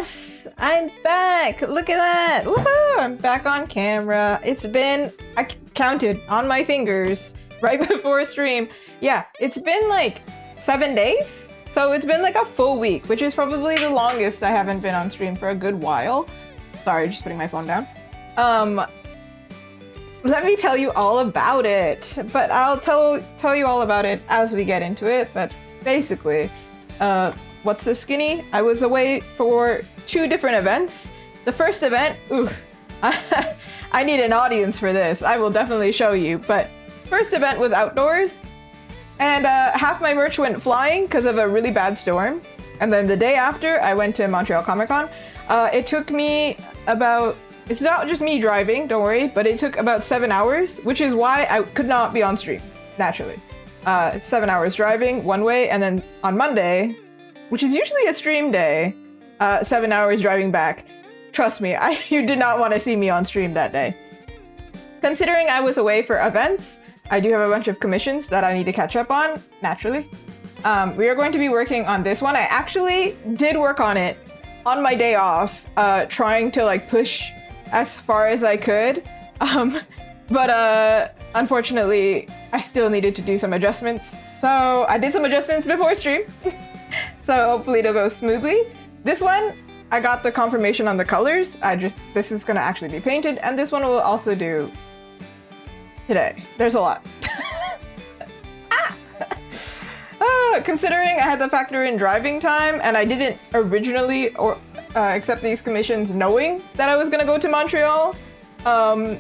Yes, I'm back. Look at that. Woohoo! I'm back on camera. It's been, I counted on my fingers right before stream. Yeah, it's been like 7 days. So it's been like a full week, which is probably the longest I haven't been on stream for a good while. Sorry, just putting my phone down. Let me tell you all about it, but I'll tell you all about it as we get into it. But basically, what's the skinny? I was away for 2 different events. The first event, ooh, I need an audience for this. I will definitely show you. But first event was outdoors, and half my merch went flying because of a really bad storm. And then the day after, I went to Montreal Comic Con. It took me about, it's not just me driving, don't worry, but it took about 7 hours, which is why I could not be on stream, naturally. 7 hours driving one way, and then on Monday, which is usually a stream day, 7 hours driving back. Trust me, you did not want to see me on stream that day. Considering I was away for events, I do have a bunch of commissions that I need to catch up on, naturally. We are going to be working on this one. I actually did work on it on my day off, trying to like push as far as I could. But unfortunately, I still needed to do some adjustments. So I did some adjustments before stream. So hopefully it'll go smoothly. This one, I got the confirmation on the colors. This is gonna actually be painted, and this one will also do today. There's a lot. Considering I had to factor in driving time, and I didn't originally accept these commissions knowing that I was gonna go to Montreal, I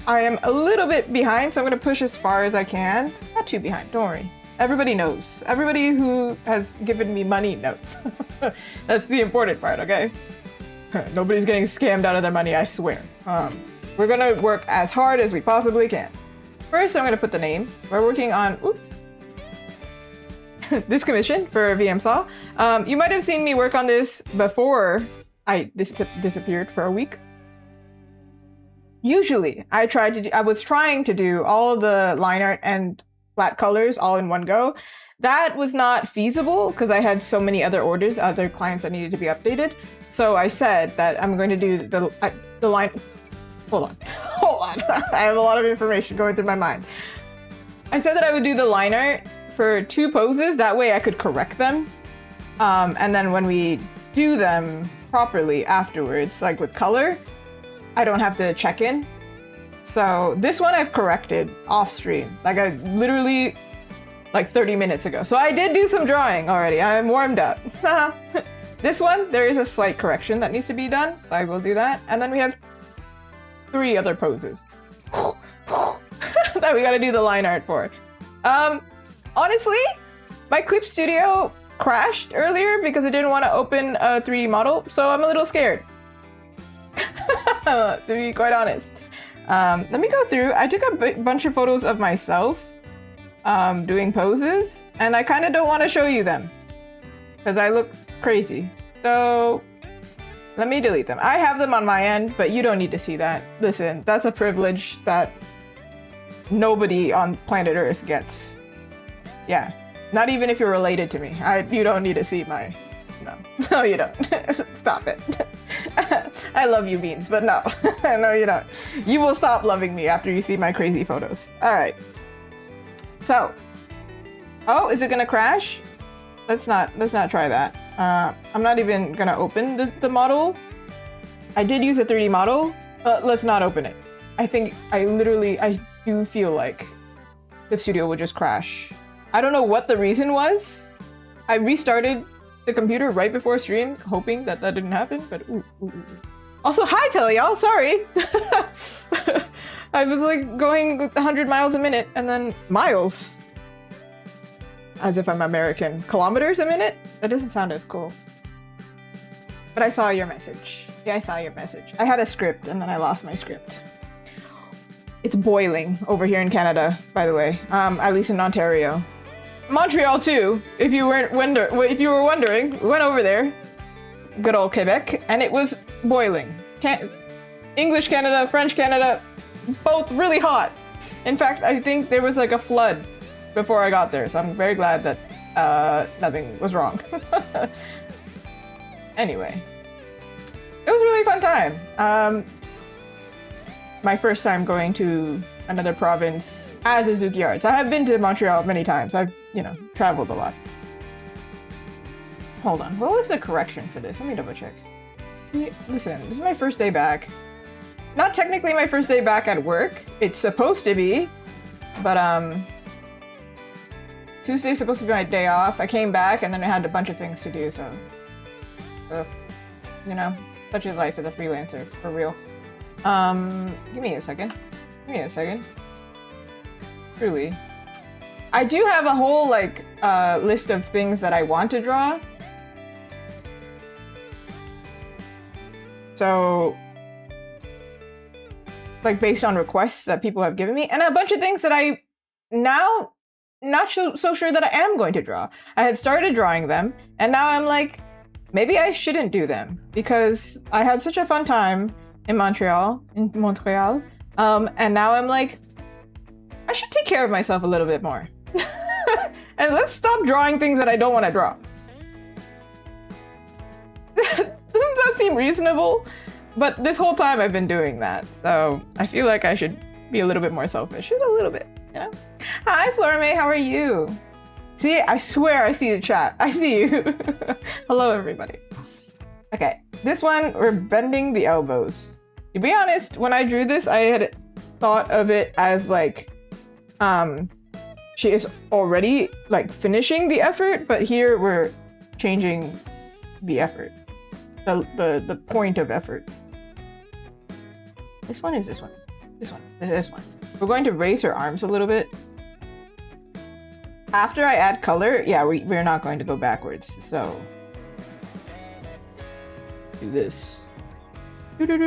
am a little bit behind, so I'm gonna push as far as I can. Not too behind, don't worry. Everybody knows. Everybody who has given me money knows. That's the important part, okay? Nobody's getting scammed out of their money, I swear. We're gonna work as hard as we possibly can. First, I'm gonna put the name. We're working on this commission for VMsaw. You might have seen me work on this before I disappeared for a week. Usually, I was trying to do all the line art and flat colors all in one go. That was not feasible because I had so many other orders, other clients that needed to be updated. So I said that I'm going to do the line. Hold on. I have a lot of information going through my mind. I said that I would do the line art for 2 poses. That way I could correct them. And then when we do them properly afterwards, like with color, I don't have to check in. So this one I've corrected off stream, like I literally like 30 minutes ago. So I did do some drawing already. I'm warmed up. This one, there is a slight correction that needs to be done. So I will do that. And then we have 3 other poses that we gotta do the line art for. Honestly, my Clip Studio crashed earlier because it didn't want to open a 3D model. So I'm a little scared, to be quite honest. Let me go through. I took a bunch of photos of myself doing poses, and I kind of don't want to show you them because I look crazy. So let me delete them. I have them on my end, but you don't need to see that. Listen, that's a privilege that nobody on planet Earth gets. Yeah, not even if you're related to me. You don't need to see my... No, you don't. Stop it. I love you, Beans, but no. No, you don't. You will stop loving me after you see my crazy photos. All right. So. Oh, is it gonna crash? Let's not try that. I'm not even gonna open the model. I did use a 3D model, but let's not open it. I think I do feel like the studio would just crash. I don't know what the reason was. I restarted the computer right before stream, hoping that didn't happen, but ooh. Also, hi Telly, y'all, sorry. I was like going 100 miles a minute and then miles. As if I'm American. Kilometers a minute? That doesn't sound as cool. But I saw your message. Yeah, I saw your message. I had a script and then I lost my script. It's boiling over here in Canada, by the way. At least in Ontario. Montreal too, if you were wondering, we went over there, good old Quebec, and it was boiling. English Canada, French Canada, both really hot. In fact, I think there was like a flood before I got there, so I'm very glad that nothing was wrong. Anyway, it was a really fun time. My first time going to another province as Azuki Arts. I have been to Montreal many times. I've, traveled a lot. Hold on. What was the correction for this? Let me double check. Listen, this is my first day back. Not technically my first day back at work. It's supposed to be. But, Tuesday's supposed to be my day off. I came back and then I had a bunch of things to do, so... such is life as a freelancer, for real. Give me a second. Truly. I do have a whole, list of things that I want to draw. So, based on requests that people have given me, and a bunch of things that I now not so sure that I am going to draw. I had started drawing them, and now I'm like, maybe I shouldn't do them, because I had such a fun time in Montreal, and now I'm like, I should take care of myself a little bit more. And let's stop drawing things that I don't want to draw. Doesn't that seem reasonable? But this whole time I've been doing that, so I feel like I should be a little bit more selfish. Just a little bit, Hi, Florame, how are you? See, I swear I see the chat. I see you. Hello, everybody. Okay, this one, we're bending the elbows. To be honest, when I drew this, I had thought of it as she is already finishing the effort, but here we're changing the effort. The point of effort. This one is this one. This one. We're going to raise her arms a little bit. After I add color, yeah, we're not going to go backwards, so do this. Maybe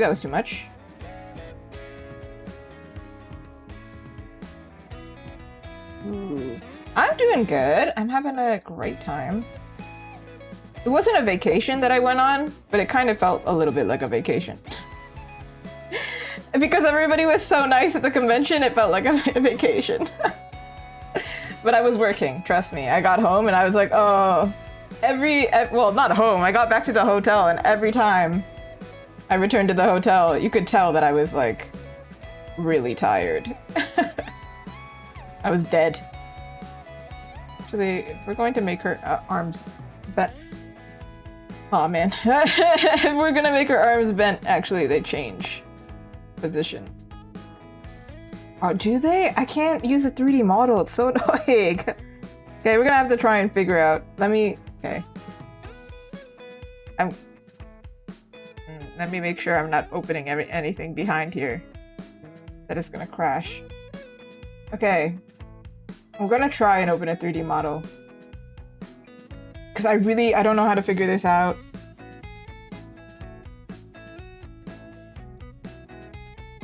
that was too much. Ooh. I'm doing good. I'm having a great time. It wasn't a vacation that I went on, but it kind of felt a little bit like a vacation. Because everybody was so nice at the convention, it felt like a vacation. But I was working, trust me. I got home and I was like, oh, well, not home. I got back to the hotel, and every time I returned to the hotel, you could tell that I was really tired. I was dead. Actually, if we're going to make her arms bent. Oh man. If we're gonna make her arms bent, actually, they change position. Oh, do they? I can't use a 3D model. It's so annoying. Okay, we're gonna have to try and figure out. Okay. Let me make sure I'm not opening anything behind here. That is gonna crash. Okay. I'm gonna try and open a 3D model. Because I don't know how to figure this out.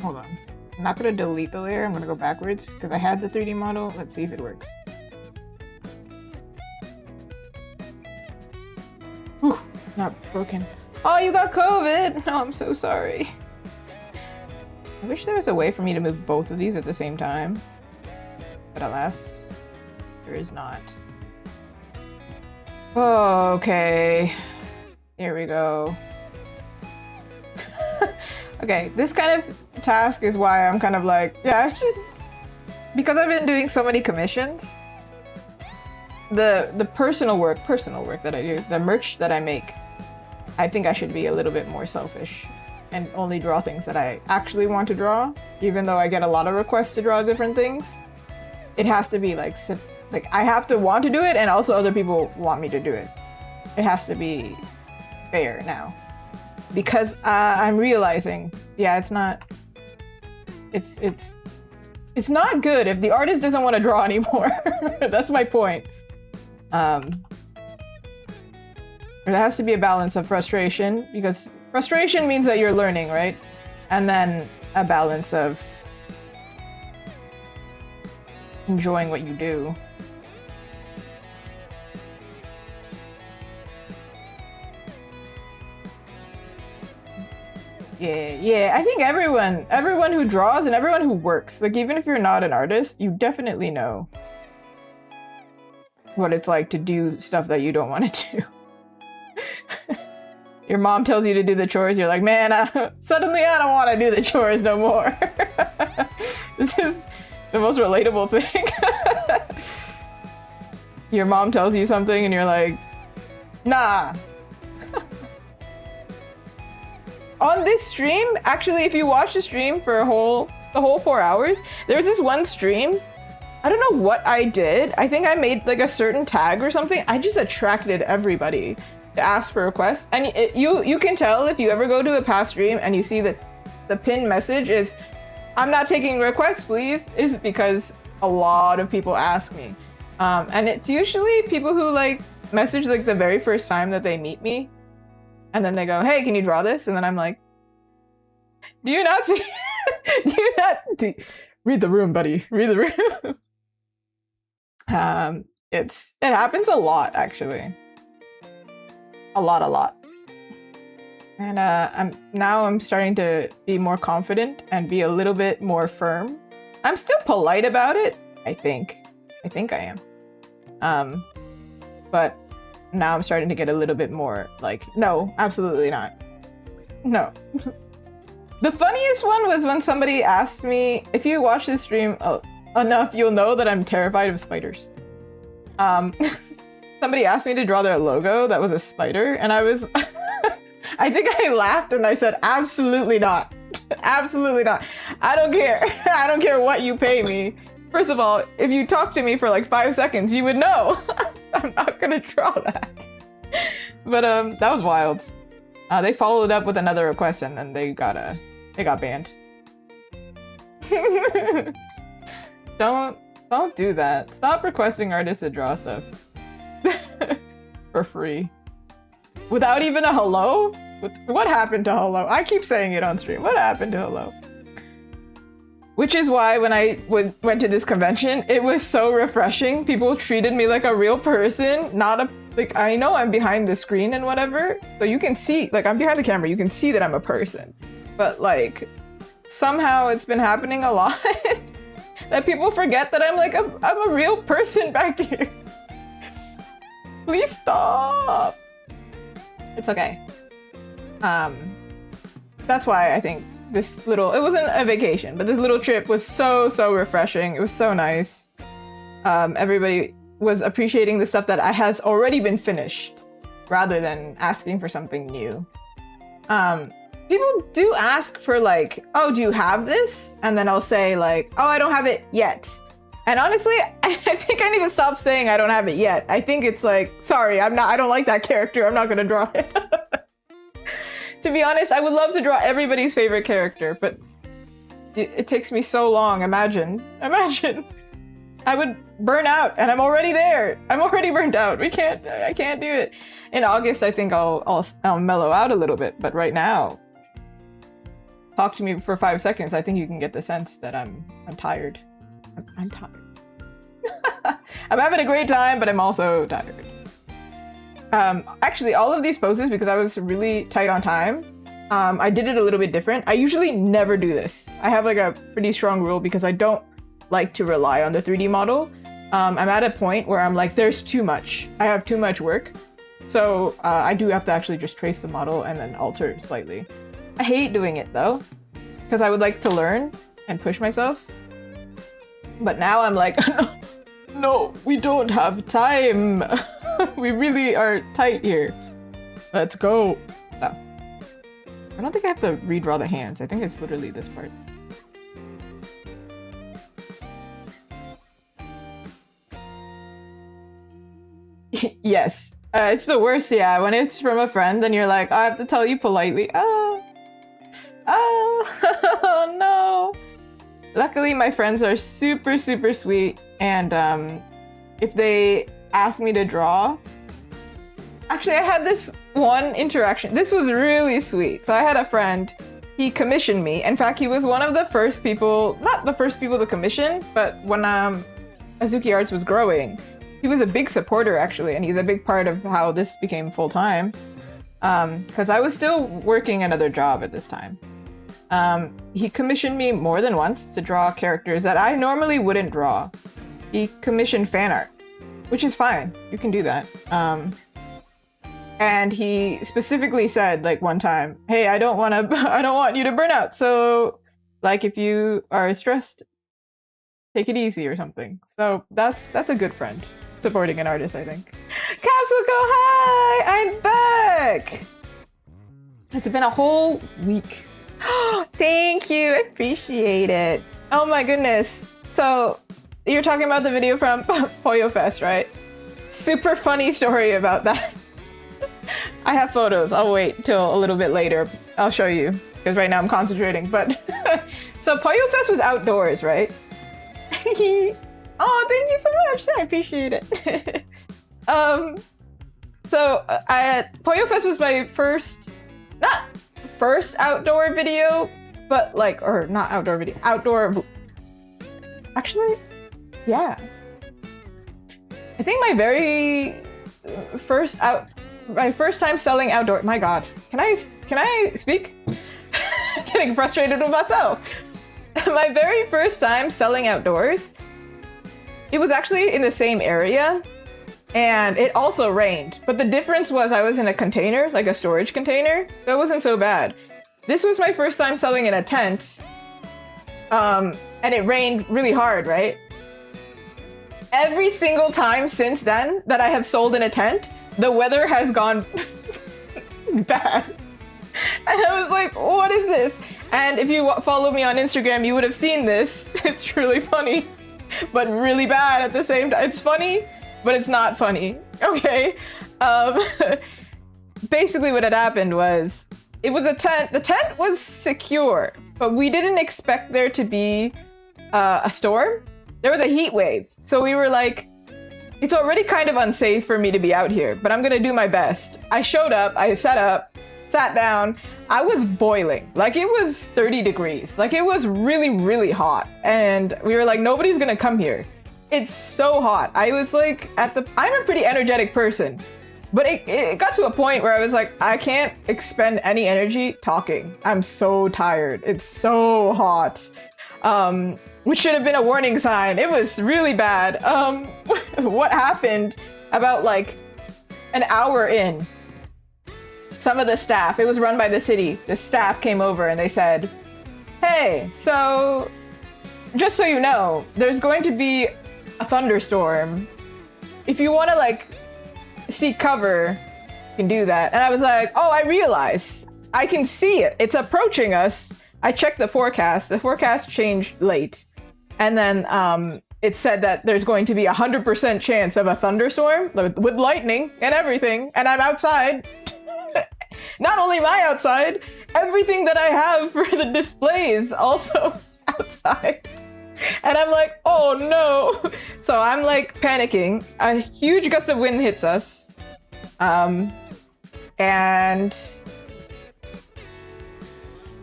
Hold on. I'm not gonna delete the layer, I'm gonna go backwards because I had the 3D model. Let's see if it works. Whew, not broken. Oh, you got COVID! No, I'm so sorry. I wish there was a way for me to move both of these at the same time. But alas, there is not. Oh, okay. Here we go. Okay, this kind of task is why I'm kind of like, yeah, it's just because I've been doing so many commissions. The personal work that I do, the merch that I make, I think I should be a little bit more selfish and only draw things that I actually want to draw. Even though I get a lot of requests to draw different things, it has to be like I have to want to do it, and also other people want me to do it. It has to be fair now. Because I'm realizing, yeah, it's not good if the artist doesn't want to draw anymore. That's my point. There has to be a balance of frustration, because frustration means that you're learning, right? And then a balance of enjoying what you do. Yeah, I think everyone who draws and everyone who works, like even if you're not an artist, you definitely know what it's like to do stuff that you don't want to do. Your mom tells you to do the chores, you're like, man, suddenly I don't want to do the chores no more. This is the most relatable thing. Your mom tells you something and you're like, nah. On this stream, actually, if you watch the stream for the whole 4 hours, there's this one stream. I don't know what I did. I think I made like a certain tag or something. I just attracted everybody to ask for requests. And you can tell if you ever go to a past stream and you see that the pinned message is, I'm not taking requests, please, is because a lot of people ask me. And it's usually people who like message like the very first time that they meet me. And then they go, hey, can you draw this? And then I'm like, do you not see? Read the room, buddy. Read the room. It happens a lot, actually. A lot. And I'm starting to be more confident and be a little bit more firm. I'm still polite about it, I think. I am. But now I'm starting to get a little bit more like, no, absolutely not. No. The funniest one was when somebody asked me, if you watch this stream enough, you'll know that I'm terrified of spiders. Somebody asked me to draw their logo that was a spider, and I was, I think I laughed and I said, absolutely not. Absolutely not. I don't care. I don't care what you pay me. First of all, if you talk to me for like 5 seconds, you would know. I'm not gonna draw that. But that was wild. They followed up with another request and then they got banned. Don't do that. Stop requesting artists to draw stuff for free without even a hello. What happened to hello? I keep saying it on stream. What happened to hello? Which is why when I went to this convention, it was so refreshing. People treated me like a real person, not a, like, I know I'm behind the screen and whatever, so you can see, like, I'm behind the camera, you can see that I'm a person. But, like, somehow it's been happening a lot that people forget that I'm a real person back here. Please stop. It's okay. That's why I think this little, it wasn't a vacation, but this little trip was so refreshing. It was so nice. Everybody was appreciating the stuff that has already been finished rather than asking for something new. People do ask for like, oh, do you have this? And then I'll say like, oh, I don't have it yet. And honestly, I think I need to stop saying I don't have it yet. I think it's like, sorry, I don't like that character. I'm not gonna draw it. To be honest, I would love to draw everybody's favorite character, but it takes me so long. Imagine. I would burn out, and I'm already there. I'm already burnt out. I can't do it. In August, I think I'll mellow out a little bit, but right now, talk to me for 5 seconds, I think you can get the sense that I'm tired. I'm tired. I'm having a great time, but I'm also tired. Actually, all of these poses, because I was really tight on time, I did it a little bit different. I usually never do this. I have like a pretty strong rule because I don't like to rely on the 3D model. I'm at a point where I'm like, there's too much. I have too much work. So I do have to actually just trace the model and then alter slightly. I hate doing it though, because I would like to learn and push myself. But now I'm like, no, we don't have time. We really are tight here. Let's go. Oh. I don't think I have to redraw the hands. I think it's literally this part. Yes. It's the worst, yeah. When it's from a friend and you're like, I have to tell you politely. Oh, oh no. Luckily, my friends are super, super sweet. And if they ask me to draw... Actually, I had this one interaction. This was really sweet. So I had a friend. He commissioned me. In fact, he was one of the first people... Not the first people to commission, but when Azuki Arts was growing, he was a big supporter, actually, and he's a big part of how this became full-time. Because I was still working another job at this time. He commissioned me more than once to draw characters that I normally wouldn't draw. He commissioned fan art, which is fine. You can do that. And he specifically said, like, one time, hey, I don't want you to burn out. So, like, if you are stressed, take it easy or something. So that's a good friend. Supporting an artist, I think. Capsuko, hi! I'm back! It's been a whole week. Thank you, I appreciate it. Oh my goodness. So, you're talking about the video from Poyo Fest, right? Super funny story about that. I have photos. I'll wait till a little bit later. I'll show you, because right now I'm concentrating. But so Poyo Fest was outdoors, right? Oh, thank you so much. I appreciate it. So Poyo Fest was my not first outdoor video, but like, or not outdoor video, outdoor. Actually, yeah. I think my very first time selling outdoor. My God, can I speak? Getting frustrated with myself. My very first time selling outdoors. It was actually in the same area, and it also rained. But the difference was I was in a container, like a storage container, so it wasn't so bad. This was my first time selling in a tent, and it rained really hard, right? Every single time since then that I have sold in a tent, the weather has gone bad. And I was like, what is this? And if you follow me on Instagram, you would have seen this. It's really funny. But really bad at the same time. It's funny, but it's not funny. Okay. Basically what had happened was, it was a tent. The tent was secure, but we didn't expect there to be a storm. There was a heat wave. So we were like, it's already kind of unsafe for me to be out here, but I'm gonna do my best. I showed up, I set up, sat down. I was boiling. Like, it was 30 degrees. Like, it was really, really hot. And we were like, nobody's gonna come here. It's so hot. I was like, I'm a pretty energetic person. But it got to a point where I was like, I can't expend any energy talking. I'm so tired. It's so hot. Which should have been a warning sign. It was really bad. What happened about like an hour in, some of the staff, it was run by the city, the staff came over and they said, hey, so just so you know, there's going to be a thunderstorm. If you want to like seek cover, you can do that. And I was like, oh, I realize. I can see it. It's approaching us. I checked the forecast. The forecast changed late. And then it said that there's going to be 100% chance of a thunderstorm with lightning and everything. And I'm outside. Not only am I outside, everything that I have for the display is also outside. And I'm like, oh no. So I'm like panicking. A huge gust of wind hits us. And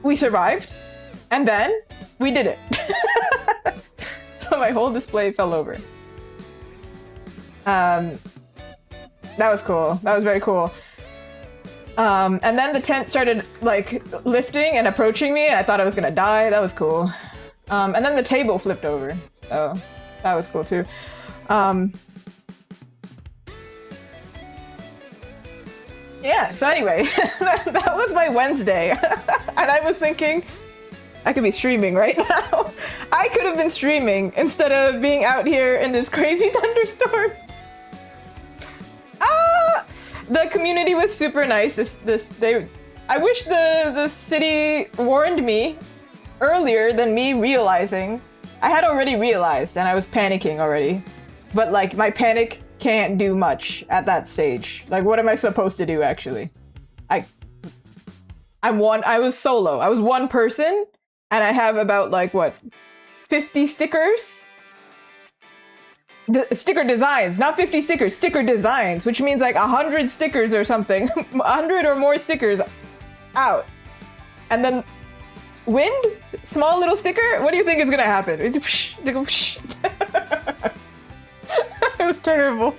we survived. And then we did it. So my whole display fell over. That was cool. That was very cool. And then the tent started like lifting and approaching me, and I thought I was gonna die. That was cool. And then the table flipped over. So that was cool too. Yeah, so anyway, that was my Wednesday. And I was thinking, I could be streaming right now. I could have been streaming instead of being out here in this crazy thunderstorm. The community was super nice. I wish the city warned me earlier than me realizing. I had already realized and I was panicking already. But like my panic can't do much at that stage. Like what am I supposed to do actually? I was solo. I was one person and I have about like what 50 stickers? The sticker designs, not 50 stickers, sticker designs, which means like 100 stickers or something. 100 or more stickers out. And then wind? Small little sticker? What do you think is gonna happen? It was terrible.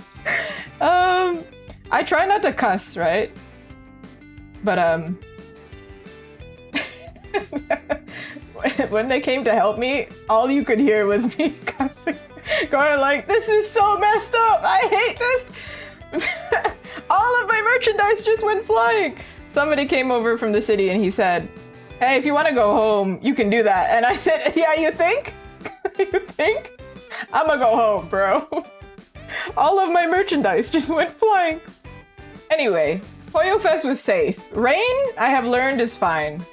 I try not to cuss, right? But when they came to help me, all you could hear was me cussing. Going like, this is so messed up! I hate this! All of my merchandise just went flying! Somebody came over from the city and he said, hey, if you want to go home, you can do that. And I said, yeah, you think? You think? I'm gonna go home, bro. All of my merchandise just went flying. Anyway, Hoyo Fest was safe. Rain, I have learned, is fine.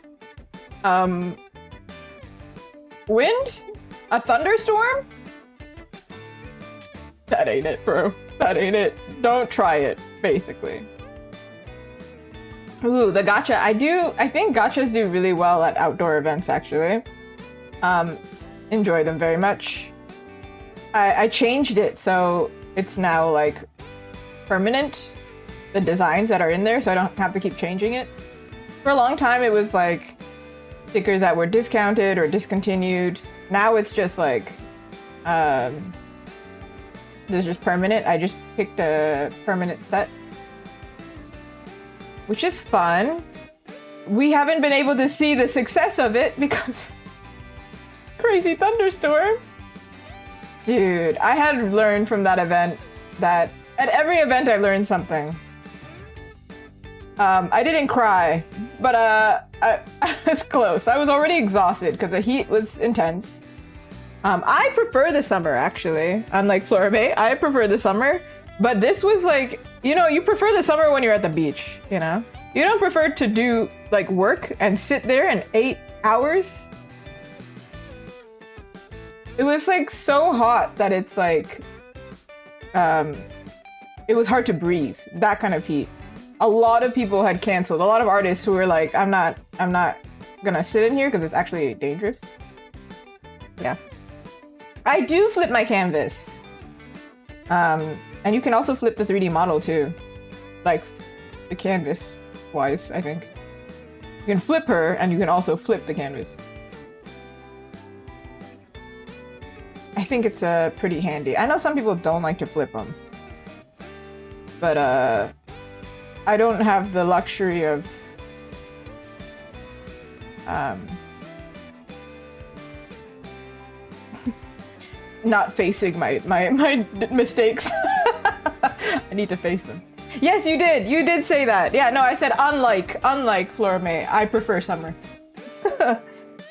Wind? A thunderstorm? That ain't it, bro. That ain't it. Don't try it, basically. Ooh, the gacha. I think gachas do really well at outdoor events, actually. Enjoy them very much. I changed it, so it's now, like, permanent. The designs that are in there, so I don't have to keep changing it. For a long time, it was, like, stickers that were discounted or discontinued. Now it's just, like, there's just permanent. I just picked a permanent set, which is fun. We haven't been able to see the success of it because crazy thunderstorm. Dude, I had learned from that event that at every event I learned something. I didn't cry, but I was close. I was already exhausted because the heat was intense. I prefer the summer, actually. Unlike Floribay, I prefer the summer. But this was like, you know, you prefer the summer when you're at the beach, you know? You don't prefer to do, like, work and sit there in 8 hours. It was, like, so hot that it's, like, it was hard to breathe. That kind of heat. A lot of people had canceled. A lot of artists who were like, I'm not gonna sit in here because it's actually dangerous. Yeah. I do flip my canvas. And you can also flip the 3D model too. Like, the canvas wise, I think. You can flip her and you can also flip the canvas. I think it's pretty handy. I know some people don't like to flip them. But I don't have the luxury of not facing my mistakes. I need to face them. Yes, you did. You did say that. Yeah, no, I said unlike Floribay, I prefer summer.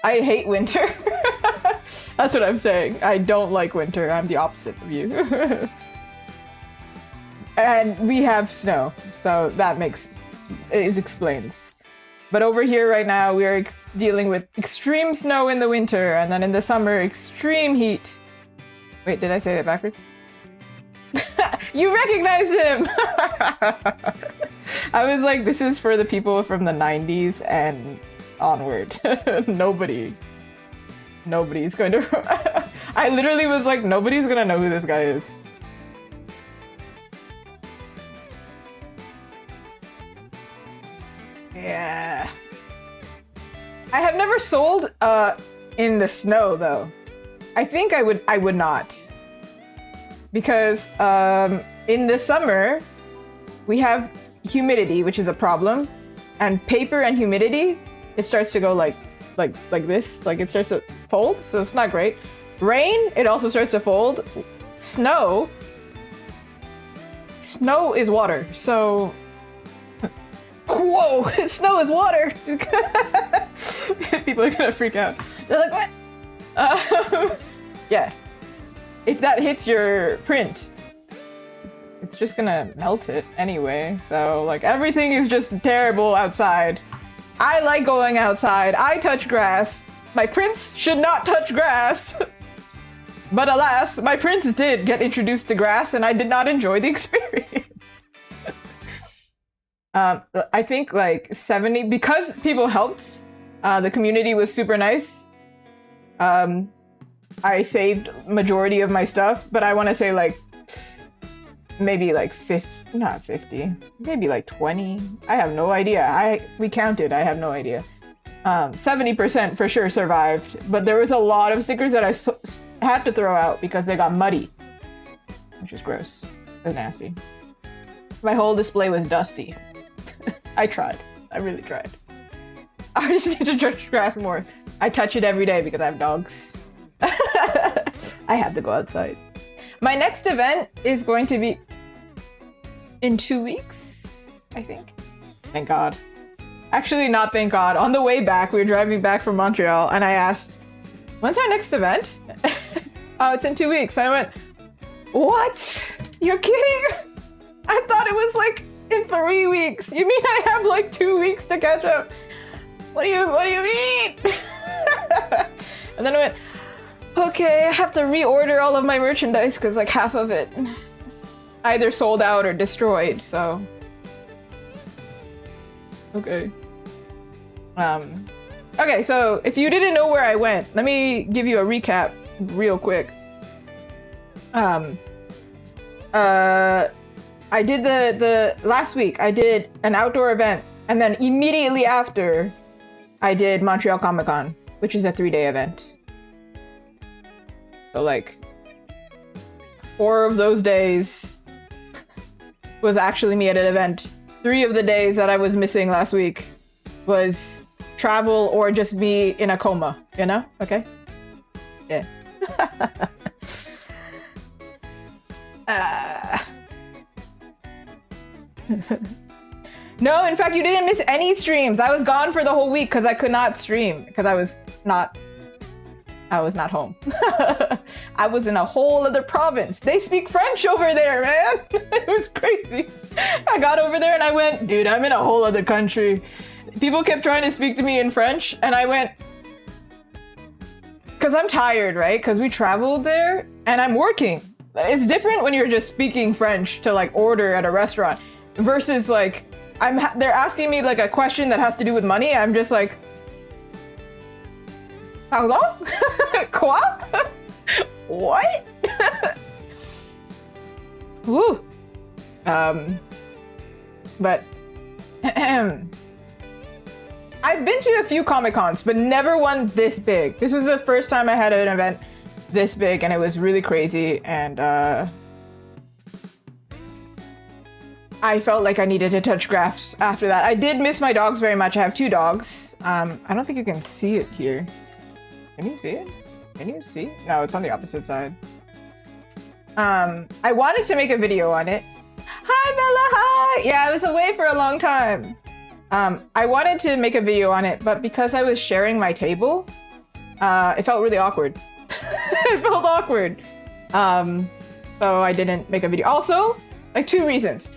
I hate winter. That's what I'm saying. I don't like winter. I'm the opposite of you. And we have snow, so that it explains. But over here right now, we are dealing with extreme snow in the winter, and then in the summer, extreme heat. Wait, did I say that backwards? You recognized him! I was like, this is for the people from the 90s and onward. Nobody's going to... I literally was like, nobody's gonna know who this guy is. Yeah. I have never sold in the snow though. I think I would not. Because in the summer we have humidity, which is a problem, and paper and humidity, it starts to go like this, like it starts to fold, so it's not great. Rain, it also starts to fold. Snow is water, so whoa, snow is water. People are gonna freak out. They're like, what? Yeah, if that hits your print, it's just gonna melt it anyway. So like everything is just terrible outside. I like going outside. I touch grass. My prints should not touch grass. But alas, my prints did get introduced to grass and I did not enjoy the experience. I think like 70, because people helped, the community was super nice. I saved majority of my stuff, but I want to say like maybe like 50, not 50, maybe like 20. I have no idea. We counted. I have no idea. 70% for sure survived, but there was a lot of stickers that I had to throw out because they got muddy, which is gross. It was nasty. My whole display was dusty. I tried. I really tried. I just need to touch grass more. I touch it every day because I have dogs. I had to go outside. My next event is going to be in 2 weeks, I think. Thank God. Actually, not thank God. On the way back, we were driving back from Montreal, and I asked, when's our next event? Oh, it's in 2 weeks. And I went, what? You're kidding? I thought it was like in 3 weeks. You mean I have like 2 weeks to catch up? What do you mean? And then I went, okay, I have to reorder all of my merchandise because like half of it either sold out or destroyed, so. Okay. Okay, so if you didn't know where I went, let me give you a recap real quick. I did the last week, I did an outdoor event, and then immediately after, I did Montreal Comic Con, which is a 3-day event. So like, 4 of those days was actually me at an event. 3 of the days that I was missing last week was travel or just be in a coma, you know? Okay? Yeah. No, in fact, you didn't miss any streams. I was gone for the whole week because I could not stream because I was not home. I was in a whole other province. They speak French over there, man. It was crazy. I got over there and I went, dude, I'm in a whole other country. People kept trying to speak to me in French and I went, because I'm tired, right? Because we traveled there and I'm working. It's different when you're just speaking French to like order at a restaurant versus like, they're asking me like a question that has to do with money. I'm just like, pardon? Quoi? What? Woo. But I've been to a few Comic Cons, but never one this big. This was the first time I had an event this big, and it was really crazy. And I felt like I needed to touch grass after that. I did miss my dogs very much. I have 2 dogs. I don't think you can see it here. Can you see it? Can you see? No, it's on the opposite side. I wanted to make a video on it. Hi, Bella, hi! Yeah, I was away for a long time. I wanted to make a video on it, but because I was sharing my table, it felt really awkward. It felt awkward. So I didn't make a video. Also, like 2 reasons.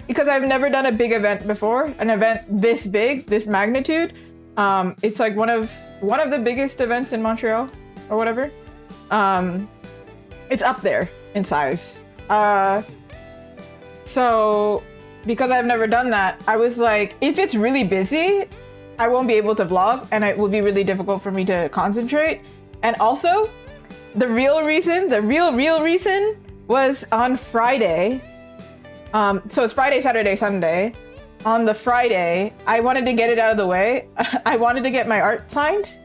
Because I've never done a big event before, an event this big, this magnitude. It's like one of the biggest events in Montreal or whatever. It's up there in size. So because I've never done that, I was like, if it's really busy, I won't be able to vlog and it will be really difficult for me to concentrate. And also, the real reason was on Friday. So it's Friday, Saturday, Sunday. on the Friday, I wanted to get it out of the way. I wanted to get my art signed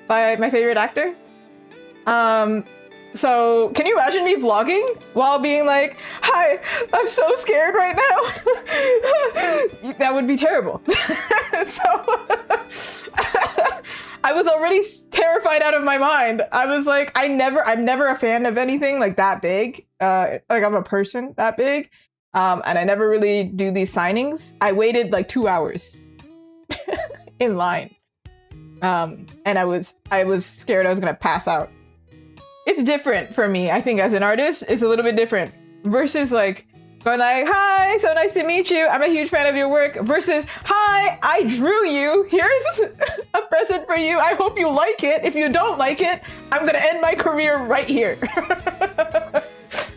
by my favorite actor. So can you imagine me vlogging while being like, hi, I'm so scared right now? That would be terrible. So I was already terrified out of my mind. I was like, I'm never a fan of anything like that big. Like I'm a person that big. And I never really do these signings. I waited like 2 hours in line. And I was scared I was gonna pass out. It's different for me, I think, as an artist. It's a little bit different versus like going like, hi, so nice to meet you. I'm a huge fan of your work versus, hi, I drew you. Here's a present for you. I hope you like it. If you don't like it, I'm gonna end my career right here.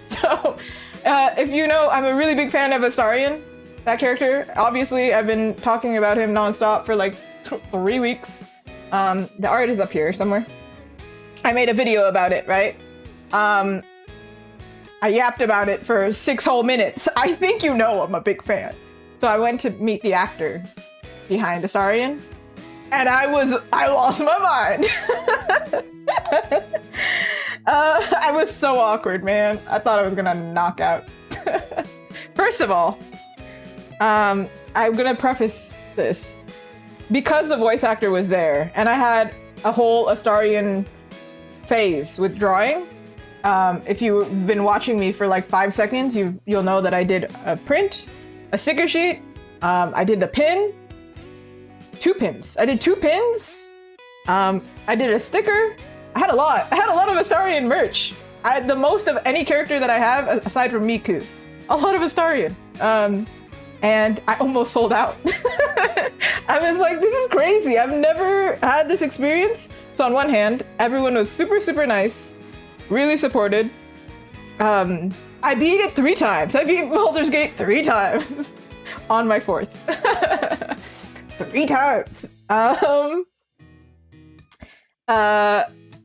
So, if you know, I'm a really big fan of Astarion, that character. Obviously, I've been talking about him nonstop for like 3 weeks. The art is up here somewhere. I made a video about it, right? I yapped about it for 6 whole minutes. I think you know I'm a big fan. So I went to meet the actor behind Astarion, and I lost my mind. I was so awkward, man. I thought I was gonna knock out. First of all, I'm gonna preface this. Because the voice actor was there, and I had a whole Astarion phase with drawing. If you've been watching me for like 5 seconds, you'll know that I did a print, a sticker sheet, I did the pin, 2 pins. I did 2 pins. I did a sticker. I had a lot of Astarion merch. I had the most of any character that I have aside from Miku. A lot of Astarion. And I almost sold out. I was like, this is crazy. I've never had this experience. So on one hand, everyone was super, super nice, really supported. I beat it 3 times. I beat Baldur's Gate 3 times on my 4th. 3 times. I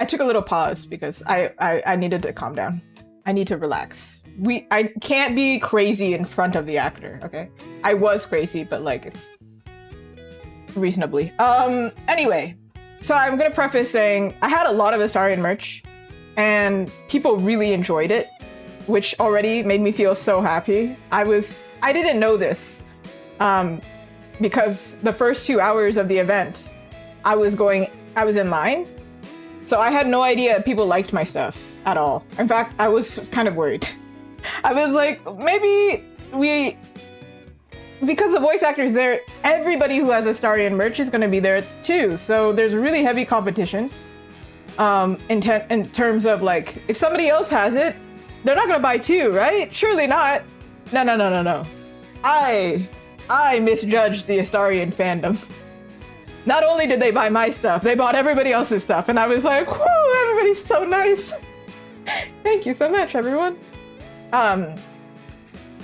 took a little pause because I needed to calm down. I need to relax. I can't be crazy in front of the actor, okay? I was crazy, but like it's reasonably. Anyway, so I'm gonna preface saying I had a lot of Astarion merch and people really enjoyed it, which already made me feel so happy. I didn't know this because the first 2 hours of the event, I was in line. So I had no idea people liked my stuff at all. In fact, I was kind of worried. I was like, maybe because the voice actor's there, everybody who has Astarion merch is gonna be there too. So there's really heavy competition in terms of like, if somebody else has it, they're not gonna buy 2, right? Surely not. No. I misjudged the Astarion fandom. Not only did they buy my stuff, they bought everybody else's stuff. And I was like, whoa, everybody's so nice. Thank you so much, everyone.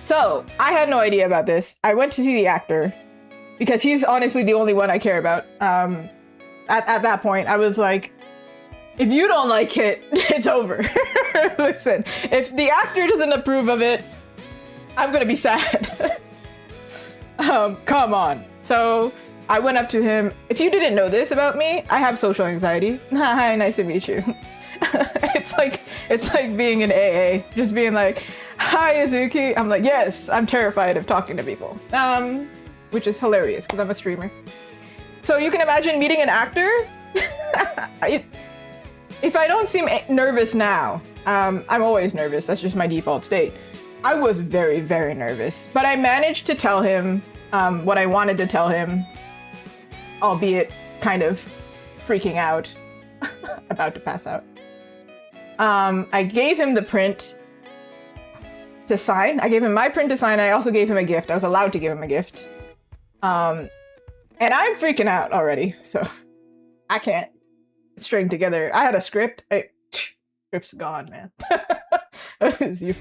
So I had no idea about this. I went to see the actor because he's honestly the only one I care about. At that point, I was like, if you don't like it, it's over. Listen, if the actor doesn't approve of it, I'm gonna be sad. Come on. So I went up to him. If you didn't know this about me, I have social anxiety. Hi, nice to meet you. It's like being in AA, just being like, hi, Azuki. I'm like, yes, I'm terrified of talking to people. Which is hilarious because I'm a streamer. So you can imagine meeting an actor. If I don't seem nervous now, I'm always nervous. That's just my default state. I was very, very nervous, but I managed to tell him what I wanted to tell him, albeit kind of freaking out, about to pass out. I gave him the print to sign. I gave him my print to sign. I also gave him a gift. I was allowed to give him a gift. And I'm freaking out already, so I can't string together. I had a script. Script's gone, man.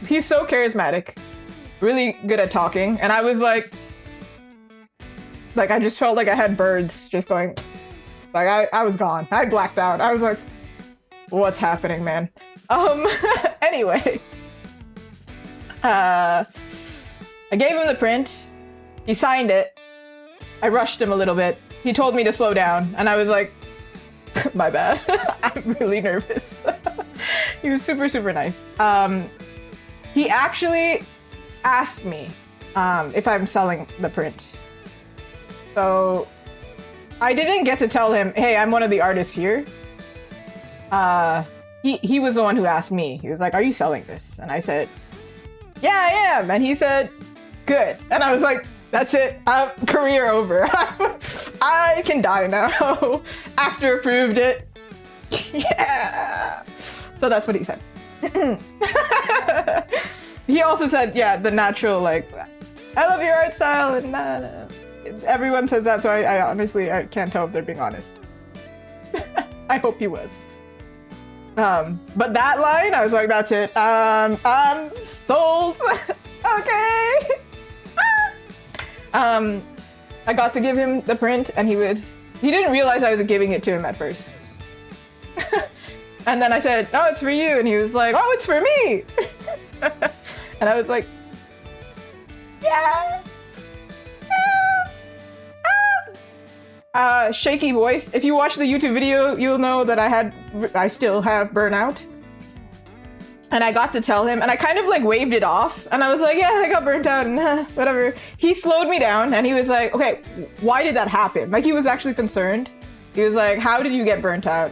He's so charismatic, really good at talking, and I was like I just felt like I had birds just going, like I was gone. I blacked out. I was like, what's happening, man? Anyway, I gave him the print. He signed it. I rushed him a little bit. He told me to slow down, and I was like, my bad. I'm really nervous. He was super, super nice. He actually asked me if I'm selling the print. So I didn't get to tell him, hey, I'm one of the artists here. He was the one who asked me. He was like, are you selling this? And I said, yeah, I am. And he said, good. And I was like, that's it. Career over. I can die now. Actor approved it. Yeah. So that's what he said. He also said, yeah, the natural, like, I love your art style. And everyone says that. So I honestly, I can't tell if they're being honest. I hope he was. But that line, I was like, that's it. I'm sold. Okay. I got to give him the print, and he didn't realize I was giving it to him at first. And then I said, oh, it's for you. And he was like, oh, it's for me. And I was like, yeah. Shaky voice. If you watch the YouTube video, you'll know that I still have burnout. And I got to tell him, and I kind of like waved it off, and I was like, yeah, I got burnt out, and whatever. He slowed me down, and he was like, okay, why did that happen? Like, he was actually concerned. He was like, how did you get burnt out?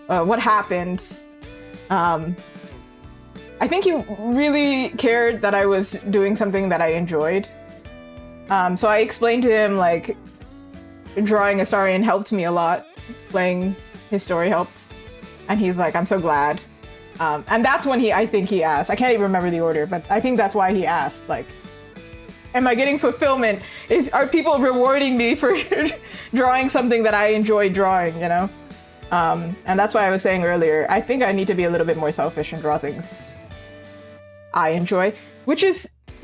What happened? I think he really cared that I was doing something that I enjoyed. So I explained to him, like, drawing Astarion helped me a lot. Playing his story helped. And he's like, I'm so glad. And that's when I think he asked. I can't even remember the order, but I think that's why he asked, like, am I getting fulfillment? Are people rewarding me for drawing something that I enjoy drawing, you know? And that's why I was saying earlier, I think I need to be a little bit more selfish and draw things I enjoy, which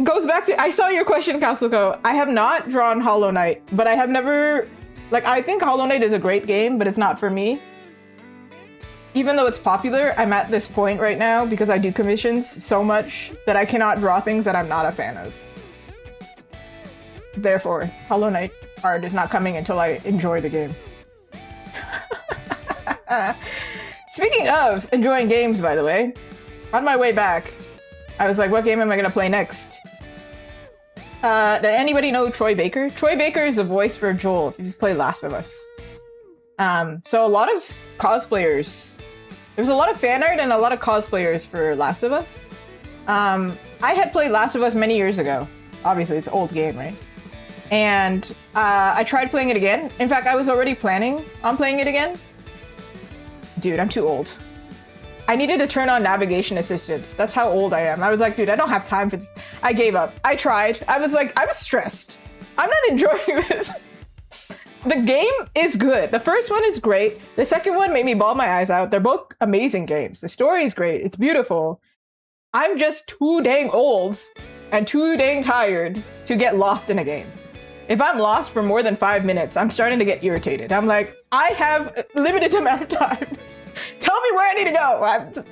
goes back to, I saw your question, Capsulco. I have not drawn Hollow Knight, but I have never, like, I think Hollow Knight is a great game, but it's not for me. Even though it's popular, I'm at this point right now because I do commissions so much that I cannot draw things that I'm not a fan of. Therefore, Hollow Knight art is not coming until I enjoy the game. Speaking of enjoying games, by the way, on my way back, I was like, what game am I gonna play next? Did anybody know Troy Baker? Troy Baker is the voice for Joel if you've played Last of Us. So a lot of cosplayers, there's a lot of fan art and a lot of cosplayers for Last of Us. I had played Last of Us many years ago. Obviously, it's an old game, right? And I tried playing it again. In fact, I was already planning on playing it again. Dude, I'm too old. I needed to turn on navigation assistance. That's how old I am. I was like, dude, I don't have time for this. I gave up. I tried. I was like, I was stressed. I'm not enjoying this. The game is good. The first one is great. The second one made me bawl my eyes out. They're both amazing games. The story is great. It's beautiful. I'm just too dang old and too dang tired to get lost in a game. If I'm lost for more than 5 minutes, I'm starting to get irritated. I'm like, I have a limited amount of time. Tell me where I need to go.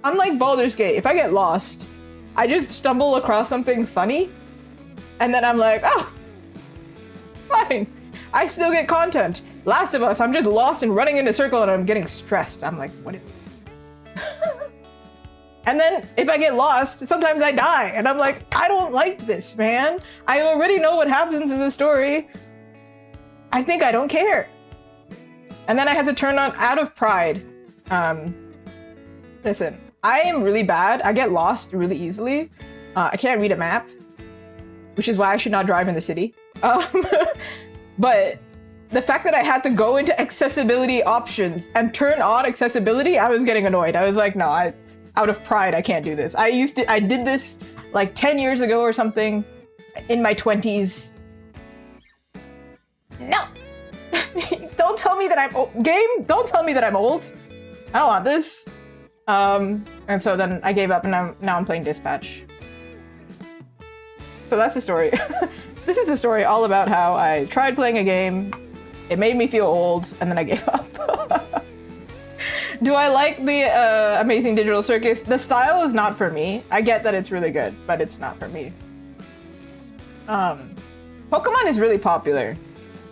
I'm like Baldur's Gate. If I get lost, I just stumble across something funny, and then I'm like, oh, fine. I still get content. Last of Us, I'm just lost and running in a circle and I'm getting stressed. I'm like, what is it? And then if I get lost, sometimes I die. And I'm like, I don't like this, man. I already know what happens in the story. I think I don't care. And then I had to turn on out of pride. Listen, I am really bad. I get lost really easily. I can't read a map, which is why I should not drive in the city. But the fact that I had to go into accessibility options and turn on accessibility, I was getting annoyed. I was like, no, out of pride, I can't do this. I did this like 10 years ago or something in my 20s. No. Don't tell me that I'm old. Game, don't tell me that I'm old. I don't want this. And so then I gave up and now I'm playing Dispatch. So that's the story. This is a story all about how I tried playing a game, it made me feel old, and then I gave up. Do I like the Amazing Digital Circus? The style is not for me. I get that it's really good, but it's not for me. Pokemon is really popular,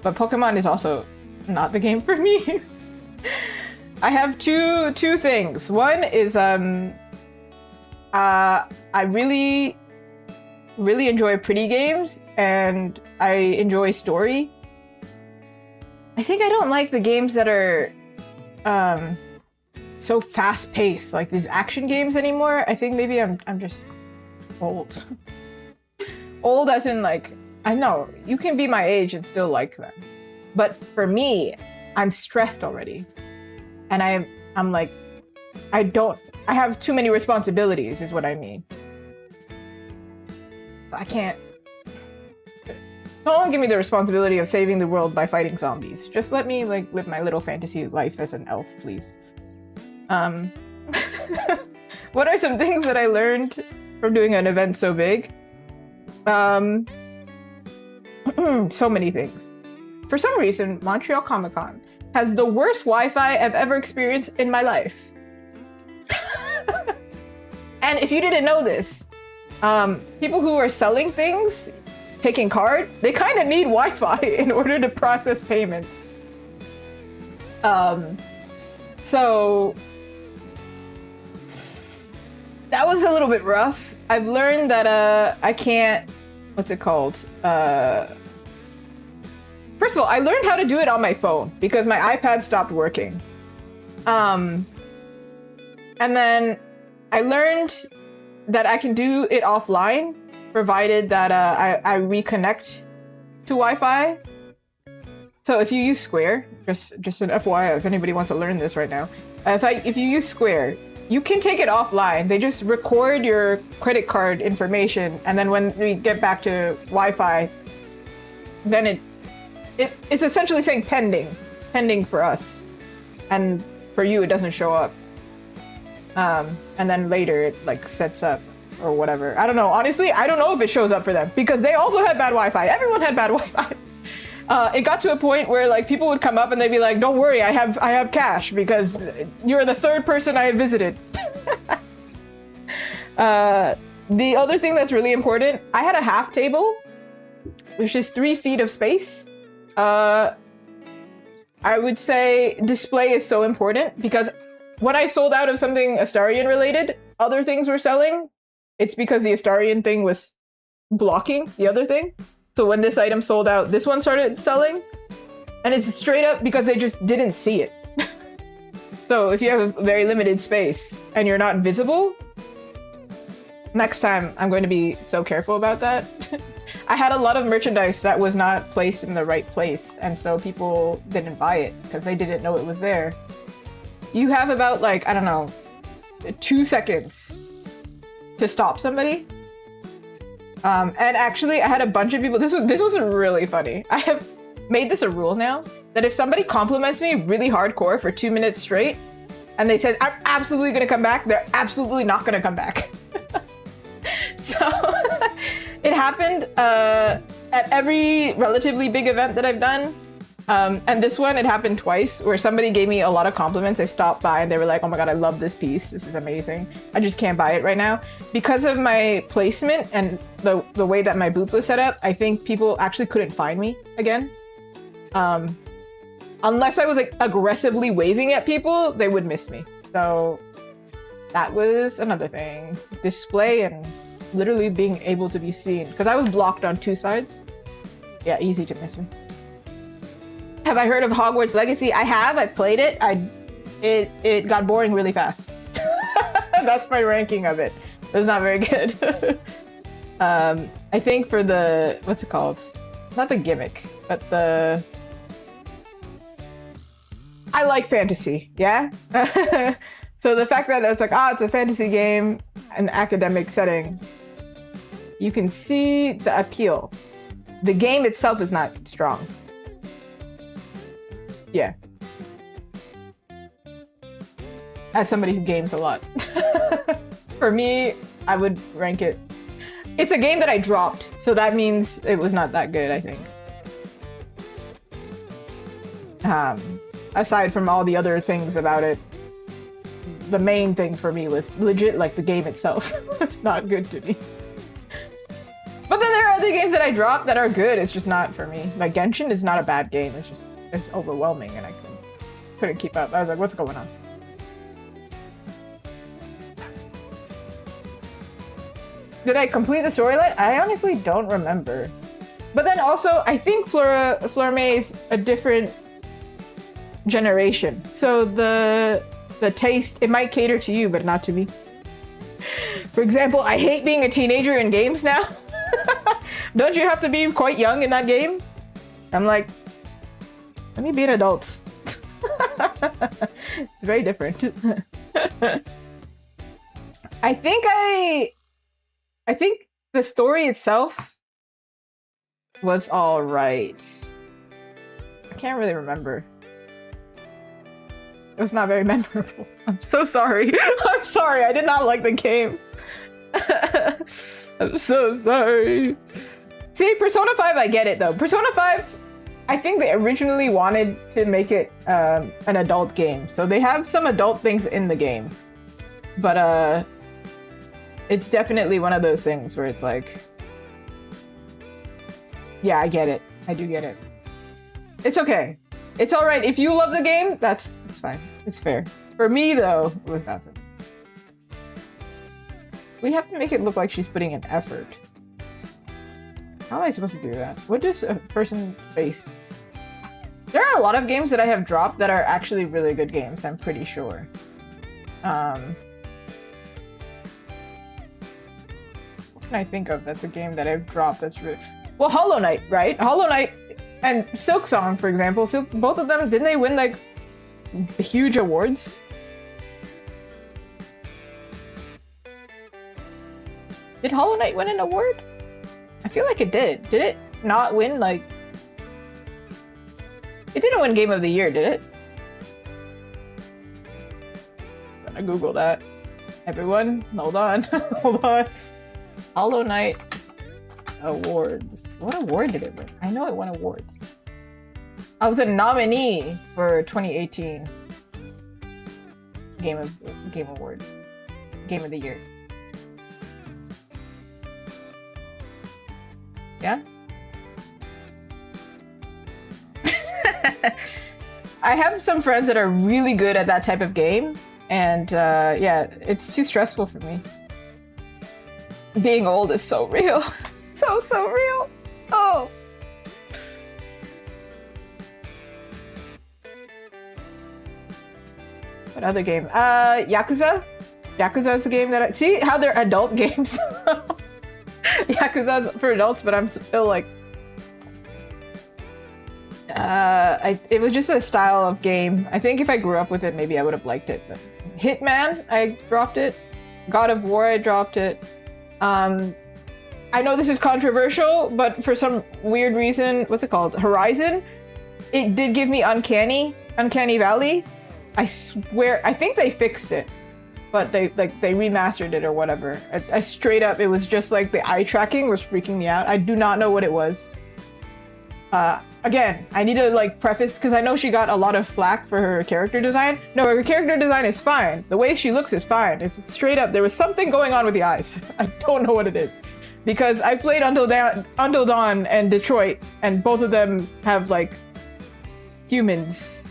but Pokemon is also not the game for me. I have two things. One is I really enjoy pretty games, and I enjoy story. I think I don't like the games that are so fast-paced, like these action games anymore. I think maybe I'm just old. Old as in, like, I know you can be my age and still like them, but for me, I'm stressed already, and I'm like, I have too many responsibilities is what I mean. I can't. Don't give me the responsibility of saving the world by fighting zombies. Just let me, like, live my little fantasy life as an elf, please. What are some things that I learned from doing an event so big? So many things. For some reason, Montreal Comic-Con has the worst Wi-Fi I've ever experienced in my life. And if you didn't know this, people who are selling things, taking card, they kind of need Wi-Fi in order to process payments. So that was a little bit rough. I've learned that I can't, what's it called? First of all, I learned how to do it on my phone because my iPad stopped working. And then I learned that I can do it offline, provided that I reconnect to Wi-Fi. So if you use Square, just an FYI, if anybody wants to learn this right now, if you use Square, you can take it offline. They just record your credit card information, and then when we get back to Wi-Fi, then it's essentially saying pending for us, and for you it doesn't show up. And then later it like sets up or whatever. I don't know. Honestly, I don't know if it shows up for them because they also had bad Wi-Fi. Everyone had bad Wi-Fi. It got to a point where like people would come up and they'd be like, "Don't worry, I have cash because you're the third person I have visited." The other thing that's really important, I had a half table, which is 3 feet of space. I would say display is so important because when I sold out of something Astarian related, other things were selling. It's because the Astarian thing was blocking the other thing. So when this item sold out, this one started selling. And it's straight up because they just didn't see it. So if you have a very limited space and you're not visible, next time I'm going to be so careful about that. I had a lot of merchandise that was not placed in the right place, and so people didn't buy it because they didn't know it was there. You have about, like, I don't know, 2 seconds to stop somebody. And actually, I had a bunch of people. This was really funny. I have made this a rule now that if somebody compliments me really hardcore for 2 minutes straight, and they said I'm absolutely gonna come back, they're absolutely not gonna come back. So it happened at every relatively big event that I've done. And this one, it happened twice where somebody gave me a lot of compliments. They stopped by and they were like, "Oh my god, I love this piece. This is amazing. I just can't buy it right now." Because of my placement and the way that my booth was set up, I think people actually couldn't find me again. Unless I was like aggressively waving at people, they would miss me. So that was another thing. Display and literally being able to be seen. Because I was blocked on 2 sides. Yeah, easy to miss me. Have I heard of Hogwarts Legacy? I have. I played it. It got boring really fast. That's my ranking of it. It was not very good. I think for the... What's it called? Not the gimmick, but the... I like fantasy, yeah? So the fact that it's like, it's a fantasy game, an academic setting, you can see the appeal. The game itself is not strong. Yeah. As somebody who games a lot. For me, I would rank it. It's a game that I dropped, so that means it was not that good, I think. Aside from all the other things about it, the main thing for me was legit, like the game itself was not good to me. But then other games that I dropped that are good. It's just not for me. Like Genshin is not a bad game. It's overwhelming, and I couldn't keep up. I was like, what's going on? Did I complete the storyline? I honestly don't remember. But then also, I think Florame is a different generation. So the taste, it might cater to you, but not to me. For example, I hate being a teenager in games now. Don't you have to be quite young in that game? I'm like, let me be an adult. It's very different. I think the story itself was all right. I can't really remember. It was not very memorable. I'm so sorry. I'm sorry. I did not like the game. I'm so sorry. See, Persona 5, I get it though. Persona 5, I think they originally wanted to make it an adult game. So they have some adult things in the game. But it's definitely one of those things where it's like, yeah, I get it. I do get it. It's okay. It's all right. If you love the game, that's fine. It's fair. For me, though, it was nothing. We have to make it look like she's putting an effort. How am I supposed to do that? What does a person face? There are a lot of games that I have dropped that are actually really good games, I'm pretty sure. What can I think of that's a game that I've dropped that's really... Well, Hollow Knight, right? Hollow Knight and Silksong, for example. So both of them, didn't they win like huge awards? Did Hollow Knight win an award? I feel like it did. Did it not win like... It didn't win Game of the Year, did it? I'm gonna Google that. Everyone, hold on. Hold on. Hollow Knight awards. What award did it win? I know it won awards. I was a nominee for 2018 Game Award. Game of the Year. Yeah? I have some friends that are really good at that type of game, and yeah, it's too stressful for me. Being old is so real. So real. Oh. What other game? Yakuza? Yakuza is a game that I... See how they're adult games? Yakuza's for adults, but I'm still like... it was just a style of game. I think if I grew up with it, maybe I would have liked it. But Hitman, I dropped it. God of War, I dropped it. I know this is controversial, but for some weird reason, what's it called? Horizon? It did give me Uncanny Valley. I swear, I think they fixed it, but they remastered it or whatever. I straight up, it was just like the eye tracking was freaking me out. I do not know what it was. Again, I need to like preface, because I know she got a lot of flack for her character design. No, her character design is fine. The way she looks is fine. It's straight up, there was something going on with the eyes. I don't know what it is. Because I played Until Dawn and Detroit, and both of them have like humans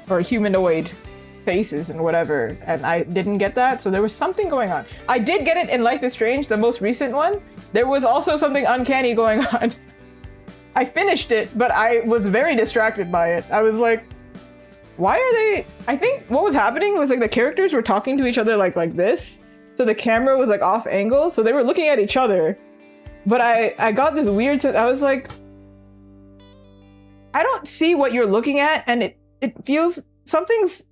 or humanoid faces and whatever, and I didn't get that, so there was something going on. I did get it in Life is Strange, the most recent one. There was also something uncanny going on. I finished it, but I was very distracted by it. I was like, why are they... I think what was happening was like the characters were talking to each other like this. So the camera was like off angle. So they were looking at each other. But I got this weird sense. I was like, I don't see what you're looking at. And it feels... Something's...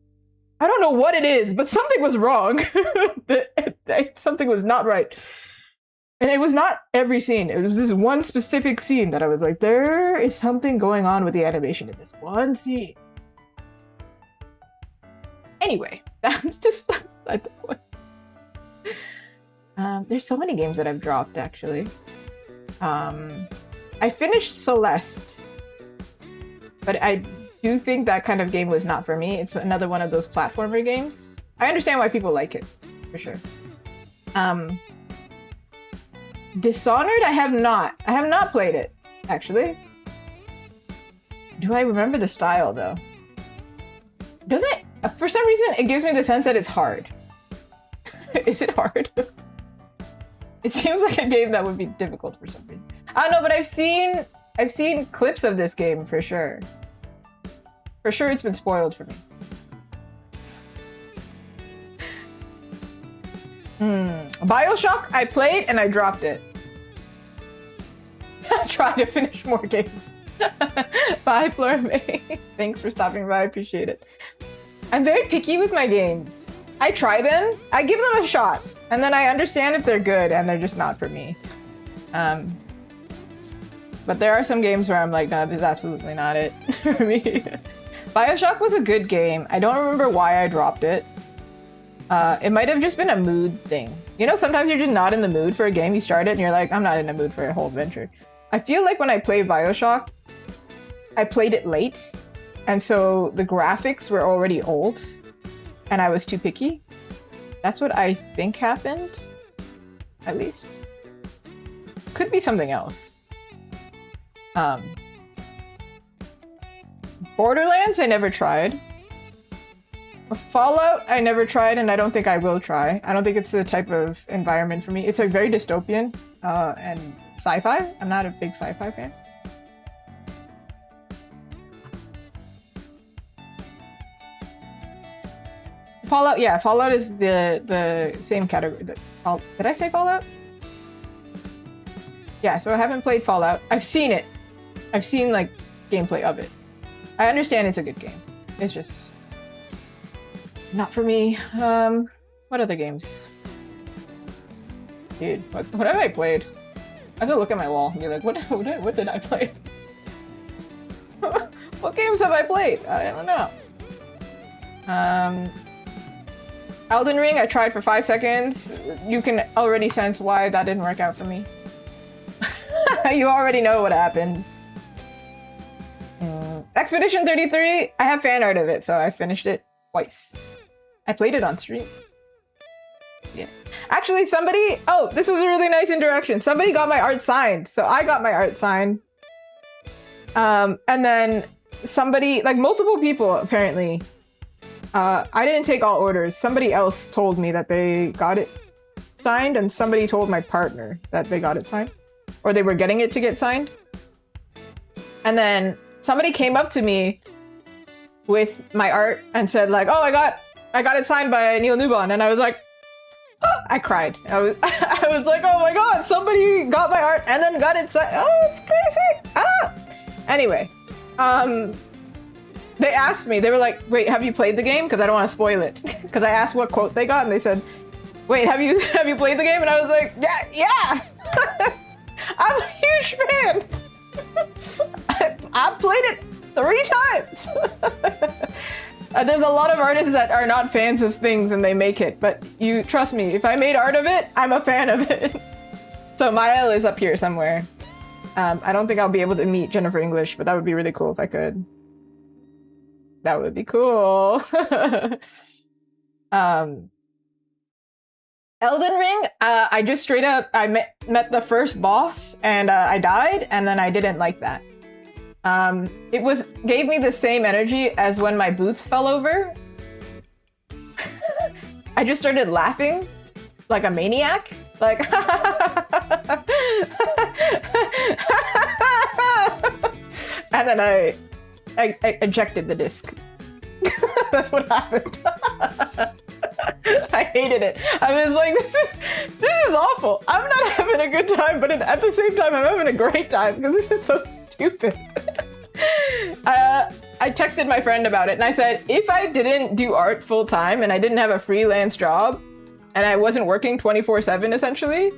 I don't know what it is, but something was wrong. Something was not right. And it was not every scene. It was this one specific scene that I was like, there is something going on with the animation in this one scene. Anyway, that's just beside the point. There's so many games that I've dropped, actually. I finished Celeste, but I do think that kind of game was not for me. It's another one of those platformer games. I understand why people like it, for sure. Dishonored, I have not. I have not played it, actually. Do I remember the style, though? Does it? For some reason, it gives me the sense that it's hard. Is it hard? It seems like a game that would be difficult for some reason. I don't know, but I've seen clips of this game for sure. For sure, it's been spoiled for me. BioShock, I played and I dropped it. Try to finish more games. Bye, Florme. Thanks for stopping by. I appreciate it. I'm very picky with my games. I try them, I give them a shot, and then I understand if they're good and they're just not for me. But there are some games where I'm like, no, this is absolutely not it for me. BioShock was a good game. I don't remember why I dropped it. It might have just been a mood thing. You know, sometimes you're just not in the mood for a game. You start it and you're like, I'm not in the mood for a whole adventure. I feel like when I played BioShock, I played it late. And so the graphics were already old and I was too picky. That's what I think happened, at least. Could be something else. Borderlands, I never tried. Fallout, I never tried, and I don't think I will try. I don't think it's the type of environment for me. It's like very dystopian and sci-fi. I'm not a big sci-fi fan. Fallout, yeah, Fallout is the same category. Did I say Fallout? Yeah, so I haven't played Fallout. I've seen it. I've seen like gameplay of it. I understand it's a good game. It's just not for me. What other games? Dude, what have I played? I have to look at my wall and be like, what did I play? What games have I played? I don't know. Elden Ring, I tried for 5 seconds. You can already sense why that didn't work out for me. You already know what happened. Expedition 33, I have fan art of it, so I finished it twice. I played it on stream. Yeah. Actually, somebody... Oh, this was a really nice interaction. Somebody got my art signed, so I got my art signed. And then somebody... Like, multiple people, apparently. I didn't take all orders. Somebody else told me that they got it signed, and somebody told my partner that they got it signed. Or they were getting it to get signed. And then somebody came up to me with my art and said like, oh, I got it signed by Neil Newbon. And I was like, oh, I cried. I was like, oh my god, somebody got my art and then got it signed. Oh, it's crazy. Ah! Anyway, they asked me, they were like, wait, have you played the game? Because I don't want to spoil it. Because I asked what quote they got and they said, wait, have you played the game? And I was like, yeah. I'm a huge fan. I've played it 3 times. There's a lot of artists that are not fans of things and they make it, but you trust me, if I made art of it, I'm a fan of it. So Mael is up here somewhere. I don't think I'll be able to meet Jennifer English, but that would be really cool if I could. That would be cool. Elden Ring, I just straight up, I met the first boss and I died, and then I didn't like that. It gave me the same energy as when my boots fell over. I just started laughing like a maniac. Like, and then I ejected the disc. That's what happened. I hated it. I was like, this is awful. I'm not having a good time, but at the same time, I'm having a great time because this is so stupid. I texted my friend about it and I said, if I didn't do art full time and I didn't have a freelance job and I wasn't working 24/7 essentially,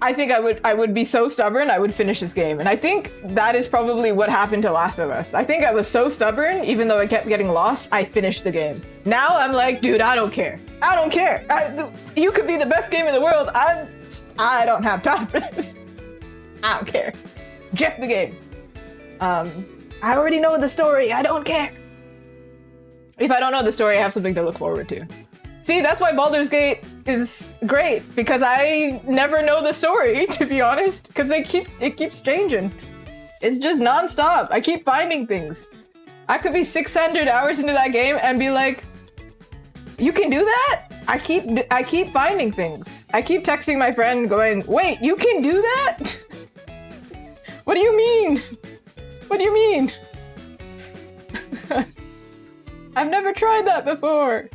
I think I would be so stubborn I would finish this game. And I think that is probably what happened to Last of Us. I think I was so stubborn, even though I kept getting lost, I finished the game. Now I'm like, dude, I don't care. I don't care. You could be the best game in the world. I don't have time for this. I don't care. Eject the game. I already know the story. I don't care. If I don't know the story, I have something to look forward to. See, that's why Baldur's Gate is great, because I never know the story, to be honest, because it keeps changing. It's just non-stop. I keep finding things. I could be 600 hours into that game and be like, you can do that? I keep finding things. I keep texting my friend going, wait, you can do that? What do you mean? What do you mean? I've never tried that before.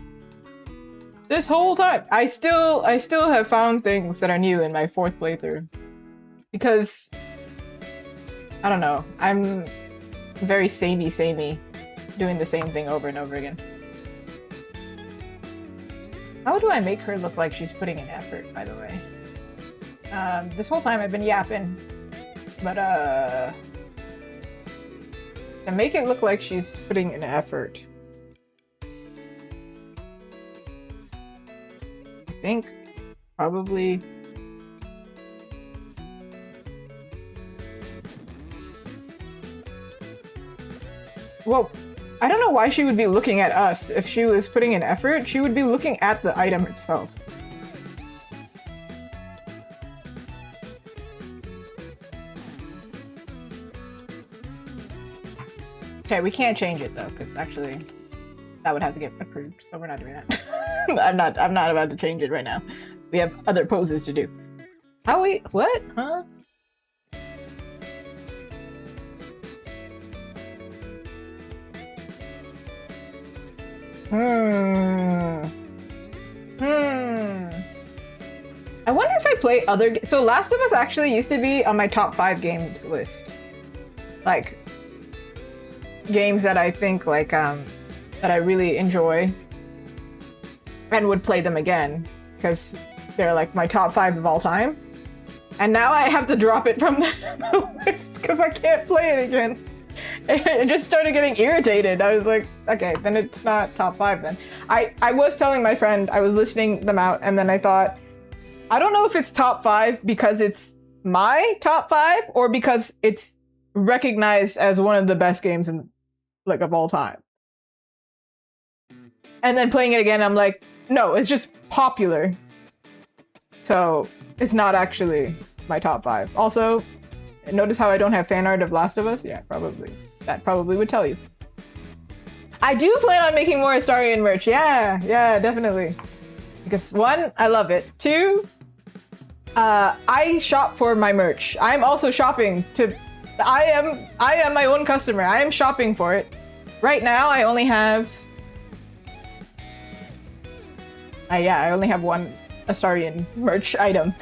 This whole time. I still have found things that are new in my 4th playthrough. Because I don't know. I'm very samey, doing the same thing over and over again. How do I make her look like she's putting in effort, by the way? This whole time I've been yapping. But, to make it look like she's putting in effort. I think probably... Well, I don't know why she would be looking at us. If she was putting in effort, she would be looking at the item itself. Okay, we can't change it though, because actually that would have to get approved, so we're not doing that. I'm not about to change it right now. We have other poses to do. How we what? Huh? I wonder if I play other so Last of Us actually used to be on my top 5 games list. Like games that I think like that I really enjoy and would play them again because they're like my top 5 of all time. And now I have to drop it from the list because I can't play it again. I just started getting irritated. I was like, okay, then it's not top 5 then. I was telling my friend, I was listening them out, and then I thought, I don't know if it's top 5 because it's my top 5 or because it's recognized as one of the best games in like of all time. And then playing it again, I'm like, no, it's just popular. So it's not actually my top 5. Also, notice how I don't have fan art of Last of Us? Yeah, probably. That probably would tell you. I do plan on making more Astarion merch. Yeah, definitely. Because 1, I love it. 2, I shop for my merch. I'm also shopping to... I am my own customer. I am shopping for it. Right now, I only have... I only have 1 Astarion merch item.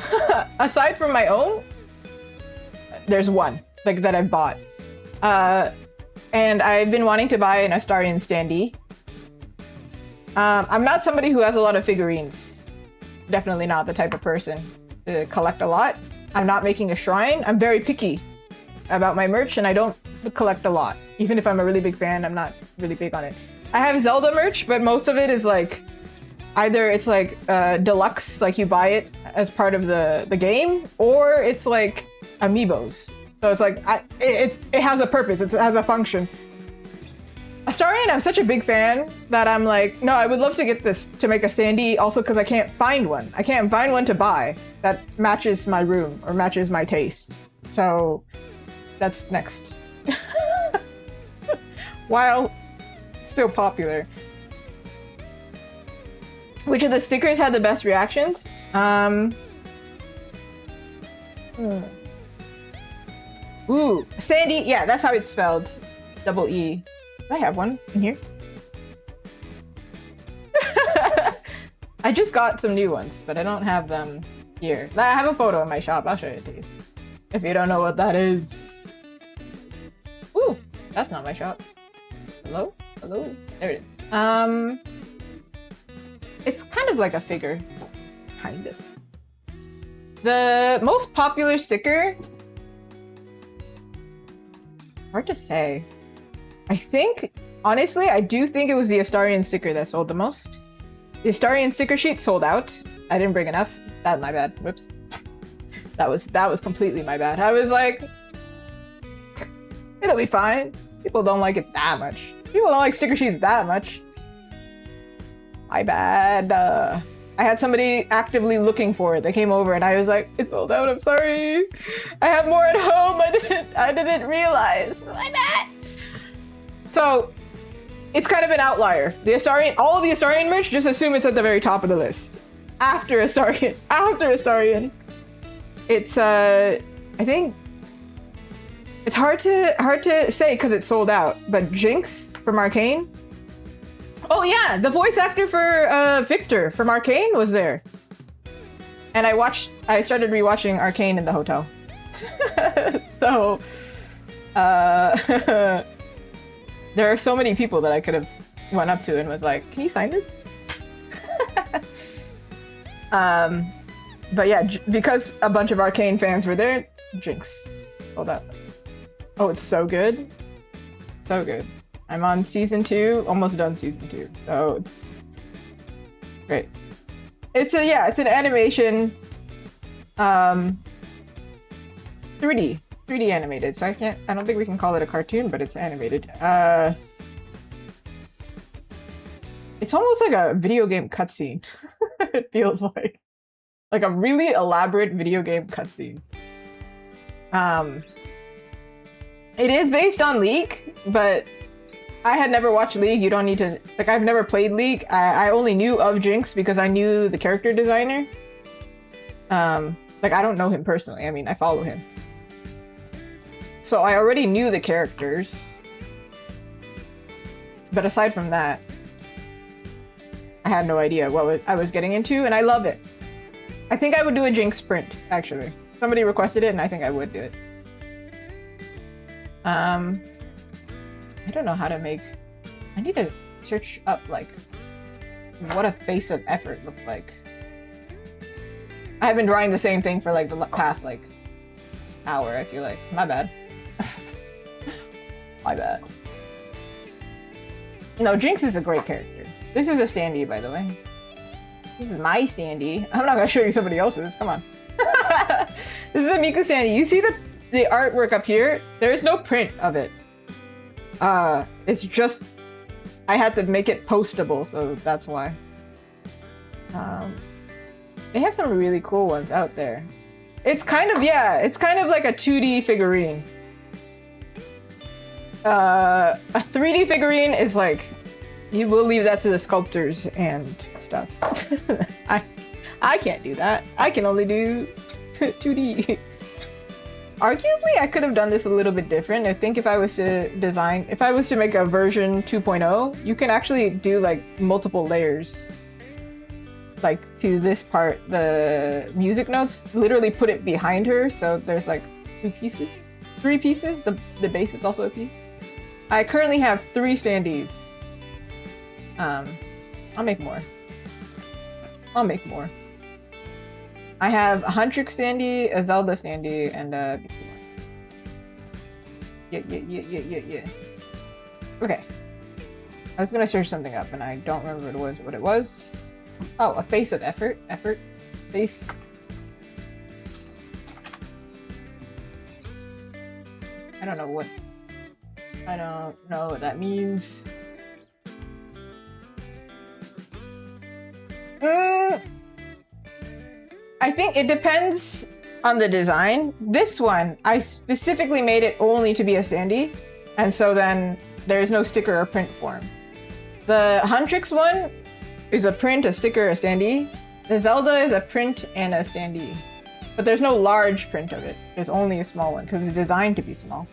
Aside from my own, there's 1 like that I've bought. And I've been wanting to buy an Astarion standee. I'm not somebody who has a lot of figurines. Definitely not the type of person to collect a lot. I'm not making a shrine. I'm very picky about my merch and I don't collect a lot. Even if I'm a really big fan, I'm not really big on it. I have Zelda merch, but most of it is like either it's like deluxe, like you buy it as part of the game, or it's like amiibos. So it's like it has a purpose. It has a function. Astarion, I'm such a big fan that I'm like, no, I would love to get this to make a standee. Also, because I can't find one. I can't find one to buy that matches my room or matches my taste. So that's next. While still popular. Which of the stickers had the best reactions? Ooh, Sandy. Yeah, that's how it's spelled. Double E. Do I have one in here? I just got some new ones, but I don't have them here. I have a photo in my shop. I'll show it to you. If you don't know what that is. Ooh, that's not my shop. Hello? Hello? There it is. It's kind of like a figure. Kind of. The most popular sticker... Hard to say. I think, honestly, I do think it was the Astarion sticker that sold the most. The Astarion sticker sheet sold out. I didn't bring enough. That's my bad. Whoops. That was completely my bad. I was like, it'll be fine. People don't like it that much. People don't like sticker sheets that much. My bad. I had somebody actively looking for it. They came over and I was like, it's sold out, I'm sorry. I have more at home. I didn't realize. My bad. So it's kind of an outlier. The Astarion, all of the Astarion merch, just assume it's at the very top of the list. After Astarion. It's I think it's hard to say because it's sold out, but Jinx from Arcane. Oh yeah, the voice actor for Victor from Arcane was there. And I started rewatching Arcane in the hotel. So there are so many people that I could have went up to and was like, "Can you sign this?" But yeah, because a bunch of Arcane fans were there, Jinx. Hold up. Oh, it's so good. So good. I'm on season 2, almost done season 2, so it's great. It's an animation, 3D animated. So I don't think we can call it a cartoon, but it's animated. It's almost like a video game cutscene. It feels like a really elaborate video game cutscene. It is based on League, but I had never watched League. You don't need to, like, I've never played League. I only knew of Jinx because I knew the character designer. Like, I don't know him personally. I mean, I follow him. So I already knew the characters. But aside from that, I had no idea what I was getting into, and I love it. I think I would do a Jinx sprint, actually. Somebody requested it, and I think I would do it. I don't know how to make... I need to search up, like, what a face of effort looks like. I've been drawing the same thing for, like, the past, like, hour, I feel like. My bad. My bad. No, Jinx is a great character. This is a standee, by the way. This is my standee. I'm not gonna show you somebody else's. Come on. This is a Miku standee. You see the artwork up here? There is no print of it. It's just I had to make it postable, so that's why. They have some really cool ones out there. It's kind of like a 2D figurine. A 3D figurine is like, you will leave that to the sculptors and stuff. I can't do that. I can only do 2D. Arguably, I could have done this a little bit different. I think if I was to make a version 2.0, you can actually do like multiple layers. Like to this part, the music notes, literally put it behind her, so there's like 3 pieces. The bass is also a piece. I currently have 3 standees. I'll make more. I have a Huntrix standee, a Zelda standee, and a Yeah. Okay. I was gonna search something up and I don't remember what it was. Oh, a face of effort. Face. I don't know what that means. I think it depends on the design. This one, I specifically made it only to be a standee, and so then there's no sticker or print form. The Huntrix one is a print, a sticker, a standee. The Zelda is a print and a standee. But there's no large print of it. There's only a small one, because it's designed to be small.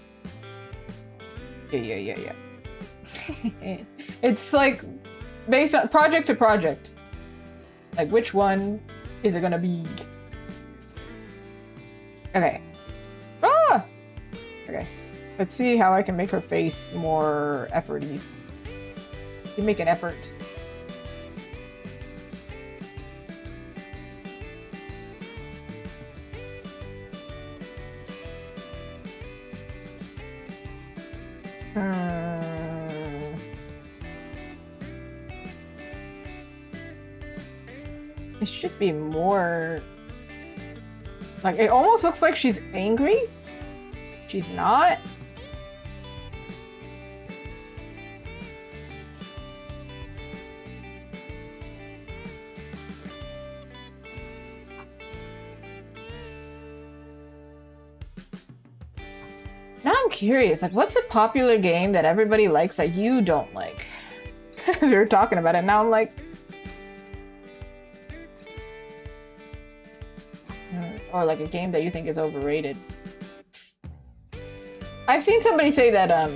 Yeah. It's like based on project to project. Like, which one is it gonna be? Okay. Ah! Okay. Let's see how I can make her face more efforty. You make an effort. It should be more... Like, it almost looks like she's angry. She's not. curious, like, what's a popular game that everybody likes that you don't like? We were talking about it, now I'm like... Or like a game that you think is overrated. I've seen somebody say that,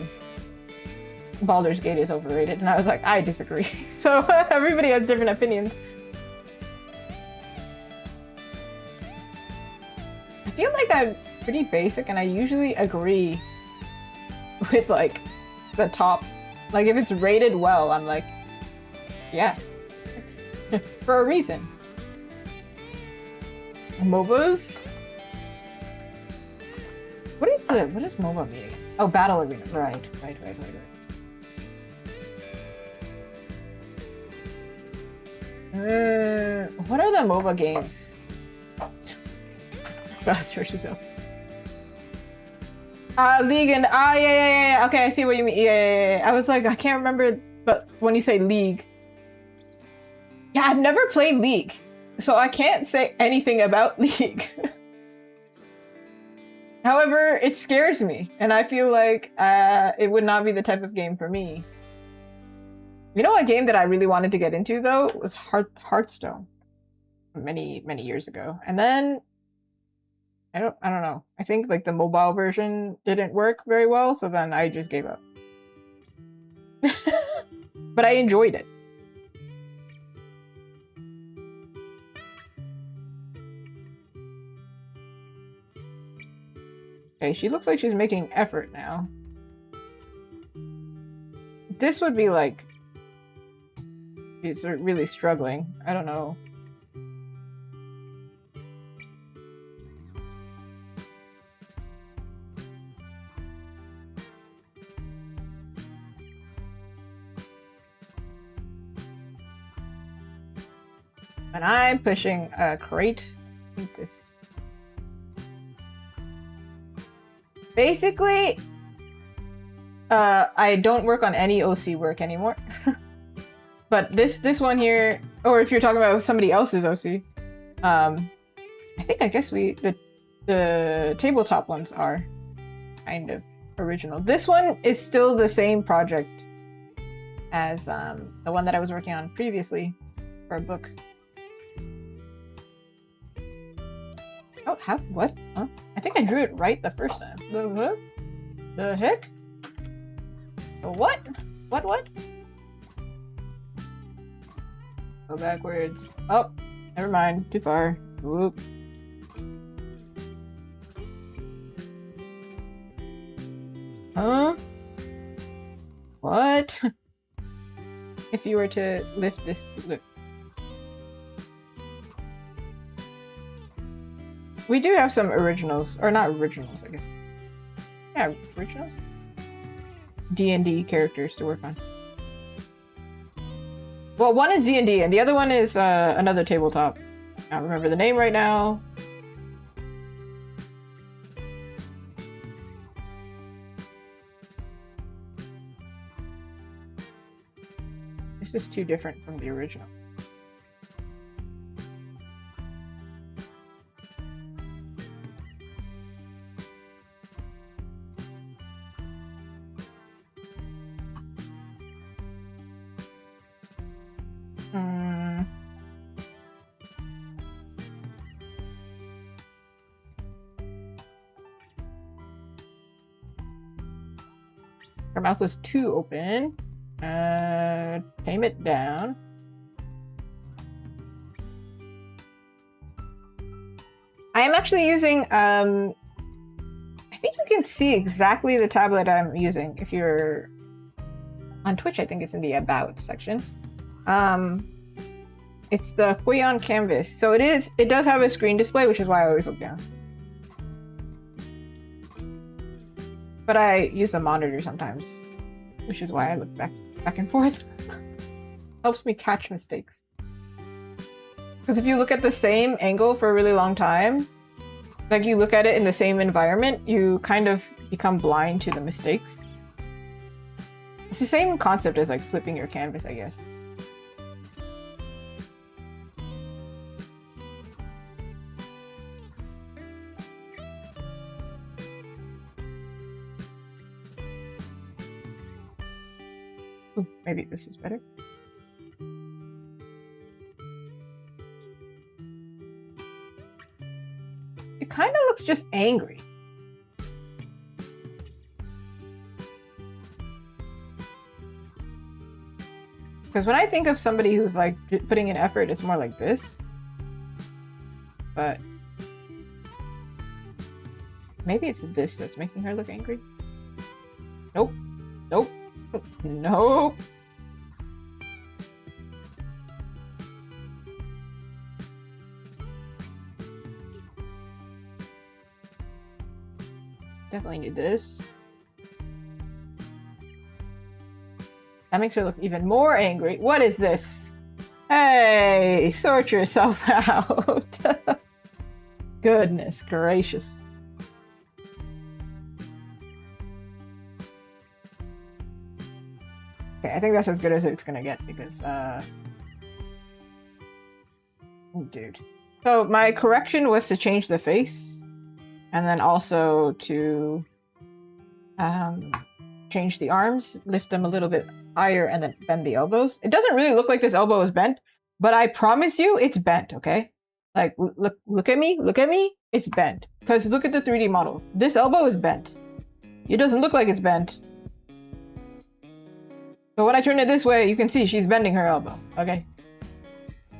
Baldur's Gate is overrated, and I was like, I disagree. So, everybody has different opinions. I feel like I'm pretty basic, and I usually agree with, like, the top. Like, if it's rated well, I'm like, yeah. For a reason. MOBAs? What is MOBA meaning? Oh, Battle Arena. Right. What are the MOBA games? Fast versus Zone. League and yeah. Okay, I see what you mean. Yeah. I was like, I can't remember, but when you say League, yeah, I've never played League, so I can't say anything about League. However, it scares me, and I feel like it would not be the type of game for me. You know, a game that I really wanted to get into though was Hearthstone, many years ago, and then I don't know. I think like the mobile version didn't work very well, so then I just gave up. But I enjoyed it. Okay, she looks like she's making effort now. This would be like she's really struggling. I don't know. And I'm pushing a crate. I think this. Basically, I don't work on any OC work anymore. But this one here, or if you're talking about somebody else's OC, I guess the tabletop ones are kind of original. This one is still the same project as the one that I was working on previously for a book. Oh, what? Huh? I think I drew it right the first time. The heck? The what? What? Go backwards. Oh, never mind. Too far. Whoop. Huh? What? If you were to lift this... We do have some originals, or not originals, I guess. Yeah, originals? D&D characters to work on. Well, one is D&D, and the other one is another tabletop. I don't remember the name right now. This is too different from the original. Her mouth was too open. Tame it down. I am actually using, I think you can see exactly the tablet I'm using if you're on Twitch. I think it's in the About section. It's the Huion Canvas. So it does have a screen display, which is why I always look down. But I use a monitor sometimes, which is why I look back and forth. Helps me catch mistakes. Because if you look at the same angle for a really long time, like you look at it in the same environment, you kind of become blind to the mistakes. It's the same concept as like flipping your canvas, I guess. Ooh, maybe this is better. It kind of looks just angry. Because when I think of somebody who's like putting in effort, it's more like this. But maybe it's this that's making her look angry. Nope. Nope. Nope. Definitely need this. That makes her look even more angry. What is this? Hey, sort yourself out. Goodness gracious. Okay, I think that's as good as it's gonna get because, dude. So my correction was to change the face and then also to change the arms, lift them a little bit higher and then bend the elbows. It doesn't really look like this elbow is bent, but I promise you it's bent, okay? Like, look at me, it's bent. Because look at the 3D model. This elbow is bent. It doesn't look like it's bent. But when I turn it this way, you can see she's bending her elbow, okay?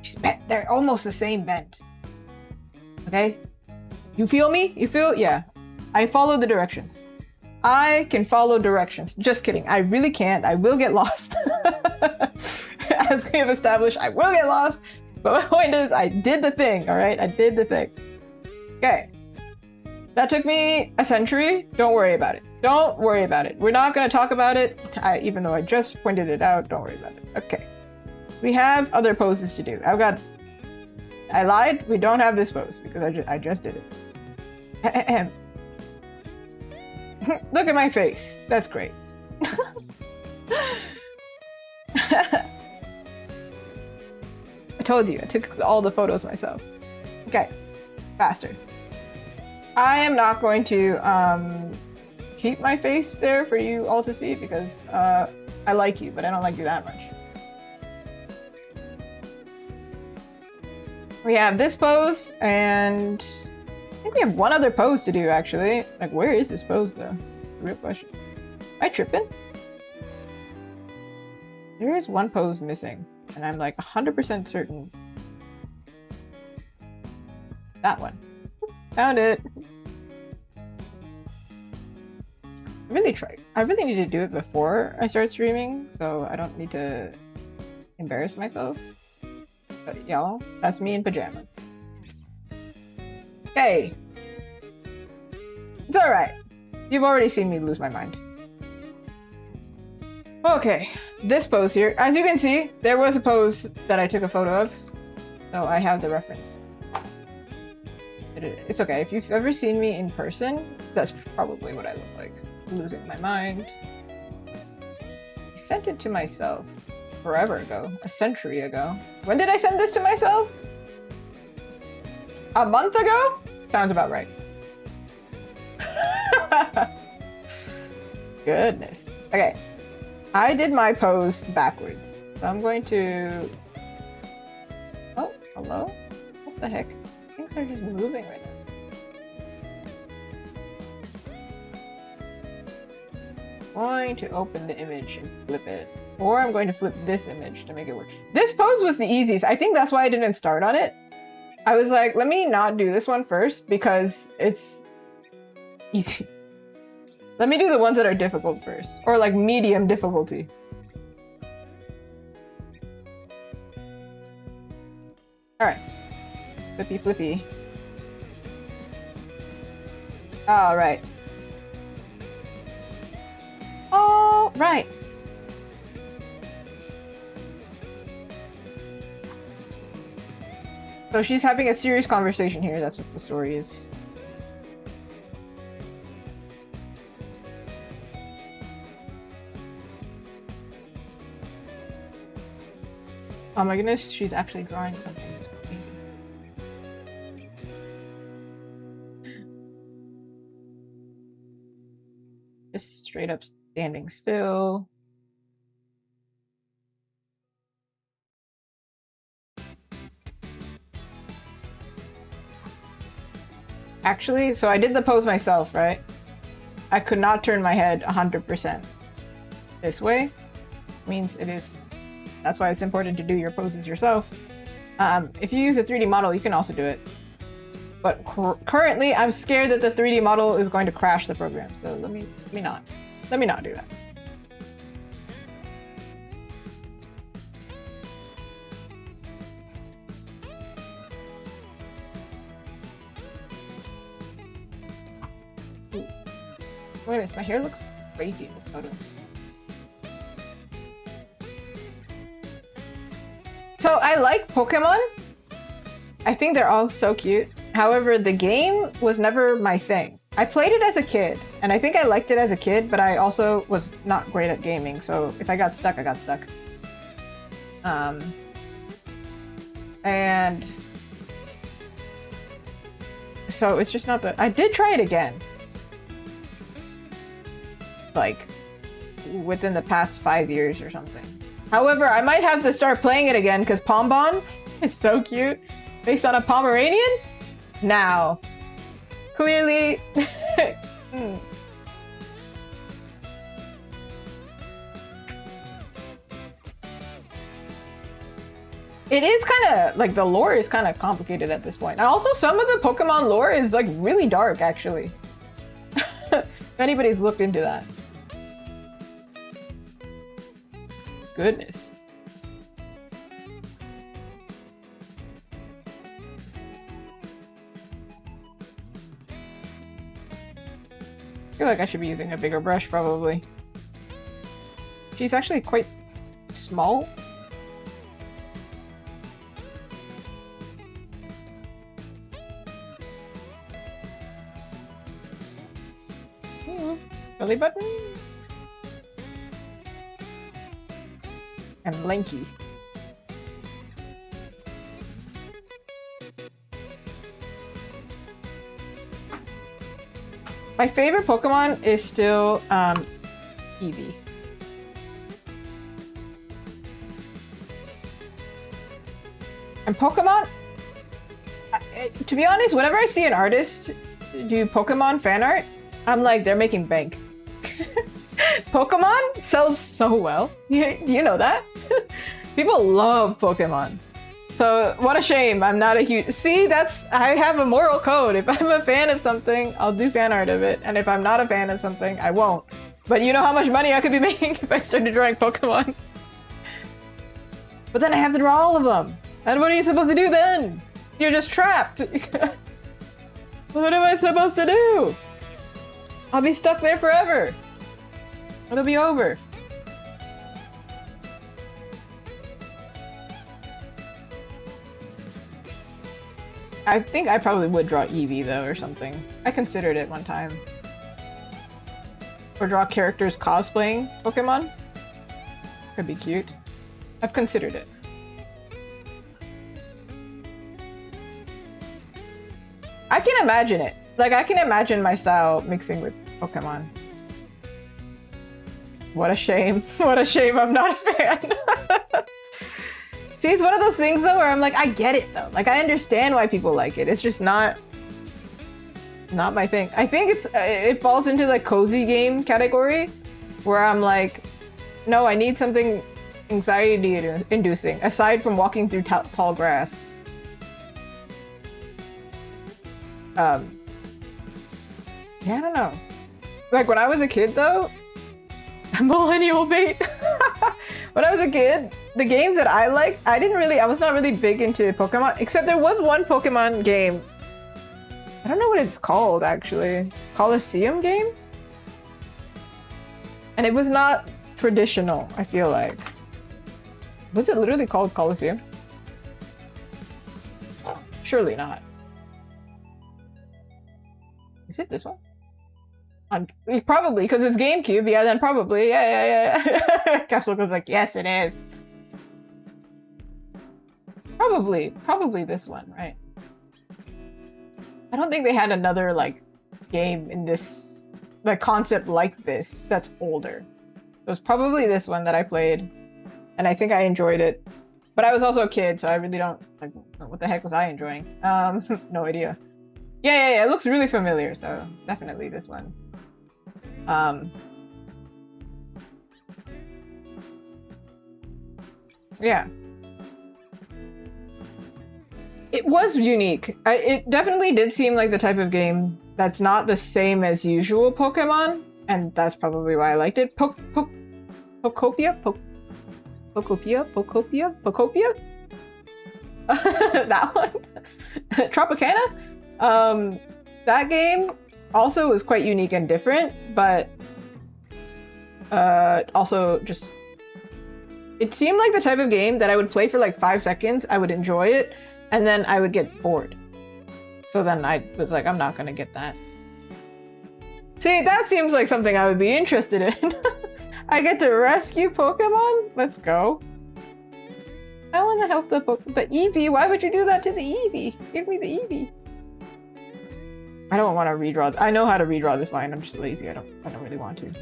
She's bent. They're almost the same bent. Okay? You feel me? You feel? Yeah. I follow the directions. I can follow directions. Just kidding. I really can't. I will get lost. As we have established, I will get lost. But my point is, I did the thing, alright? I did the thing. Okay. That took me a century. Don't worry about it. Don't worry about it. We're not going to talk about it, even though I just pointed it out. Don't worry about it. Okay. We have other poses to do. I lied. We don't have this pose because I just did it. Look at my face. That's great. I told you, I took all the photos myself. Okay, faster. I am not going to keep my face there for you all to see because I like you, but I don't like you that much. We have this pose, and I think we have one other pose to do, actually. Like, where is this pose, though? The real question. Am I tripping? There is one pose missing, and I'm like 100% certain. That one. Found it. I really need to do it before I start streaming, so I don't need to embarrass myself. But y'all, that's me in pajamas. Okay. It's alright. You've already seen me lose my mind. Okay, this pose here. As you can see, there was a pose that I took a photo of, so I have the reference. It's okay. If you've ever seen me in person, that's probably what I look like. Losing my mind. I sent it to myself forever ago. A century ago. When did I send this to myself? A month ago? Sounds about right. Goodness. Okay. I did my pose backwards. So I'm going to... Oh, hello? What the heck? Things are just moving right now. I'm going to open the image and flip it. Or I'm going to flip this image to make it work. This pose was the easiest. I think that's why I didn't start on it. I was like, let me not do this one first because it's easy. Let me do the ones that are difficult first. Or like medium difficulty. Alright. Flippy flippy. Alright. All right. So she's having a serious conversation here. That's what the story is. Oh my goodness, she's actually drawing something. It's crazy. Just straight up standing still. Actually, so I did the pose myself, right? I could not turn my head 100% this way. Means it is. That's why it's important to do your poses yourself. If you use a 3D model, you can also do it. But currently, I'm scared that the 3D model is going to crash the program. So let me not do that. Ooh. Wait a minute, my hair looks crazy in this photo. So I like Pokemon. I think they're all so cute. However, the game was never my thing. I played it as a kid, and I think I liked it as a kid, but I also was not great at gaming, so if I got stuck, I got stuck. And so it's just not the... I did try it again. Like, within the past 5 years or something. However, I might have to start playing it again because Pombon is so cute. Based on a Pomeranian? Now. Clearly. It is kind of, like, the lore is kind of complicated at this point. And also, some of the Pokemon lore is, like, really dark, actually. If anybody's looked into that. Goodness. I feel like I should be using a bigger brush, probably. She's actually quite small. Belly button. And lanky. My favorite Pokemon is still Eevee. And Pokemon, to be honest, whenever I see an artist do Pokemon fan art, I'm like, they're making bank. Pokemon sells so well. You know that? People love Pokemon. So what a shame I'm not a huge... See, I have a moral code. If I'm a fan of something, I'll do fan art of it. And if I'm not a fan of something, I won't. But you know how much money I could be making if I started drawing Pokemon. But then I have to draw all of them. And what are you supposed to do then? You're just trapped. What am I supposed to do? I'll be stuck there forever. It'll be over. I think I probably would draw Eevee though or something. I considered it one time. Or draw characters cosplaying Pokemon. Could be cute. I've considered it. I can imagine it. Like, I can imagine my style mixing with Pokemon. What a shame. What a shame I'm not a fan. See, it's one of those things though where I'm like, I get it though. Like, I understand why people like it. It's just not my thing. I think it falls into the cozy game category where I'm like, no, I need something anxiety inducing aside from walking through tall grass. Yeah, I don't know. Like, when I was a kid, though... Millennial bait! When I was a kid, the games that I liked, I was not really big into Pokemon, except there was one Pokemon game. I don't know what it's called, actually. Coliseum game? And it was not traditional, I feel like. Was it literally called Coliseum? Surely not. Is it this one? Probably, because it's GameCube. Yeah, then probably. Yeah. Capsule goes like, yes, it is. Probably this one, right? I don't think they had another, like, game in this, like, concept like this that's older. It was probably this one that I played, and I think I enjoyed it. But I was also a kid, so I really don't, like, what the heck was I enjoying? No idea. Yeah. It looks really familiar, so definitely this one. Yeah. It was unique. It definitely did seem like the type of game that's not the same as usual Pokemon, and that's probably why I liked it. Pokopia? Pokopia? That one? Tropicana? That game also was quite unique and different, but also just... It seemed like the type of game that I would play for like 5 seconds, I would enjoy it, and then I would get bored. So then I was like, I'm not gonna get that. See, that seems like something I would be interested in. I get to rescue Pokemon? Let's go. I want to help the Eevee. Why would you do that to the Eevee? Give me the Eevee. I don't want to redraw. I know how to redraw this line. I'm just lazy. I don't really want to.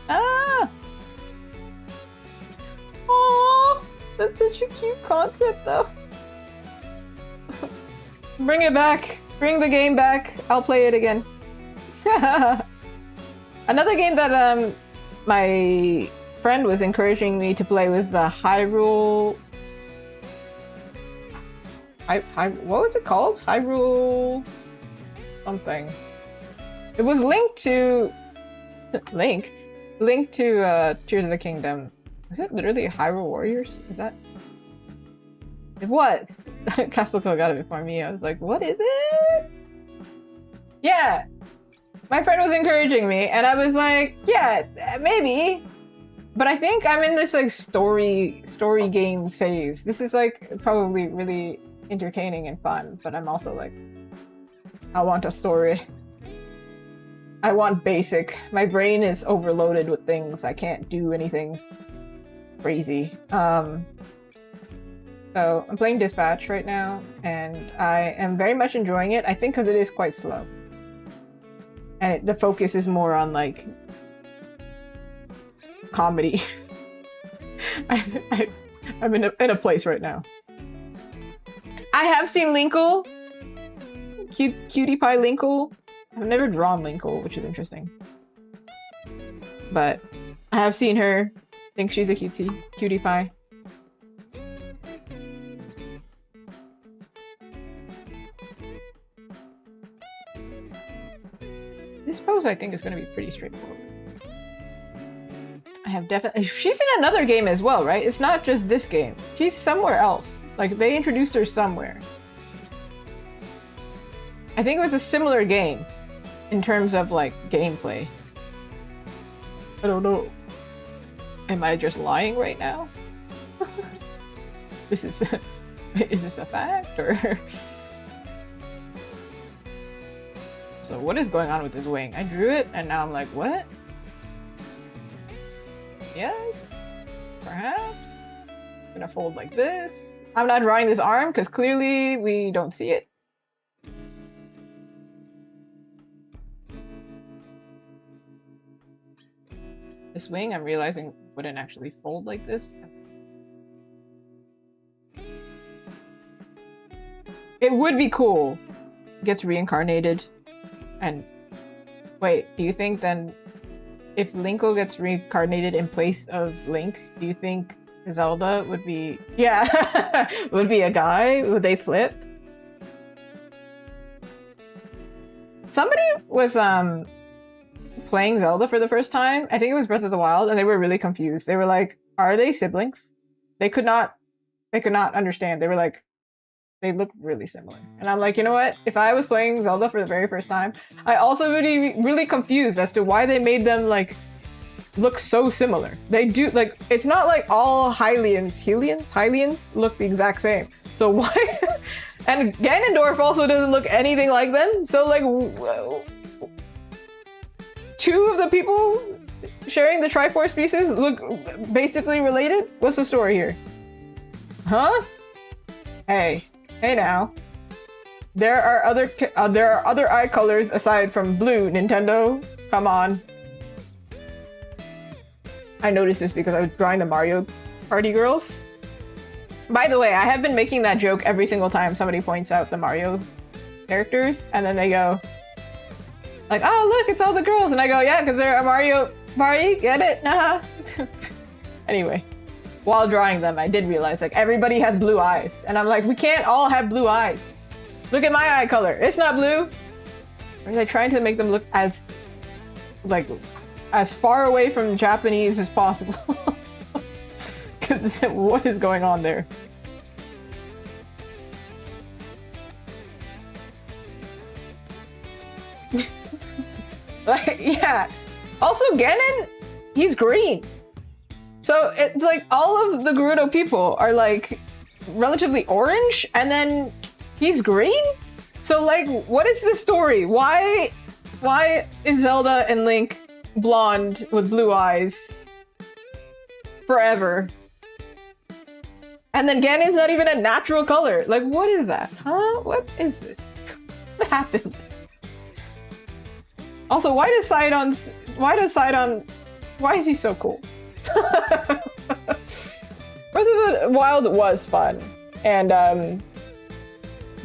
Ah! Oh, that's such a cute concept, though. Bring it back. Bring the game back. I'll play it again. Another game that my friend was encouraging me to play was the Hyrule... what was it called? Hyrule... something. It was linked to... Linked to Tears of the Kingdom. Was it literally Hyrule Warriors? Is that... It was! Castleco got it before me. I was like, what is it? Yeah! My friend was encouraging me, and I was like, yeah, maybe. But I think I'm in this like story game phase. This is like probably really entertaining and fun, but I'm also like, I want a story. I want basic. My brain is overloaded with things. I can't do anything crazy. So I'm playing Dispatch right now, and I am very much enjoying it. I think because it is quite slow. And the focus is more on like comedy. I'm in a place right now. I have seen Linkle. Cutie Pie Linkle. I've never drawn Linkle, which is interesting. But I have seen her. Think she's a cutie pie. This pose, I think, is going to be pretty straightforward. I have definitely... She's in another game as well, right? It's not just this game. She's somewhere else. Like, they introduced her somewhere. I think it was a similar game in terms of, like, gameplay. I don't know. Am I just lying right now? This is... Is this a fact, or... So what is going on with this wing? I drew it, and now I'm like, what? Yes? Perhaps? I'm gonna fold like this. I'm not drawing this arm, because clearly we don't see it. This wing, I'm realizing, wouldn't actually fold like this. It would be cool. Gets reincarnated. And wait, do you think then if Linkle gets reincarnated in place of Link, do you think Zelda would be... Yeah, would be a guy? Would they flip? Somebody was playing Zelda for the first time. I think it was Breath of the Wild, and they were really confused. They were like, are they siblings? They could not understand. They were like, they look really similar. And I'm like, you know what? If I was playing Zelda for the very first time, I also would be really confused as to why they made them like look so similar. They do, like, it's not like all Hylians look the exact same. So why? And Ganondorf also doesn't look anything like them. So like, two of the people sharing the Triforce pieces look basically related? What's the story here? Huh? Hey now. There are other eye colors aside from blue, Nintendo. Come on. I noticed this because I was drawing the Mario Party girls. By the way, I have been making that joke every single time somebody points out the Mario characters, and then they go, like, oh, look, it's all the girls. And I go, yeah, because they're a Mario party. Get it? Nah. Anyway, while drawing them, I did realize, like, everybody has blue eyes. And I'm like, we can't all have blue eyes. Look at my eye color. It's not blue. Or are they trying to make them look as, like, as far away from Japanese as possible? Because what is going on there? Like, yeah. Also, Ganon, he's green. So it's like all of the Gerudo people are like relatively orange, and then he's green? So like, what is the story? Why is Zelda and Link blonde with blue eyes forever? And then Ganon's not even a natural color. Like, what is that? Huh? What is this? What happened? Also, why is he so cool? Breath of the Wild was fun. And the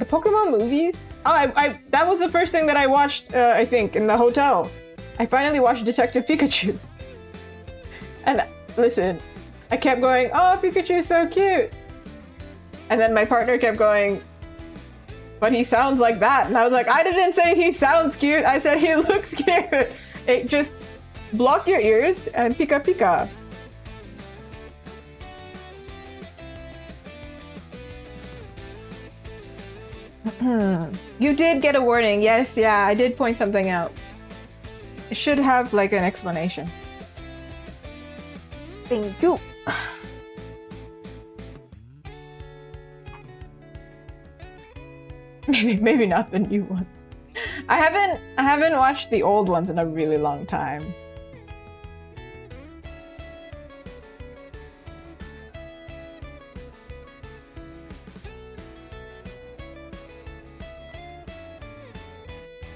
Pokemon movies? Oh, that was the first thing that I watched, I think, in the hotel. I finally watched Detective Pikachu. And listen, I kept going, oh, Pikachu's so cute. And then my partner kept going, but he sounds like that. And I was like, I didn't say he sounds cute. I said he looks cute. It just block your ears and pika pika. You did get a warning. Yes, yeah, I did point something out. It should have like an explanation. Thank you. Maybe not the new ones. I haven't watched the old ones in a really long time.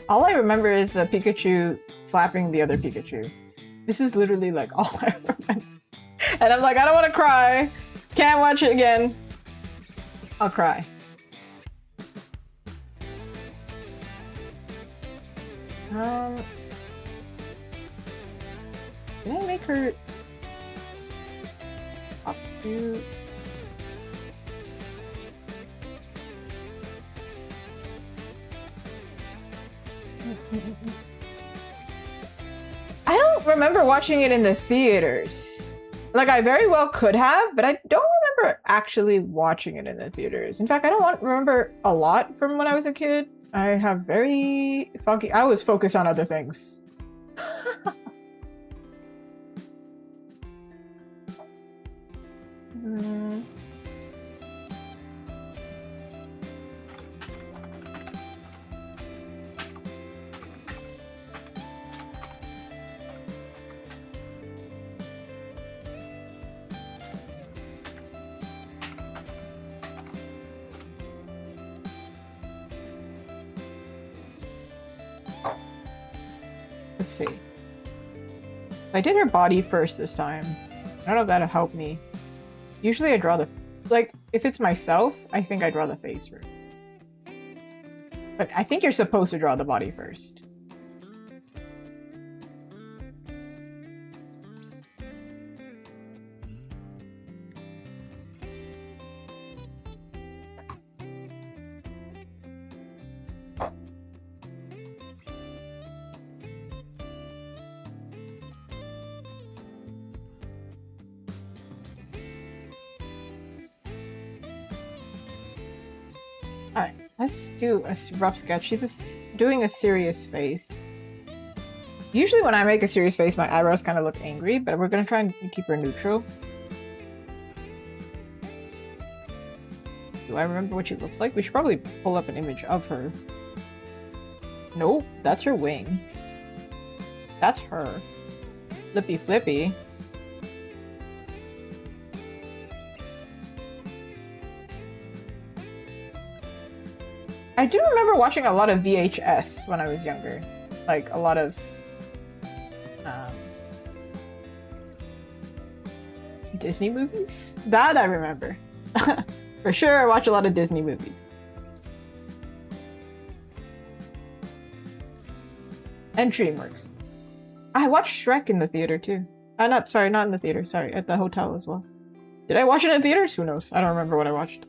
All I remember is Pikachu slapping the other Pikachu. This is literally like all I remember. And I'm like, I don't want to cry. Can't watch it again. I'll cry. Did I make her up to? I don't remember watching it in the theaters. Like, I very well could have, but I don't remember actually watching it in the theaters. In fact, I don't remember a lot from when I was a kid. I have very foggy... I was focused on other things. Let's see. I did her body first this time. I don't know if that'll help me. Usually I draw the... Like, if it's myself, I think I draw the face first. But I think you're supposed to draw the body first. Alright, let's do a rough sketch. She's doing a serious face. Usually when I make a serious face, my eyebrows kind of look angry, but we're gonna try and keep her neutral. Do I remember what she looks like? We should probably pull up an image of her. Nope, that's her wing. That's her. Flippy flippy. I do remember watching a lot of VHS when I was younger. Like, a lot of Disney movies? That I remember. For sure, I watch a lot of Disney movies. And DreamWorks. I watched Shrek in the theater too. Not in the theater. Sorry, at the hotel as well. Did I watch it in theaters? Who knows? I don't remember what I watched.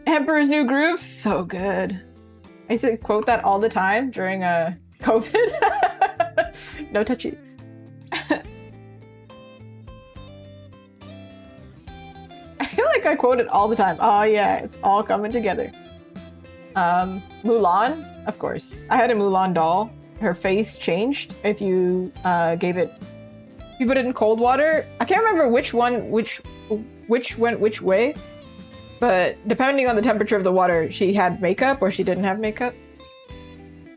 Emperor's New Groove, so good. I used to quote that all the time during COVID. No touchy. I feel like I quote it all the time. Oh yeah, it's all coming together. Mulan, of course. I had a Mulan doll. Her face changed if you gave it. If you put it in cold water. I can't remember which went which way, but depending on the temperature of the water, she had makeup or she didn't have makeup.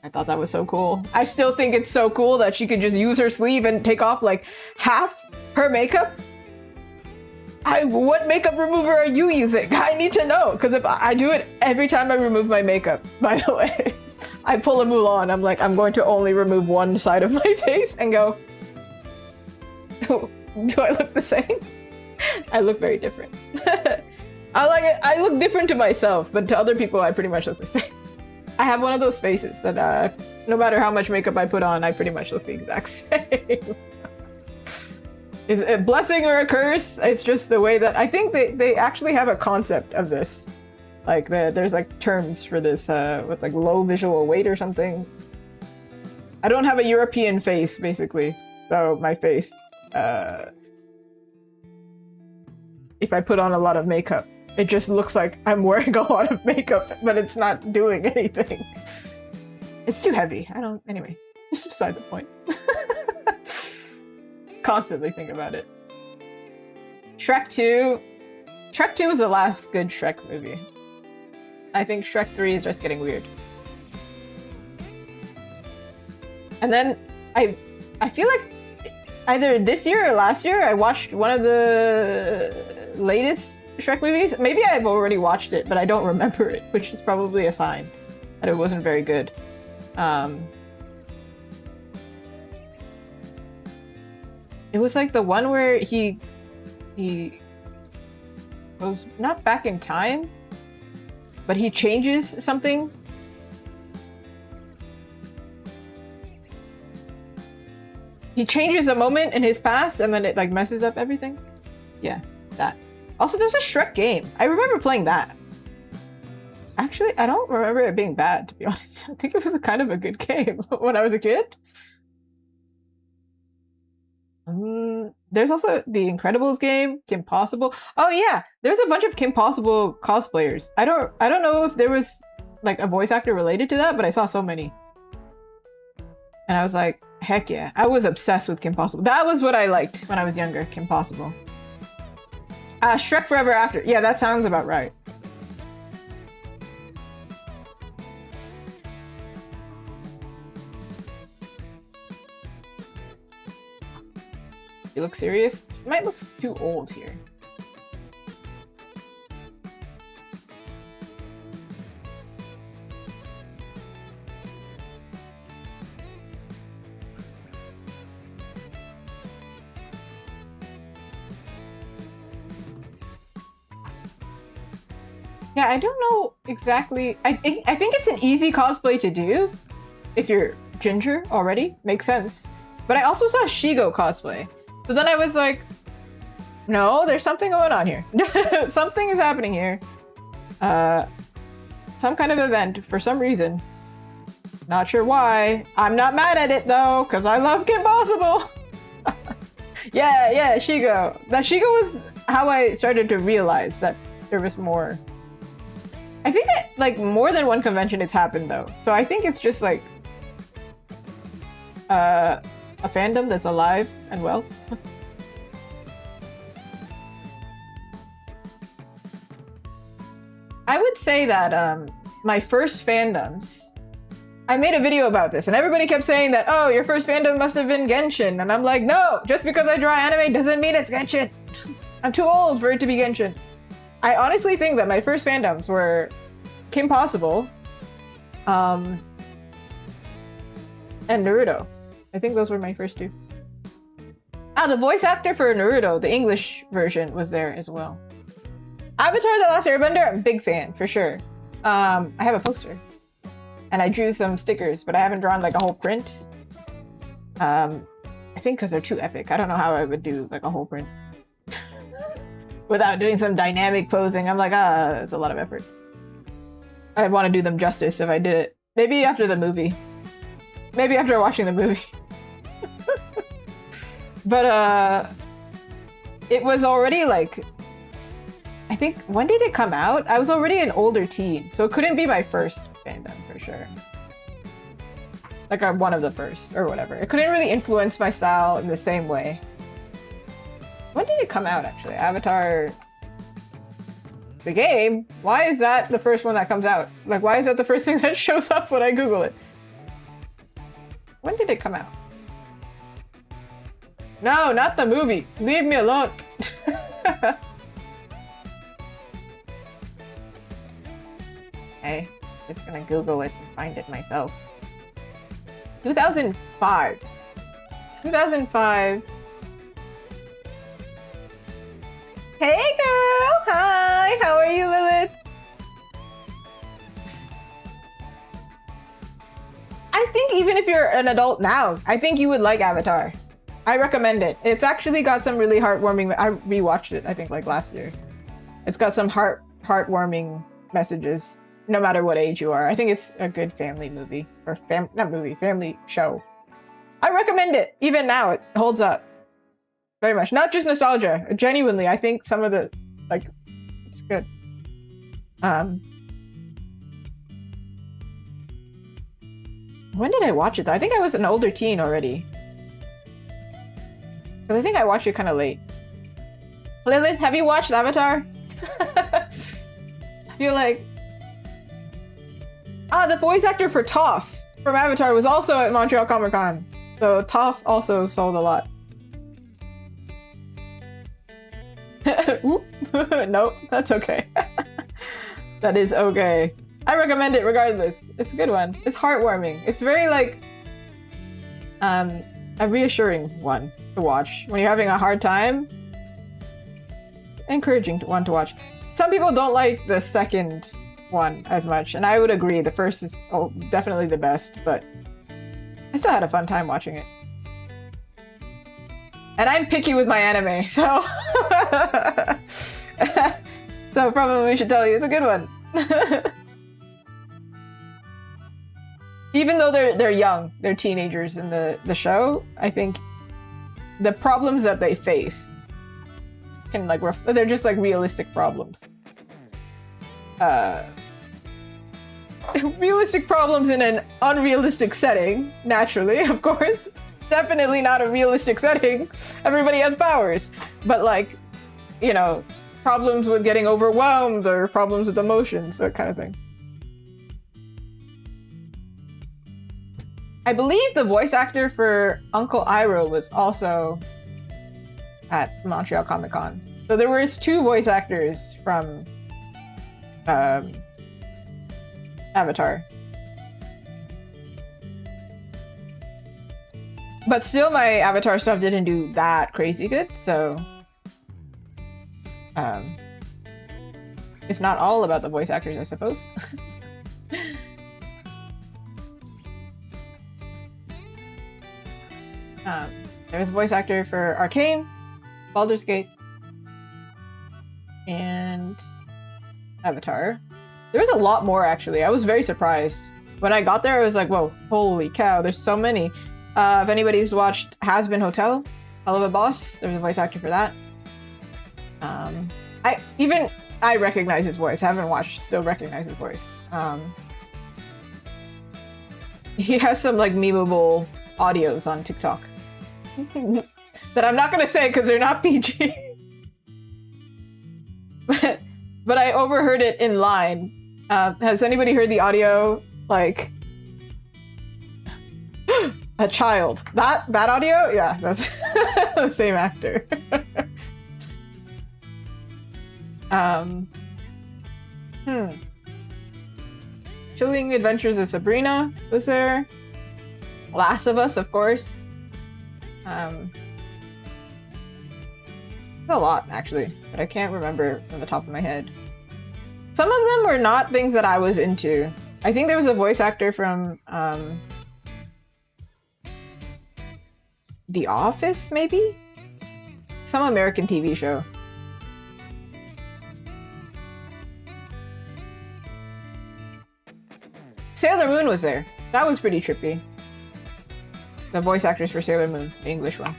I thought that was so cool. I still think it's so cool that she could just use her sleeve and take off like half her makeup. What makeup remover are you using? I need to know, because if I do it every time I remove my makeup, by the way. I pull a Mulan, I'm like, I'm going to only remove one side of my face and go, do I look the same? I look very different. I like it. I look different to myself, but to other people, I pretty much look the same. I have one of those faces that no matter how much makeup I put on, I pretty much look the exact same. Is it a blessing or a curse? It's just the way that I think they actually have a concept of this. Like there's like terms for this with like low visual weight or something. I don't have a European face basically, so my face. If I put on a lot of makeup, it just looks like I'm wearing a lot of makeup, but it's not doing anything. It's too heavy. Anyway, just beside the point. Constantly think about it. Shrek 2. Shrek 2 was the last good Shrek movie. I think Shrek 3 is just getting weird. And then I feel like either this year or last year I watched one of the latest Shrek movies. Maybe I've already watched it, but I don't remember it, which is probably a sign that it wasn't very good. It was like the one where he goes not back in time, but he changes something. He changes a moment in his past and then it like messes up everything. Yeah, that. Also, there's a Shrek game. I remember playing that. Actually, I don't remember it being bad, to be honest. I think it was kind of a good game when I was a kid. There's also the Incredibles game, Kim Possible. Oh yeah, there's a bunch of Kim Possible cosplayers. I don't know if there was like a voice actor related to that, but I saw so many. And I was like, heck yeah. I was obsessed with Kim Possible. That was what I liked when I was younger, Kim Possible. Shrek Forever After. Yeah, that sounds about right. You look serious? You might look too old here. Yeah, I don't know exactly. I think it's an easy cosplay to do if you're ginger already. Makes sense. But I also saw Shigo cosplay. So then I was like, no, there's something going on here. Something is happening here. Some kind of event for some reason. Not sure why. I'm not mad at it though, because I love Kim Possible. Yeah, Shigo. That Shigo was how I started to realize that there was more. I think that like more than one convention it's happened though. So I think it's just like a fandom that's alive and well. I would say that my first fandoms, I made a video about this and everybody kept saying that, oh, your first fandom must have been Genshin. And I'm like, no, just because I draw anime doesn't mean it's Genshin. I'm too old for it to be Genshin. I honestly think that my first fandoms were Kim Possible and Naruto. I think those were my first two. Ah, the voice actor for Naruto, the English version, was there as well. Avatar: The Last Airbender, I'm a big fan, for sure. I have a poster. And I drew some stickers, but I haven't drawn like a whole print. I think because they're too epic. I don't know how I would do like a whole print. Without doing some dynamic posing. I'm like, it's a lot of effort. I want to do them justice if I did it. Maybe after the movie. Maybe after watching the movie. But, it was already like... I think, when did it come out? I was already an older teen, so it couldn't be my first fandom, for sure. Like, one of the first, or whatever. It couldn't really influence my style in the same way. When did it come out, actually? Avatar... The game? Why is that the first one that comes out? Like, why is that the first thing that shows up when I Google it? When did it come out? No, not the movie. Leave me alone. Okay, just gonna Google it and find it myself. 2005. 2005. Hey girl! Hi! How are you, Lilith? I think even if you're an adult now, I think you would like Avatar. I recommend it. It's actually got some really heartwarming... I rewatched it, I think, like last year. It's got some heartwarming messages, no matter what age you are. I think it's a good family movie. Or family show. I recommend it. Even now, it holds up. Very much. Not just nostalgia. Genuinely, I think some of the... Like, it's good. When did I watch it, though? I think I was an older teen already. Because I think I watched it kind of late. Lilith, have you watched Avatar? I feel like... Ah, the voice actor for Toph from Avatar was also at Montreal Comic Con. So Toph also sold a lot. Nope, that's okay. That is okay. I recommend it regardless. It's a good one. It's heartwarming. It's very like... a reassuring one to watch when you're having a hard time. Encouraging one to watch. Some people don't like the second one as much, and I would agree. The first is definitely the best, but I still had a fun time watching it. And I'm picky with my anime, so... So probably we should tell you it's a good one. Even though they're young, they're teenagers in the show, I think the problems that they face can like they're just like realistic problems. Realistic problems in an unrealistic setting, naturally, of course. Definitely not a realistic setting. Everybody has powers. But like, you know, problems with getting overwhelmed or problems with emotions, that kind of thing. I believe the voice actor for Uncle Iroh was also at Montreal Comic Con. So there was 2 voice actors from Avatar. But still, my Avatar stuff didn't do that crazy good, so... it's not all about the voice actors, I suppose. There's a voice actor for Arcane, Baldur's Gate, and Avatar. There was a lot more, actually. I was very surprised. When I got there, I was like, whoa, holy cow, there's so many. If anybody's watched Has Been Hotel, Hell of a Boss, there's a voice actor for that. I recognize his voice. I haven't watched, still recognize his voice. He has some like memeable audios on TikTok that I'm not gonna say because they're not PG. but I overheard it in line. Has anybody heard the audio like a child? That audio? Yeah, that's the same actor. Chilling Adventures of Sabrina was there. Last of Us, of course. A lot, actually, but I can't remember from the top of my head. Some of them were not things that I was into. I think there was a voice actor from The Office, maybe? Some American TV show. Sailor Moon was there. That was pretty trippy. The voice actors for Sailor Moon, the English one.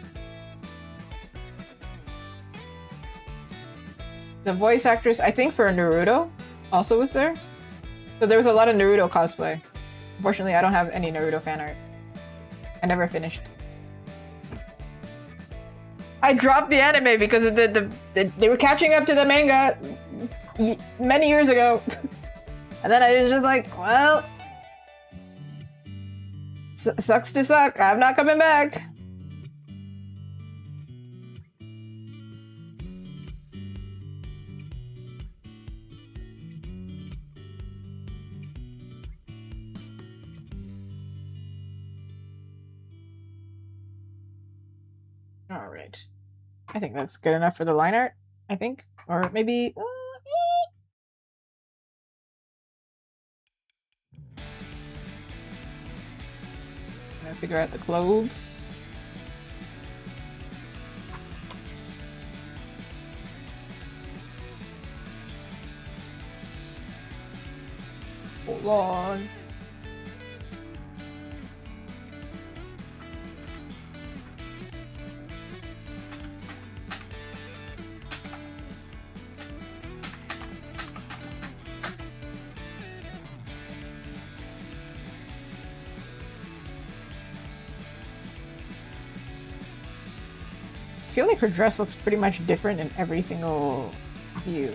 The voice actress, I think for Naruto, also was there. So there was a lot of Naruto cosplay. Unfortunately, I don't have any Naruto fan art. I never finished. I dropped the anime because of they were catching up to the manga many years ago. And then I was just like, well, sucks to suck. I'm not coming back. All right. I think that's good enough for the line art, I think. Or maybe... I'm gonna figure out the clothes. Hold on. I feel like her dress looks pretty much different in every single view.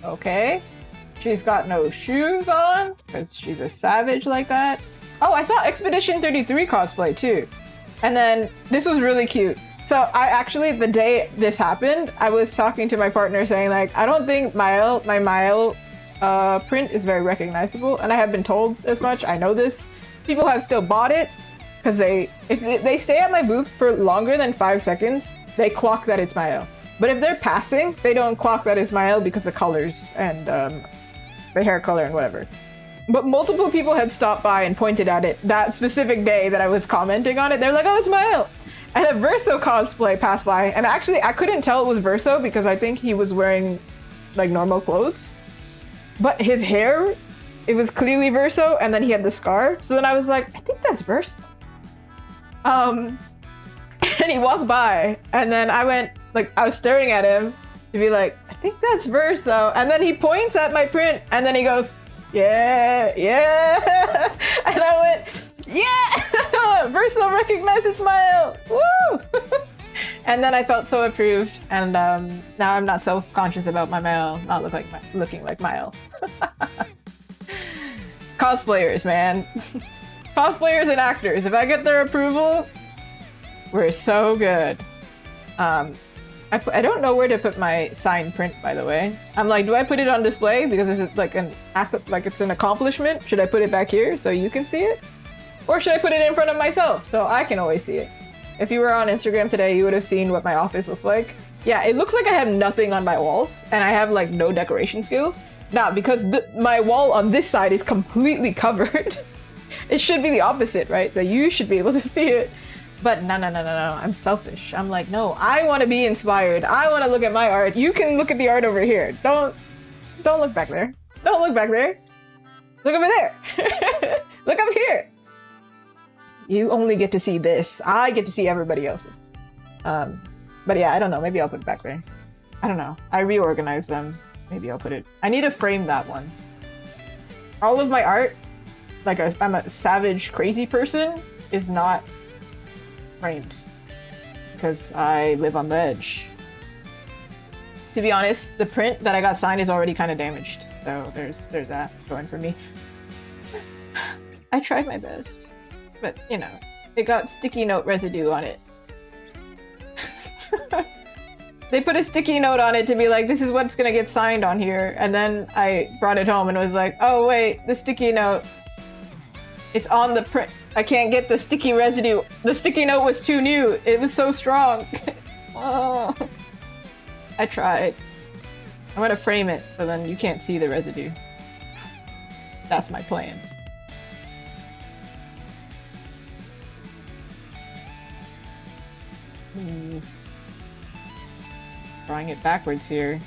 Okay. She's got no shoes on, because she's a savage like that. Oh, I saw Expedition 33 cosplay too. And then, this was really cute. So, I actually, the day this happened, I was talking to my partner saying like, I don't think my Mile print is very recognizable, and I have been told as much. I know this. People have still bought it, because if they stay at my booth for longer than 5 seconds, they clock that it's Mile. But if they're passing, they don't clock that it's Mile because of colors and the hair color and whatever. But multiple people had stopped by and pointed at it that specific day that I was commenting on it. They're like, oh, it's Mile. And a Verso cosplay passed by. And actually, I couldn't tell it was Verso because I think he was wearing like normal clothes. But his hair, it was clearly Verso, and then he had the scar. So then I was like, I think that's Verso. And he walked by, and then I went, like, I was staring at him to be like, I think that's Verso. And then he points at my print, and then he goes, yeah. And I went, yeah! Verso recognized its Mile! Woo! And then I felt so approved, and now I'm not so conscious about my Mile not looking like Mile. Cosplayers, man. Cosplayers and actors, if I get their approval, we're so good. I don't know where to put my signed print, by the way. I'm like, do I put it on display because it's like it's an accomplishment? Should I put it back here so you can see it? Or should I put it in front of myself so I can always see it? If you were on Instagram today, you would have seen what my office looks like. Yeah, it looks like I have nothing on my walls and I have like no decoration skills. Now, because my wall on this side is completely covered, it should be the opposite, right? So you should be able to see it. But no, I'm selfish. I'm like, no, I want to be inspired. I want to look at my art. You can look at the art over here. Don't look back there. Don't look back there. Look over there. Look up here. You only get to see this. I get to see everybody else's. But yeah, I don't know. Maybe I'll put it back there. I don't know. I reorganized them. Maybe I'll put it. I need to frame that one. All of my art, like I'm a savage, crazy person, is not framed because I live on the edge. To be honest, the print that I got signed is already kind of damaged. So there's that going for me. I tried my best. But, you know, it got sticky note residue on it. They put a sticky note on it to be like, this is what's gonna get signed on here. And then I brought it home and was like, oh wait, the sticky note, it's on the print. I can't get the sticky residue. The sticky note was too new. It was so strong. Oh. I tried. I'm gonna frame it so then you can't see the residue. That's my plan. Drawing it backwards here.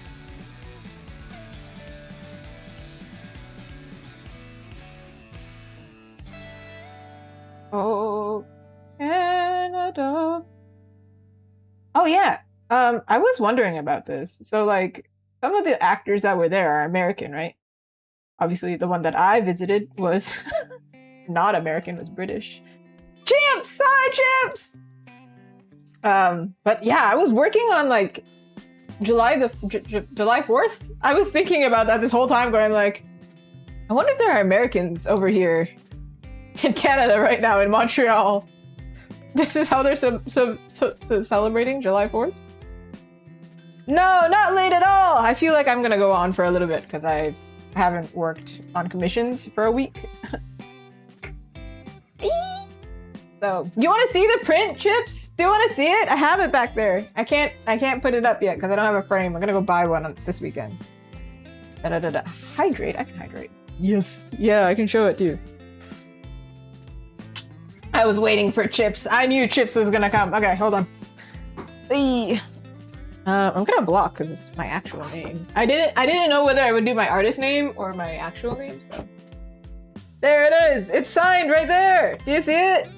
Oh, Canada. Oh yeah. I was wondering about this. So like, some of the actors that were there are American, right? Obviously, the one that I visited was not American, was British. Chimps! Hi, chimps! But yeah, I was working on like July 4th. I was thinking about that this whole time, going like, I wonder if there are Americans over here in Canada right now, in Montreal. This is how they're celebrating July 4th? No, not late at all! I feel like I'm gonna go on for a little bit because I haven't worked on commissions for a week. So, do you want to see the print, Chips? Do you want to see it? I have it back there. I can't put it up yet because I don't have a frame. I'm gonna go buy one this weekend. Hydrate? I can hydrate. Yes. Yeah, I can show it too. I was waiting for Chips. I knew Chips was gonna come. Okay, hold on. I'm gonna block because it's my actual name. I didn't know whether I would do my artist name or my actual name, so. There it is! It's signed right there! Do you see it?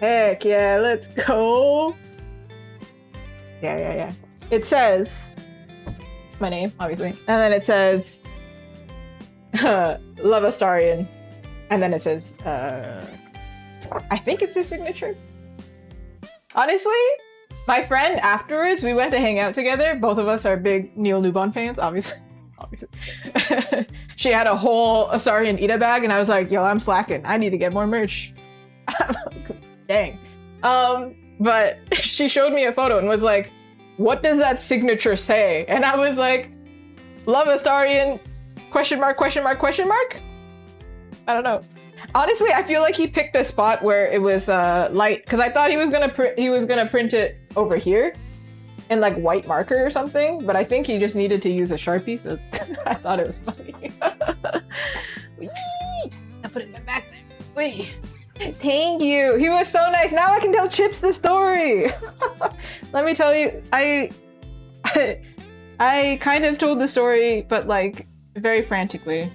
Heck yeah, let's go! Yeah. It says my name, obviously. And then it says Love Astarian. And then it says I think it's his signature. Honestly, my friend afterwards, we went to hang out together. Both of us are big Neil Lubon fans, obviously. She had a whole Astarian Ida bag, and I was like, yo, I'm slacking. I need to get more merch. Dang. But she showed me a photo and was like, what does that signature say? And I was like, Love Astarian, question mark, question mark, question mark? I don't know. Honestly, I feel like he picked a spot where it was light, because I thought he was gonna print it over here in like white marker or something, but I think he just needed to use a Sharpie, so I thought it was funny. I put it in my back there. Wait. Thank you. He was so nice. Now I can tell Chips the story. Let me tell you, I kind of told the story, but like very frantically.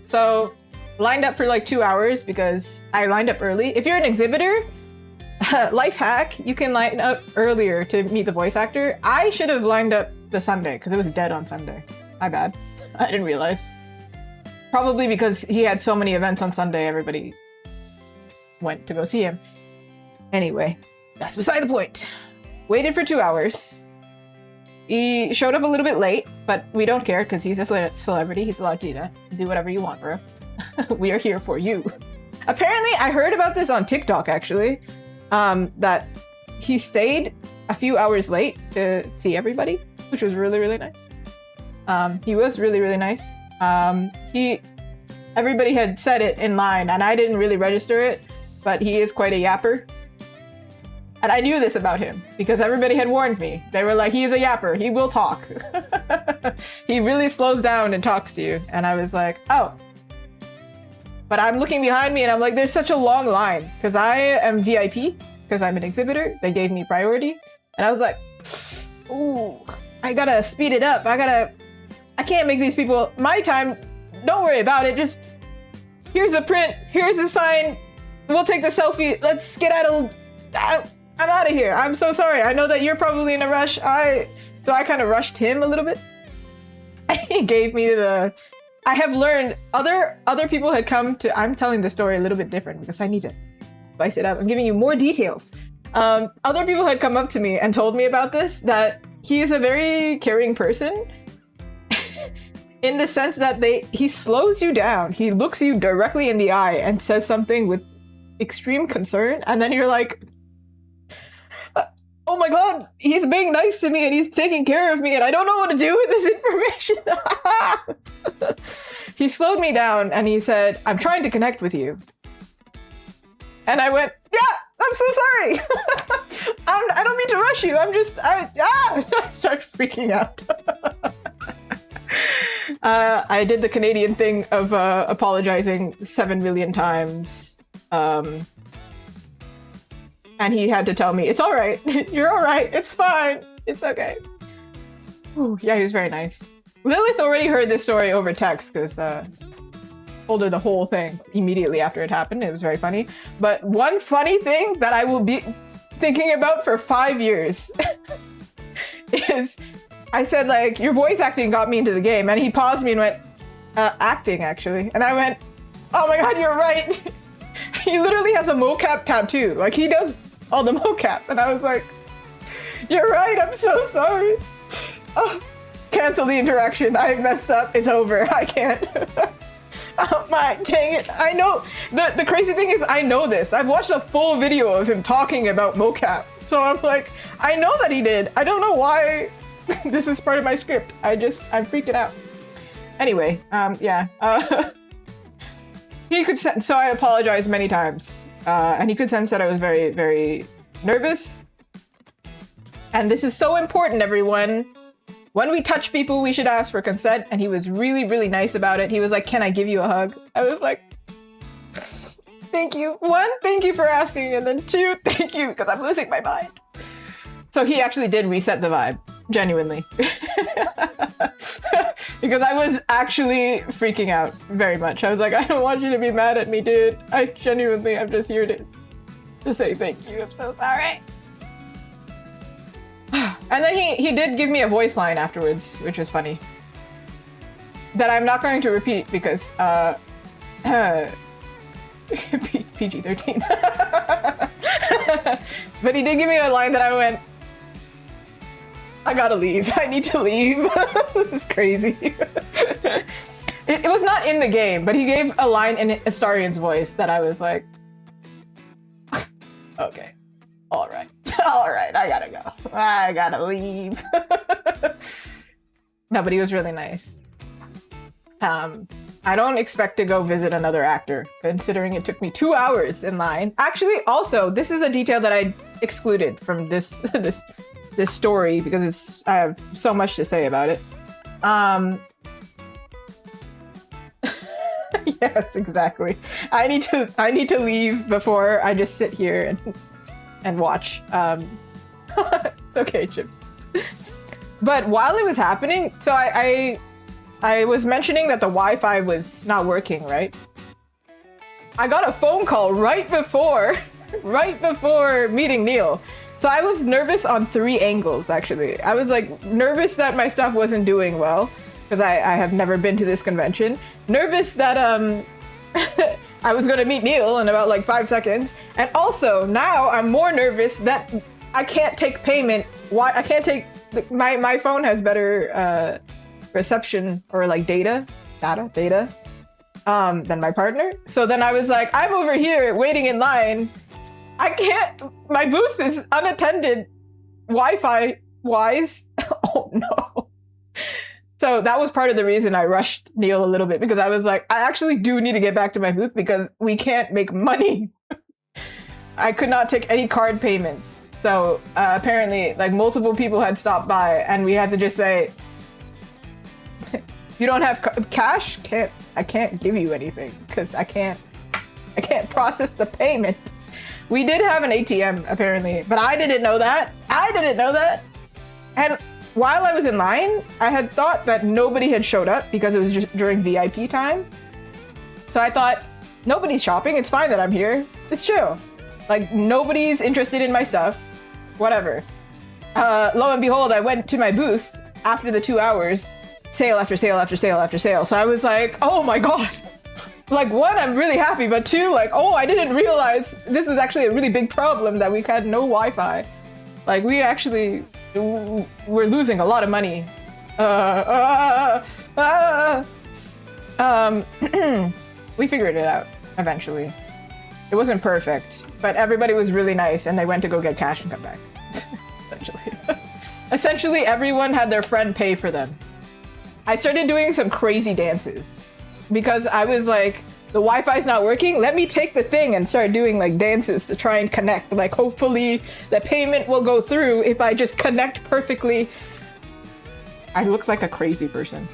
So lined up for like 2 hours because I lined up early. If you're an exhibitor, life hack, you can line up earlier to meet the voice actor. I should have lined up the Sunday because it was dead on Sunday. My bad. I didn't realize. Probably because he had so many events on Sunday, everybody went to go see him. Anyway, that's beside the point. Waited for 2 hours. He showed up a little bit late, but we don't care because he's a celebrity. He's allowed to do that. Do whatever you want, bro. We are here for you. Apparently, I heard about this on TikTok, actually, that he stayed a few hours late to see everybody, which was really, really nice. He was really, really nice. Everybody had said it in line, and I didn't really register it, but he is quite a yapper. And I knew this about him because everybody had warned me. They were like, he's a yapper. He will talk. He really slows down and talks to you. And I was like, oh. But I'm looking behind me and I'm like, there's such a long line because I am VIP because I'm an exhibitor. They gave me priority. And I was like, ooh, I gotta speed it up. I can't make these people my time. Don't worry about it. Just here's a print. Here's a sign. We'll take the selfie. Let's get out of... I'm out of here. I'm so sorry. I know that you're probably in a rush. So I kind of rushed him a little bit. He gave me the... I have learned other people had come to... I'm telling the story a little bit different because I need to spice it up. I'm giving you more details. Other people had come up to me and told me about this, that he's a very caring person in the sense that he slows you down. He looks you directly in the eye and says something with extreme concern, and then you're like, oh my god, he's being nice to me and he's taking care of me and I don't know what to do with this information. He slowed me down and he said, I'm trying to connect with you. And I went, yeah, I'm so sorry. I don't mean to rush you. I start freaking out. I did the Canadian thing of apologizing 7 million times. And he had to tell me, it's all right. You're all right. It's fine. It's okay. Ooh, yeah, he was very nice. Lilith already heard this story over text because told her the whole thing immediately after it happened. It was very funny. But one funny thing that I will be thinking about for 5 years is I said, like, your voice acting got me into the game. And he paused me and went, acting, actually. And I went, oh my god, you're right. He literally has a mocap tattoo. Like, he does all the mocap. And I was like, you're right, I'm so sorry. Oh, cancel the interaction. I messed up. It's over. I can't. Oh my, dang it. I know. The crazy thing is I know this. I've watched a full video of him talking about mocap. So I'm like, I know that he did. I don't know why this is part of my script. I'm freaking out. Anyway, yeah. He could sense, so I apologized many times. And he could sense that I was very, very nervous. And this is so important, everyone. When we touch people, we should ask for consent. And he was really, really nice about it. He was like, can I give you a hug? I was like, thank you. 1, thank you for asking. And then 2, thank you, because I'm losing my mind. So he actually did reset the vibe, genuinely. Because I was actually freaking out very much. I was like, I don't want you to be mad at me, dude. I'm just here to say thank you. I'm so sorry. And then he did give me a voice line afterwards, which was funny. That I'm not going to repeat because PG-13. But he did give me a line that I went, I gotta leave. I need to leave. This is crazy. It was not in the game, but he gave a line in Astarian's voice that I was like, okay, all right, I gotta go. I gotta leave. No, but he was really nice. I don't expect to go visit another actor, considering it took me 2 hours in line. Actually, also, this is a detail that I excluded from this story because I have so much to say about it. Yes, exactly. I need to leave before I just sit here and watch. It's okay, Chips. But while it was happening, so I was mentioning that the Wi-Fi was not working, right? I got a phone call right before meeting Neil. So I was nervous on 3 angles, actually. I was like nervous that my stuff wasn't doing well because I have never been to this convention. Nervous that I was gonna meet Neil in about like 5 seconds. And also now I'm more nervous that I can't take payment. Why I can't take my phone has better reception or like data than my partner. So then I was like, I'm over here waiting in line. I can't, my booth is unattended Wi-Fi wise. Oh no. So that was part of the reason I rushed Neil a little bit because I was like, I actually do need to get back to my booth because we can't make money. I could not take any card payments. So apparently like multiple people had stopped by and we had to just say, you don't have cash? I can't give you anything because I can't process the payment. We did have an ATM apparently, but I didn't know that. And while I was in line, I had thought that nobody had showed up because it was just during VIP time. So I thought, nobody's shopping. It's fine that I'm here. It's chill. Like nobody's interested in my stuff. Whatever. Lo and behold, I went to my booth after the 2 hours. Sale after sale after sale after sale. So I was like, oh my god. Like 1, I'm really happy, but 2, like, oh, I didn't realize this is actually a really big problem that we had no Wi-Fi. Like we actually we're losing a lot of money. We figured it out eventually. It wasn't perfect, but everybody was really nice and they went to go get cash and come back. Essentially, everyone had their friend pay for them. I started doing some crazy dances because I was like, the Wi-Fi's not working. Let me take the thing and start doing like dances to try and connect. Like hopefully the payment will go through if I just connect perfectly. I look like a crazy person.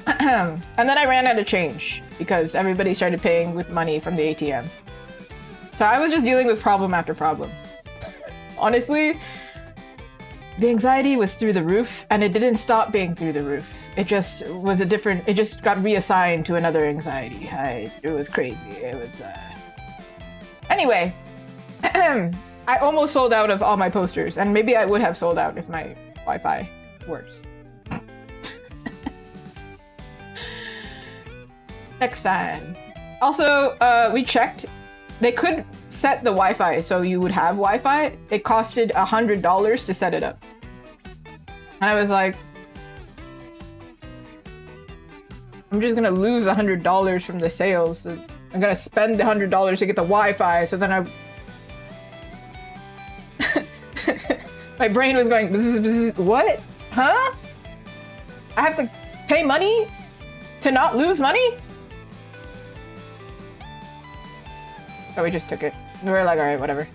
And then I ran out of change because everybody started paying with money from the ATM. So I was just dealing with problem after problem. Honestly, the anxiety was through the roof and it didn't stop being through the roof. It just was it just got reassigned to another anxiety. It was crazy. It was, Anyway, I almost sold out of all my posters and maybe I would have sold out if my Wi-Fi works. Next time. Also, we checked. They could set the Wi-Fi so you would have Wi-Fi. It costed $100 to set it up. And I was like, I'm just gonna lose $100 from the sales. I'm gonna spend the $100 to get the Wi-Fi, so then my brain was going, what? Huh? I have to pay money to not lose money? So we just took it. We were like, all right, whatever.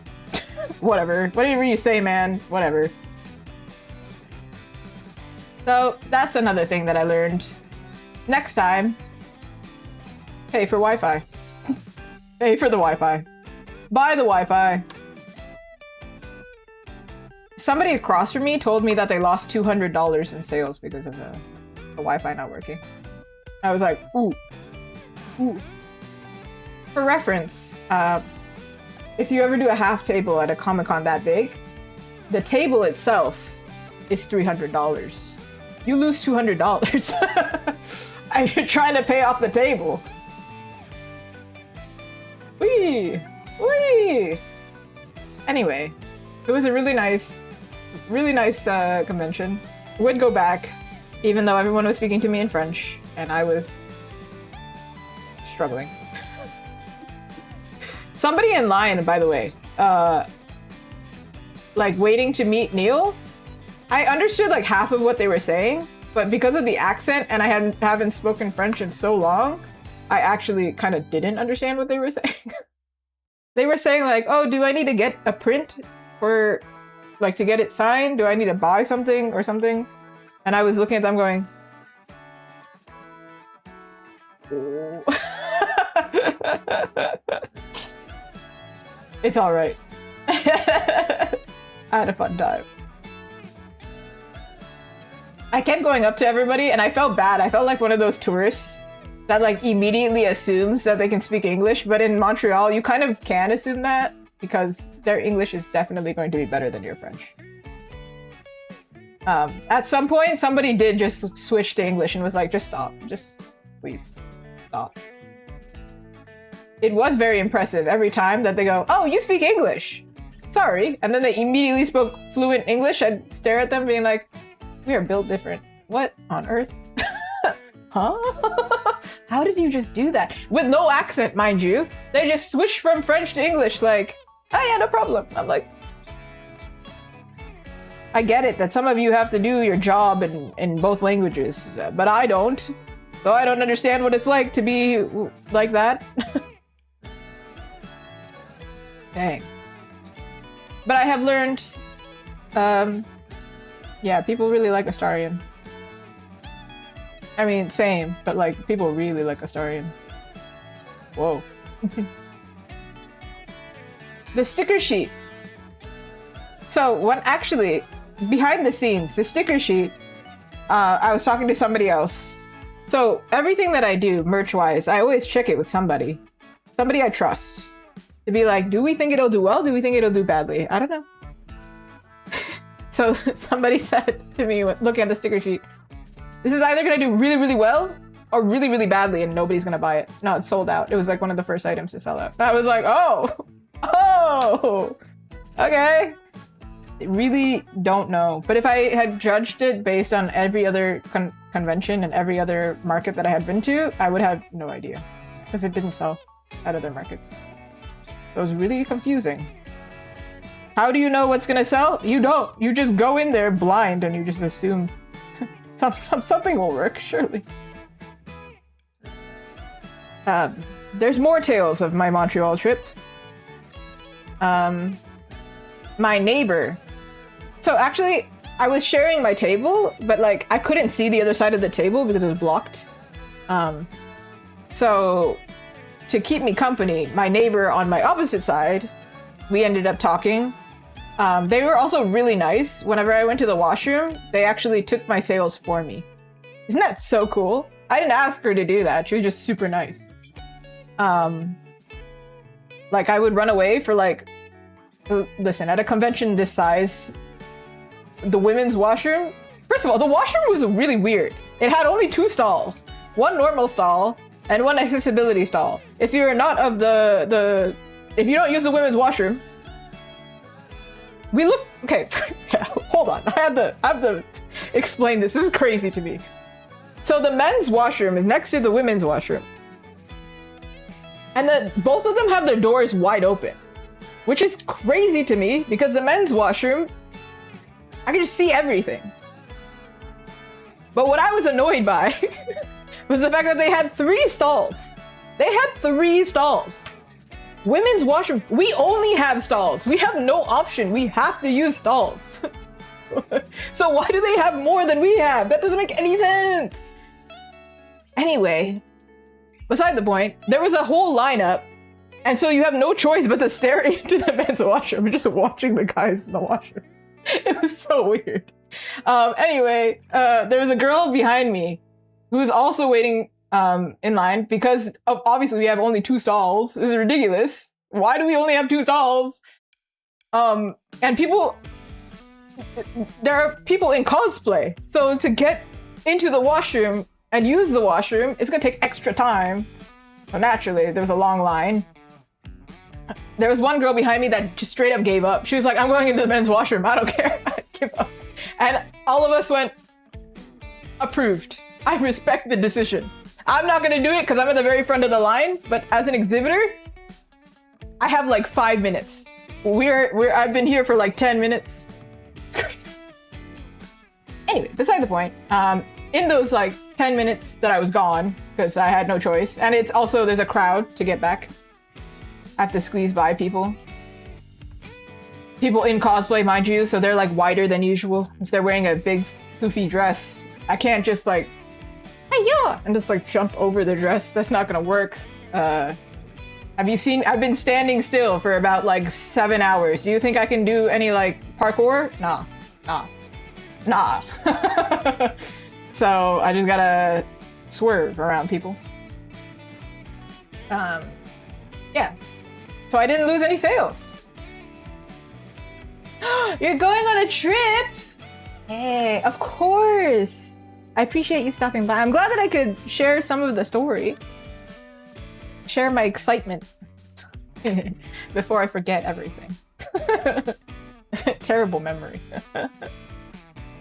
Whatever. Whatever you say, man. Whatever. So that's another thing that I learned. Next time, pay for Wi-Fi. Pay for the Wi-Fi. Buy the Wi-Fi. Somebody across from me told me that they lost $200 in sales because of the Wi-Fi not working. I was like, ooh. Ooh. For reference, if you ever do a half table at a Comic-Con that big, the table itself is $300. You lose $200. And you're trying to pay off the table. Whee! Whee! Anyway, it was a really nice convention. Would go back, even though everyone was speaking to me in French, and I was struggling. Somebody in line, by the way, like waiting to meet Neil, I understood like half of what they were saying, but because of the accent and I haven't spoken French in so long, I actually kind of didn't understand what they were saying. They were saying like, oh, do I need to get a print for, like, to get it signed? Do I need to buy something or something? And I was looking at them going, oh. It's all right. I had a fun time. I kept going up to everybody and I felt bad. I felt like one of those tourists that like immediately assumes that they can speak English, but in Montreal, you kind of can assume that because their English is definitely going to be better than your French. At some point, somebody did just switch to English and was like, just stop. Just please stop. It was very impressive every time that they go, oh, you speak English. Sorry. And then they immediately spoke fluent English. I'd stare at them being like, we are built different. What on earth? Huh? How did you just do that? With no accent, mind you. They just switched from French to English like, oh yeah, no problem. I'm like, I get it that some of you have to do your job in both languages, but I don't. So I don't understand what it's like to be like that. Dang. But I have learned, yeah, people really like Astarion. I mean, same, but like, people really like Astarion. Whoa. The sticker sheet. So, what actually, behind the scenes, the sticker sheet, I was talking to somebody else. So, everything that I do, merch-wise, I always check it with somebody. Somebody I trust. To be like, do we think it'll do well? Do we think it'll do badly? I don't know. So somebody said to me, looking at the sticker sheet, this is either gonna do really, really well or really, really badly and nobody's gonna buy it. No, it's sold out. It was like one of the first items to sell out. I was like, oh, okay. really don't know. But if I had judged it based on every other convention and every other market that I had been to, I would have no idea. Because it didn't sell at other markets. It was really confusing. How do you know what's gonna sell? You don't. You just go in there blind and you just assume something will work, surely. There's more tales of my Montreal trip. My neighbor. So actually, I was sharing my table, but like I couldn't see the other side of the table because it was blocked. So to keep me company, my neighbor on my opposite side, we ended up talking. They were also really nice. Whenever I went to the washroom, they actually took my sales for me. Isn't that so cool? I didn't ask her to do that. She was just super nice. Like I would run away for like, listen, at a convention this size, the women's washroom, first of all, the washroom was really weird. It had only 2 stalls, one normal stall and one accessibility stall. If you're not of if you don't use the women's washroom, we look, okay, hold on. I have to explain this. This is crazy to me. So the men's washroom is next to the women's washroom. And both of them have their doors wide open, which is crazy to me because the men's washroom, I can just see everything. But what I was annoyed by was the fact that they had 3 stalls. They had 3 stalls. Women's washroom, we only have stalls. We have no option. We have to use stalls. So why do they have more than we have? That doesn't make any sense. Anyway, beside the point, there was a whole lineup, and so you have no choice but to stare into the men's washroom and just watching the guys in the washroom. It was so weird. Anyway, there was a girl behind me who was also waiting in line because obviously we have only 2 stalls. This is ridiculous. Why do we only have 2 stalls? And there are people in cosplay. So to get into the washroom and use the washroom, it's gonna take extra time. So naturally, there was a long line. There was one girl behind me that just straight up gave up. She was like, I'm going into the men's washroom. I don't care. I give up. And all of us went, approved. I respect the decision. I'm not gonna do it because I'm at the very front of the line, but as an exhibitor, I have like 5 minutes. I've been here for like 10 minutes. It's crazy. Anyway, beside the point, in those like 10 minutes that I was gone, because I had no choice, and it's also, there's a crowd to get back. I have to squeeze by people. People in cosplay, mind you, so they're like wider than usual. If they're wearing a big poofy dress, I can't just like, hey, yeah, and just like jump over the dress. That's not gonna work. Have you seen, I've been standing still for about like 7 hours. Do you think I can do any like parkour? Nah. So I just gotta swerve around people. Yeah. So I didn't lose any sales. You're going on a trip? Hey, of course. I appreciate you stopping by. I'm glad that I could share some of the story. Share my excitement before I forget everything. Terrible memory.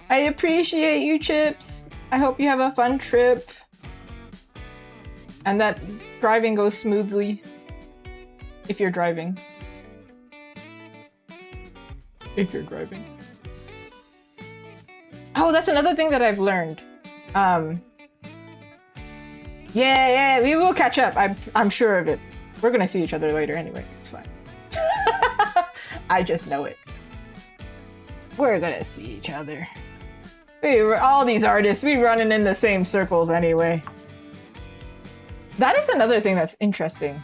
I appreciate you, Chips. I hope you have a fun trip. And that driving goes smoothly. If you're driving. If you're driving. Oh, that's another thing that I've learned. Yeah, we will catch up. I'm sure of it. We're gonna see each other later anyway. It's fine. I just know it. We're gonna see each other. All these artists, we running in the same circles anyway. That is another thing that's interesting.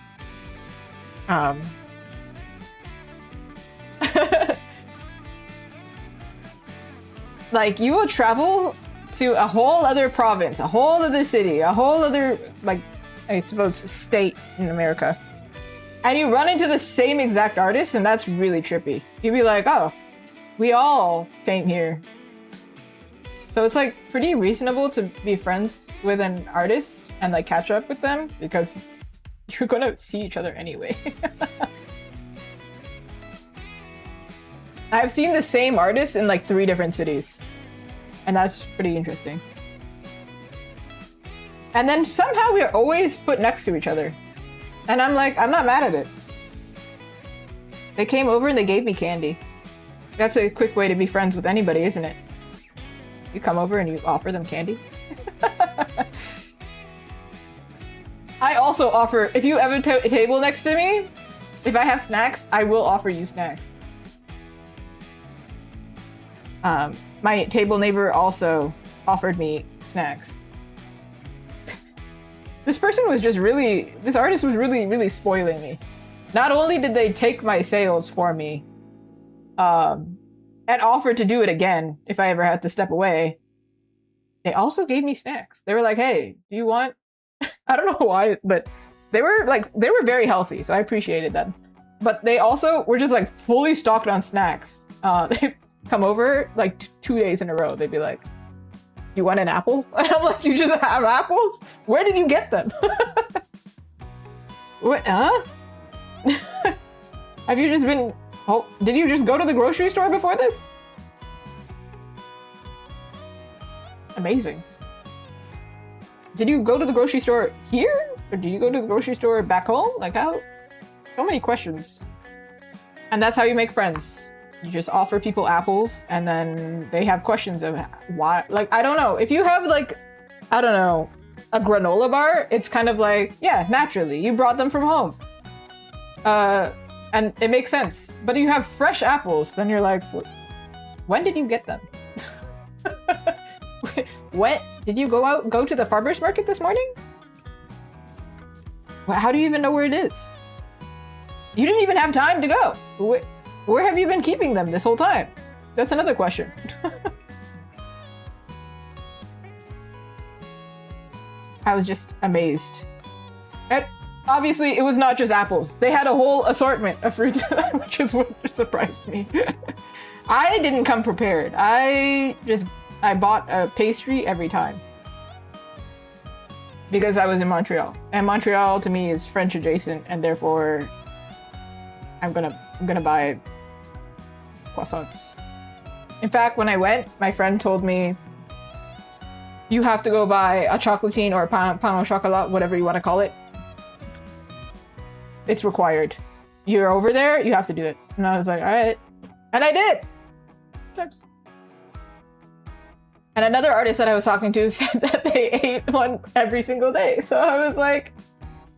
Like, you will travel to a whole other province, a whole other city, a whole other, like, I suppose, state in America. And you run into the same exact artist, and that's really trippy. You'd be like, oh, we all came here. So it's, like, pretty reasonable to be friends with an artist and, like, catch up with them, because you're gonna see each other anyway. I've seen the same artist in like 3 different cities. And that's pretty interesting. And then somehow we're always put next to each other. And I'm like, I'm not mad at it. They came over and they gave me candy. That's a quick way to be friends with anybody, isn't it? You come over and you offer them candy. I also offer, if you have a table next to me, if I have snacks, I will offer you snacks. My table neighbor also offered me snacks. This person was just really, this artist was really, really spoiling me. Not only did they take my sales for me, and offered to do it again if I ever had to step away, they also gave me snacks. They were like, hey, do you want, I don't know why, but they were very healthy, so I appreciated them. But they also were just like fully stocked on snacks. They come over like 2 days in a row. They'd be like, you want an apple? And I'm like, you just have apples? Where did you get them? What, huh? Have you just been, oh, did you just go to the grocery store before this? Amazing. Did you go to the grocery store here? Or did you go to the grocery store back home? Like how? So many questions. And that's how you make friends. You just offer people apples and then they have questions of why. Like, I don't know. If you have like, I don't know, a granola bar, it's kind of like, yeah, naturally, you brought them from home. And it makes sense. But you have fresh apples, then you're like, when did you get them? When did you go to the farmer's market this morning? How do you even know where it is? You didn't even have time to go. Where have you been keeping them this whole time? That's another question. I was just amazed. And obviously, it was not just apples. They had a whole assortment of fruits, which is what surprised me. I didn't come prepared. I bought a pastry every time. Because I was in Montreal. And Montreal, to me, is French adjacent, and therefore, I'm gonna buy croissants. In fact, when I went, my friend told me, you have to go buy a chocolatine or a pain au chocolat, whatever you want to call it. It's required. You're over there, you have to do it. And I was like, all right. And I did. Oops. And another artist that I was talking to said that they ate one every single day. So I was like,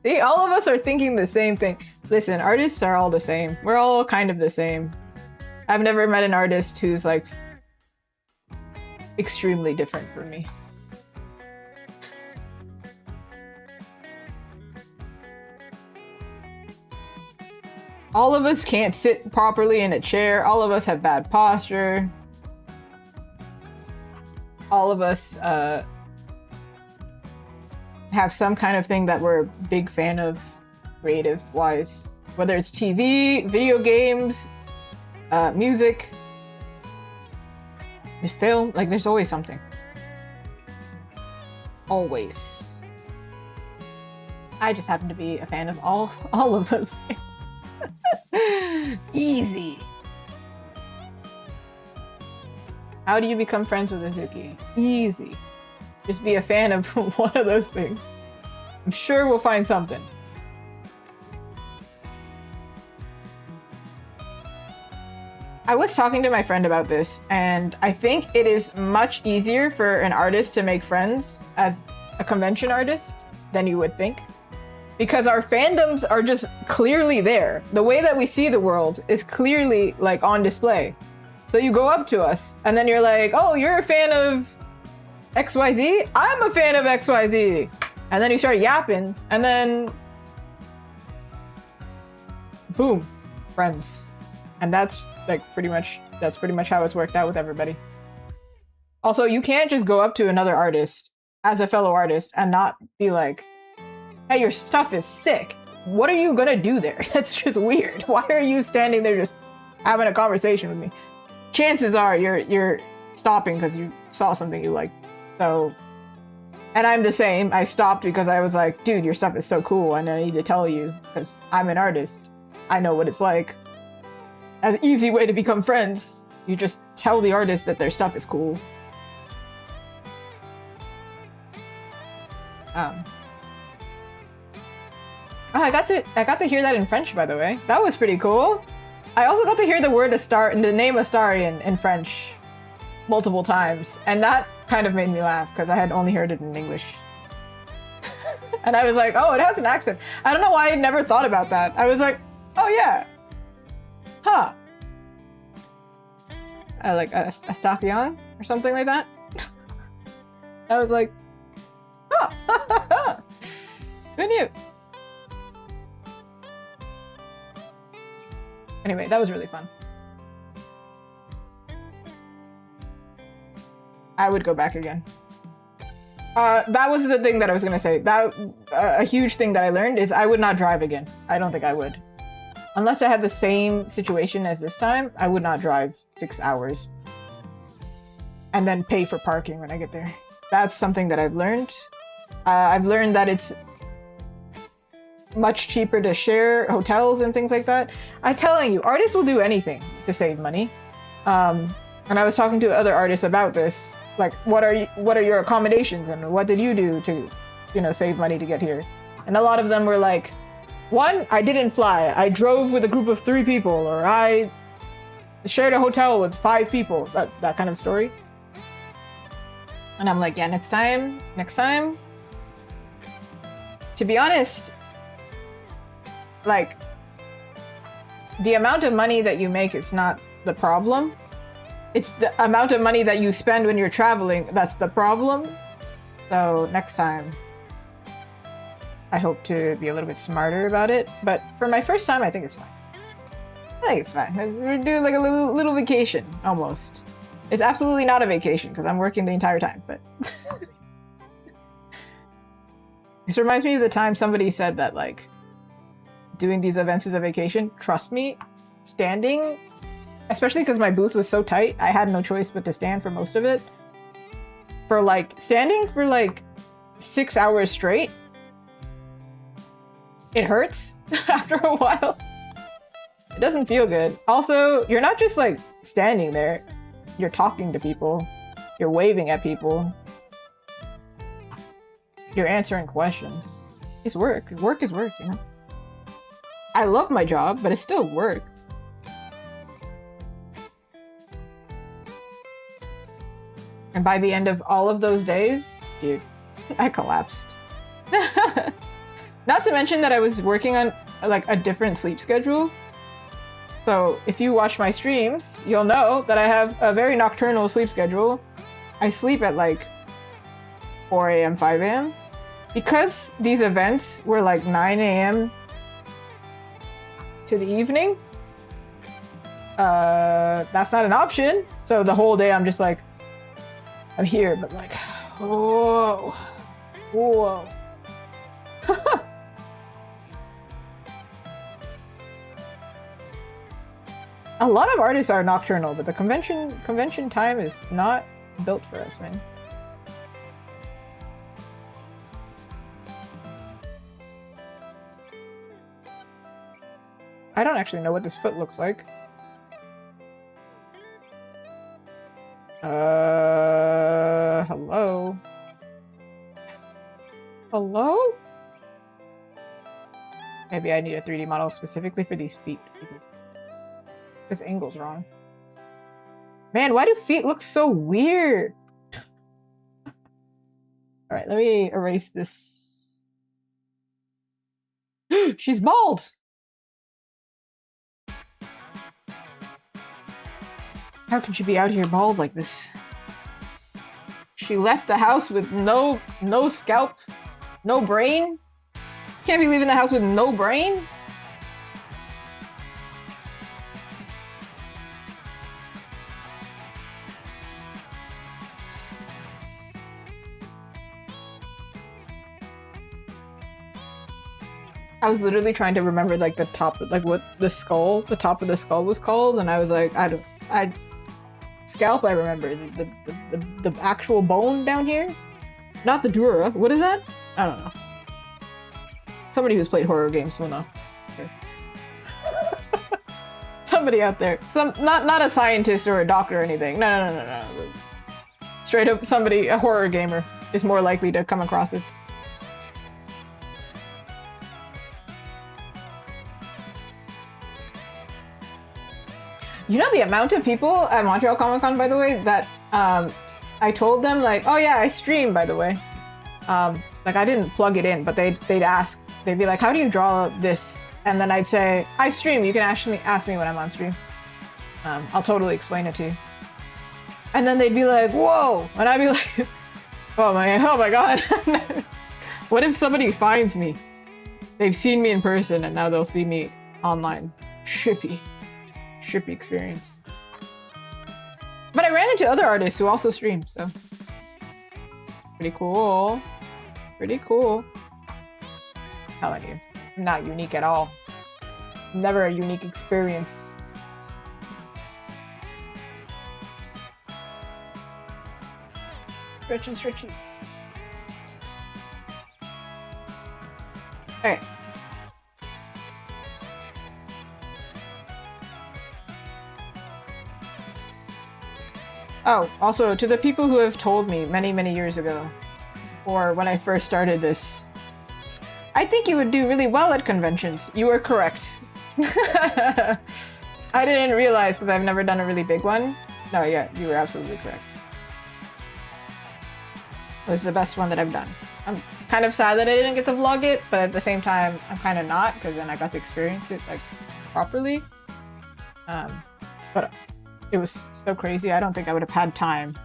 see, all of us are thinking the same thing. Listen, artists are all the same. We're all kind of the same. I've never met an artist who's like extremely different from me. All of us can't sit properly in a chair. All of us have bad posture. All of us have some kind of thing that we're a big fan of, creative-wise. Whether it's TV, video games, music, the film, like there's always something. Always. I just happen to be a fan of all of those things. Easy. How do you become friends with Azuki? Easy. Just be a fan of one of those things. I'm sure we'll find something. I was talking to my friend about this, and I think it is much easier for an artist to make friends as a convention artist than you would think. Because our fandoms are just clearly there. The way that we see the world is clearly like on display. So you go up to us and then you're like, oh, you're a fan of XYZ? I'm a fan of XYZ. And then you start yapping and then boom, friends. And that's like pretty much how it's worked out with everybody. Also, you can't just go up to another artist as a fellow artist and not be like, hey, your stuff is sick. What are you gonna do there? That's just weird. Why are you standing there just having a conversation with me? Chances are you're stopping because you saw something you liked. So, and I'm the same. I stopped because I was like, dude, your stuff is so cool and I need to tell you because I'm an artist. I know what it's like. an easy way to become friends. You just tell the artist that their stuff is cool. Oh, I got to hear that in French, by the way. That was pretty cool. I also got to hear the word the name Astarian in French multiple times, and that kind of made me laugh because I had only heard it in English. And I was like, oh, it has an accent. I don't know why I never thought about that. I was like, oh yeah. Huh. Like Astapion or something like that. I was like, oh, who knew? Anyway, that was really fun. I would go back again. That was the thing that I was gonna say. That a huge thing that I learned is I would not drive again. I don't think I would. Unless I had the same situation as this time, I would not drive 6 hours. And then pay for parking when I get there. That's something that I've learned. I've learned that it's much cheaper to share hotels and things like that. I'm telling you, artists will do anything to save money. And I was talking to other artists about this. Like, what are your accommodations and what did you do to, save money to get here? And a lot of them were like, one, I didn't fly. I drove with a group of 3 people, or I shared a hotel with 5 people. That kind of story. And I'm like, yeah, next time. To be honest, like, the amount of money that you make is not the problem. It's the amount of money that you spend when you're traveling that's the problem. So next time, I hope to be a little bit smarter about it. But for my first time, I think it's fine. We're doing like a little vacation, almost. It's absolutely not a vacation because I'm working the entire time, but... This reminds me of the time somebody said that, like, doing these events is a vacation. Trust me, standing, especially because my booth was so tight, I had no choice but to stand for most of it. Standing for like 6 hours straight, it hurts after a while. It doesn't feel good. Also, you're not just like standing there, you're talking to people, you're waving at people, you're answering questions. It's work. Work is work, I love my job, but it's still work. And by the end of all of those days, dude, I collapsed. Not to mention that I was working on like a different sleep schedule. So if you watch my streams, you'll know that I have a very nocturnal sleep schedule. I sleep at like 4 a.m., 5 a.m. Because these events were like 9 a.m. to the evening, that's not an option. So the whole day I'm just like, I'm here, but like, whoa. A lot of artists are nocturnal, but the convention time is not built for us, man. I don't actually know what this foot looks like. Hello? Hello? Maybe I need a 3D model specifically for these feet because this angle's wrong. Man, why do feet look so weird? Alright, let me erase this. She's bald! How can she be out here bald like this? She left the house with no scalp, no brain? Can't be leaving the house with no brain? I was literally trying to remember like the top, like what the top of the skull was called, and I was like, scalp, I remember. The actual bone down here? Not the dura. What is that? I don't know. Somebody who's played horror games will know. Okay. somebody out there. Not a scientist or a doctor or anything. No. Straight up somebody, a horror gamer, is more likely to come across this. You know the amount of people at Montreal Comic Con, by the way, that I told them, like, oh yeah, I stream, by the way. Like, I didn't plug it in, but they'd ask, they'd be like, how do you draw this? And then I'd say, I stream, you can ask me when I'm on stream. I'll totally explain it to you. And then they'd be like, whoa! And I'd be like, oh my god. What if somebody finds me? They've seen me in person and now they'll see me online. Trippy experience. But I ran into other artists who also stream, so pretty cool. Pretty cool. I'm telling you, I'm not unique at all. Never a unique experience. Stretchy. Okay. Oh, also, to the people who have told me many years ago, or when I first started this, I think you would do really well at conventions. You were correct. I didn't realize because I've never done a really big one. No, yeah, you were absolutely correct. This is the best one that I've done. I'm kind of sad that I didn't get to vlog it, but at the same time, I'm kind of not, because then I got to experience it, like, properly. But it was so crazy, I don't think I would have had time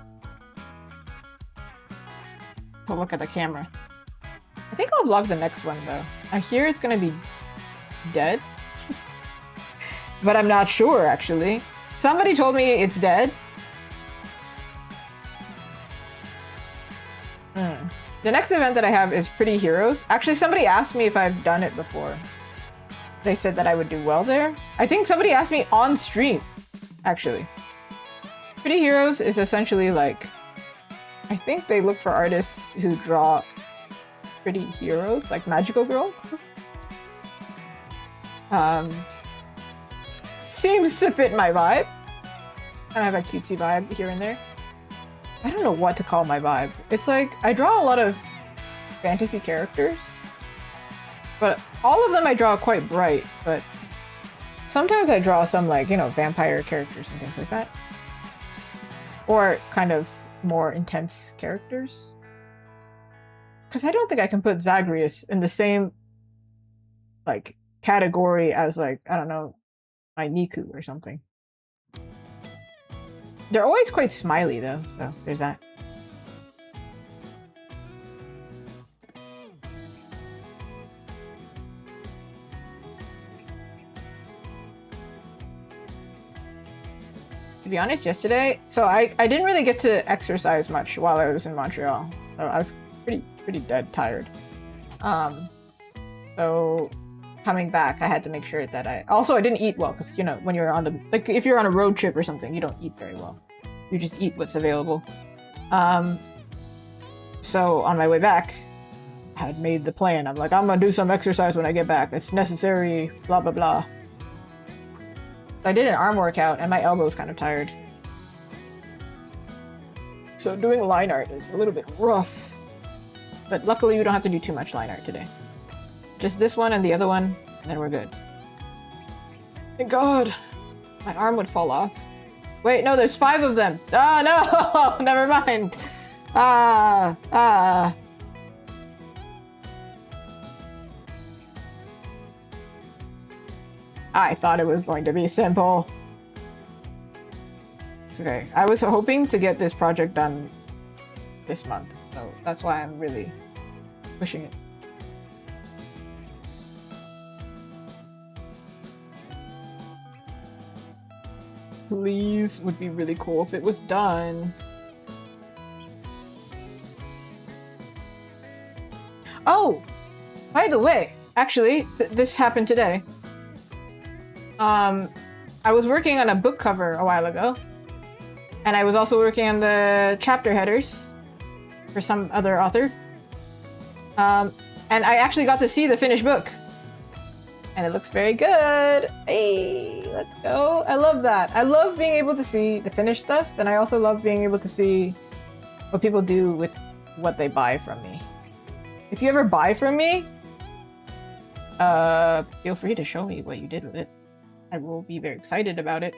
to look at the camera. I think I'll vlog the next one, though. I hear it's gonna be dead. But I'm not sure, actually. Somebody told me it's dead. The next event that I have is Pretty Heroes. Actually, somebody asked me if I've done it before. They said that I would do well there. I think somebody asked me on stream, actually. Pretty Heroes is essentially like, I think they look for artists who draw pretty heroes, like Magical Girl. Seems to fit my vibe. I have a cutesy vibe here and there. I don't know what to call my vibe. It's like, I draw a lot of fantasy characters, but all of them I draw quite bright, but sometimes I draw some, like, you know, vampire characters and things like that. Or kind of more intense characters. Because I don't think I can put Zagreus in the same, like, category as, like, I don't know, my Niku or something. They're always quite smiley, though, so there's that. To be honest, yesterday, so I didn't really get to exercise much while I was in Montreal, so I was pretty dead tired. So coming back, I had to make sure that I didn't eat well, because, you know, when you're on the, like, if you're on a road trip or something, you don't eat very well. You just eat what's available. So on my way back, I had made the plan. I'm like, I'm gonna do some exercise when I get back. It's necessary, blah, blah, blah. I did an arm workout and my elbow's kind of tired. So doing line art is a little bit rough. But luckily you don't have to do too much line art today. Just this one and the other one, and then we're good. Thank God! My arm would fall off. Wait, no, there's 5 of them! Ah, no! Never mind! I thought it was going to be simple. It's okay. I was hoping to get this project done this month, so that's why I'm really pushing it. Please, would be really cool if it was done. Oh! By the way, actually, this happened today. I was working on a book cover a while ago. And I was also working on the chapter headers for some other author. And I actually got to see the finished book. And it looks very good. Hey, let's go. I love that. I love being able to see the finished stuff, and I also love being able to see what people do with what they buy from me. If you ever buy from me, feel free to show me what you did with it. I will be very excited about it.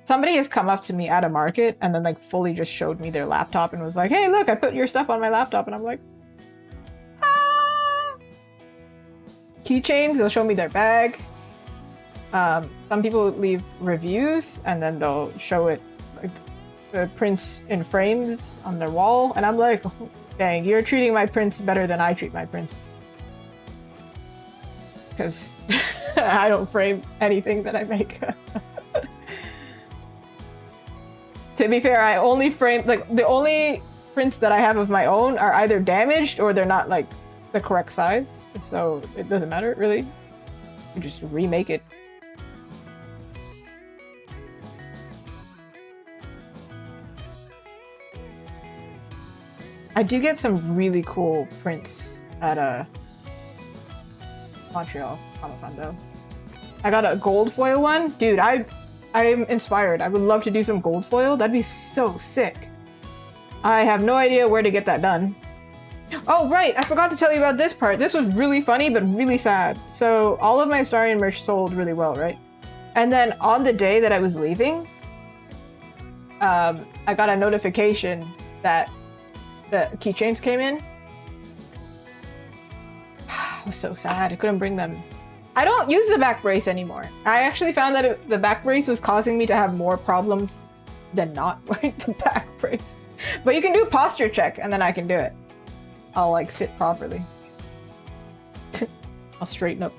Somebody has come up to me at a market and then like fully just showed me their laptop and was like, hey, look, I put your stuff on my laptop. And I'm like, ah. Keychains, they'll show me their bag. Some people leave reviews and then they'll show it like the prints in frames on their wall. And I'm like, oh, dang, you're treating my prints better than I treat my prints. Because I don't frame anything that I make. To be fair, I only frame, like, the only prints that I have of my own are either damaged or they're not, like, the correct size. So it doesn't matter, really. You just remake it. I do get some really cool prints at Montreal Comic-Con, though. I got a gold foil one. Dude, I'm inspired. I would love to do some gold foil. That'd be so sick. I have no idea where to get that done. Oh, right. I forgot to tell you about this part. This was really funny, but really sad. So all of my Astarion merch sold really well, right? And then on the day that I was leaving, I got a notification that the keychains came in. I was so sad. I couldn't bring them. I don't use the back brace anymore. I actually found that the back brace was causing me to have more problems than not wearing the back brace. But you can do a posture check and then I can do it. I'll like sit properly. I'll straighten up.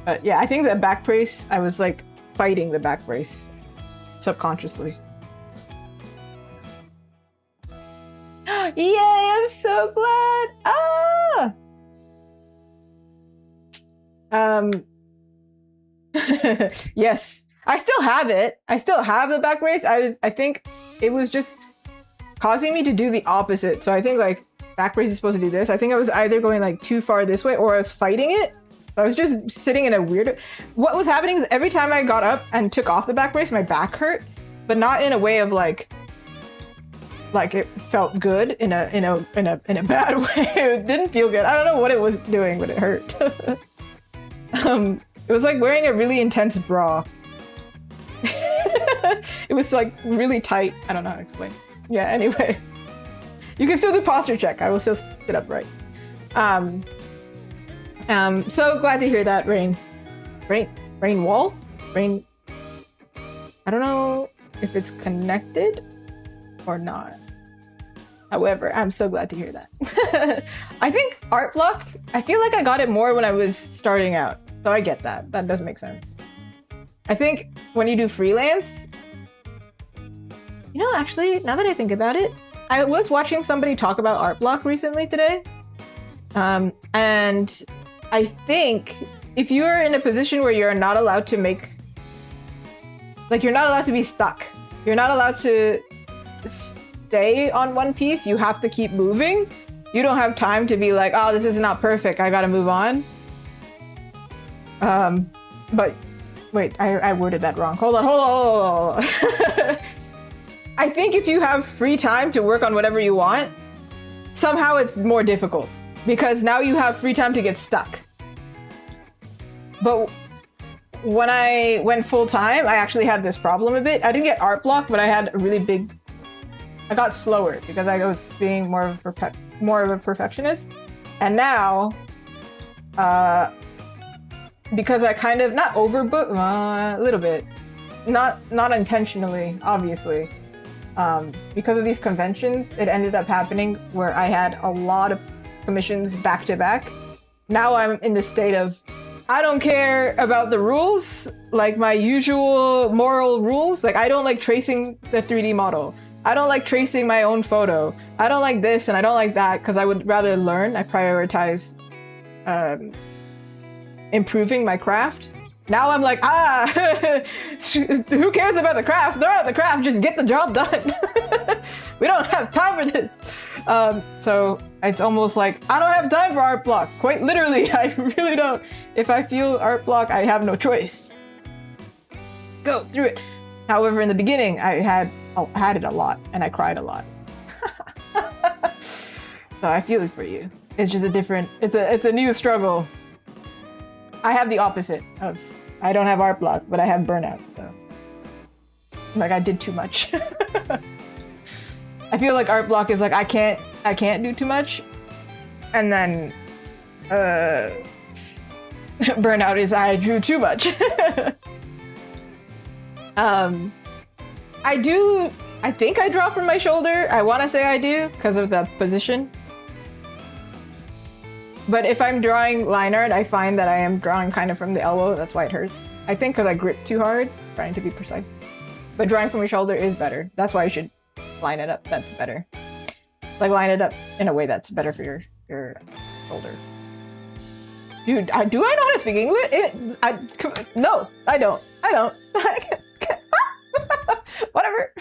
But yeah, I think the back brace, I was like fighting the back brace subconsciously. Yay, I'm so glad. Ah! Yes, I still have it. I still have the back brace. I think it was just causing me to do the opposite. So I think like back brace is supposed to do this. I think I was either going like too far this way or I was fighting it. I was just sitting in a weird... What was happening is every time I got up and took off the back brace, my back hurt, but not in a way of like it felt good in a bad way. It didn't feel good. I don't know what it was doing, but it hurt. It was like wearing a really intense bra. It was like really tight. I don't know how to explain. Yeah, anyway. You can still do posture check. I will still sit upright. So glad to hear that, Rain. Rain wall? Rain... I don't know if it's connected or not. However, I'm so glad to hear that. I think art block, I feel like I got it more when I was starting out. So I get that. That does make sense. I think when you do freelance, you know, actually, now that I think about it, I was watching somebody talk about art block recently today. And I think if you're in a position where you're not allowed to make, like, you're not allowed to be stuck. You're not allowed to stay on one piece. You have to keep moving. You don't have time to be like, oh, this is not perfect. I gotta move on. But wait, I worded that wrong. Hold on. I think if you have free time to work on whatever you want, somehow it's more difficult because now you have free time to get stuck. But when I went full time, I actually had this problem a bit. I didn't get art block, but I had a really big... I got slower because I was being more of a perfectionist. And now, because I kind of, not overbooked, a little bit. Not intentionally, obviously. Because of these conventions, it ended up happening where I had a lot of commissions back to back. Now I'm in the state of, I don't care about the rules, like my usual moral rules. Like I don't like tracing the 3D model. I don't like tracing my own photo. I don't like this and I don't like that because I would rather learn. I prioritize improving my craft Now I'm like, who cares about the craft? They're out the craft, just get the job done. We don't have time for this. So it's almost like, I don't have time for art block. Quite literally, I really don't. If I feel art block, I have no choice. Go through it. However, in the beginning, I had it a lot, and I cried a lot. So I feel it for you. It's just a different, it's a new struggle. I have the opposite of, I don't have art block, but I have burnout, so. Like, I did too much. I feel like art block is like, I can't do too much. And then, burnout is I drew too much. I think I draw from my shoulder. I want to say I do, because of the position. But if I'm drawing line art, I find that I am drawing kind of from the elbow. That's why it hurts. I think because I grip too hard, trying to be precise. But drawing from your shoulder is better. That's why you should line it up. That's better. Like, line it up in a way that's better for your shoulder. Dude, do I know how to speak English? No, I don't. Whatever.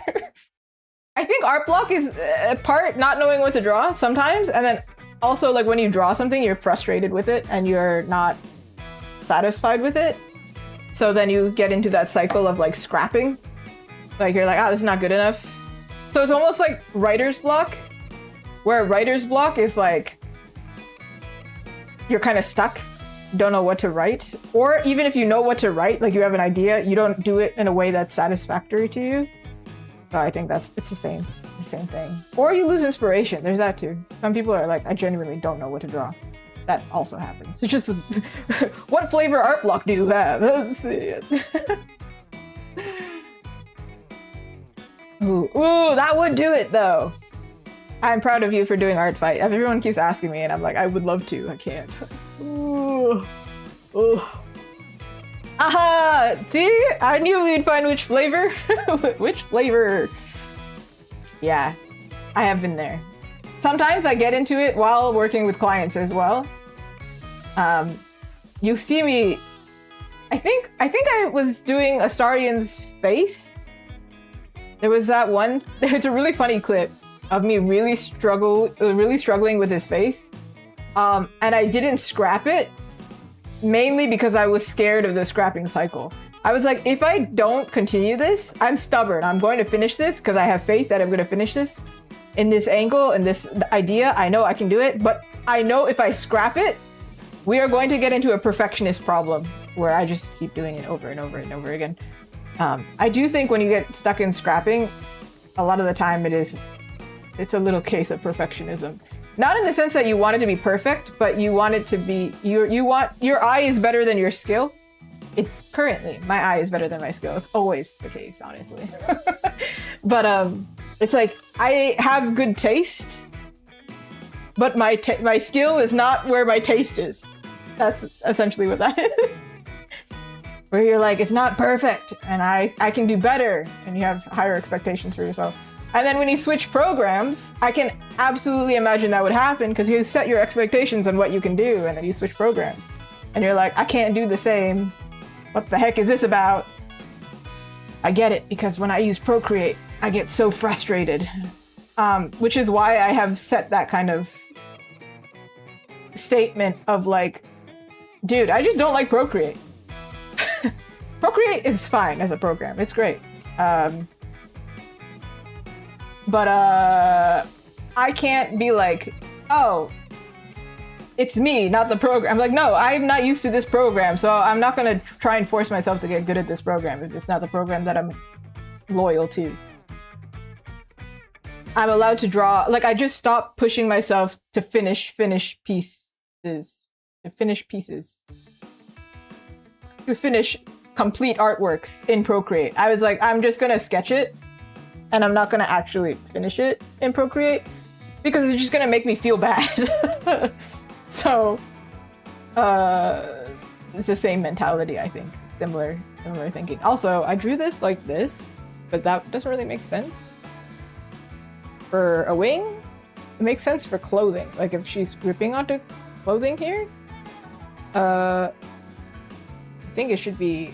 I think art block is part not knowing what to draw sometimes, and then also, like, when you draw something, you're frustrated with it and you're not satisfied with it. So then you get into that cycle of, like, scrapping. Like, you're like, this is not good enough. So it's almost like writer's block, where writer's block is like, you're kind of stuck, don't know what to write. Or even if you know what to write, like, you have an idea, you don't do it in a way that's satisfactory to you. So I think it's the same thing. Or you lose inspiration. There's that too. Some people are like, I genuinely don't know what to draw. That also happens. It's just, what flavor art block do you have? Let's see. Ooh, that would do it though. I'm proud of you for doing art fight. Everyone keeps asking me and I'm like, I would love to. I can't. Ooh. Ooh. Aha! See? I knew we'd find which flavor. Which flavor? Yeah, I have been there. Sometimes I get into it while working with clients as well. You see me, I think I was doing Astarion's face. There was that one, it's a really funny clip of me really struggling with his face. And I didn't scrap it, mainly because I was scared of the scrapping cycle. I was like, if I don't continue this, I'm stubborn. I'm going to finish this because I have faith that I'm going to finish this in this angle and this idea. I know I can do it, but I know if I scrap it, we are going to get into a perfectionist problem where I just keep doing it over and over and over again. I do think when you get stuck in scrapping, a lot of the time it's a little case of perfectionism. Not in the sense that you want it to be perfect, but you want it to be, your eye is better than your skill. Currently, my eye is better than my skill. It's always the case, honestly. But it's like, I have good taste, but my skill is not where my taste is. That's essentially what that is. Where you're like, it's not perfect, and I can do better, and you have higher expectations for yourself. And then when you switch programs, I can absolutely imagine that would happen, because you set your expectations on what you can do, and then you switch programs. And you're like, I can't do the same. What the heck is this about? I get it, because when I use Procreate, I get so frustrated. Which is why I have set that kind of statement of like, dude, I just don't like Procreate. Procreate is fine as a program. It's great. But I can't be like, oh, it's me, not the program. I'm like, no, I'm not used to this program, so I'm not going to try and force myself to get good at this program if it's not the program that I'm loyal to. I'm allowed to draw, like, I just stopped pushing myself to finish pieces. To finish complete artworks in Procreate. I was like, I'm just going to sketch it, and I'm not going to actually finish it in Procreate, because it's just going to make me feel bad. So, it's the same mentality, I think. Similar thinking. Also, I drew this like this, but that doesn't really make sense. For a wing, it makes sense for clothing. Like if she's gripping onto clothing here, it's think it should be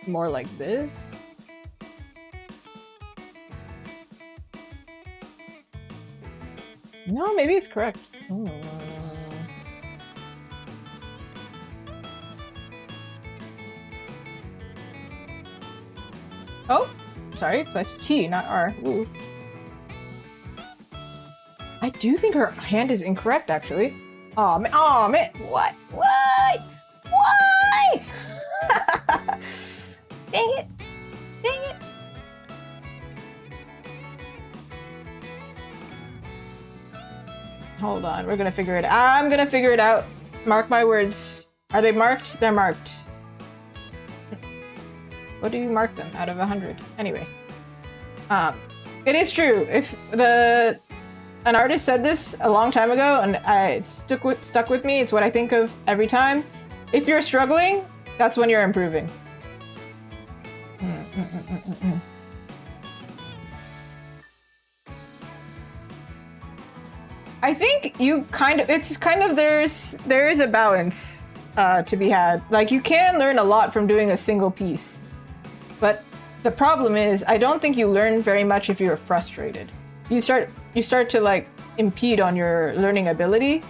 more like this. No, maybe it's correct. Oh, sorry, plus T, not R. Ooh. I do think her hand is incorrect, actually. Oh man, what? Why? Why? Dang it. Dang it. Hold on, we're gonna figure it out. I'm gonna figure it out. Mark my words. Are they marked? They're marked. What do you mark them out of 100? Anyway. It is true. If an artist said this a long time ago and it stuck with me, it's what I think of every time. If you're struggling, that's when you're improving. I think you there is a balance to be had. Like, you can learn a lot from doing a single piece, but the problem is I don't think you learn very much if you're frustrated. You start to like impede on your learning ability.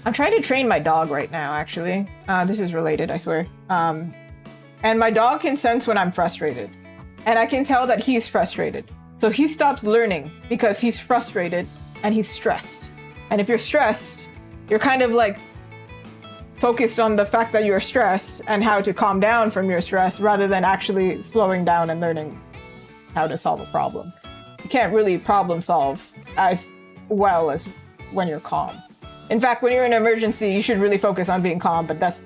I'm trying to train my dog right now, actually. This is related, I swear. And my dog can sense when I'm frustrated, and I can tell that he's frustrated. So he stops learning because he's frustrated and he's stressed. And if you're stressed, you're kind of like focused on the fact that you're stressed and how to calm down from your stress rather than actually slowing down and learning how to solve a problem. You can't really problem solve as well as when you're calm. In fact, when you're in an emergency, you should really focus on being calm, but that's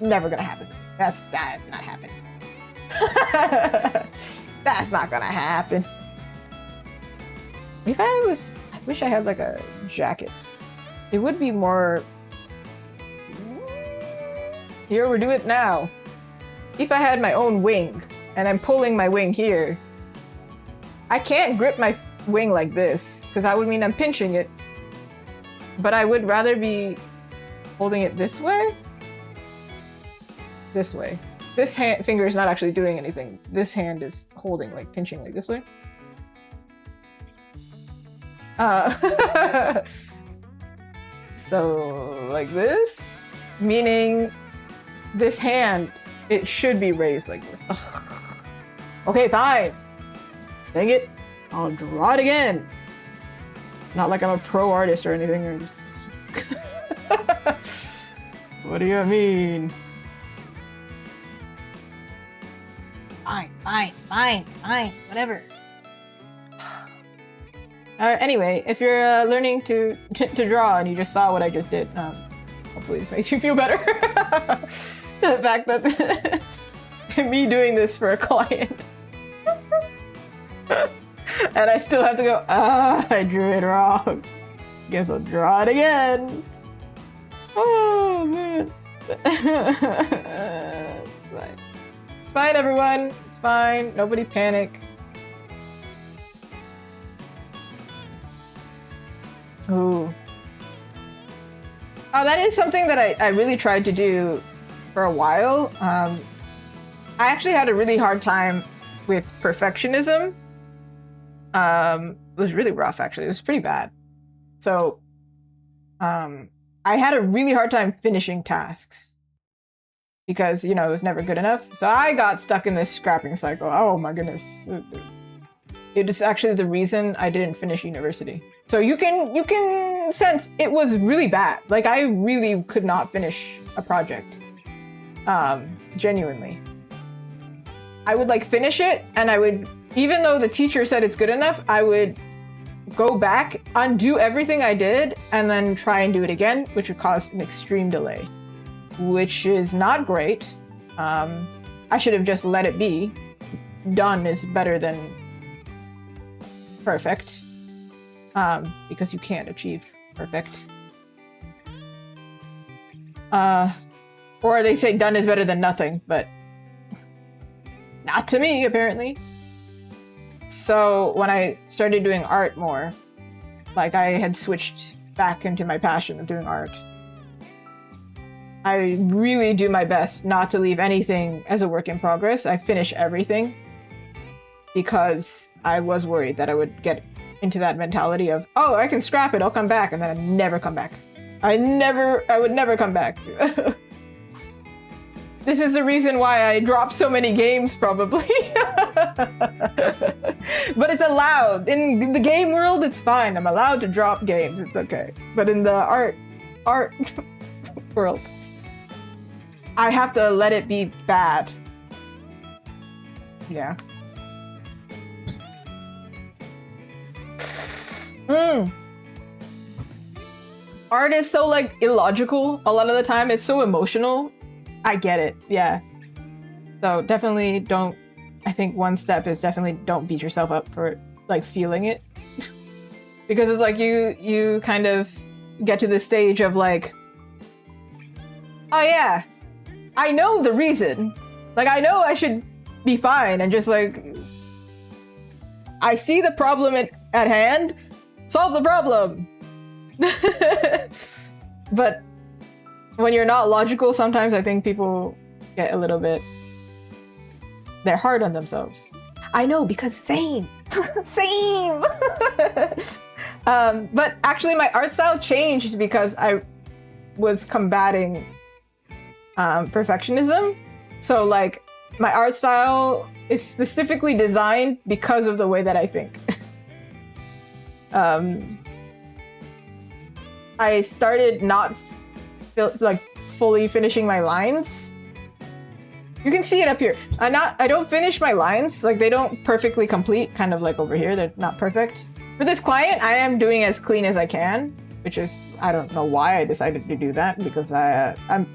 never gonna happen. That's not happening. That's not gonna happen. I wish I had like a jacket. It would be more. Here, we'll do it now. If I had my own wing and I'm pulling my wing here, I can't grip my wing like this because that would mean I'm pinching it. But I would rather be holding it this way. This way. This finger is not actually doing anything. This hand is holding, like pinching like this way. So like this, meaning this hand, it should be raised like this. Ugh. Okay, fine. Dang it. I'll draw it again. Not like I'm a pro artist or anything. I'm just... What do you mean? Fine, whatever. Anyway, if you're learning to draw and you just saw what I just did, hopefully this makes you feel better. The fact that me doing this for a client. And I still have to go, I drew it wrong. Guess I'll draw it again. Oh, man. It's fine. It's fine, everyone. It's fine. Nobody panic. Ooh. Oh, that is something that I really tried to do for a while. I actually had a really hard time with perfectionism. It was really rough, actually. It was pretty bad. So, I had a really hard time finishing tasks because, you know, it was never good enough. So I got stuck in this scrapping cycle. Oh my goodness. It is actually the reason I didn't finish university. So you can sense it was really bad. Like, I really could not finish a project. Genuinely. I would like finish it and I would, even though the teacher said it's good enough, I would go back, undo everything I did, and then try and do it again, which would cause an extreme delay, which is not great. I should have just let it be. Done is better than perfect, because you can't achieve perfect. Or they say done is better than nothing, but not to me, apparently. So when I started doing art more, like I had switched back into my passion of doing art. I really do my best not to leave anything as a work in progress. I finish everything because I was worried that I would get into that mentality of, oh, I can scrap it, I'll come back, and then I'd never come back. I would never come back. This is the reason why I drop so many games, probably. But it's allowed. In the game world, it's fine. I'm allowed to drop games, it's okay. But in the art world, I have to let it be bad. Yeah. Art is so like illogical a lot of the time. It's so emotional. I get it. Yeah. So definitely don't. I think one step is definitely don't beat yourself up for like feeling it, because it's like you kind of get to the stage of like, oh yeah, I know the reason. Like I know I should be fine, and just like I see the problem at hand. Solve the problem. But when you're not logical, sometimes I think people get a little bit, they're hard on themselves. I know, because same. Same. But actually my art style changed because I was combating perfectionism. So like my art style is specifically designed because of the way that I think. I started not like fully finishing my lines. You can see it up here. I don't finish my lines, like they don't perfectly complete, kind of like over here, they're not perfect. For this client, I am doing as clean as I can, which is, I don't know why I decided to do that, because I'm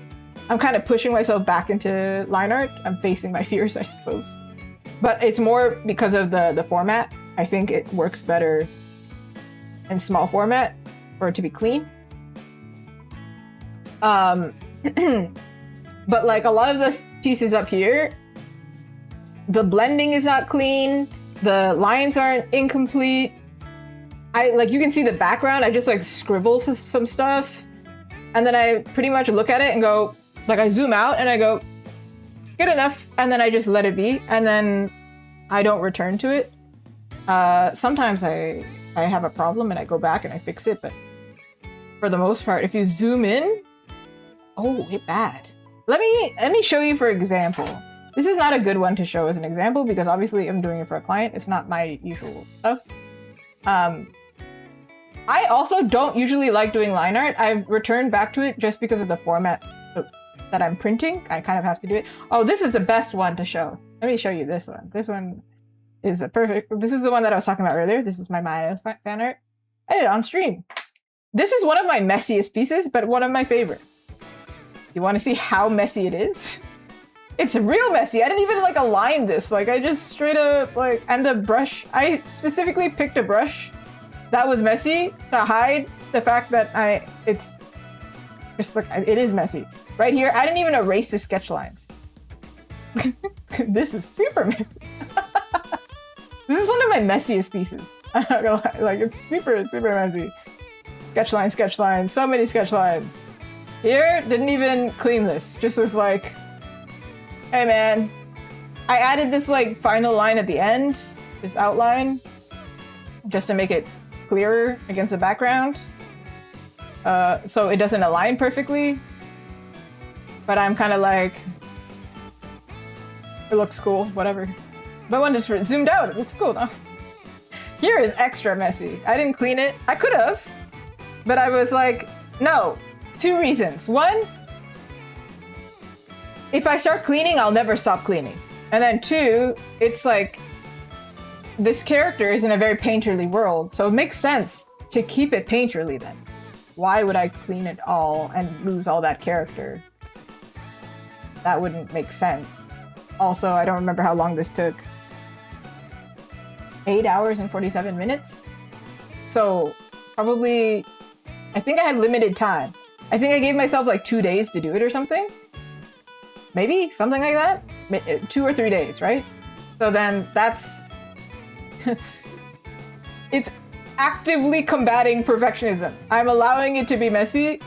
kind of pushing myself back into line art. I'm facing my fears, I suppose. But it's more because of the format. I think it works better in small format for it to be clean. But like a lot of the pieces up here, the blending is not clean, the lines aren't incomplete. Like you can see the background, I just like scribble some stuff, and then I pretty much look at it and go, like I zoom out and I go, good enough, and then I just let it be, and then I don't return to it. Sometimes I have a problem and I go back and I fix it, but for the most part, if you zoom in, oh, it's bad. Let me show you for example. This is not a good one to show as an example because obviously I'm doing it for a client. It's not my usual stuff. I also don't usually like doing line art. I've returned back to it just because of the format that I'm printing. I kind of have to do it. Oh, this is the best one to show. Let me show you this one. This one is a perfect. This is the one that I was talking about earlier. This is my Maya fan art. I did it on stream. This is one of my messiest pieces, but one of my favorite. You want to see how messy it is? It's real messy. I didn't even like align this. Like I just straight up like, and the brush, I specifically picked a brush that was messy to hide the fact that it's just like, it is messy. Right here, I didn't even erase the sketch lines. This is super messy. This is one of my messiest pieces. I'm not gonna lie. Like it's super, super messy. Sketch line, so many sketch lines. Here, didn't even clean this. Just was like, hey man, I added this like final line at the end, this outline, just to make it clearer against the background. So it doesn't align perfectly. But I'm kind of like, it looks cool, whatever. But when it's zoomed out, it looks cool though. Here is extra messy. I didn't clean it. I could have, but I was like, no. 2 reasons. 1, if I start cleaning, I'll never stop cleaning. And then 2, it's like, this character is in a very painterly world, so it makes sense to keep it painterly then. Why would I clean it all and lose all that character? That wouldn't make sense. Also, I don't remember how long this took. 8 hours and 47 minutes? So, probably, I think I had limited time. I think I gave myself like 2 days to do it or something. Maybe, something like that. 2 or 3 days, right? So then it's actively combating perfectionism. I'm allowing it to be messy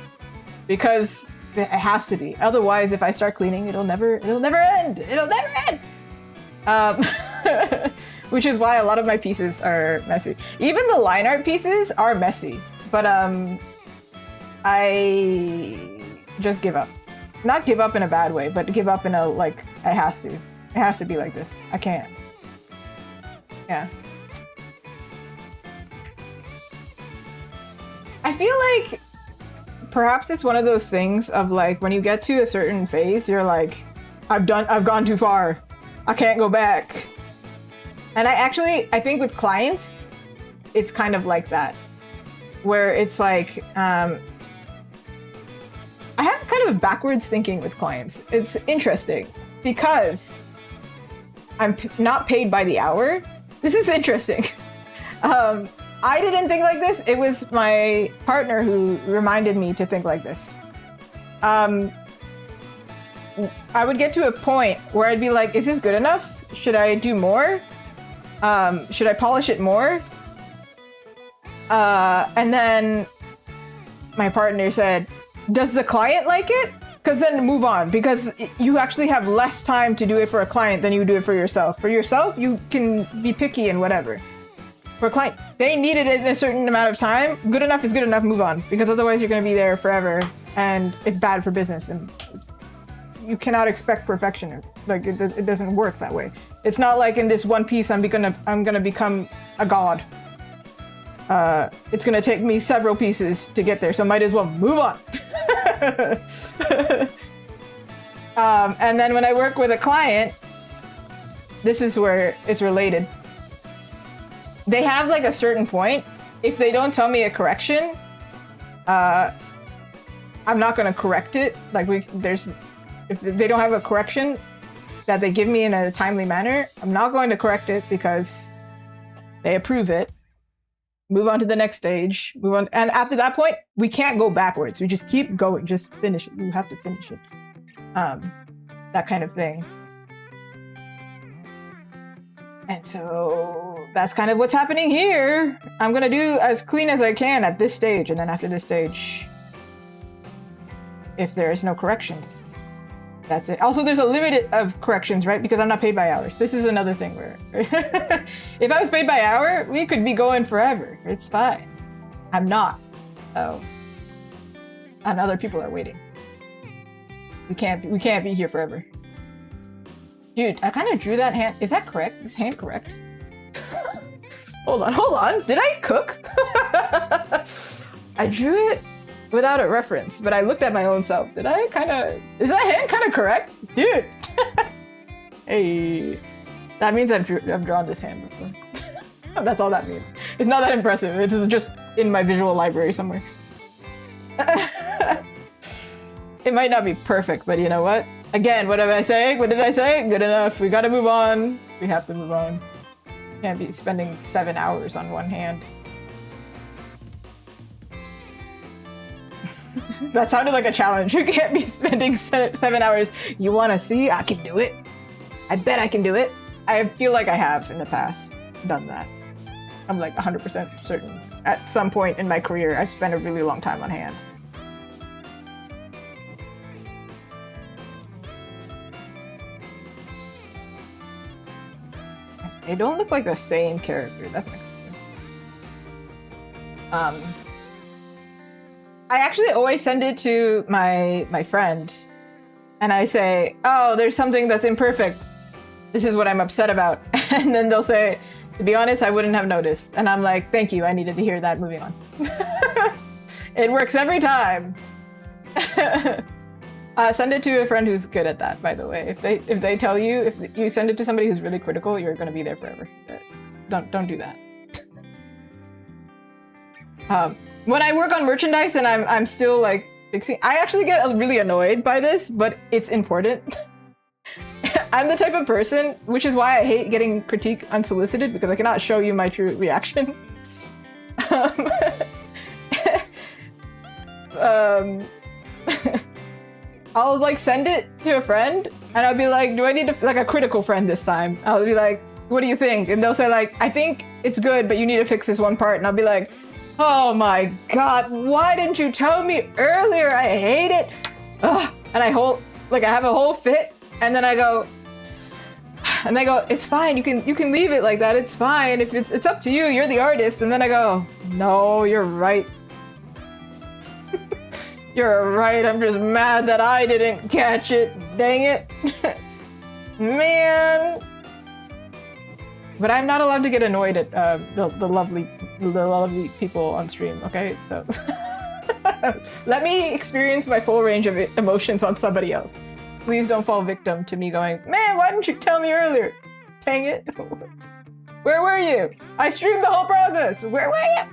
because it has to be. Otherwise, if I start cleaning, it'll never end. It'll never end. Which is why a lot of my pieces are messy. Even the line art pieces are messy, but I just give up. Not give up in a bad way, but give up in a like it has to. It has to be like this. I can't. Yeah. I feel like perhaps it's one of those things of like when you get to a certain phase, you're like, I've gone too far. I can't go back. And I think with clients, it's kind of like that, where it's like, I have kind of backwards thinking with clients. It's interesting because I'm not paid by the hour. This is interesting. I didn't think like this. It was my partner who reminded me to think like this. I would get to a point where I'd be like, is this good enough? Should I do more? Should I polish it more? And then my partner said, does the client like it? Because then move on, because you actually have less time to do it for a client than you do it for yourself. For yourself, you can be picky and whatever. For a client, they needed it in a certain amount of time. Good enough is good enough, move on. Because otherwise you're going to be there forever and it's bad for business. And you cannot expect perfection. Like it doesn't work that way. It's not like in this one piece I'm gonna become a god. It's gonna take me several pieces to get there, so might as well move on. And then when I work with a client, this is where it's related. They have like a certain point. If they don't tell me a correction, I'm not gonna correct it. Like if they don't have a correction that they give me in a timely manner, I'm not going to correct it because they approve it. Move on to the next stage. Move on, and after that point, we can't go backwards. We just keep going. Just finish it. You have to finish it. That kind of thing. And so that's kind of what's happening here. I'm gonna do as clean as I can at this stage, and then after this stage, if there's no corrections, that's it. Also, there's a limit of corrections, right? Because I'm not paid by hours. This is another thing where if I was paid by hour, we could be going forever. It's fine. I'm not. Oh. And other people are waiting. We can't be here forever. Dude, I kind of drew that hand. Is that correct? Is hand correct? Hold on. Did I cook? I drew it without a reference, but I looked at my own self. Is that hand kind of correct? Dude! Hey. That means I've drawn this hand before. That's all that means. It's not that impressive. It's just in my visual library somewhere. It might not be perfect, but you know what? Again, what did I say? Good enough. We gotta move on. We have to move on. Can't be spending 7 hours on one hand. That sounded like a challenge. You can't be spending 7 hours. You want to see? I can do it. I bet I can do it. I feel like I have in the past done that. I'm like 100% certain. At some point in my career, I've spent a really long time on hand. They don't look like the same character. That's my concern. I actually always send it to my friend, and I say, "Oh, there's something that's imperfect. This is what I'm upset about." And then they'll say, "To be honest, I wouldn't have noticed." And I'm like, "Thank you. I needed to hear that. Moving on." It works every time. Send it to a friend who's good at that, by the way. If they tell you, if you send it to somebody who's really critical, you're going to be there forever. Don't do that. When I work on merchandise and I'm still like fixing, I actually get really annoyed by this, but it's important. I'm the type of person, which is why I hate getting critique unsolicited, because I cannot show you my true reaction. I'll like send it to a friend and I'll be like, do I need to, like a critical friend this time? I'll be like, what do you think? And they'll say like, I think it's good, but you need to fix this one part. And I'll be like, oh my god, why didn't you tell me earlier? I hate it. Ugh. And I have a whole fit, and then I go, and they go, it's fine, you can leave it like that, it's fine, if it's up to you, you're the artist. And then I go, no, you're right. You're right, I'm just mad that I didn't catch it, dang it. Man. But I'm not allowed to get annoyed at the lovely people on stream, okay? So let me experience my full range of emotions on somebody else. Please don't fall victim to me going, man, why didn't you tell me earlier? Dang it. Where were you? I streamed the whole process. Where were you?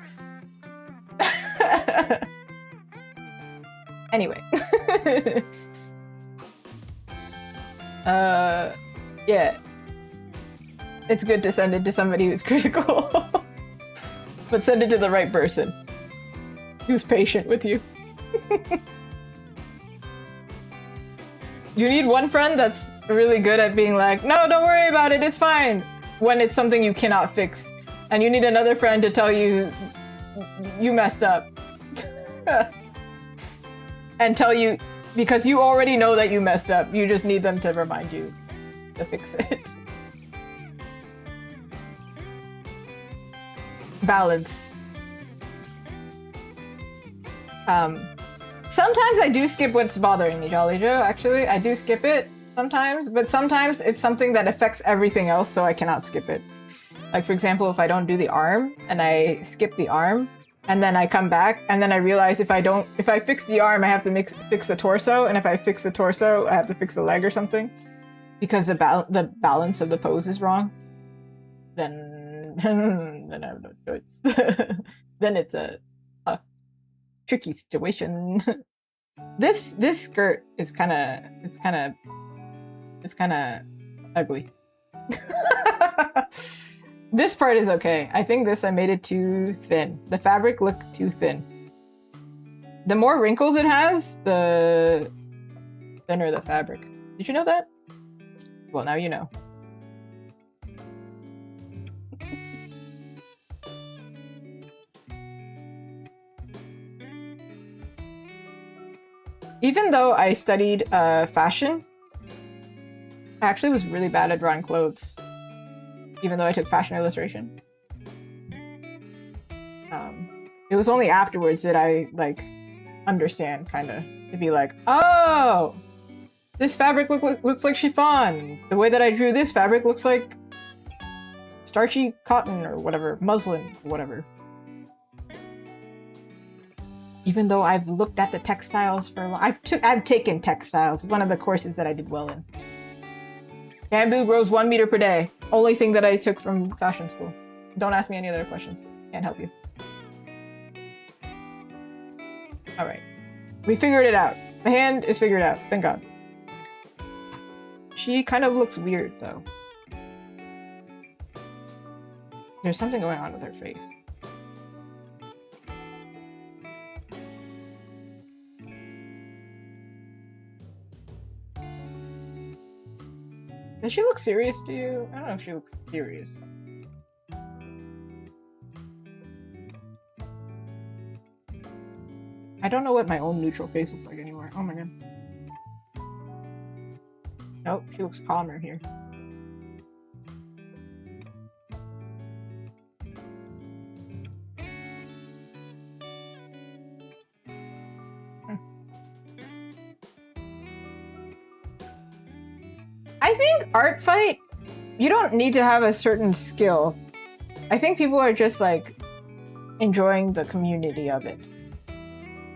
Anyway. Yeah. It's good to send it to somebody who's critical. But send it to the right person. Who's patient with you. You need one friend that's really good at being like, no, don't worry about it, it's fine, when it's something you cannot fix. And you need another friend to tell you, you messed up. And tell you, because you already know that you messed up, you just need them to remind you to fix it. Balance. Sometimes I do skip what's bothering me, Jolly Joe, actually. I do skip it sometimes, but sometimes it's something that affects everything else, so I cannot skip it. Like, for example, if I don't do the arm, and I skip the arm, and then I come back, and then I realize if I fix the arm, I have to fix the torso, and if I fix the torso, I have to fix the leg or something, because the balance of the pose is wrong, then I have no choice. Then it's a tricky situation. This skirt is kind of ugly. This part is okay. I think I made it too thin. The fabric looked too thin. The more wrinkles it has, the thinner the fabric. Did you know that? Well, now you know. Even though I studied fashion, I actually was really bad at drawing clothes. Even though I took fashion illustration. It was only afterwards that I, like, understand, kinda. To be like, oh! This fabric looks like chiffon. The way that I drew this fabric looks like starchy cotton or whatever. Muslin or whatever. Even though I've looked at the textiles for a long... I've taken textiles. One of the courses that I did well in. Bamboo grows 1 meter per day. Only thing that I took from fashion school. Don't ask me any other questions. Can't help you. Alright. We figured it out. The hand is figured out. Thank God. She kind of looks weird, though. There's something going on with her face. Does she look serious to you? I don't know if she looks serious. I don't know what my own neutral face looks like anymore. Oh my god. Nope, she looks calmer here. I think art fight, you don't need to have a certain skill. I think people are just like enjoying the community of it.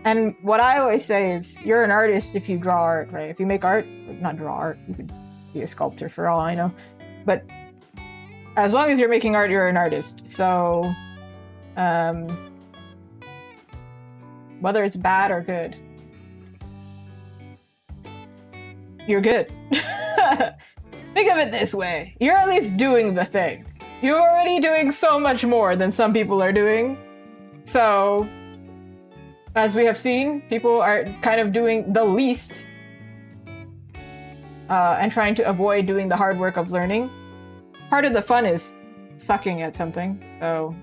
And what I always say is, you're an artist if you draw art, right? If you make art, not draw art, you could be a sculptor for all I know. But as long as you're making art, you're an artist. So, whether it's bad or good, you're good. Think of it this way. You're at least doing the thing. You're already doing so much more than some people are doing. So, as we have seen, people are kind of doing the least and trying to avoid doing the hard work of learning. part of the fun is sucking at something, so...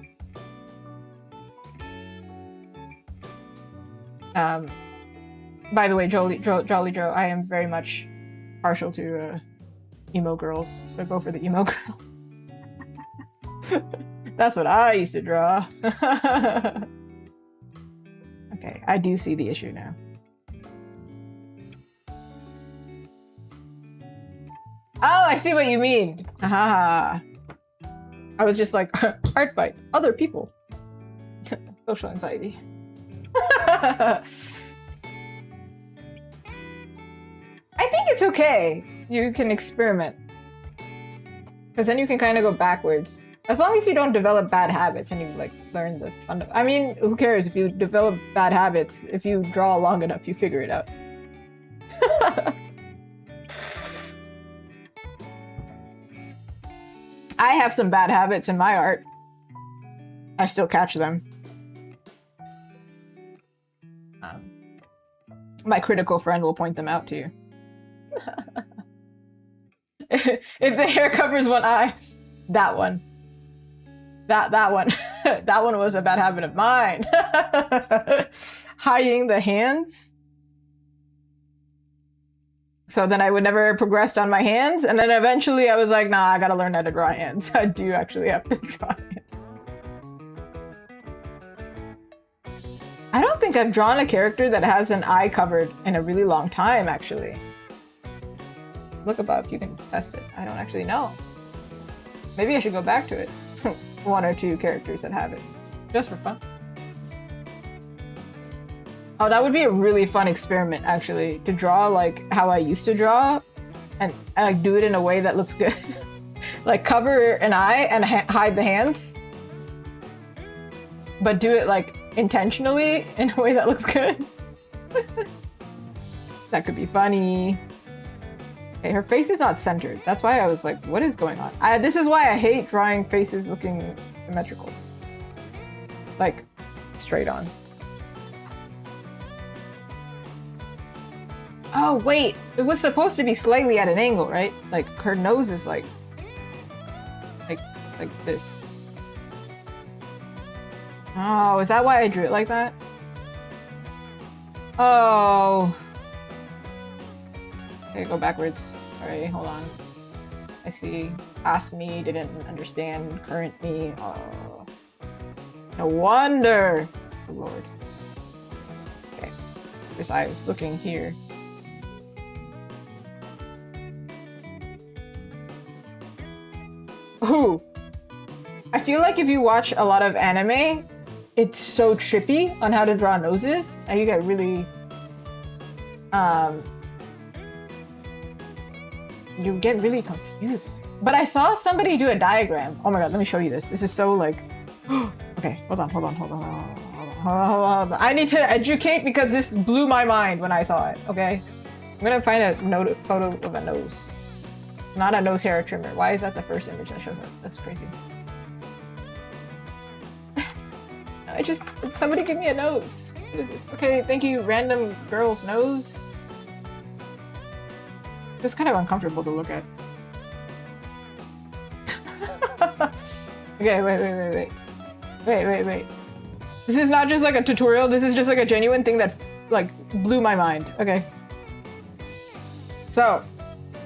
by the way, Jolly Joe, I am very much partial to emo girls, so go for the emo girl. That's what I used to draw. Okay, I do see the issue now. Oh, I see what you mean. Haha. I was just like, art fight, other people. Social anxiety. I think it's okay. You can experiment. Because then you can kind of go backwards. As long as you don't develop bad habits and you like learn the fun. I mean, who cares if you develop bad habits? If you draw long enough, you figure it out. I have some bad habits in my art. I still catch them. My critical friend will point them out to you. If the hair covers one eye, that one. That one. That one was a bad habit of mine. Hiding the hands. So then I would never progress on my hands, and then eventually I was like, nah, I gotta learn how to draw hands. I do actually have to draw hands. I don't think I've drawn a character that has an eye covered in a really long time, actually. Look above, you can test it. I don't actually know. Maybe I should go back to it. One or two characters that have it. Just for fun. Oh, that would be a really fun experiment, actually. To draw like how I used to draw and like do it in a way that looks good. Like cover an eye and hide the hands. But do it like intentionally in a way that looks good. That could be funny. Okay, her face is not centered. That's why I was like, what is going on? This is why I hate drawing faces looking symmetrical. Like, straight on. Oh, wait. It was supposed to be slightly at an angle, right? Like, her nose is like this. Oh, is that why I drew it like that? Oh. Okay, go backwards. Sorry, hold on. I see. Past me, didn't understand. Current me. Oh. No wonder! Oh, Lord. Okay. This eye is looking here. Ooh. I feel like if you watch a lot of anime, it's so trippy on how to draw noses, and you get really confused. But I saw somebody do a diagram. Oh my god, let me show you this. This is so like okay, hold on. I need to educate because this blew my mind when I saw it, okay? I'm gonna find a photo of a nose. Not a nose hair trimmer. Why is that the first image that shows up? That's crazy. Somebody give me a nose. What is this? Okay, thank you, random girl's nose. It's kind of uncomfortable to look at. Okay, wait. This is not just like a tutorial, this is just like a genuine thing that like blew my mind. Okay. So,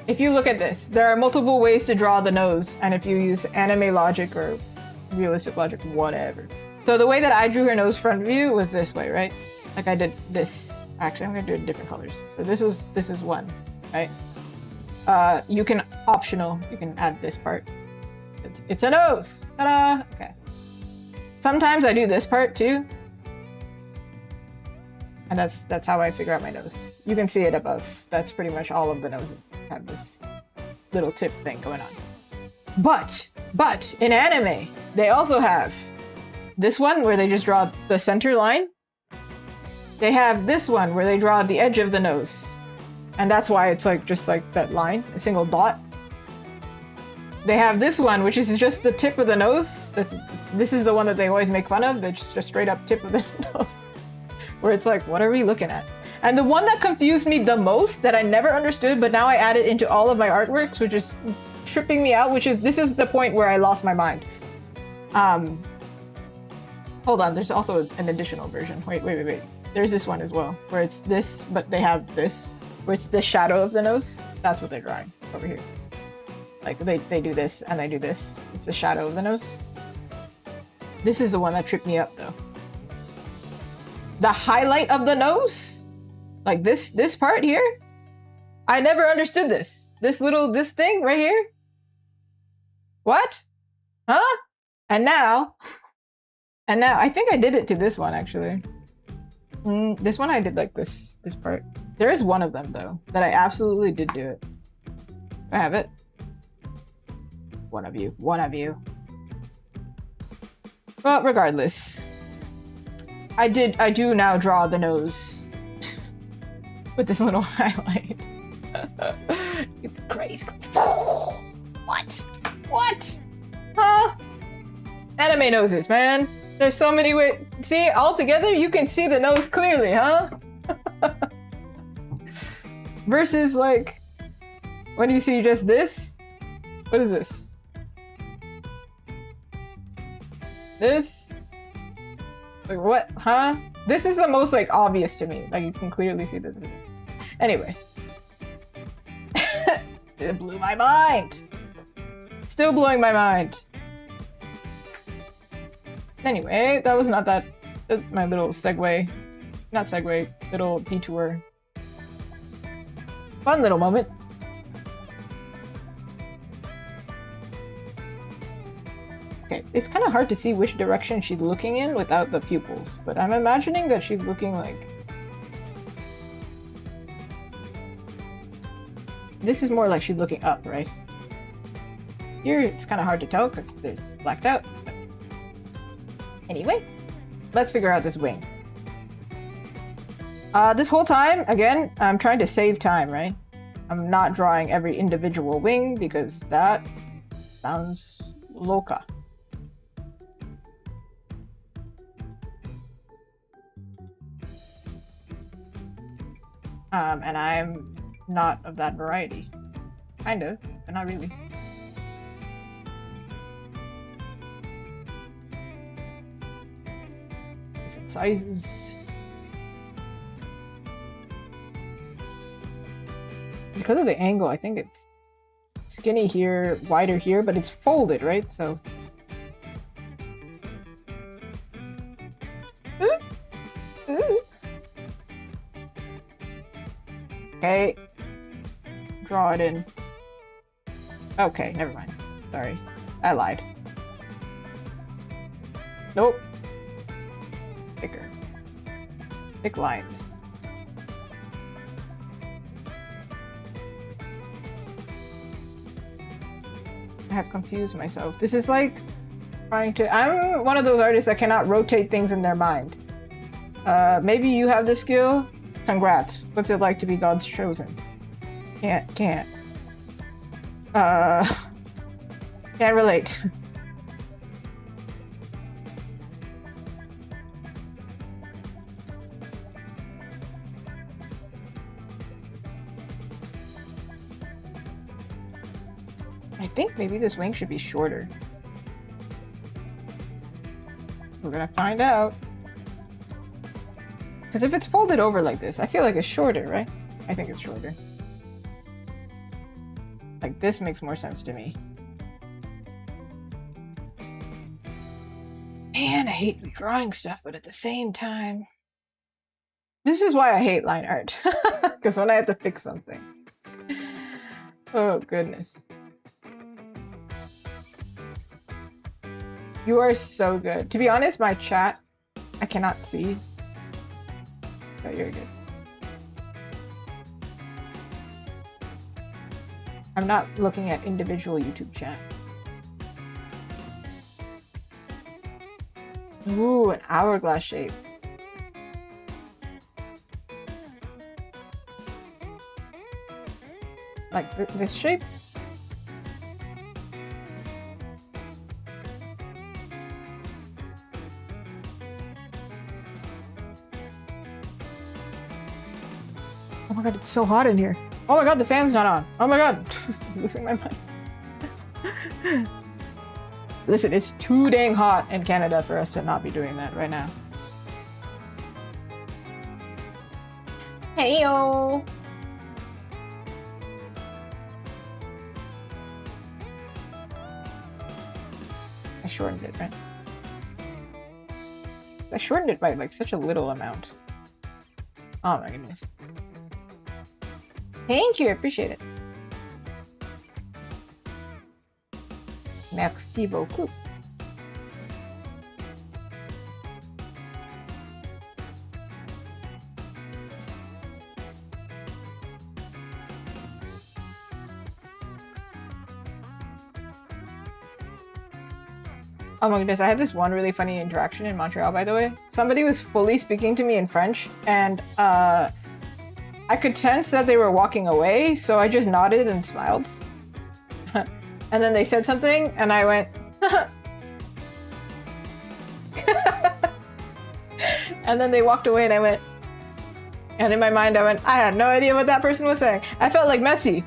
if you look at this, there are multiple ways to draw the nose, and if you use anime logic or realistic logic, whatever. So the way that I drew her nose front view was this way, right? Like I did this. Actually, I'm gonna do it in different colors. So this is one, right? You can optional. You can add this part. It's a nose. Ta-da! Okay. Sometimes I do this part too, and that's how I figure out my nose. You can see it above. That's pretty much all of the noses have this little tip thing going on. But in anime, they also have this one where they just draw the center line. They have this one where they draw the edge of the nose. And that's why it's like just like that line, a single dot. They have this one, which is just the tip of the nose. This is the one that they always make fun of. They're just a straight up tip of the nose. Where it's like, what are we looking at? And the one that confused me the most, that I never understood, but now I add it into all of my artworks, which is tripping me out, this is the point where I lost my mind. Hold on, there's also an additional version. Wait. There's this one as well, where it's this, but they have this, where it's the shadow of the nose. That's what they're drawing over here. Like, they do this, and they do this. It's the shadow of the nose. This is the one that tripped me up, though. The highlight of the nose? Like, this part here? I never understood this. This thing right here? What? Huh? And now, I think I did it to this one, actually. This one I did like this part. There is one of them, though, that I absolutely did do it. I have it. One of you. But regardless, I do now draw the nose with this little highlight. It's crazy. What? Huh? Anime noses, man. There's so many ways. See, all together, you can see the nose clearly, huh? Versus, like, when you see just this. What is this? This? Like, what? Huh? This is the most, like, obvious to me. Like, you can clearly see this. Anyway. It blew my mind. Still blowing my mind. Anyway, that was not that. My little segue. Not segue, little detour. Fun little moment. Okay, it's kind of hard to see which direction she's looking in without the pupils, but I'm imagining that she's looking like... This is more like she's looking up, right? Here, it's kind of hard to tell because it's blacked out. Anyway, let's figure out this wing. This whole time, again, I'm trying to save time, right? I'm not drawing every individual wing because that sounds loca. And I'm not of that variety. Kind of, but not really. Different sizes. Because of the angle, I think it's skinny here, wider here, but it's folded, right? So... Ooh. Ooh. Okay. Draw it in. Okay, never mind. Sorry. I lied. Nope. Thicker. Thick lines. I have confused myself. This is like trying to... I'm one of those artists that cannot rotate things in their mind. Maybe you have the skill? Congrats. What's it like to be God's chosen? Can't. Can't relate. I think maybe this wing should be shorter. We're gonna find out. Because if it's folded over like this, I feel like it's shorter, right? I think it's shorter. Like, this makes more sense to me. Man, I hate redrawing stuff, but at the same time... This is why I hate line art. Because when I have to fix something. Oh, goodness. You are so good. To be honest, my chat, I cannot see. Oh, you're good. I'm not looking at individual YouTube chat. Ooh, an hourglass shape. Like this shape? Oh my god, it's so hot in here. Oh my god, the fan's not on. Oh my god. I'm losing my mind. Listen, it's too dang hot in Canada for us to not be doing that right now. Hey yo! I shortened it, right? I shortened it by like such a little amount. Oh my goodness. Thank you, I appreciate it. Merci beaucoup. Oh my goodness, I had this one really funny interaction in Montreal, by the way. Somebody was fully speaking to me in French, and I could sense that they were walking away, so I just nodded and smiled. And then they said something, and I went, and then they walked away, and I went, and in my mind I went, I had no idea what that person was saying. I felt like Messi.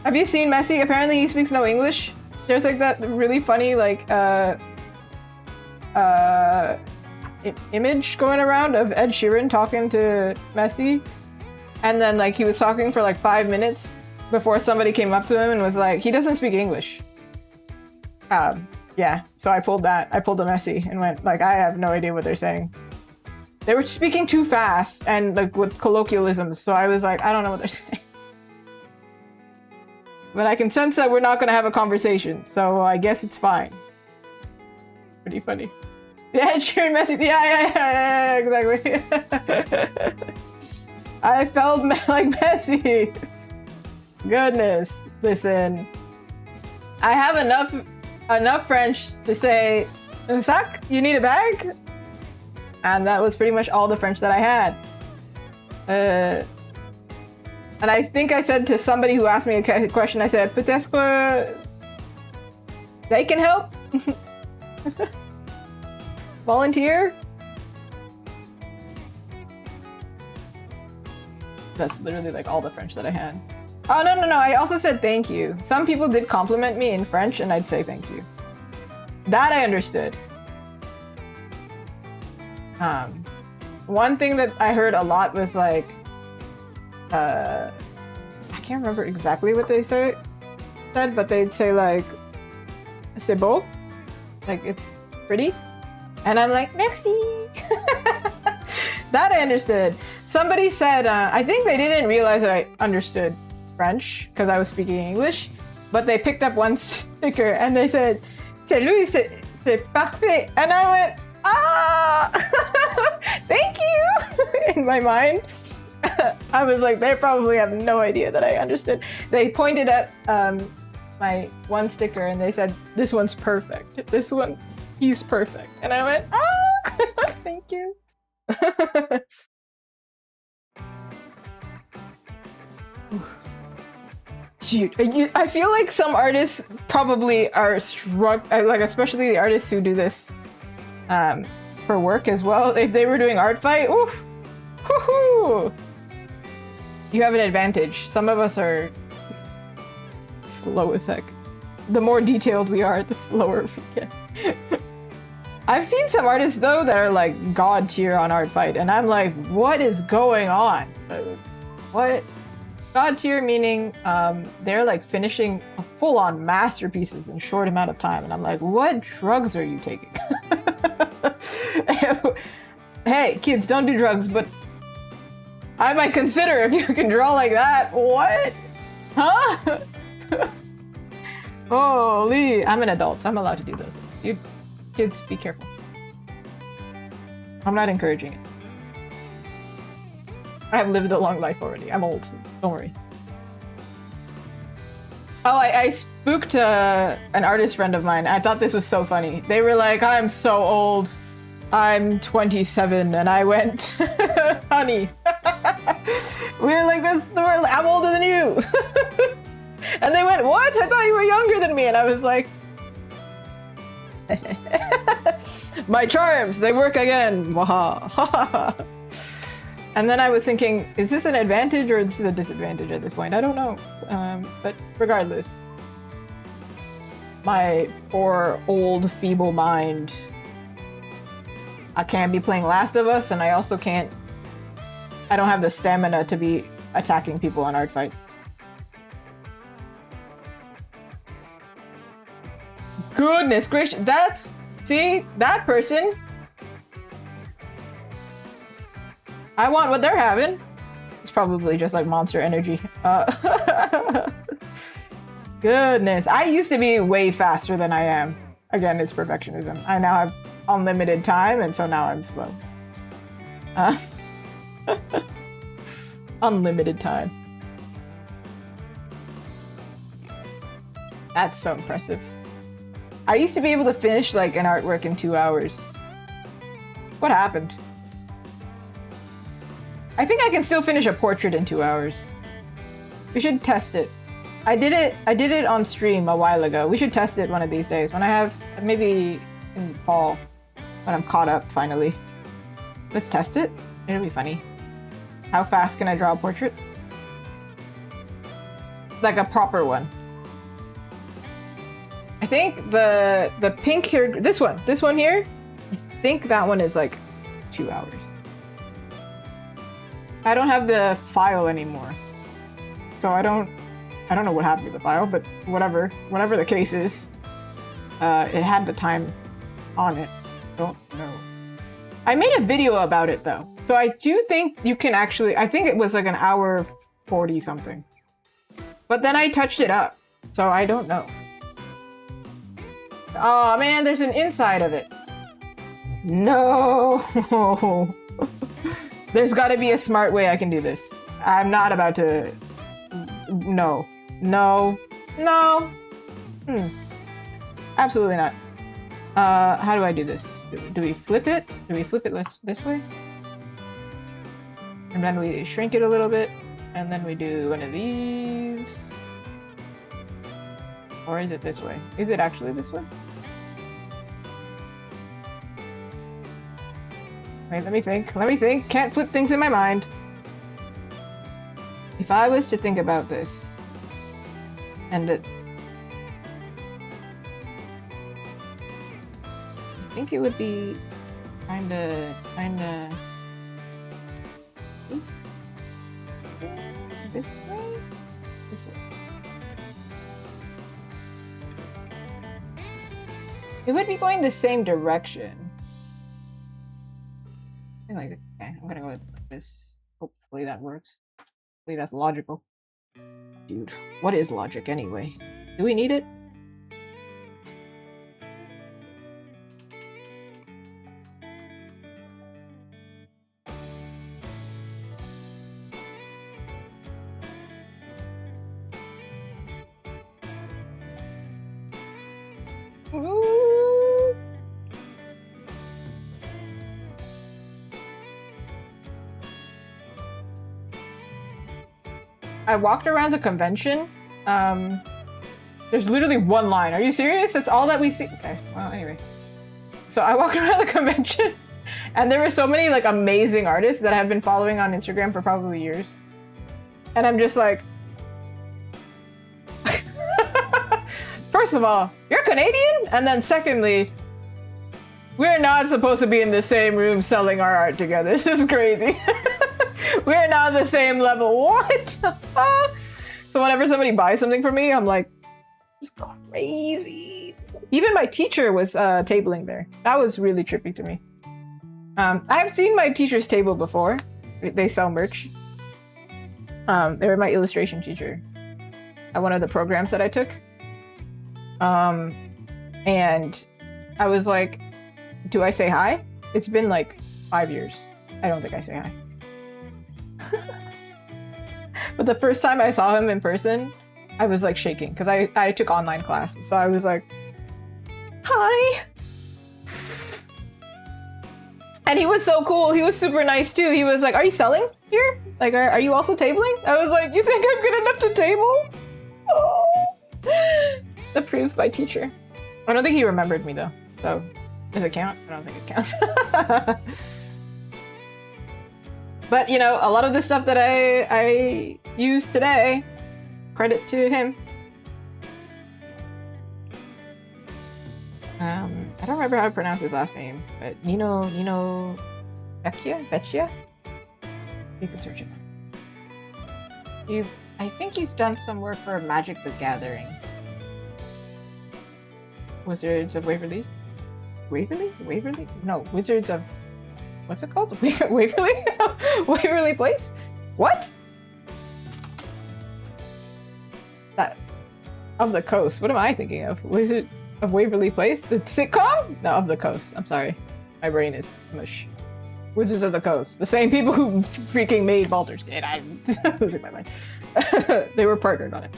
Have you seen Messi? Apparently he speaks no English. There's like that really funny like image going around of Ed Sheeran talking to Messi, and then like he was talking for like 5 minutes before somebody came up to him and was like, he doesn't speak English. Yeah, so I pulled a Messi and went like, I have no idea what they're saying. They were speaking too fast and like with colloquialisms, so I was like, I don't know what they're saying. But I can sense that we're not going to have a conversation, so I guess it's fine. Pretty funny. Yeah, Sheeran Messi. Yeah, exactly. I felt like Messi. Goodness. Listen. I have enough French to say, "Un sac? You need a bag?" And that was pretty much all the French that I had. And I think I said to somebody who asked me a question, I said, peut-être they can help? Volunteer? That's literally like all the French that I had. Oh, no. I also said thank you. Some people did compliment me in French and I'd say thank you. That I understood. One thing that I heard a lot was like, I can't remember exactly what they said, but they'd say like, c'est beau, like it's pretty, and I'm like, merci. That I understood. Somebody said, I think they didn't realize that I understood French because I was speaking English, but they picked up one sticker and they said, c'est lui, c'est parfait, and I went, ah, thank you, in my mind. I was like, they probably have no idea that I understood. They pointed at my one sticker and they said, this one's perfect. This one, he's perfect. And I went, ah, thank you. Shoot, I feel like some artists probably are like especially the artists who do this for work as well. If they were doing art fight, oof, woohoo! You have an advantage. Some of us are slow as heck. The more detailed we are, the slower we get. I've seen some artists though that are like god tier on art fight, and I'm like, what is going on? What? God tier meaning they're like finishing full-on masterpieces in a short amount of time, and I'm like, what drugs are you taking? Hey, kids, don't do drugs, but I might consider if you can draw like that. What? Huh? Holy, I'm an adult. I'm allowed to do those. You kids, be careful. I'm not encouraging it. I have lived a long life already. I'm old. Don't worry. Oh, I spooked an artist friend of mine. I thought this was so funny. They were like, I'm so old. I'm 27. And I went, honey. We were like this. I'm older than you. And they went, what? I thought you were younger than me. And I was like, my charms, they work again. Waha. And then I was thinking, is this an advantage or this is a disadvantage at this point? I don't know. But regardless. my poor old feeble mind. I can't be playing Last of Us, and I also can't. I don't have the stamina to be attacking people on Art Fight. Goodness gracious, that's. See, that person. I want what they're having. It's probably just like Monster Energy. Goodness, I used to be way faster than I am. Again, it's perfectionism. I now have unlimited time, and so now I'm slow. Unlimited time. That's so impressive. I used to be able to finish like an artwork in 2 hours. What happened? I think I can still finish a portrait in 2 hours. We should test it. I did it on stream a while ago. We should test it one of these days when I have, maybe in the fall, when I'm caught up finally. Let's test it. It'll be funny. How fast can I draw a portrait? Like a proper one. I think the pink here, this one here, I think that one is like 2 hours. I don't have the file anymore. So I don't know what happened to the file, but whatever the case is, it had the time on it. Don't know. I made a video about it though. So I do think you can actually, I think it was like an hour 40 something. But then I touched it up. So I don't know. Oh man, there's an inside of it. No. There's gotta be a smart way I can do this. I'm not about to... No. No. No. Absolutely not. How do I do this? Do we flip it? Do we flip it this way? And then we shrink it a little bit. And then we do one of these. Or is it this way? Is it actually this way? Wait, let me think. Let me think. Can't flip things in my mind. If I was to think about this, and it... I think it would be kinda... This way? This way. It would be going the same direction. Like, okay, I'm gonna go with this. Hopefully that works. Hopefully that's logical. Dude, what is logic anyway? Do we need it? I walked around the convention. There's literally one line. Are you serious? That's all that we see? Okay, well, anyway. So I walked around the convention and there were so many like amazing artists that I've been following on Instagram for probably years. And I'm just like... First of all, you're Canadian? And then secondly, we're not supposed to be in the same room selling our art together. This is crazy. We're not the same level. What? So whenever somebody buys something for me, I'm like, it's crazy. Even my teacher was tabling there. That was really trippy to me. I've seen my teacher's table before. They sell merch. They were my illustration teacher at one of the programs that I took. And I was like, do I say hi? It's been like 5 years. I don't think I say hi. But the first time I saw him in person, I was like shaking because I took online classes. So I was like, hi. And he was so cool. He was super nice too. He was like, are you selling here? Like, are you also tabling? I was like, you think I'm good enough to table? Oh. Approved by teacher. I don't think he remembered me though. So does it count? I don't think it counts. But you know, a lot of the stuff that I use today, credit to him. I don't remember how to pronounce his last name, but Nino Vecchia? You can search it. I think he's done some work for Magic the Gathering. Wizards of Waverly? Waverly? No, Wizards of... What's it called? Waverly? Waverly Place? What? That... Of the Coast. What am I thinking of? Wizard of Waverly Place? The sitcom? No, Of the Coast. I'm sorry. My brain is mush. Wizards of the Coast. The same people who freaking made Baldur's Gate. I'm losing my mind. They were partnered on it.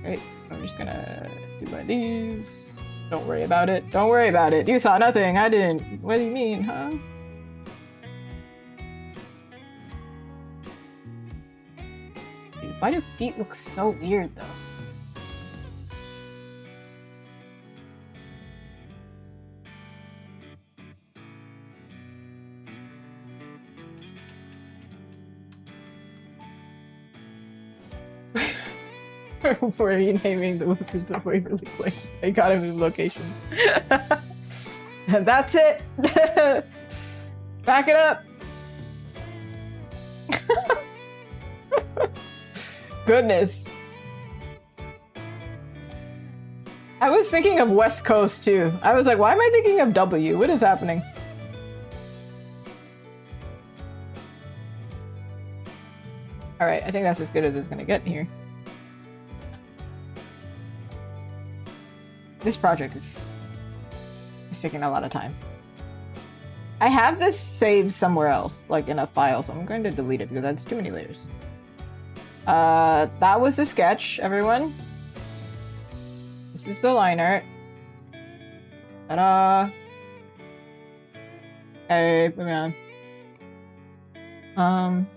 Right. I'm just gonna do one of these. Don't worry about it. Don't worry about it. You saw nothing. I didn't. What do you mean, huh? Dude, why do feet look so weird, though? For renaming the Wizards of Waverly Place. They gotta move locations. And that's it! Back it up! Goodness. I was thinking of West Coast too. I was like, why am I thinking of W? What is happening? Alright, I think that's as good as it's gonna get here. This project is taking a lot of time. I have this saved somewhere else, like in a file, so I'm going to delete it because that's too many layers. That was the sketch, everyone. This is the line art. Ta-da! Hey, moving on.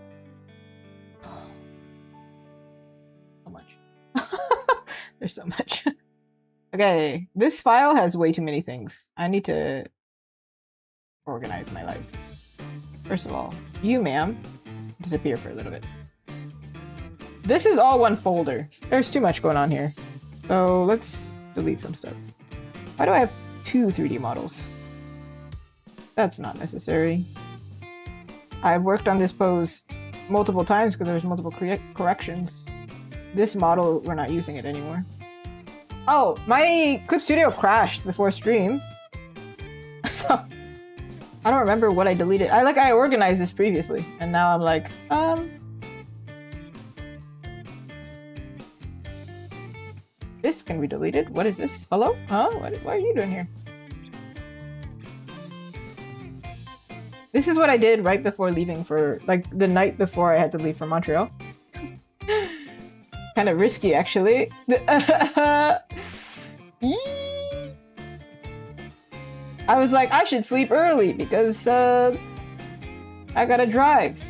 So much. There's so much. Okay, this file has way too many things. I need to organize my life. First of all, you, ma'am, disappear for a little bit. This is all one folder. There's too much going on here. So let's delete some stuff. Why do I have 2 3D models? That's not necessary. I've worked on this pose multiple times because there's multiple corrections. This model, we're not using it anymore. Oh, my Clip Studio crashed before stream. So, I don't remember what I deleted. I organized this previously, and now I'm like, this can be deleted. What is this? Hello? Huh? What are you doing here? This is what I did right before leaving for, like, the night before I had to leave for Montreal. Kind of risky, actually. I was like, I should sleep early because I gotta drive.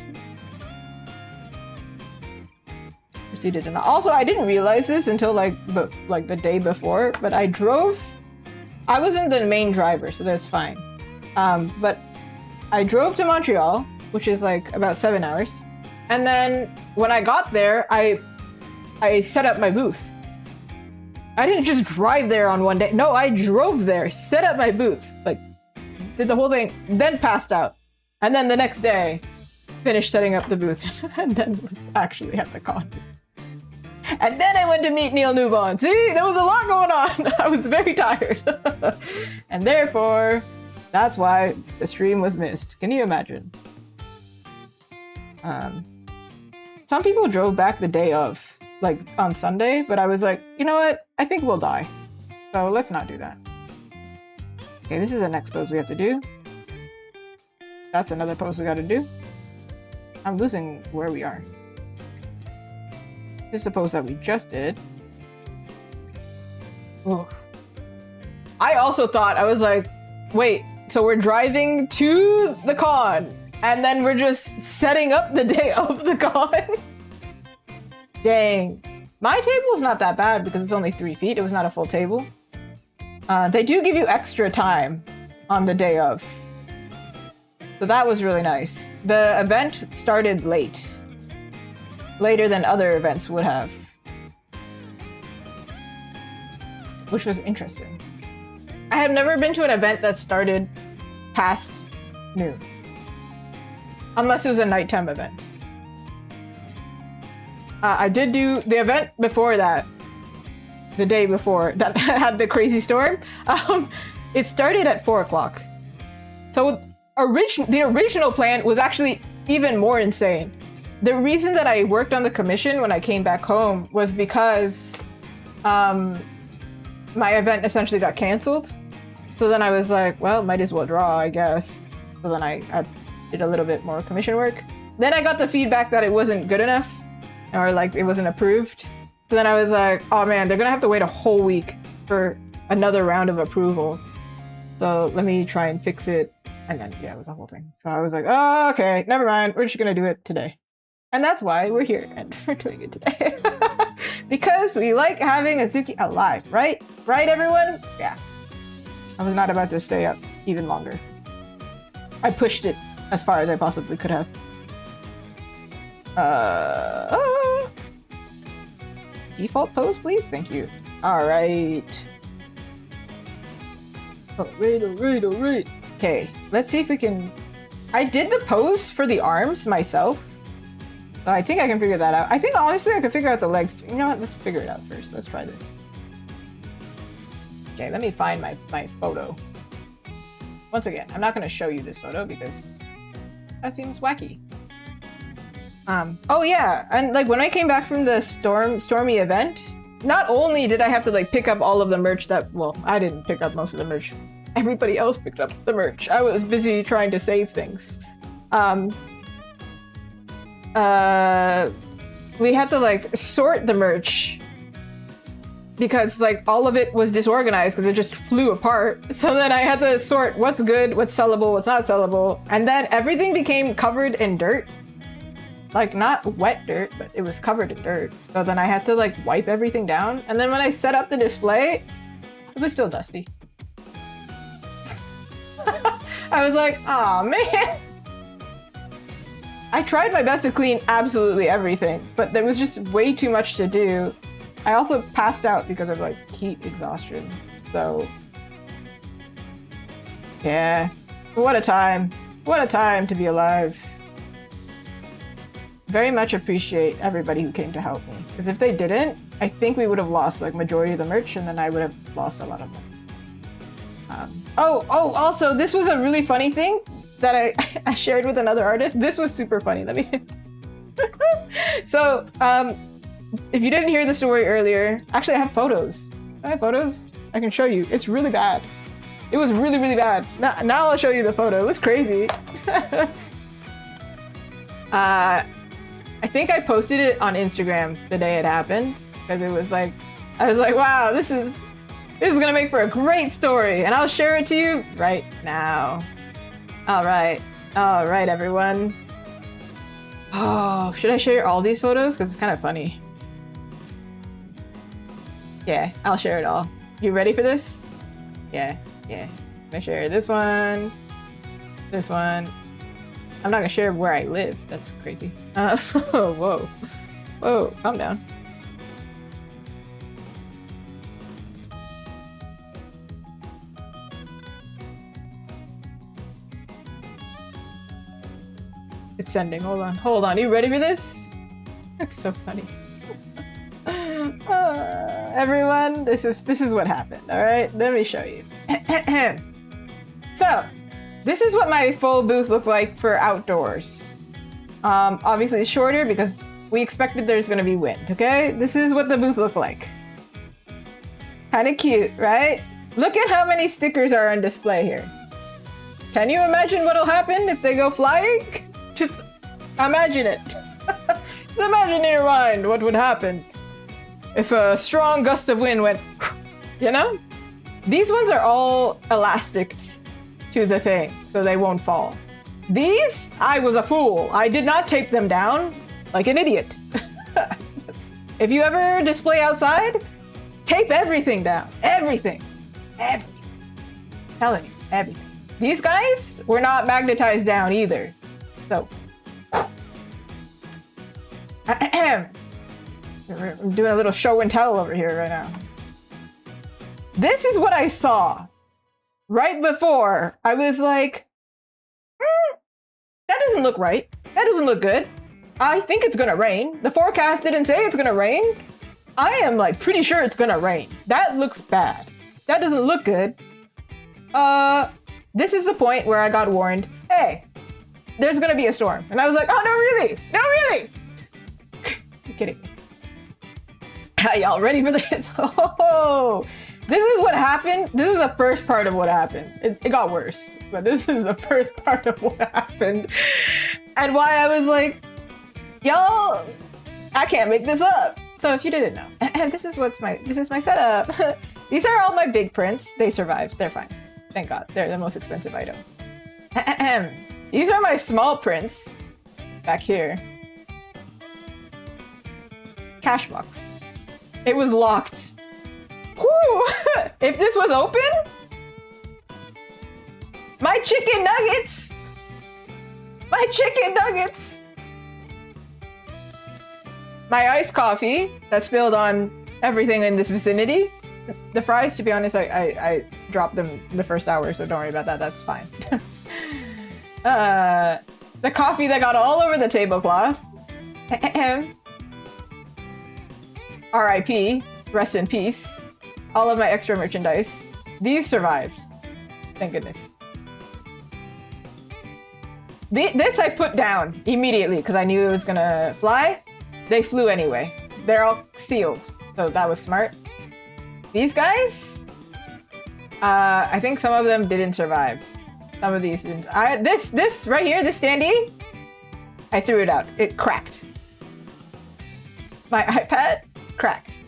Proceeded to not. Also, I didn't realize this until like the day before, but I drove. I wasn't the main driver, so that's fine. But I drove to Montreal, which is like about 7 hours, and then when I got there, I set up my booth. I didn't just drive there on one day. No, I drove there, set up my booth, like, did the whole thing, then passed out. And then the next day, finished setting up the booth, and then was actually at the con. And then I went to meet Neil Newbon. See, there was a lot going on. I was very tired. And therefore, that's why the stream was missed. Can you imagine? Some people drove back the day of, like on Sunday, but I was like, you know what? I think we'll die. So let's not do that. Okay, this is the next pose we have to do. That's another pose we gotta do. I'm losing where we are. This is a pose that we just did. Ooh. I also thought, I was like, wait, so we're driving to the con, and then we're just setting up the day of the con? Dang. My table's not that bad because it's only 3 feet. It was not a full table. They do give you extra time on the day of. So that was really nice. The event started late. Later than other events would have. which was interesting. I have never been to an event that started past noon. Unless it was a nighttime event. I did do the event before that. The day before that had the crazy storm. It started at 4 o'clock. So the original plan was actually even more insane. The reason that I worked on the commission when I came back home was because my event essentially got canceled. So then I was like, well, might as well draw, I guess. So then I did a little bit more commission work. Then I got the feedback that it wasn't good enough, or like it wasn't approved. So then I was like, oh man, they're gonna have to wait a whole week for another round of approval. So let me try and fix it. And then, yeah, it was a whole thing. So I was like, oh, okay, never mind. We're just gonna do it today. And that's why we're here and we're doing it today. Because we like having Azuki alive, right? Right, everyone? Yeah. I was not about to stay up even longer. I pushed it as far as I possibly could have. Default pose, please? Thank you. Alright. Alright. Okay, let's see if we can... I did the pose for the arms myself. So I think I can figure that out. I think honestly I can figure out the legs too. You know what? Let's figure it out first. Let's try this. Okay, let me find my photo. Once again, I'm not going to show you this photo because that seems wacky. Oh yeah, and like when I came back from the stormy event, not only did I have to like pick up all of the merch that, well, I didn't pick up most of the merch. Everybody else picked up the merch. I was busy trying to save things. We had to like sort the merch because like all of it was disorganized because it just flew apart. So then I had to sort what's good, what's sellable, what's not sellable. And then everything became covered in dirt. Like not wet dirt, but it was covered in dirt. So then I had to like wipe everything down. And then when I set up the display, it was still dusty. I was like, oh man. I tried my best to clean absolutely everything, but there was just way too much to do. I also passed out because of like heat exhaustion. So yeah, what a time. What a time to be alive. Very much appreciate everybody who came to help me. Because if they didn't, I think we would have lost like majority of the merch and then I would have lost a lot of money. Also, this was a really funny thing that I shared with another artist. This was super funny. Let me... So, if you didn't hear the story earlier, actually I have photos. I have photos. I can show you. It's really bad. It was really, really bad. Now I'll show you the photo. It was crazy. I think I posted it on Instagram the day it happened because it was like, I was like, wow, this is gonna make for a great story, and I'll share it to you right now. All right, everyone. Oh, should I share all these photos? Because it's kind of funny. Yeah, I'll share it all. You ready for this? Yeah. I'm gonna share this one. I'm not gonna share where I live. That's crazy. Whoa, calm down. It's sending. Hold on. You ready for this? It's so funny. Everyone, this is what happened. All right, let me show you. So, this is what my full booth looked like for outdoors. Obviously it's shorter because we expected there's gonna be wind, okay? This is what the booth looked like. Kinda cute, right? Look at how many stickers are on display here. Can you imagine what'll happen if they go flying? Just imagine it. Just imagine in your mind what would happen if a strong gust of wind went, you know? These ones are all elastic to the thing, so they won't fall. These, I was a fool. I did not tape them down like an idiot. If you ever display outside, tape everything down. Everything. Telling you, everything. These guys were not magnetized down either. So, I'm doing a little show and tell over here right now. This is what I saw right before. I was like, that doesn't look right. That doesn't look good. I think it's gonna rain. The forecast didn't say it's gonna rain. I am like pretty sure it's gonna rain. That looks bad. That doesn't look good. This is the point where I got warned, hey, there's gonna be a storm. And I was like, oh, no, really? No, really? You're kidding me. Are y'all ready for this? Oh, this is what happened. This is the first part of what happened. It got worse, but this is the first part of what happened. And why I was like, y'all, I can't make this up. So if you didn't know, this is my setup. These are all my big prints. They survived. They're fine. Thank God. They're the most expensive item. These are my small prints. Back here. Cash box. It was locked. Whew! If this was open, my chicken nuggets. My chicken nuggets. My iced coffee that spilled on everything in this vicinity. The fries, to be honest, I dropped them the first hour, so don't worry about that. That's fine. The coffee that got all over the tablecloth. R.I.P. Rest in peace. All of my extra merchandise. These survived. Thank goodness. This I put down immediately because I knew it was gonna fly. They flew anyway. They're all sealed, so that was smart. These guys, I think some of them didn't survive. Some of these didn't. This right here, this standee, I threw it out. It cracked. My iPad cracked.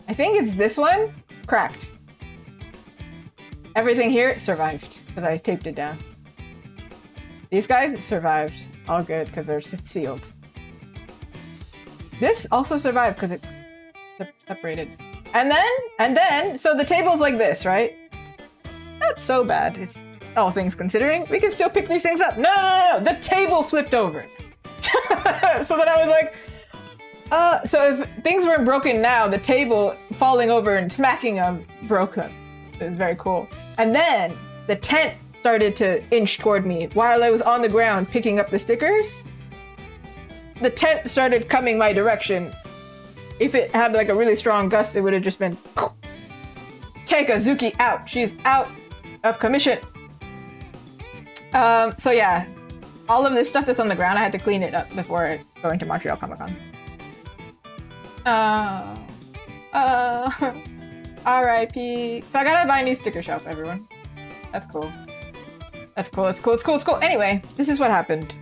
I think it's this one cracked. Everything here survived because I taped it down. These guys survived. All good because they're sealed. This also survived because it separated. And then, so the table's like this, right? Not so bad, if all things considering. We can still pick these things up. No. The table flipped over. So then I was like, so if things weren't broken now, the table falling over and smacking them broke them. It was very cool. And then the tent started to inch toward me while I was on the ground picking up the stickers. The tent started coming my direction. If it had like a really strong gust, it would have just been take Azuki out. She's out of commission. So yeah, all of this stuff that's on the ground, I had to clean it up before going to Montreal Comic Con. R.I.P. So I gotta buy a new sticker shelf, everyone. That's cool. That's cool. Anyway, this is what happened.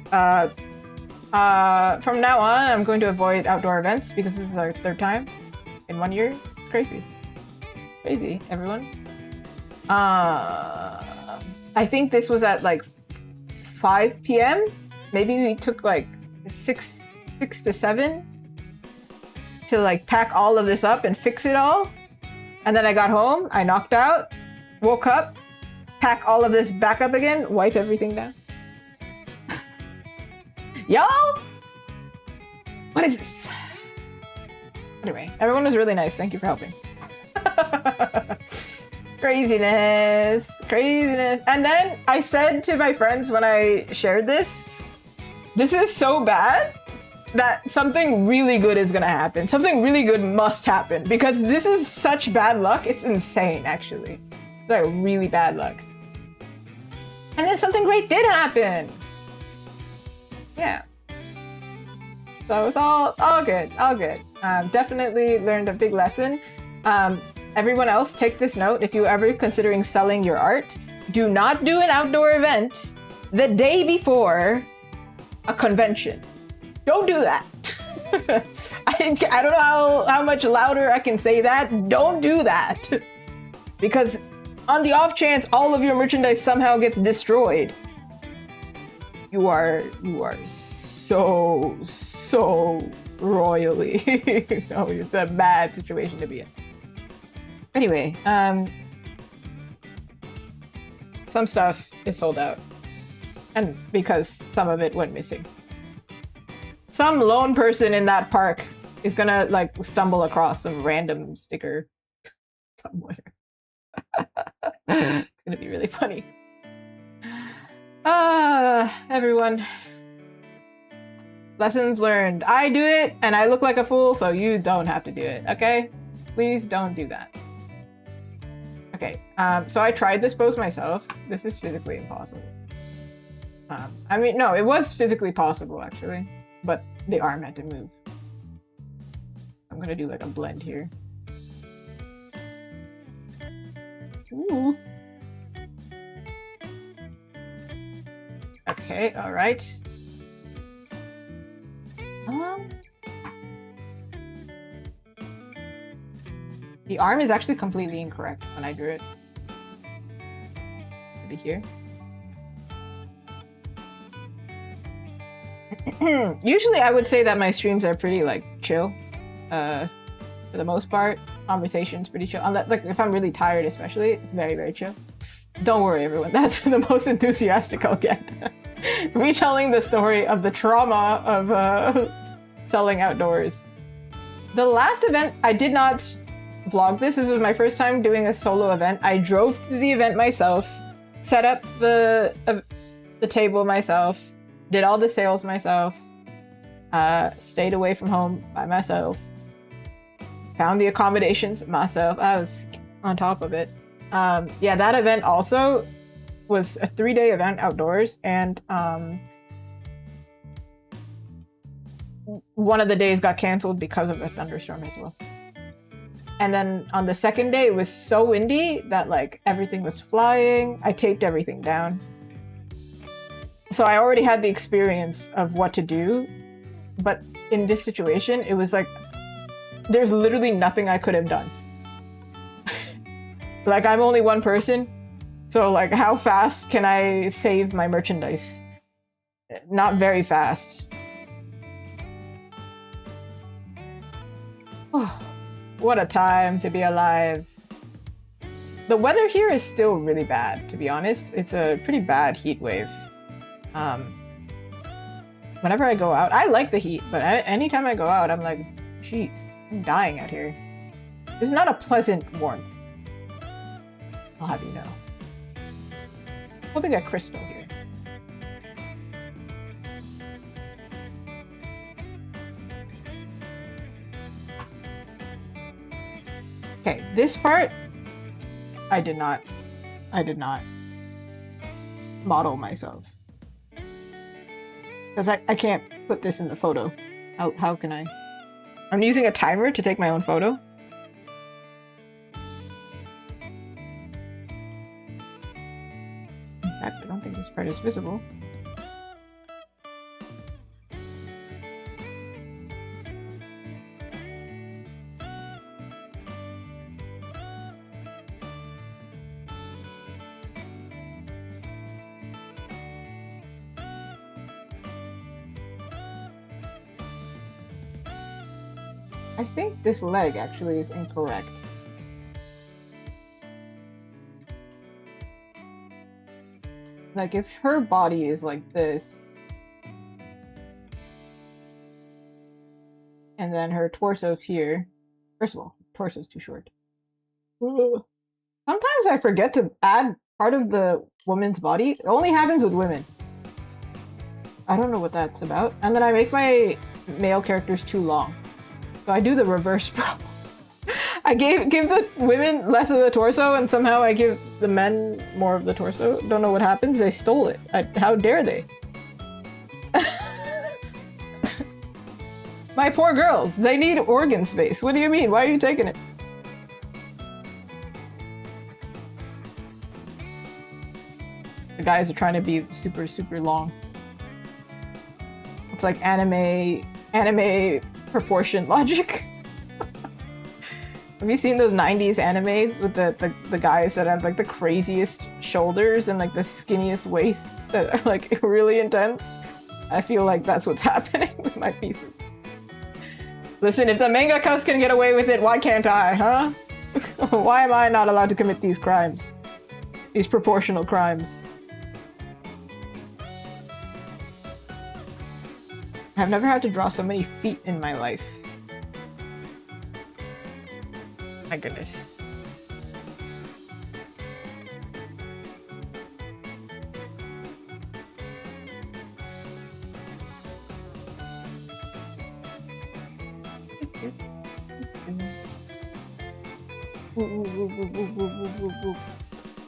From now on, I'm going to avoid outdoor events because this is our third time in 1 year. It's crazy. Crazy, everyone. I think this was at like 5 p.m. Maybe we took like 6 to 7 to like pack all of this up and fix it all. And then I got home, I knocked out, woke up, pack all of this back up again, wipe everything down. Y'all? What is this? Anyway, everyone was really nice. Thank you for helping. Craziness. And then I said to my friends when I shared this is so bad that something really good is gonna happen. Something really good must happen because this is such bad luck. It's insane, actually. It's like really bad luck. And then something great did happen. Yeah. So it's all good. Definitely learned a big lesson. Everyone else, take this note. If you're ever considering selling your art, do not do an outdoor event the day before a convention. Don't do that. I don't know how much louder I can say that. Don't do that. Because on the off chance all of your merchandise somehow gets destroyed, you are so royally. No, it's a bad situation to be in. Anyway, some stuff is sold out. And because some of it went missing. Some lone person in that park is gonna like stumble across some random sticker somewhere. It's gonna be really funny. Everyone. Lessons learned. I do it and I look like a fool, so you don't have to do it, okay? Please don't do that. Okay, so I tried this pose myself. This is physically impossible. I mean, no, it was physically possible actually, but the arm had to move. I'm gonna do like a blend here. Ooh. Okay, all right. The arm is actually completely incorrect when I drew it. Maybe here. Usually I would say that my streams are pretty like chill. For the most part, conversation's pretty chill. Unless, like if I'm really tired especially, very, very chill. Don't worry everyone, that's the most enthusiastic I'll get. Retelling the story of the trauma of selling outdoors. The last event, I did not vlog this. This was my first time doing a solo event. I drove to the event myself, set up the table myself, did all the sales myself, stayed away from home by myself, found the accommodations myself. I was on top of it. Yeah, that event also was a 3-day event outdoors, and one of the days got canceled because of a thunderstorm as well. And then on the second day, it was so windy that like everything was flying. I taped everything down. So I already had the experience of what to do, but in this situation, it was like, there's literally nothing I could have done. Like, I'm only one person, so like, how fast can I save my merchandise? Not very fast. What a time to be alive. The weather here is still really bad, to be honest. It's a pretty bad heat wave. Whenever I go out, I like the heat, but anytime I go out, I'm like, jeez, I'm dying out here. It's not a pleasant warmth. I'll have you know. We'll get crystal here. Okay, this part, I did not model myself. Because I can't put this in the photo. How can I? I'm using a timer to take my own photo. In fact, I don't think this part is visible. I think this leg actually is incorrect. Like, if her body is like this, and then her torso's here. First of all, torso's too short. Sometimes I forget to add part of the woman's body. It only happens with women. I don't know what that's about. And then I make my male characters too long. So I do the reverse problem. I give the women less of the torso, and somehow I give the men more of the torso. Don't know what happens. They stole it. How dare they? My poor girls. They need organ space. What do you mean? Why are you taking it? The guys are trying to be super, super long. It's like anime proportion logic. Have you seen those 90s animes with the guys that have like the craziest shoulders and like the skinniest waists that are like really intense? I feel like that's what's happening with my pieces. Listen, if the mangakas can get away with it, why can't I, huh? Why am I not allowed to commit these crimes? These proportional crimes. I've never had to draw so many feet in my life. My goodness.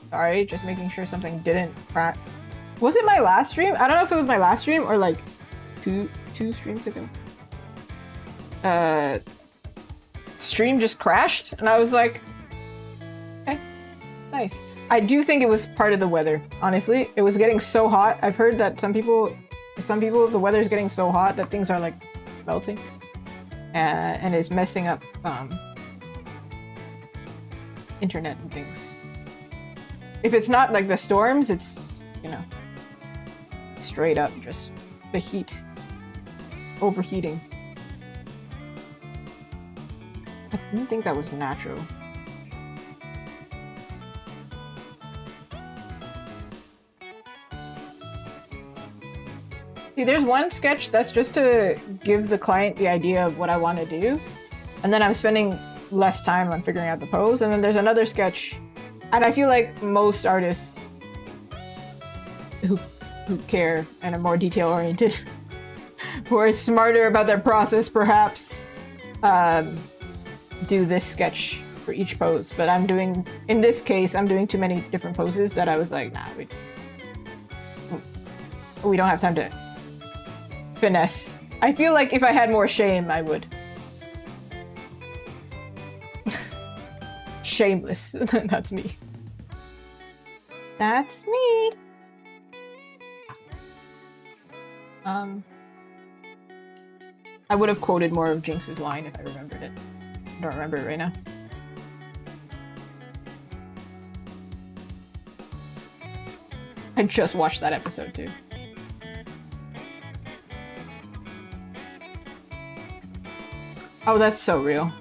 Sorry, just making sure something didn't crack. Was it my last stream? I don't know if it was my last stream or like two streams ago. Stream just crashed and I was like, okay, nice. I do think it was part of the weather, honestly. It was getting so hot. I've heard that some people the weather is getting so hot that things are like melting and is messing up internet and things. If it's not like the storms, it's, you know, straight up just the heat overheating. I didn't think that was natural. See, there's one sketch that's just to give the client the idea of what I want to do, and then I'm spending less time on figuring out the pose, and then there's another sketch, and I feel like most artists who care and are more detail-oriented, who are smarter about their process perhaps, do this sketch for each pose. But I'm doing, in this case, I'm doing too many different poses that I was like, nah, we don't have time to finesse. I feel like if I had more shame, I would. Shameless. That's me. That's me. I would have quoted more of Jinx's line if I remembered it. I don't remember it right now. I just watched that episode too. Oh, that's so real.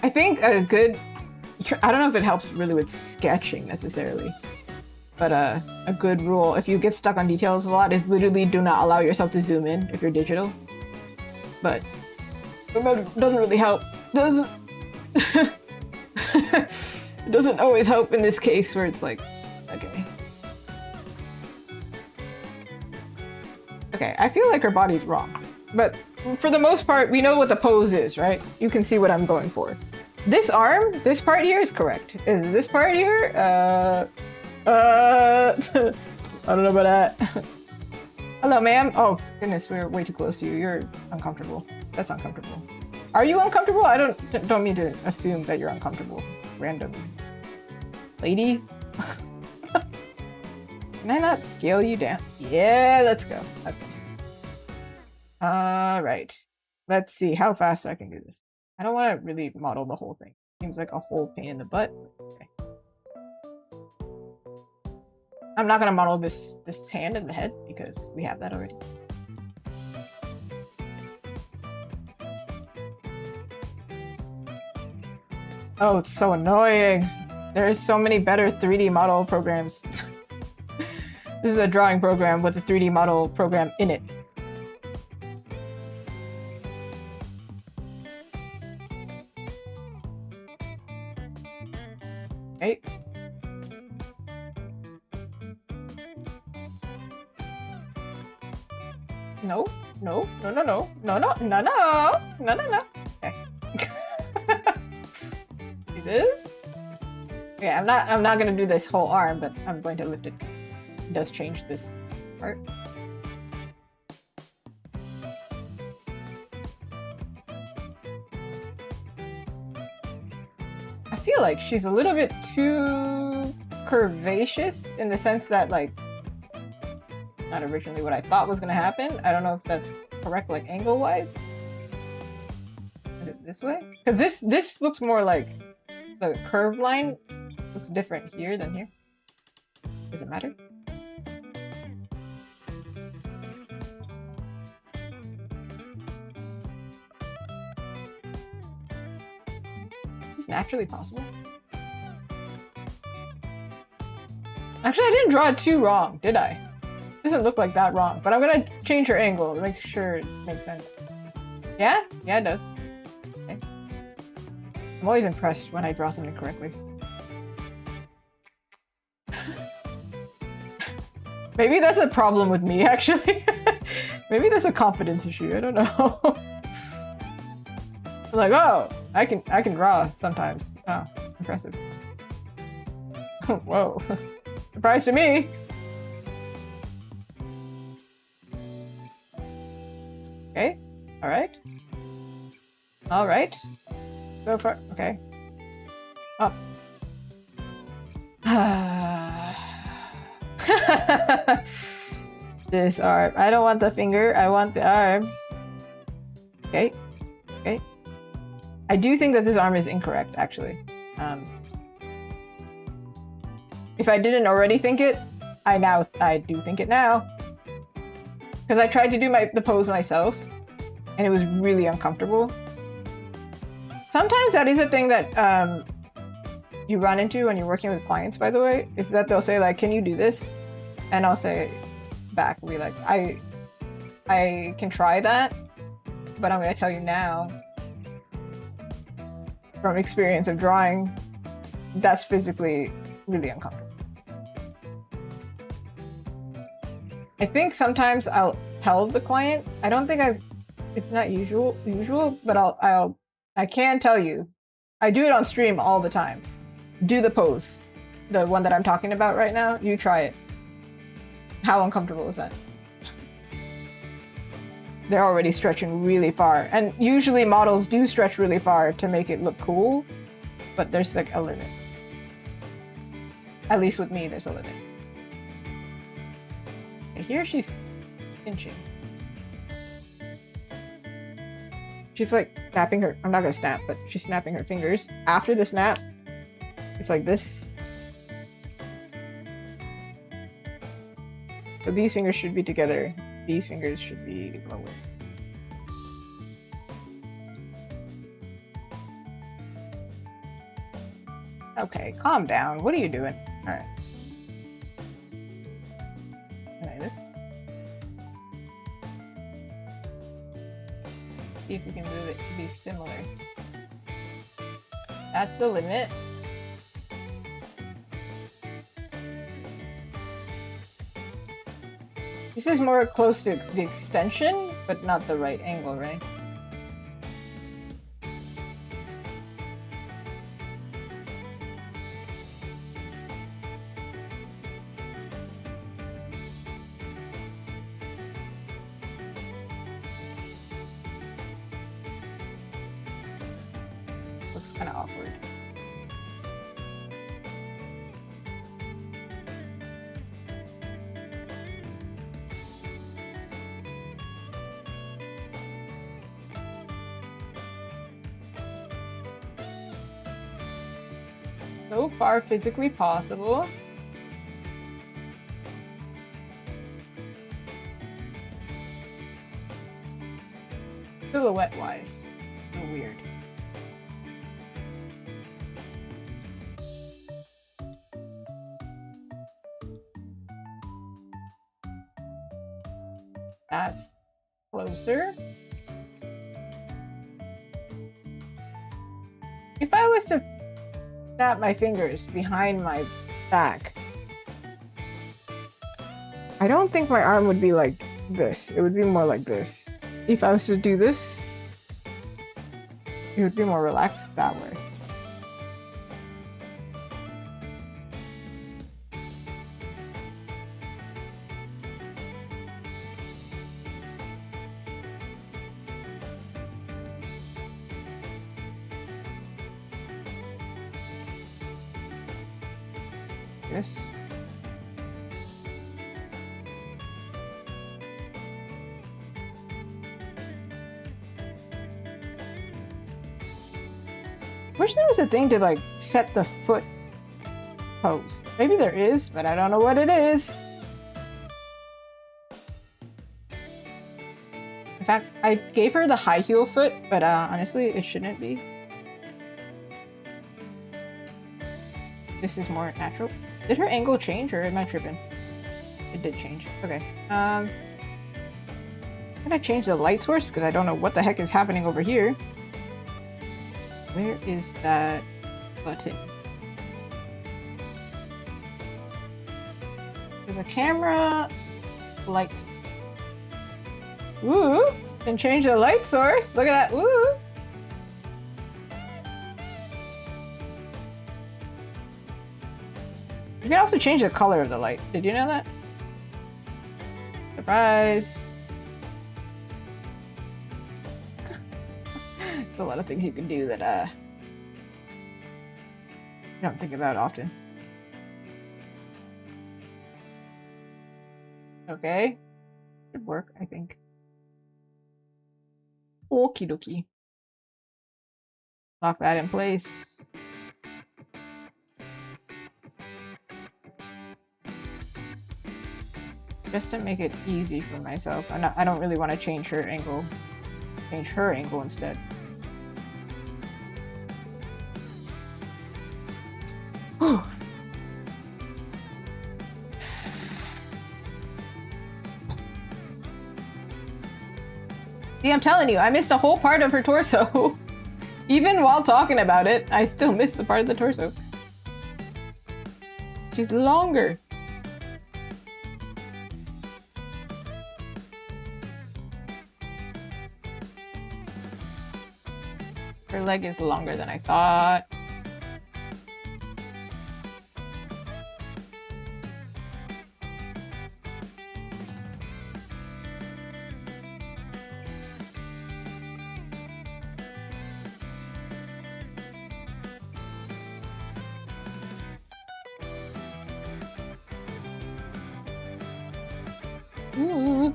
I think a good... I don't know if it helps really with sketching necessarily, but a good rule, if you get stuck on details a lot, is literally do not allow yourself to zoom in if you're digital. But it doesn't really help. Doesn't it doesn't always help in this case where it's like, okay. Okay, I feel like her body's wrong. But for the most part, we know what the pose is, right? You can see what I'm going for. This arm, this part here is correct. Is this part here? I don't know about that. Hello, ma'am. Oh, goodness, we're way too close to you. You're uncomfortable. That's uncomfortable. Are you uncomfortable? I don't mean to assume that you're uncomfortable. Random lady. Can I not scale you down? Yeah, let's go. Okay. Right. Let's see how fast I can do this. I don't want to really model the whole thing. Seems like a whole pain in the butt. Okay. I'm not gonna model this hand and the head because we have that already. Oh, it's so annoying. There's so many better 3D model programs. This is a drawing program with a 3D model program in it. Okay. No. Okay. Do this. Okay, I'm not gonna do this whole arm, but I'm going to lift it. It does change this part. I feel like she's a little bit too curvaceous in the sense that, like, not originally what I thought was gonna happen. I don't know if that's correct, like, angle-wise. Is it this way? Because this looks more like the curved line looks different here than here. Does it matter? Is this naturally possible? Actually, I didn't draw it too wrong, did I? It doesn't look like that wrong, but I'm gonna change her angle to make sure it makes sense. Yeah? Yeah, it does. Okay. I'm always impressed when I draw something correctly. Maybe that's a problem with me, actually. Maybe that's a confidence issue, I don't know. I'm like, oh, I can draw sometimes. Oh, impressive. Whoa. Surprise to me. Okay. All right. All right. Go for it. Okay. Up. This arm. I don't want the finger. I want the arm. Okay. Okay. I do think that this arm is incorrect, actually. If I didn't already think it, I do think it now. Because I tried to do the pose myself, and it was really uncomfortable. Sometimes that is a thing that you run into when you're working with clients, by the way, is that they'll say like, can you do this? And I'll say back, be like, I can try that, but I'm gonna tell you now from experience of drawing, that's physically really uncomfortable. I think sometimes I'll tell the client, I don't think it's not usual, but I can tell you, I do it on stream all the time. Do the pose, the one that I'm talking about right now, you try it. How uncomfortable is that? They're already stretching really far. And usually models do stretch really far to make it look cool, but there's like a limit. At least with me, there's a limit. Okay, here she's pinching. She's like snapping her, I'm not gonna snap, but she's snapping her fingers. After the snap, it's like this. So these fingers should be together. These fingers should be lower. Okay, calm down. What are you doing? All right. Try this. See if we can move it to be similar. That's the limit. This is more close to the extension, but not the right angle, right? Looks kind of awkward. So far physically possible. Silhouette wise, so weird. That's closer. If I was to snap my fingers behind my back, I don't think my arm would be like this. It would be more like this. If I was to do this, it would be more relaxed that way. This. Wish there was a thing to like set the foot pose. Maybe there is, but I don't know what it is. In fact, I gave her the high heel foot, but honestly, it shouldn't be. This is more natural. Did her angle change or am I tripping? It did change. Okay. I'm gonna change the light source because I don't know what the heck is happening over here. Where is that button? There's a camera light. Ooh, can change the light source. Look at that. Ooh. You can also change the color of the light. Did you know that? Surprise! There's a lot of things you can do that you don't think about often. Okay. Should work, I think. Okie dokie. Lock that in place. Just to make it easy for myself. I don't really want to change her angle. Change her angle instead. Whew. See, I'm telling you, I missed a whole part of her torso. Even while talking about it, I still missed the part of the torso. She's longer. Her leg is longer than I thought. Ooh.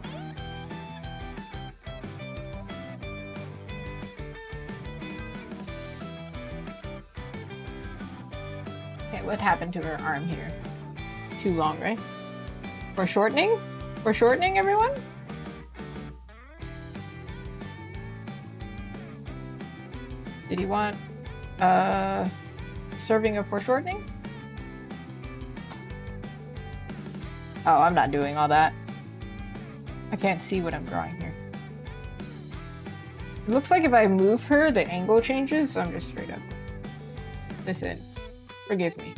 Okay, what happened to her arm here? Too long, right? Foreshortening? Foreshortening, everyone? Did you want serving of foreshortening? Oh, I'm not doing all that. I can't see what I'm drawing here. It looks like if I move her, the angle changes, so I'm just straight up. Listen, forgive me.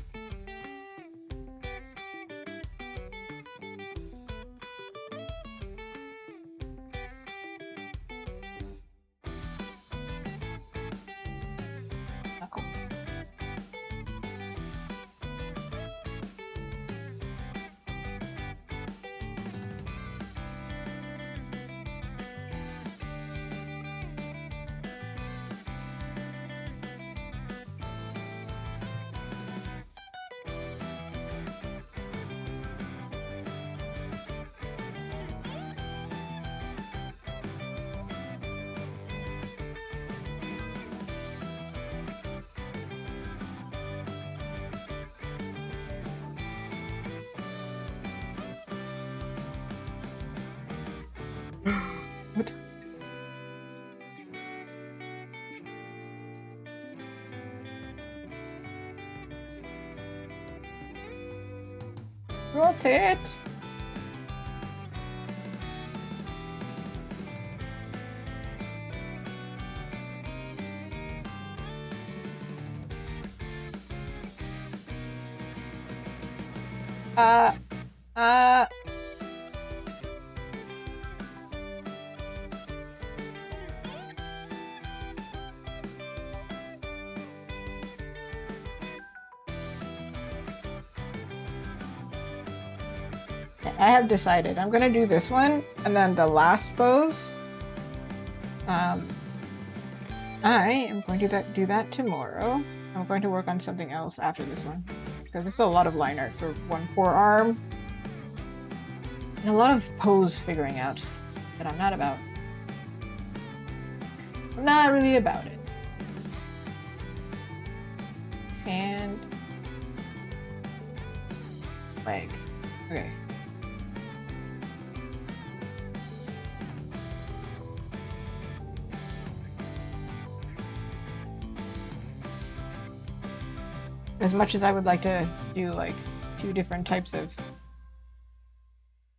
Knuckle. What? Rotate. I have decided I'm gonna do this one and then the last pose. I am going to do that tomorrow. I'm going to work on something else after this one because it's a lot of line art for one forearm and a lot of pose figuring out that I'm not about. I'm not really about it. Hand, leg. Okay. As much as I would like to do like 2 different types of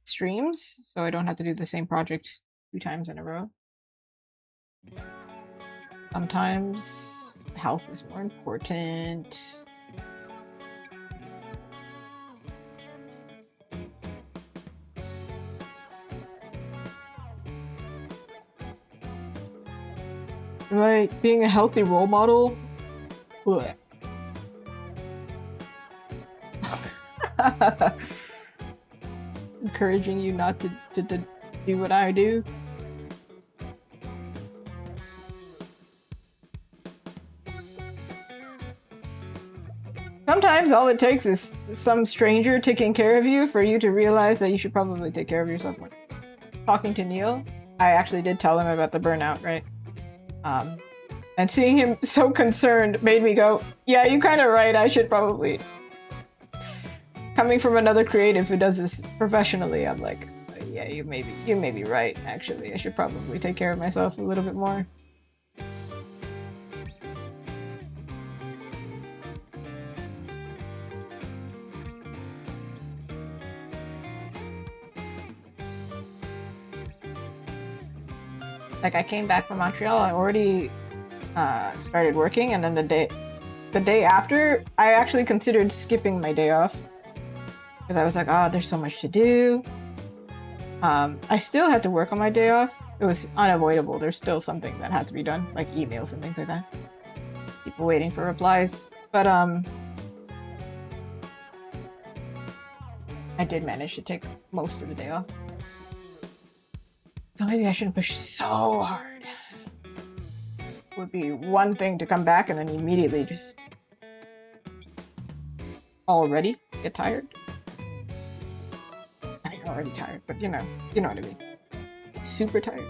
streams, so I don't have to do the same project 2 times in a row. Sometimes health is more important. Like being a healthy role model. What? Encouraging you not to do what I do. Sometimes all it takes is some stranger taking care of you for you to realize that you should probably take care of yourself more. Talking to Neil, I actually did tell him about the burnout, right? And seeing him so concerned made me go, yeah, you're kind of right, I should probably... Coming from another creative who does this professionally, I'm like, yeah, you may be right, actually. I should probably take care of myself a little bit more. Like, I came back from Montreal, I already started working, and then the day after, I actually considered skipping my day off. Because I was like, oh, there's so much to do. I still had to work on my day off. It was unavoidable. There's still something that had to be done, like emails and things like that. People waiting for replies. But I did manage to take most of the day off. So maybe I shouldn't push so hard. Would be one thing to come back and then immediately just already get tired. I mean, already tired, but you know what I mean. Super tired.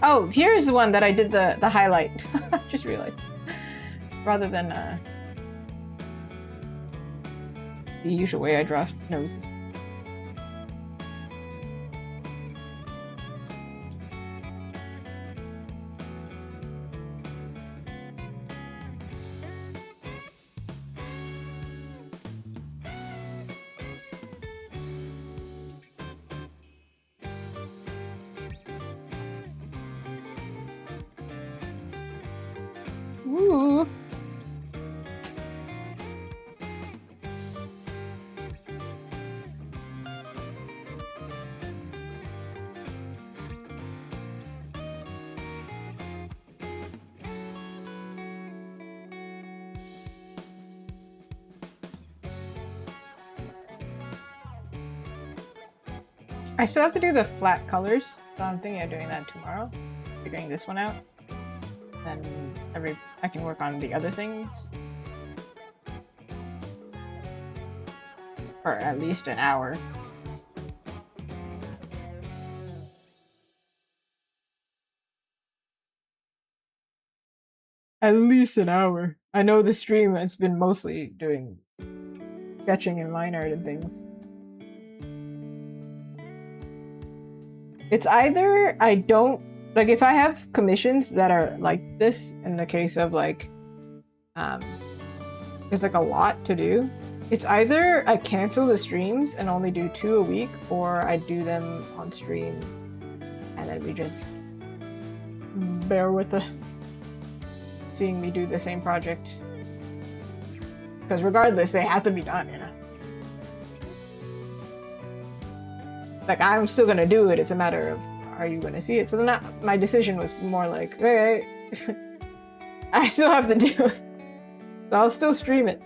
Oh, here's the one that I did the highlight. Just realized. Rather than the usual way I draw noses. Ooh. I still have to do the flat colors, so I'm thinking of doing that tomorrow. Figuring this one out. Then I can work on the other things. For at least an hour. At least an hour. I know the stream has been mostly doing sketching and line art and things. It's either I don't, like if I have commissions that are like this, in the case of like, there's like a lot to do. It's either I cancel the streams and only do 2 a week, or I do them on stream and then we just bear with seeing me do the same project. Because regardless, they have to be done, you know? Like, I'm still gonna do it, it's a matter of, are you gonna see it? So then my decision was more like, okay, I still have to do it. So I'll still stream it.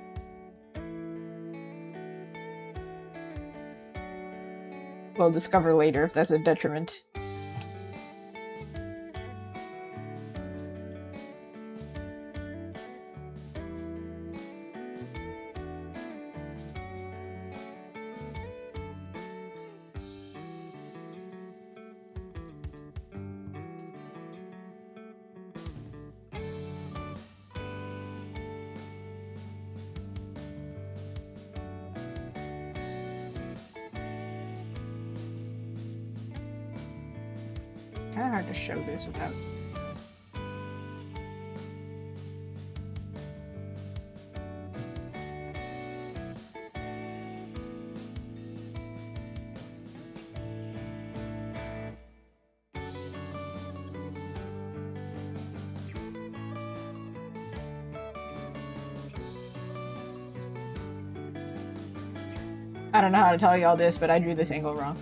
We'll discover later if that's a detriment. Kind of hard to show this without. I don't know how to tell you all this, but I drew this angle wrong.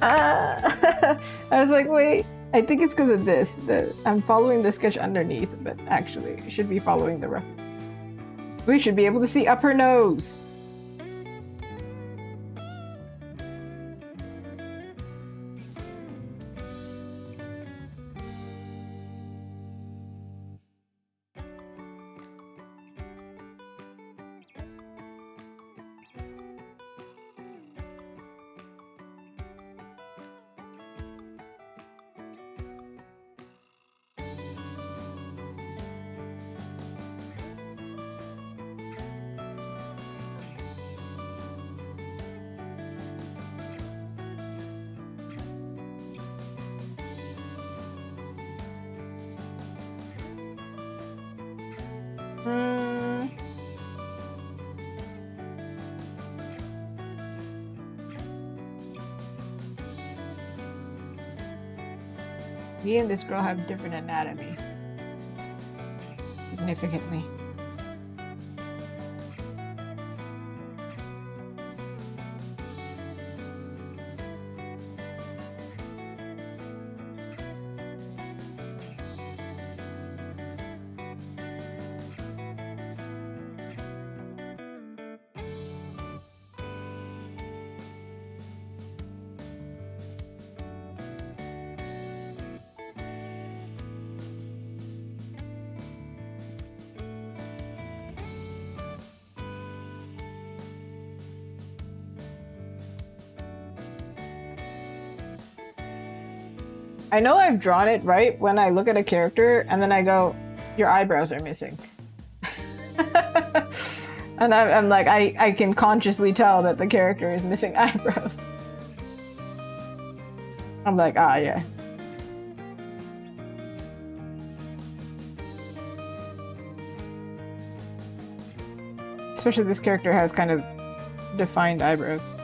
I was like, wait, I think it's because of this. I'm following the sketch underneath, but actually, I should be following the reference. We should be able to see up her nose. Me and this girl have different anatomy. Significantly. I know I've drawn it right when I look at a character and then I go, your eyebrows are missing. And I'm like, I can consciously tell that the character is missing eyebrows. I'm like, ah, yeah. Especially this character has kind of defined eyebrows.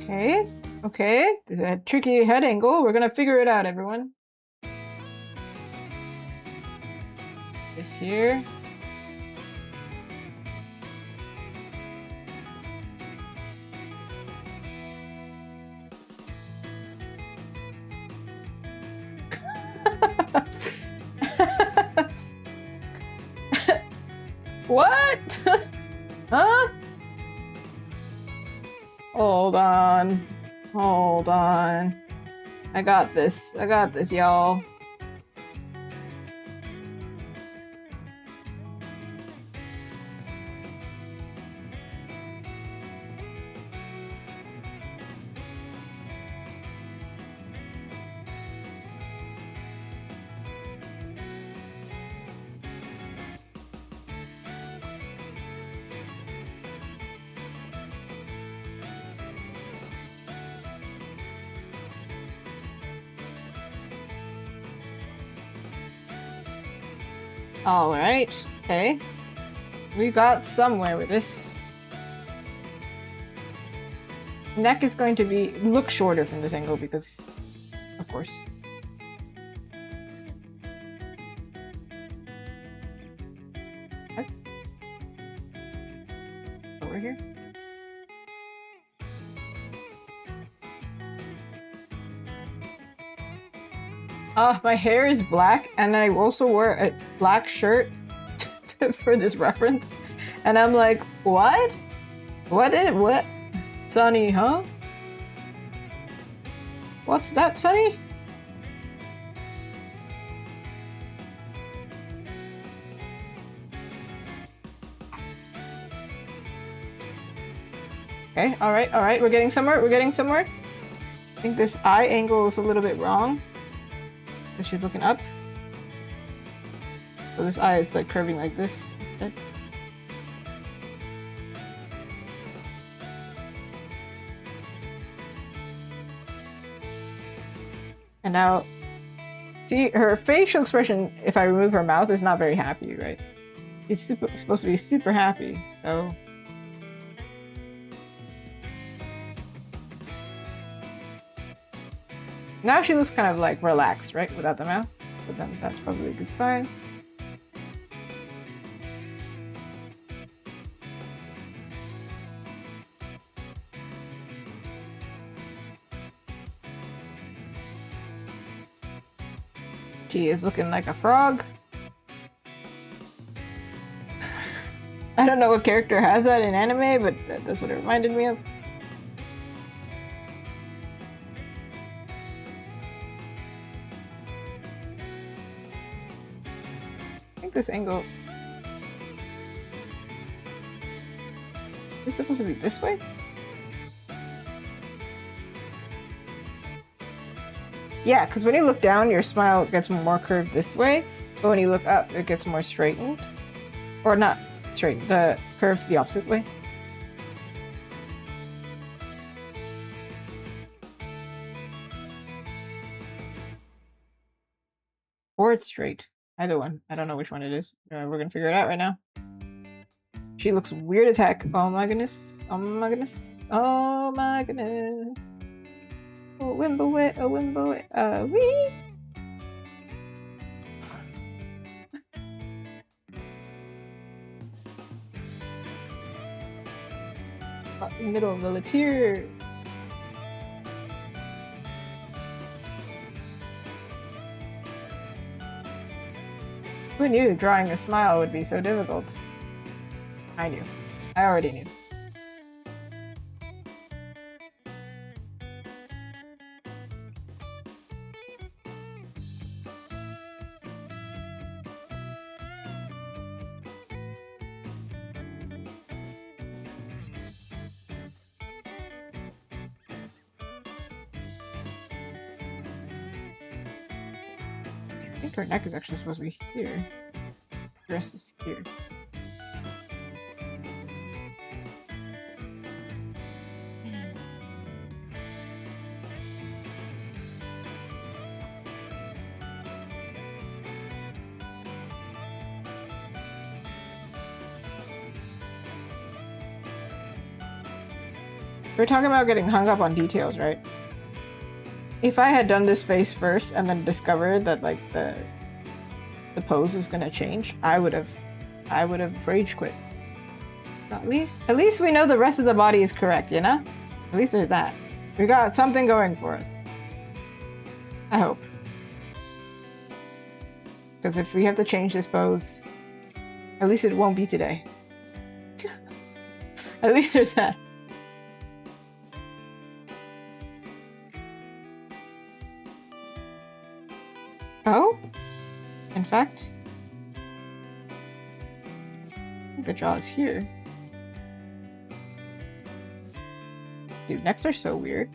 Okay, okay. There's a tricky head angle. We're gonna figure it out, everyone. This here. What? Huh? Hold on. Hold on. I got this. I got this, y'all. All right. Okay. We got somewhere with this. Neck is going to look shorter from this angle because, of course. What? Over here. My hair is black, and I also wear a black shirt for this reference. And I'm like, what? What? Sunny, huh? What's that, Sunny? Okay, alright, we're getting somewhere, I think this eye angle is a little bit wrong. She's looking up. So this eye is like curving like this instead. And now, see, her facial expression, if I remove her mouth, is not very happy, right? She's supposed to be super happy, so Now she looks kind of like relaxed, right? Without the mouth. But then that's probably a good sign. She is looking like a frog. I don't know what character has that in anime, but that's what it reminded me of. I think this angle is supposed to be this way? Yeah, because when you look down, your smile gets more curved this way, but when you look up, it gets more straightened. Or not straight, the curved the opposite way. Or it's straight. Either one. I don't know which one it is. We're gonna figure it out right now. She looks weird as heck. Oh my goodness. Oh my goodness. Oh my goodness. Oh, Wimble, oh, Wimble, wee! Up in the middle of the lip here. Who knew drawing a smile would be so difficult? I knew. I already knew. I think her neck is actually supposed to be here. Dress is here. We're talking about getting hung up on details, right? If I had done this face first and then discovered that like the pose was gonna change, I would have rage quit. At least we know the rest of the body is correct, you know? At least there's that. We got something going for us. I hope. Because if we have to change this pose, at least it won't be today. At least there's that. Oh? In fact, I think the jaw is here. Dude, necks are so weird.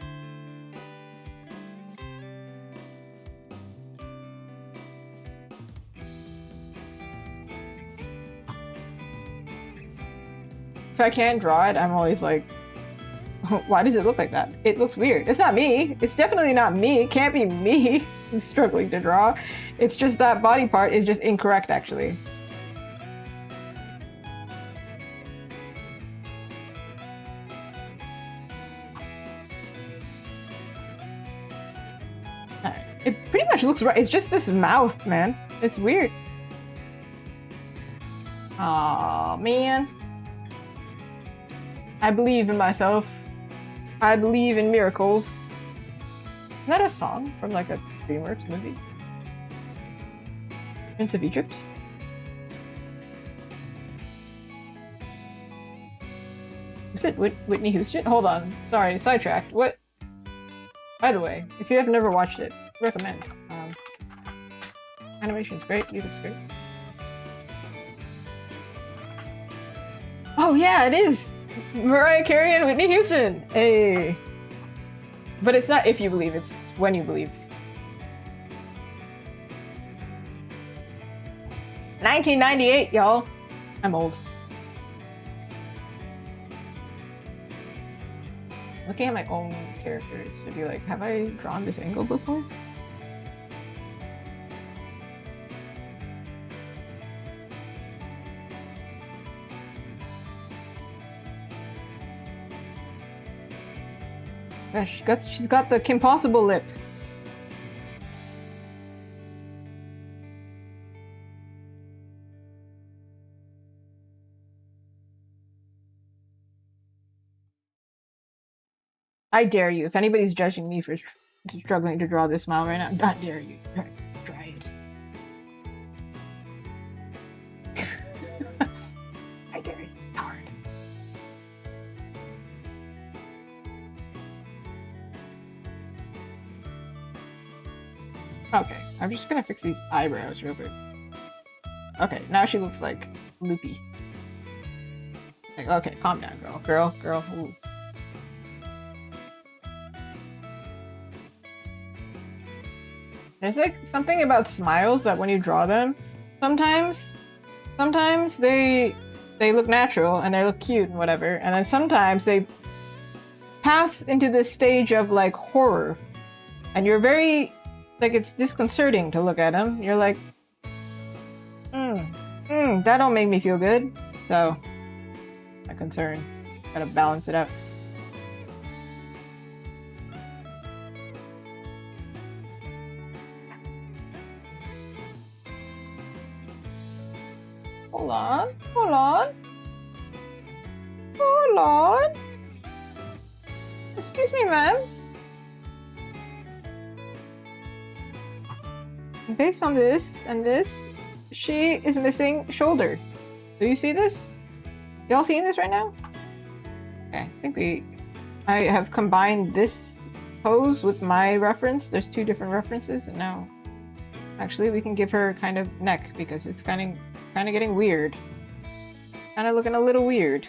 If I can't draw it, I'm always like, why does it look like that? It looks weird. It's not me. It's definitely not me. It can't be me who's struggling to draw. It's just that body part is just incorrect, actually. It pretty much looks right. It's just this mouth, man. It's weird. Aw, man. I believe in myself. I believe in miracles. Isn't that a song from like a DreamWorks movie? Prince of Egypt? Is it Whitney Houston? Hold on. Sorry, sidetracked. What? By the way, if you have never watched it, recommend. Animation's great, music's great. Oh yeah, it is! Mariah Carey and Whitney Houston! Hey! But it's not if you believe, it's when you believe. 1998, y'all! I'm old. Looking at my own characters, I'd be like, have I drawn this angle before? Yeah, she's got the Kim Possible lip. I dare you. If anybody's judging me for struggling to draw this smile right now, I dare you. Try it. I dare you. Hard. Okay, I'm just gonna fix these eyebrows real quick. Okay, now she looks like loopy. Like, okay, calm down, girl. Girl. Ooh. There's like something about smiles that when you draw them, sometimes they look natural and they look cute and whatever, and then sometimes they pass into this stage of like horror, and you're very like, it's disconcerting to look at them. You're like, that don't make me feel good. So, my concern, gotta balance it out. Hold on. Excuse me, ma'am. Based on this and this, she is missing shoulder. Do you see this? Y'all seeing this right now? Okay, I have combined this pose with my reference. There's two different references, and now actually we can give her kind of neck because it's kind of getting weird. Kind of looking a little weird.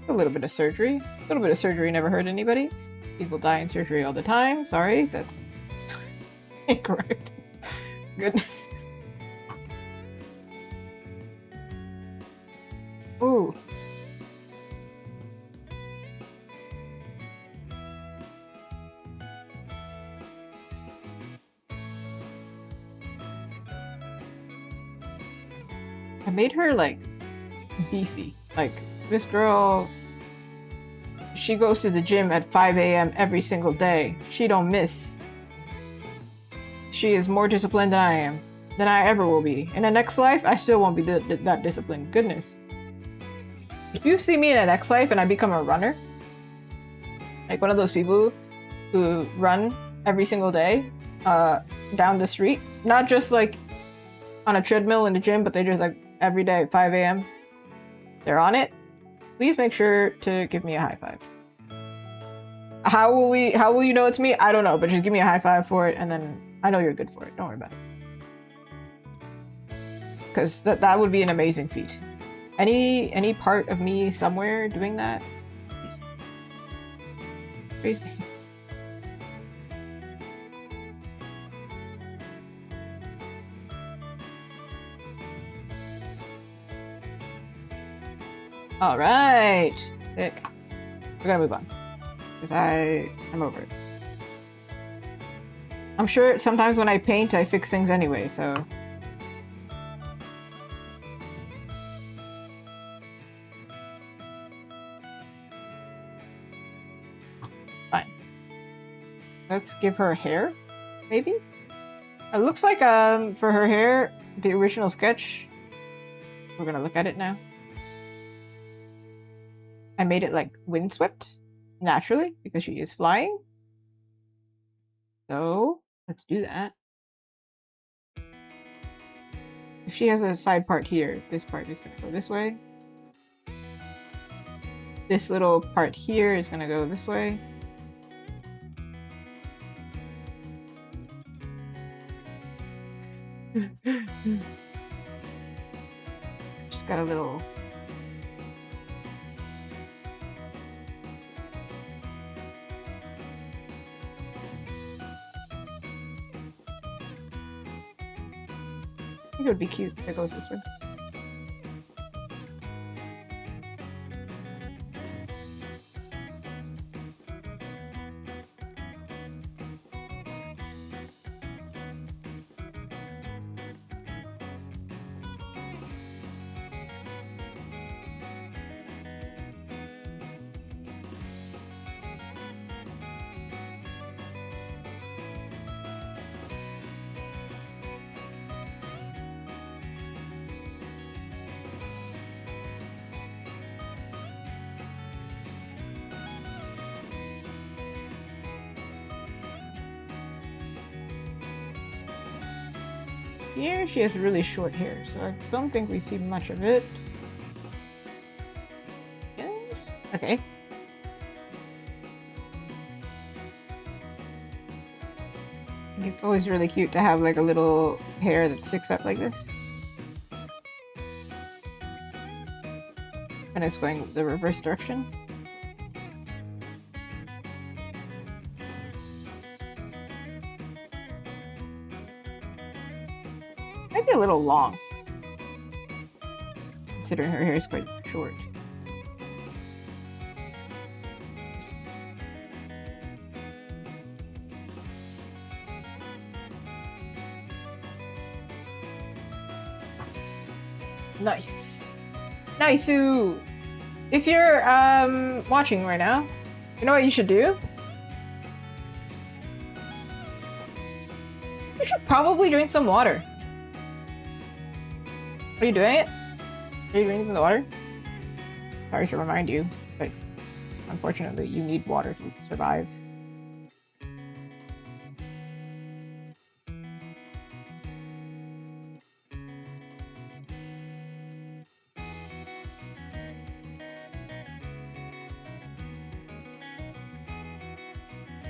A little bit of surgery. A little bit of surgery never hurt anybody. People die in surgery all the time. Sorry, that's incorrect. Goodness. Ooh. I made her like beefy. Like this girl, she goes to the gym at 5 a.m. every single day. She don't miss. She is more disciplined than I am, than I ever will be. In the next life, I still won't be that disciplined. Goodness. If you see me in the next life and I become a runner, like one of those people who run every single day down the street, not just like on a treadmill in the gym, but they just like every day at 5 a.m. they're on it, please make sure to give me a high five. How will you know it's me? I don't know, but just give me a high five for it, and then I know you're good for it. Don't worry about it. Because that would be an amazing feat. Any part of me somewhere doing that? Crazy. All right, sick. We're gonna move on because I'm over it. I'm sure sometimes when I paint, I fix things anyway, so. Fine. Let's give her hair, maybe? It looks like for her hair, the original sketch, we're gonna look at it now. I made it like windswept, naturally, because she is flying. So, let's do that. If she has a side part here, this part is gonna go this way. This little part here is gonna go this way. Just got a little... I think it would be cute if it goes this way. here she has really short hair, so I don't think we see much of it. Yes. Okay. I think it's always really cute to have like a little hair that sticks up like this. And it's going the reverse direction. Might be a little long, considering her hair is quite short. Nice. Nice-oo! If you're watching right now, you know what you should do? You should probably drink some water. Are you doing it? Are you drinking the water? Sorry to remind you, but unfortunately you need water to survive.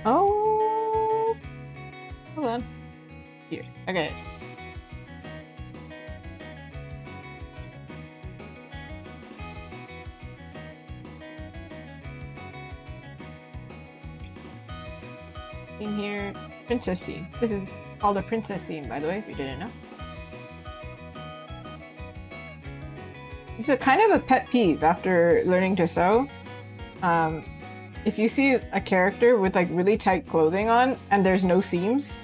Oh, hold on. Here, okay. In here, princess scene. This is called a princess scene, by the way, if you didn't know. It's a kind of a pet peeve after learning to sew. If you see a character with like really tight clothing on and there's no seams,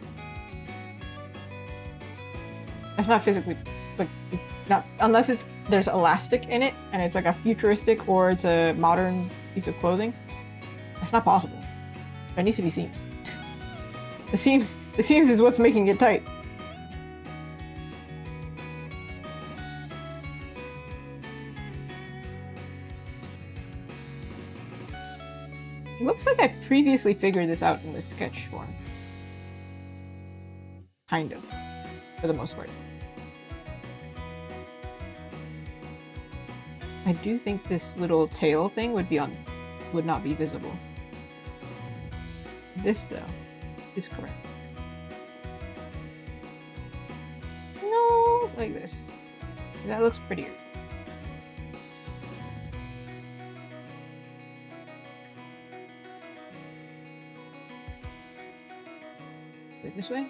that's not physically, like, not unless there's elastic in it and it's like a futuristic or it's a modern piece of clothing. That's not possible. There needs to be seams. The seams is what's making it tight. It looks like I previously figured this out in the sketch form. Kind of. For the most part. I do think this little tail thing would not be visible. This, though, is correct. No, like this. That looks prettier. This way?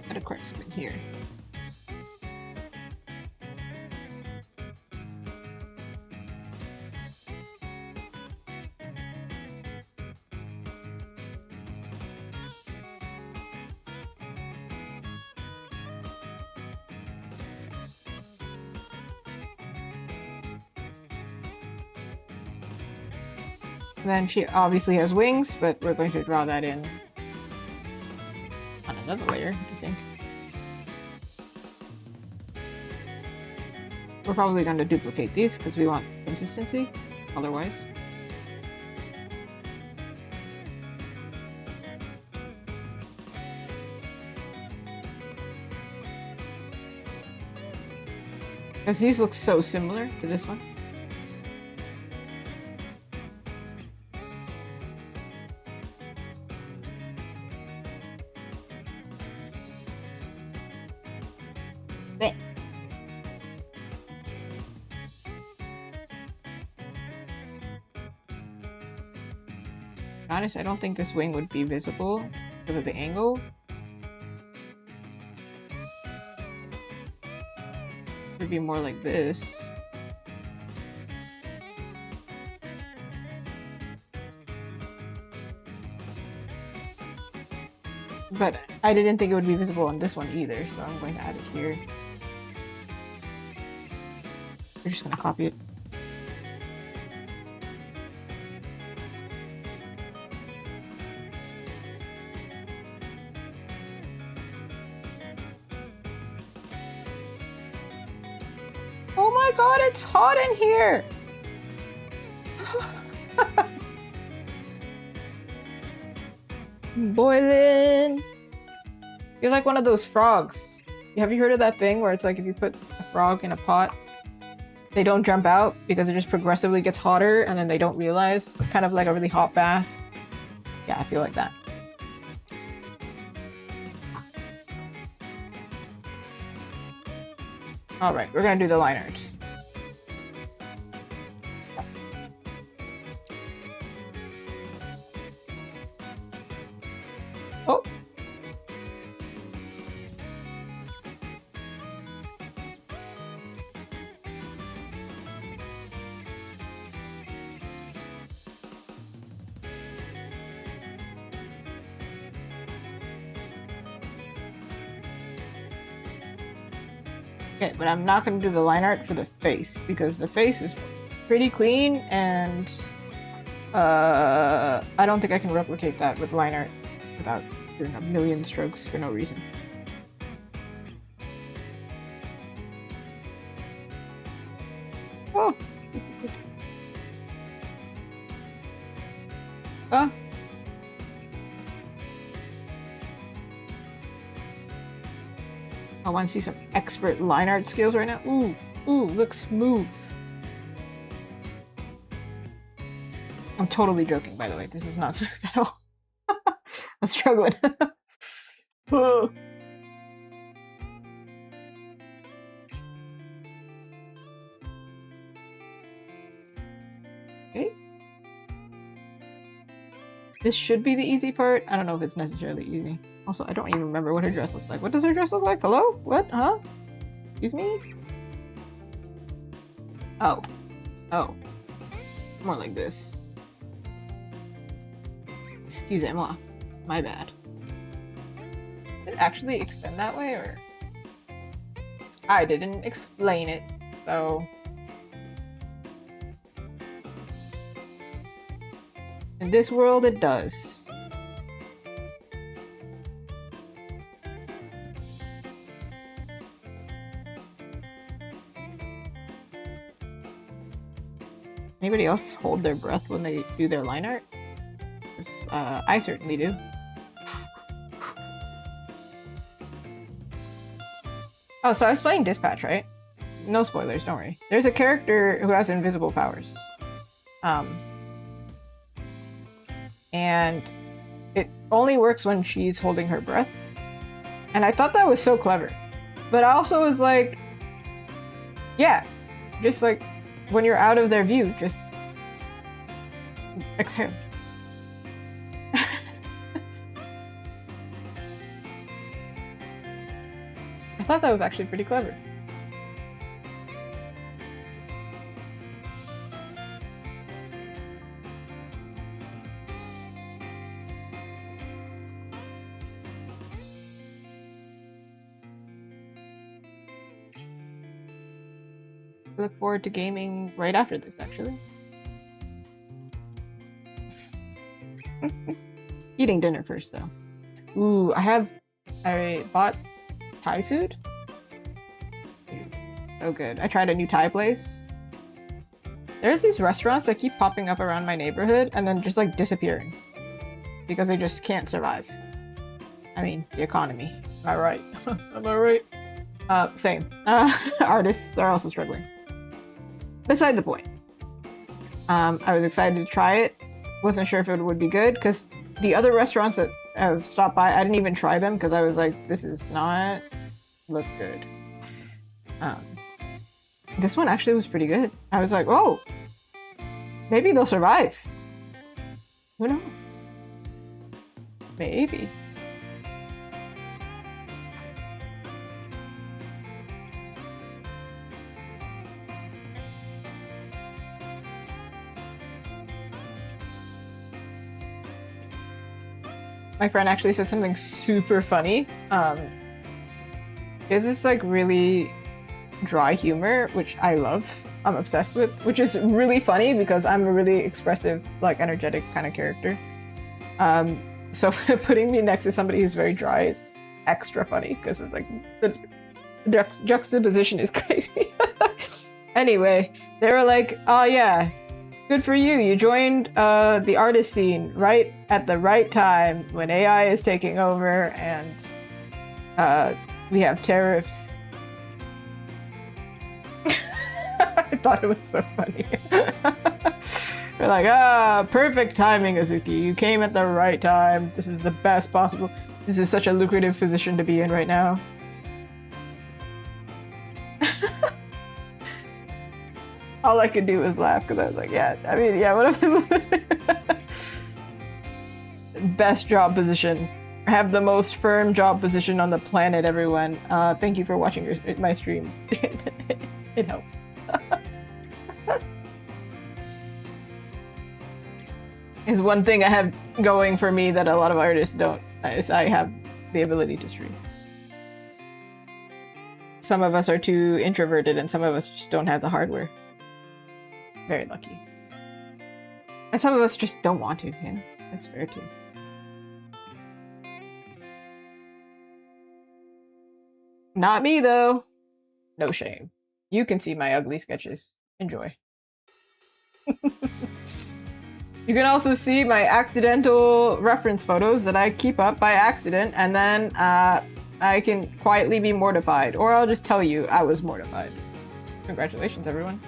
Gotta correct something here. Then she obviously has wings, but we're going to draw that in on another layer, I think. We're probably going to duplicate these because we want consistency, otherwise. Because these look so similar to this one. There. Honest, I don't think this wing would be visible because of the angle. It would be more like this. But I didn't think it would be visible on this one either, so I'm going to add it here. We're just gonna copy it. Oh my god, it's hot in here! Boiling! You're like one of those frogs. Have you heard of that thing where it's like if you put a frog in a pot, they don't jump out because it just progressively gets hotter and then they don't realize? Kind of like a really hot bath. Yeah, I feel like that. Alright, we're gonna do the line art. Oh! Okay, but I'm not going to do the line art for the face because the face is pretty clean and I don't think I can replicate that with line art without doing a million strokes for no reason. Oh! Ah! I want to see some expert line art skills right now. Ooh, ooh, looks smooth. I'm totally joking, by the way. This is not smooth at all. I'm struggling. Oh. Okay. This should be the easy part. I don't know if it's necessarily easy. Also, I don't even remember what her dress looks like. What does her dress look like? Hello? What? Huh? Excuse me? Oh. Oh. More like this. Excusez-moi. My bad. Did it actually extend that way, or? I didn't explain it, so... In this world, it does. Anybody else hold their breath when they do their line art? I certainly do. Oh, so I was playing Dispatch, right? No spoilers, don't worry. There's a character who has invisible powers. And it only works when she's holding her breath. And I thought that was so clever. But I also was like, yeah, just like when you're out of their view, just exhale. I thought that was actually pretty clever. I look forward to gaming right after this, actually. Eating dinner first, though. Ooh, I bought Thai food. Oh good. I tried a new Thai place. There's these restaurants that keep popping up around my neighborhood and then just like disappearing. Because they just can't survive. I mean, the economy. Am I right? Am I right? Same. Artists are also struggling. Beside the point. I was excited to try it. Wasn't sure if it would be good because the other restaurants that have stopped by, I didn't even try them because I was like, this is not look good. This one actually was pretty good. I was like, oh, maybe they'll survive. Who knows? Maybe. my friend actually said something super funny. Is this like really dry humor, which I love. I'm obsessed with, which is really funny because I'm a really expressive, like energetic kind of character. So putting me next to somebody who's very dry is extra funny because it's like the juxtaposition is crazy. Anyway, they were like, "Oh yeah, good for you. You joined the artist scene right at the right time when AI is taking over and we have tariffs." I thought it was so funny. We're like, perfect timing, Azuki. You came at the right time. This is the best possible. This is such a lucrative position to be in right now. All I could do was laugh because I was like, yeah, I mean, yeah, what if best job position. Have the most firm job position on the planet, everyone. Thank you for watching my streams. It helps. Is one thing I have going for me that a lot of artists don't, is I have the ability to stream. Some of us are too introverted and some of us just don't have the hardware. Very lucky. And some of us just don't want to, yeah. That's fair too. Not me though. No shame. You can see my ugly sketches. Enjoy. You can also see my accidental reference photos that I keep up by accident, and then I can quietly be mortified, or I'll just tell you I was mortified. Congratulations, everyone.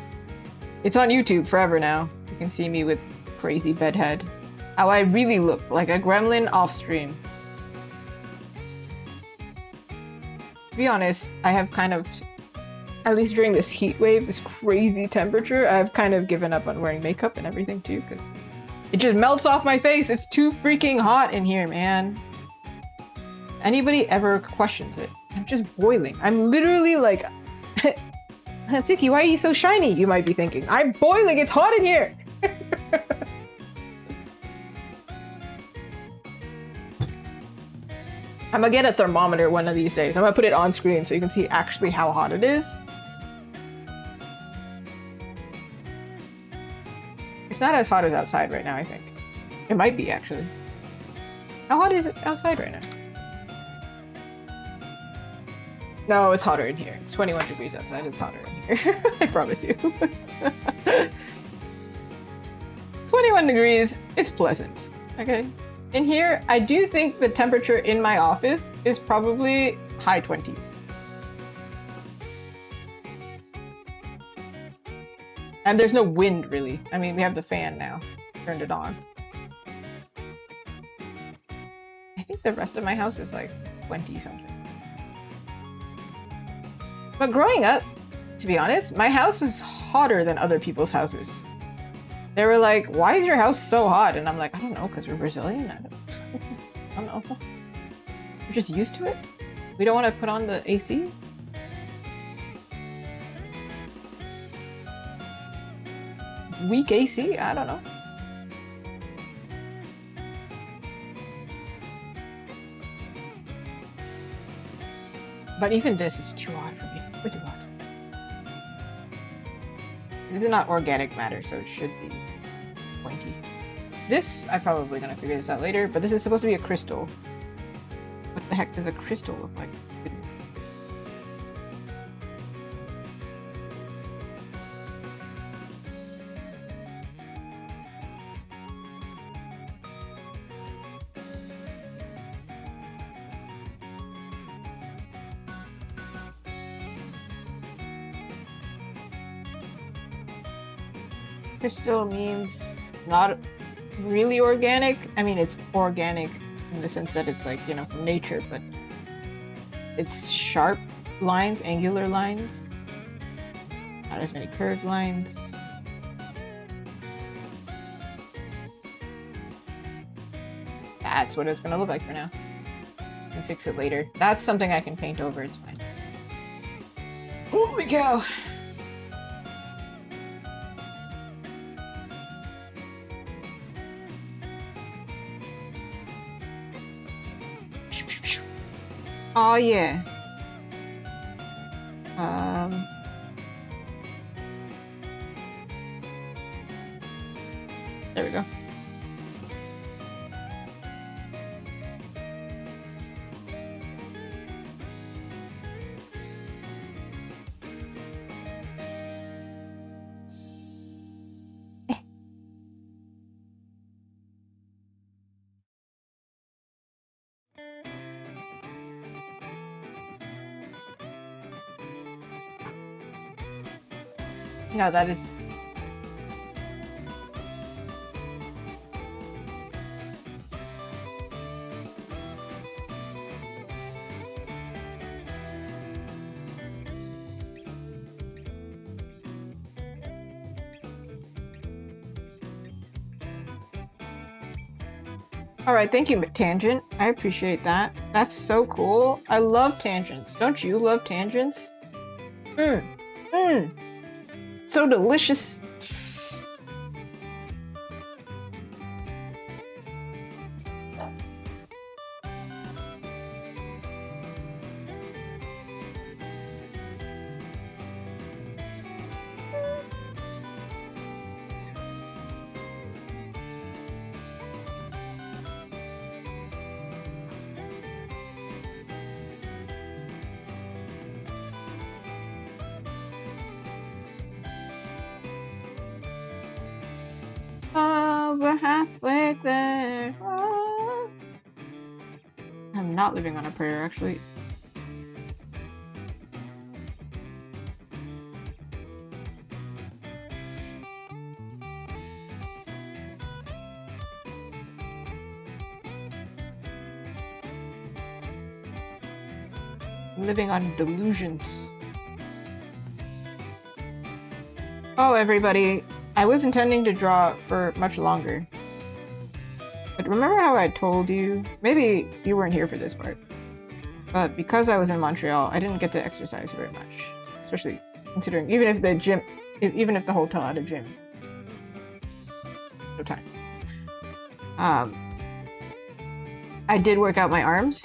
It's on YouTube forever now. You can see me with crazy bedhead. How I really look like a gremlin off stream. To be honest, I have kind of, at least during this heat wave, this crazy temperature, I've kind of given up on wearing makeup and everything too, because it just melts off my face. It's too freaking hot in here, man. Anybody ever questions it? I'm just boiling. I'm literally like, Hatsuki, why are you so shiny? You might be thinking. I'm boiling. It's hot in here. I'm gonna get a thermometer one of these days. I'm gonna put it on screen so you can see actually how hot it is. It's not as hot as outside right now, I think. It might be, actually. How hot is it outside right now? No, it's hotter in here. It's 21 degrees outside. It's hotter in here. I promise you. 21 degrees is pleasant. Okay. In here, I do think the temperature in my office is probably high 20s. And there's no wind, really. I mean, we have the fan now. Turned it on. I think the rest of my house is like 20-something. But growing up, to be honest, my house was hotter than other people's houses. They were like, why is your house so hot? And I'm like, I don't know, because we're Brazilian. I don't know. We're just used to it. We don't want to put on the AC. Weak AC? I don't know. But even this is too hot for me. Way too hot. This is not organic matter, so it should be pointy. This, I'm probably gonna figure this out later, but this is supposed to be a crystal. What the heck does a crystal look like? Crystal means not really organic. I mean, it's organic in the sense that it's like, you know, from nature, but it's sharp lines, angular lines. Not as many curved lines. That's what it's gonna look like for now. I can fix it later. That's something I can paint over, it's fine. Holy cow! Oh yeah. There we go. No, that is... Alright, thank you, Tangent. I appreciate that. That's so cool. I love tangents. Don't you love tangents? So delicious. We're halfway there. Oh. I'm not living on a prayer, actually. I'm living on delusions. Oh, everybody. I was intending to draw for much longer. But remember how I told you? Maybe you weren't here for this part. But because I was in Montreal, I didn't get to exercise very much. Especially considering, even if the hotel had a gym. No time. I did work out my arms,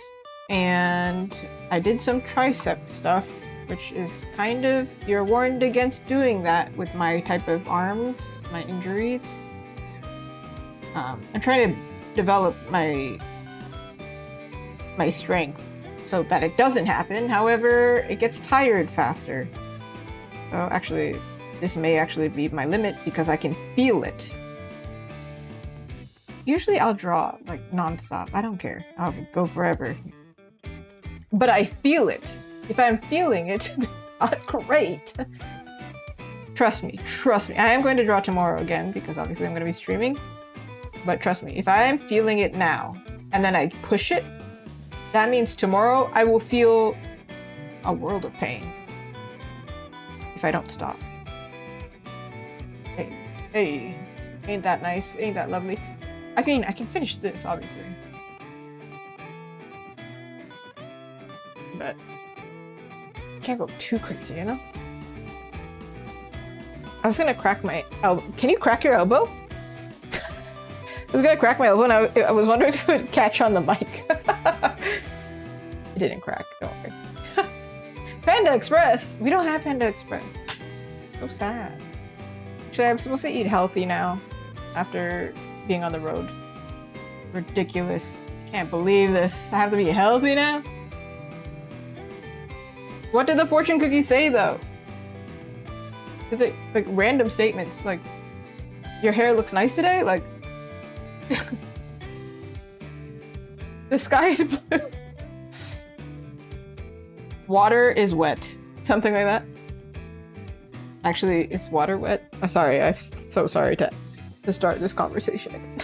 and I did some tricep stuff, which is kind of, you're warned against doing that with my type of arms, my injuries. I'm trying to develop my strength so that it doesn't happen. However, it gets tired faster. So actually, this may actually be my limit because I can feel it. Usually I'll draw like non-stop. I don't care. I'll go forever. But I feel it. If I'm feeling it, it's not great. Trust me. I am going to draw tomorrow again because obviously I'm going to be streaming. But trust me, if I am feeling it now and then I push it, that means tomorrow I will feel a world of pain if I don't stop. Hey, ain't that nice? Ain't that lovely? I mean, I can finish this, obviously. But can't go too crazy, you know? I was gonna crack my elbow. Can you crack your elbow? I was gonna crack my elbow and I was wondering if it would catch on the mic. It didn't crack, don't worry. Panda Express! We don't have Panda Express. So sad. Actually, I'm supposed to eat healthy now after being on the road. Ridiculous. Can't believe this. I have to be healthy now? What did the fortune cookie say, though? Did they, like, random statements, like, your hair looks nice today? Like, the sky is blue. Water is wet. Something like that. Actually, is water wet? Oh, sorry, I'm so sorry to start this conversation.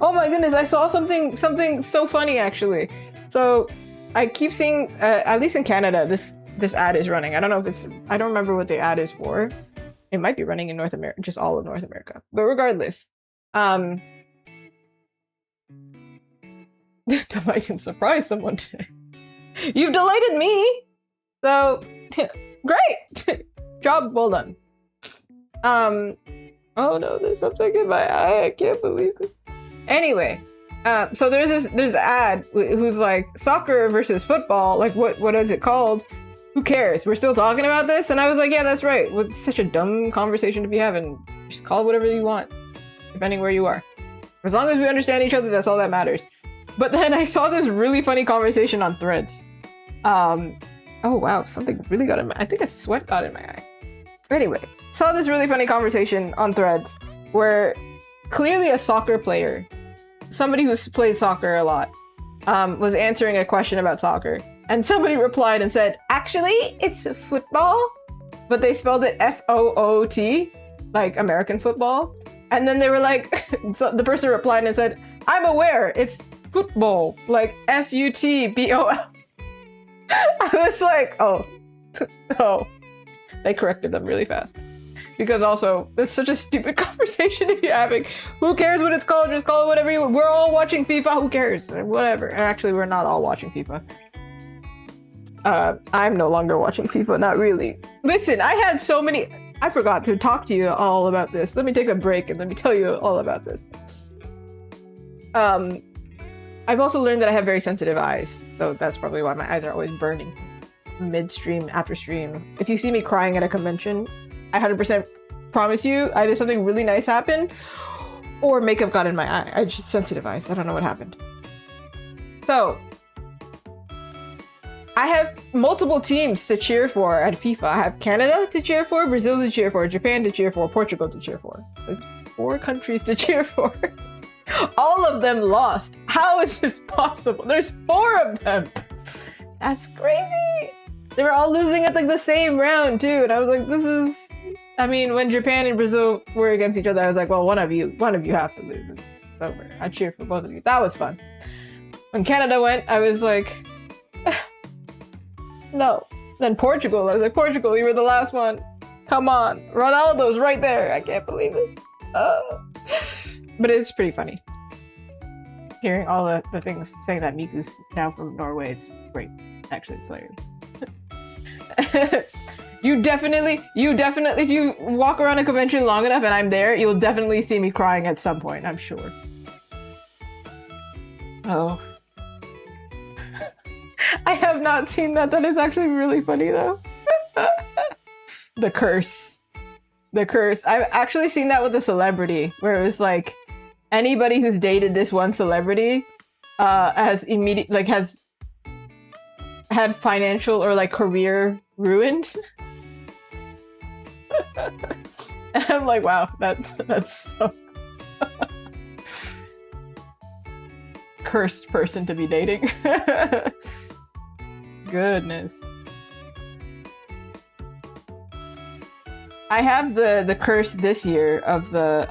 Oh my goodness, I saw something so funny, actually. So, I keep seeing, at least in Canada, this ad is running. I don't know if it's, I don't remember what the ad is for. It might be running in North America, just all of North America. But regardless, I can surprise someone today. You've delighted me! So, great! Job well done. Oh no, there's something in my eye. I can't believe this. Anyway, So there's an ad who's like soccer versus football. Like what is it called? Who cares? We're still talking about this, and I was like, yeah, that's right. It's such a dumb conversation to be having. Just call it whatever you want, depending where you are. As long as we understand each other, that's all that matters. But then I saw this really funny conversation on Threads. Oh wow, something really got in my. I think a sweat got in my eye. Anyway, saw this really funny conversation on Threads where clearly a soccer player, somebody who's played soccer a lot, was answering a question about soccer. And somebody replied and said, actually, it's football, but they spelled it F-O-O-T, like American football. And then they were like, so the person replied and said, I'm aware, it's football, like F-U-T-B-O-L. I was like, oh. They corrected them really fast. Because also, it's such a stupid conversation if you're having. Who cares what it's called? Just call it whatever you want. We're all watching FIFA. Who cares? Whatever. Actually, we're not all watching FIFA. I'm no longer watching FIFA. Not really. Listen, I had so many. I forgot to talk to you all about this. Let me take a break and let me tell you all about this. I've also learned that I have very sensitive eyes. So that's probably why my eyes are always burning. Mid-stream, after stream. If you see me crying at a convention, I 100% promise you either something really nice happened or makeup got in my eye. I just sensitive eyes. I don't know what happened. So I have multiple teams to cheer for at FIFA. I have Canada to cheer for, Brazil to cheer for, Japan to cheer for, Portugal to cheer for. There's 4 countries to cheer for. All of them lost. How is this possible? There's 4 of them. That's crazy. They were all losing at like the same round too, and I was like, this is. I mean, when Japan and Brazil were against each other, I was like, well, one of you have to lose. It's over. I cheered for both of you. That was fun. When Canada went, I was like, no. Then Portugal, I was like, Portugal, you were the last one. Come on, Ronaldo's right there. I can't believe this. But it's pretty funny. Hearing all the things saying that Miku's now from Norway, it's great. Actually, it's hilarious. You definitely, if you walk around a convention long enough and I'm there, you'll definitely see me crying at some point, I'm sure. Oh. I have not seen that. That is actually really funny though. The curse. The curse. I've actually seen that with a celebrity where it was like anybody who's dated this one celebrity has had financial or like career ruined. And I'm like, wow, that's so cursed person to be dating. Goodness. I have the curse this year of the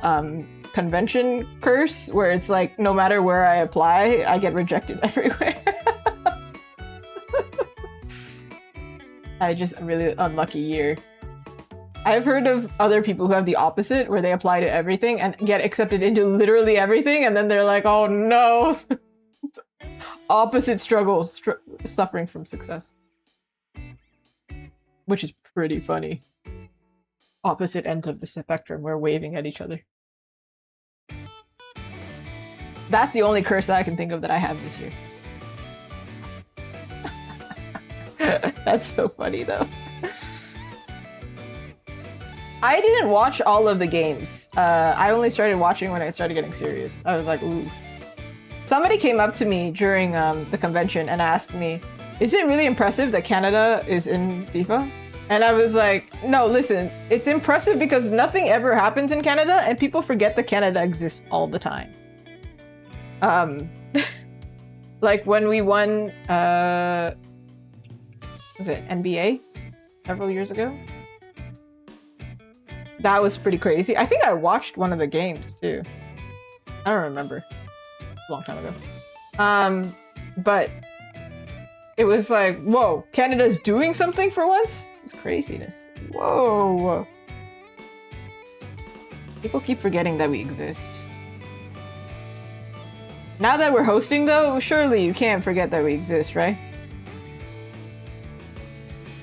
convention curse where it's like no matter where I apply, I get rejected everywhere. I just a really unlucky year. I've heard of other people who have the opposite, where they apply to everything and get accepted into literally everything, and then they're like, oh no! Opposite struggles, suffering from success. Which is pretty funny. Opposite ends of the spectrum, we're waving at each other. That's the only curse that I can think of that I have this year. That's so funny though. I didn't watch all of the games. I only started watching when I started getting serious. I was like, ooh. Somebody came up to me during the convention and asked me, is it really impressive that Canada is in FIFA? And I was like, no, listen, it's impressive because nothing ever happens in Canada and people forget that Canada exists all the time. Like when we won, was it NBA several years ago? That was pretty crazy. I think I watched one of the games too. I don't remember. A long time ago. But it was like, whoa, Canada's doing something for once? This is craziness. Whoa. People keep forgetting that we exist. Now that we're hosting though, surely you can't forget that we exist, right?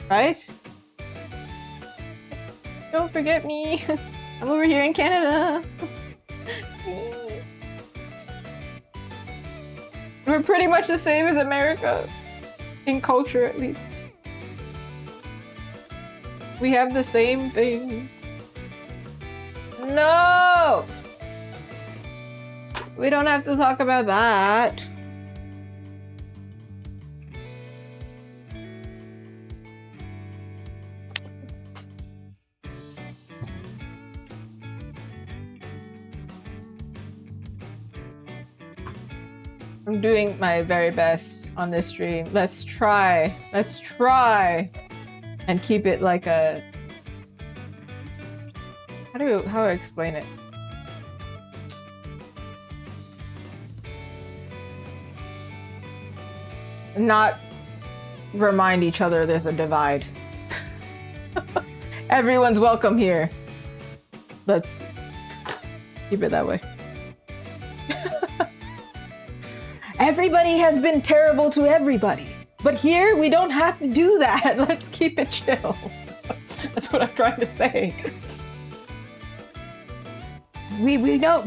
Right? Don't forget me. I'm over here in Canada. We're pretty much the same as America. In culture, at least. We have the same things. No! We don't have to talk about that. I'm doing my very best on this stream. Let's try and keep it like a... How do I explain it? Not remind each other there's a divide. Everyone's welcome here. Let's keep it that way. Everybody has been terrible to everybody. But here, we don't have to do that. Let's keep it chill. That's what I'm trying to say. We know.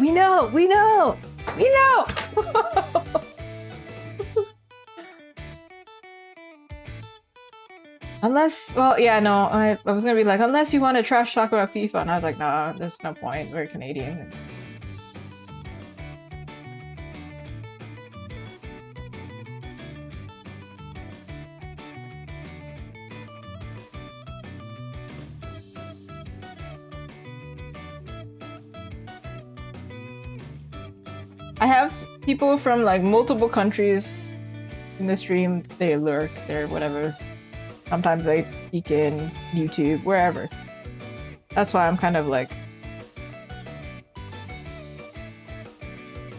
Unless, well, yeah, no, I was gonna be like, unless you want to trash talk about FIFA, and I was like, no, there's no point. We're Canadian. I have people from like multiple countries in the stream. They lurk, they're whatever. Sometimes they peek in YouTube, wherever. That's why I'm kind of like...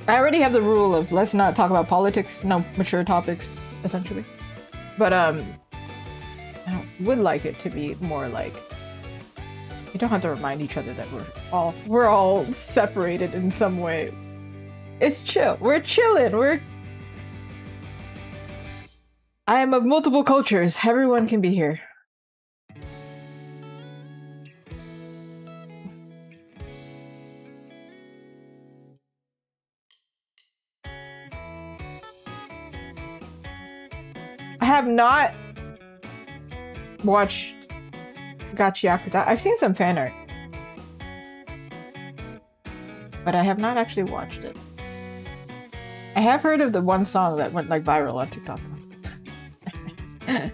I already have the rule of let's not talk about politics, no mature topics, essentially. But I would like it to be more like... You don't have to remind each other that we're all separated in some way. It's chill. We're chilling. I am of multiple cultures. Everyone can be here. I have not watched Gachiakuta. I've seen some fan art. But I have not actually watched it. I have heard of the one song that went like viral on TikTok. I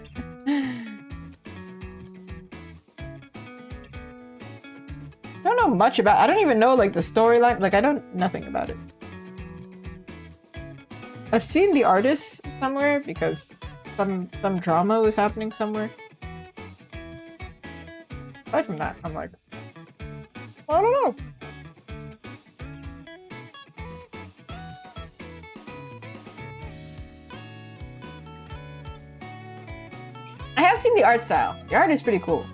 don't know much about it. I don't even know like the storyline. Like I don't nothing about it. I've seen the artist somewhere because some drama was happening somewhere. Aside from that, I'm like, I don't know. I have seen the art style. The art is pretty cool.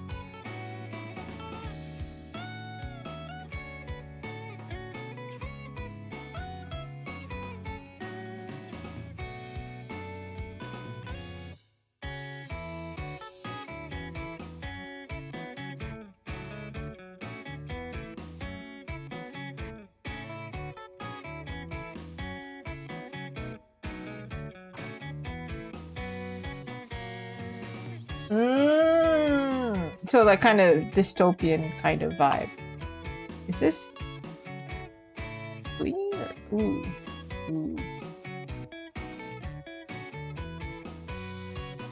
So like kind of dystopian kind of vibe. Is this clean? Ooh. Ooh.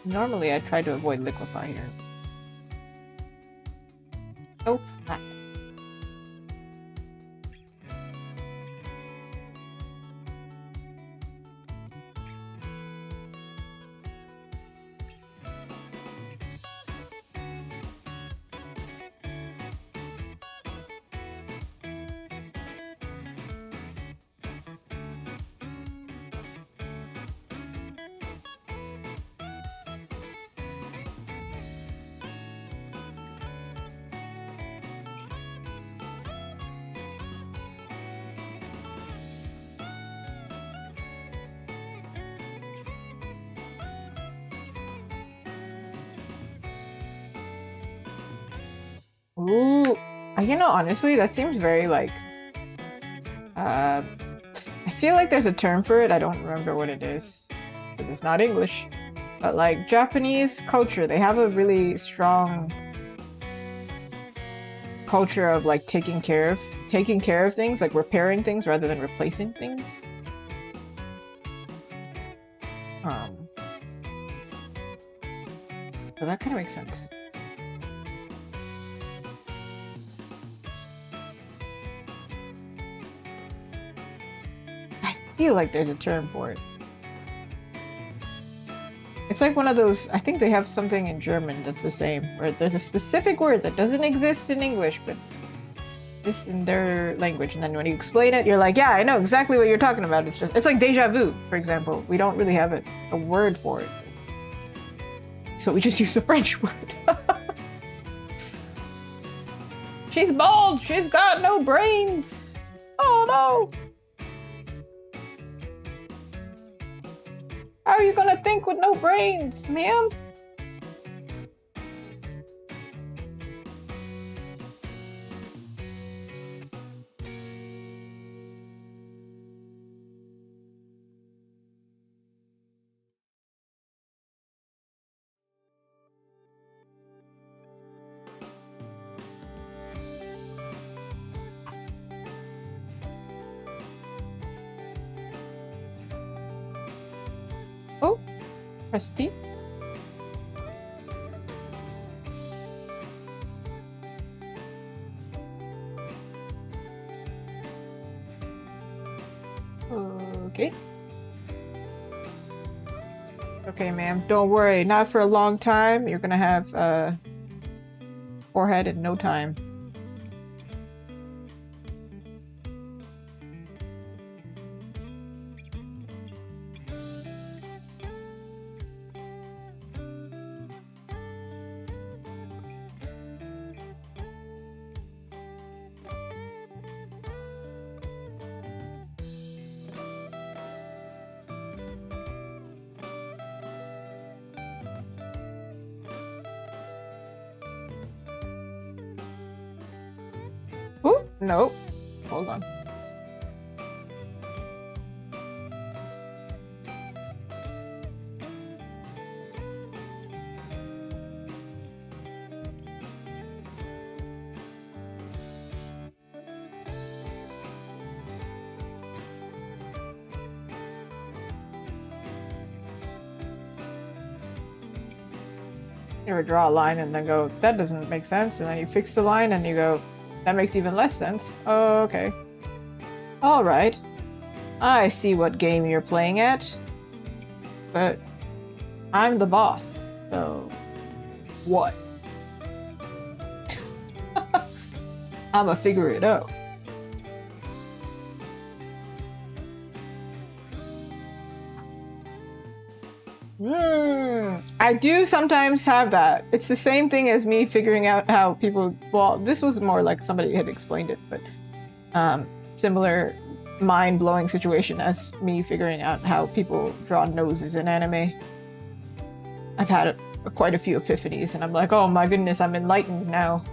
Normally I try to avoid liquefy here. So flat. Ooh, you know, honestly, that seems very like, I feel like there's a term for it. I don't remember what it is. because it's not English. But like Japanese culture, they have a really strong culture of like taking care of things, like repairing things rather than replacing things. So that kind of makes sense. I feel like there's a term for it. It's like one of those, I think they have something in German that's the same, where there's a specific word that doesn't exist in English, but this in their language, and then when you explain it, you're like, yeah, I know exactly what you're talking about. It's like deja vu, for example. We don't really have a word for it. So we just use the French word. She's bald! She's got no brains! Oh no! How are you gonna think with no brains, ma'am? Oh, press T. Okay. Okay, ma'am. Don't worry. Not for a long time. You're gonna have forehead in no time. Ooh, nope. Hold on. You ever draw a line and then go, that doesn't make sense, and then you fix the line and you go, that makes even less sense. Oh, okay. Alright. I see what game you're playing at. But I'm the boss, so what? I'ma figure it out. I do sometimes have that. It's the same thing as me figuring out how people, well, this was more like somebody had explained it, but similar mind-blowing situation as me figuring out how people draw noses in anime. I've had quite a few epiphanies, and I'm like, oh my goodness, I'm enlightened now.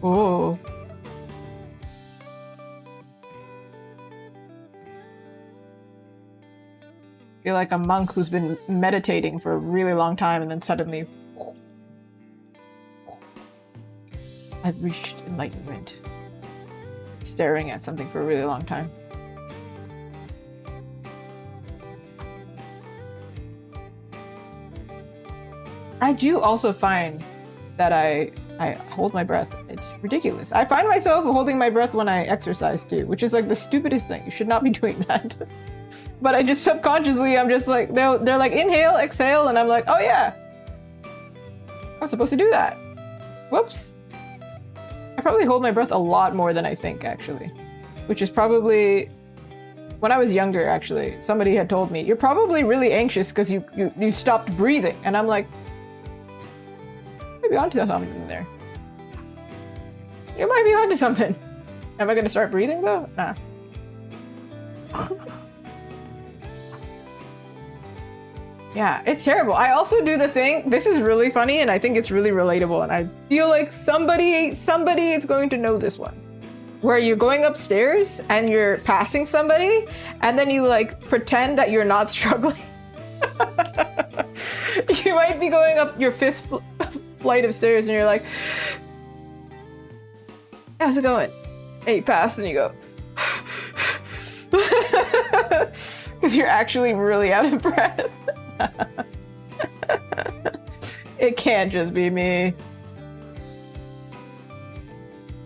Oh. Feel like a monk who's been meditating for a really long time and then suddenly I've reached enlightenment. Staring at something for a really long time. I do also find that I hold my breath. It's ridiculous. I find myself holding my breath when I exercise too, which is like the stupidest thing. You should not be doing that. But I just subconsciously, I'm just like, they're like, inhale, exhale, and I'm like, oh yeah. I'm supposed to do that. Whoops. I probably hold my breath a lot more than I think, actually. Which is probably, when I was younger, actually, somebody had told me, you're probably really anxious because you stopped breathing. And I'm like, maybe onto something there. You might be onto something. Am I gonna start breathing though? Nah. Yeah, it's terrible. I also do the thing, this is really funny and I think it's really relatable, and I feel like somebody is going to know this one. where you're going upstairs and you're passing somebody, and then you like pretend that you're not struggling. You might be going up your fifth flight of stairs and you're like, how's it going? And you pass and you go, because you're actually really out of breath. It can't just be me.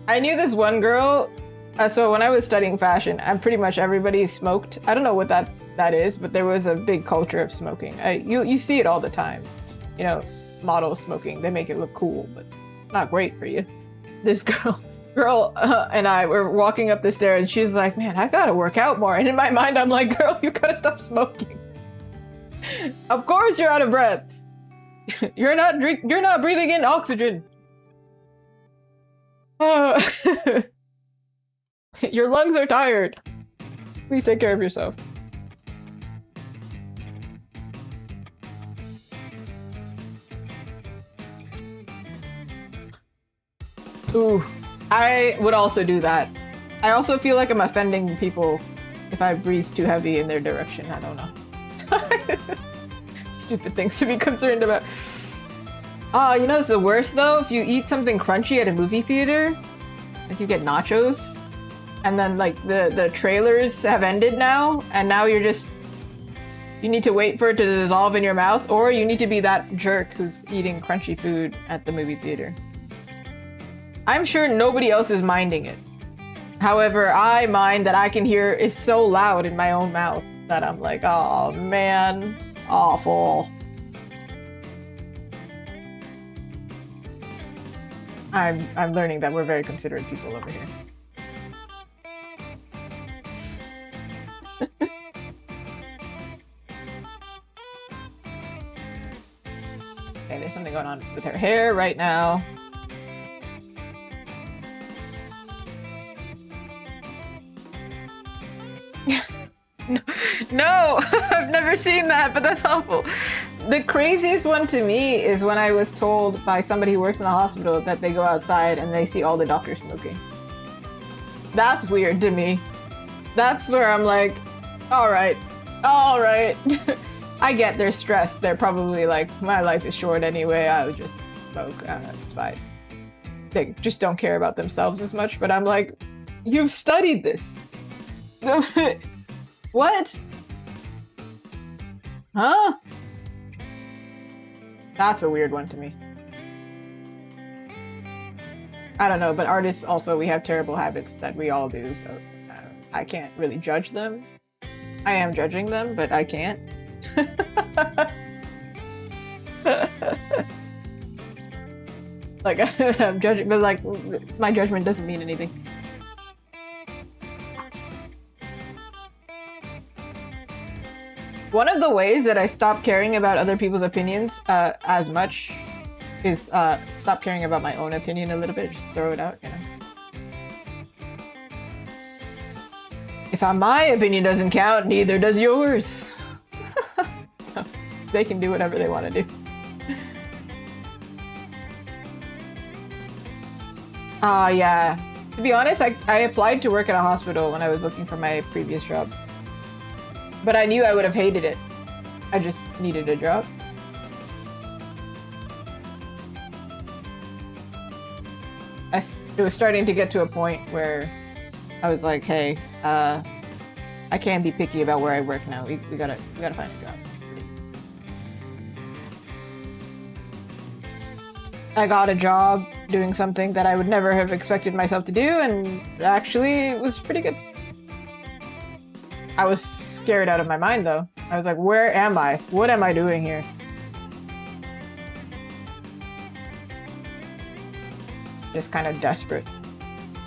I knew this one girl, so when I was studying fashion, and pretty much everybody smoked. I don't know what that is, but there was a big culture of smoking. You see it all the time. You know, models smoking, they make it look cool, but not great for you. This girl and I were walking up the stairs, and she's like, man, I gotta work out more. And in my mind, I'm like, girl, you gotta stop smoking. Of course you're out of breath. You're not breathing in oxygen. Your lungs are tired. Please take care of yourself. Ooh, I would also do that. I also feel like I'm offending people if I breathe too heavy in their direction. I don't know. Stupid things to be concerned about. You know, it's the worst though? If you eat something crunchy at a movie theater, like you get nachos, and then like the trailers have ended now, and now you need to wait for it to dissolve in your mouth, or you need to be that jerk who's eating crunchy food at the movie theater. I'm sure nobody else is minding it. However, I mind that I can hear is so loud in my own mouth that I'm like, oh man, awful. I'm learning that we're very considerate people over here. Okay, there's something going on with her hair right now. No, I've never seen that, but that's awful. The craziest one to me is when I was told by somebody who works in the hospital that they go outside and they see all the doctors smoking. That's weird to me. That's where I'm like, all right. I get they're stressed. They're probably like, my life is short anyway. I would just smoke. It's fine. They just don't care about themselves as much. But I'm like, you've studied this. What? Huh? That's a weird one to me. I don't know, but artists also, we have terrible habits that we all do, so I can't really judge them. I am judging them, but I can't. Like, I'm judging, but like, my judgment doesn't mean anything. One of the ways that I stop caring about other people's opinions as much is stop caring about my own opinion a little bit. Just throw it out, you know. If my opinion doesn't count, neither does yours. So they can do whatever they want to do. Yeah. To be honest, I applied to work at a hospital when I was looking for my previous job. But I knew I would have hated it. I just needed a job. It was starting to get to a point where I was like, hey, I can't be picky about where I work now. We gotta find a job. I got a job doing something that I would never have expected myself to do, and actually it was pretty good. I was scared out of my mind though. I was like, where am I? What am I doing here? Just kind of desperate.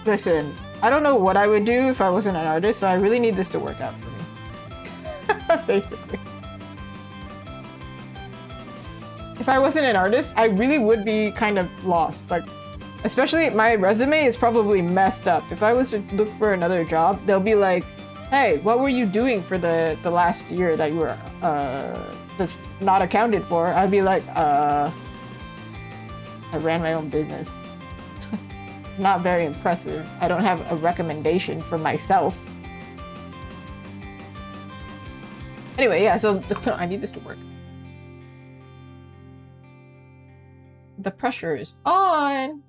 Listen, I don't know what I would do if I wasn't an artist, so I really need this to work out for me. Basically. If I wasn't an artist, I really would be kind of lost. Like, especially my resume is probably messed up. If I was to look for another job, they'll be like, hey, what were you doing for the last year that you were that's not accounted for? I'd be like, I ran my own business. not very impressive. I don't have a recommendation for myself. Anyway, yeah, so I need this to work. The pressure is on.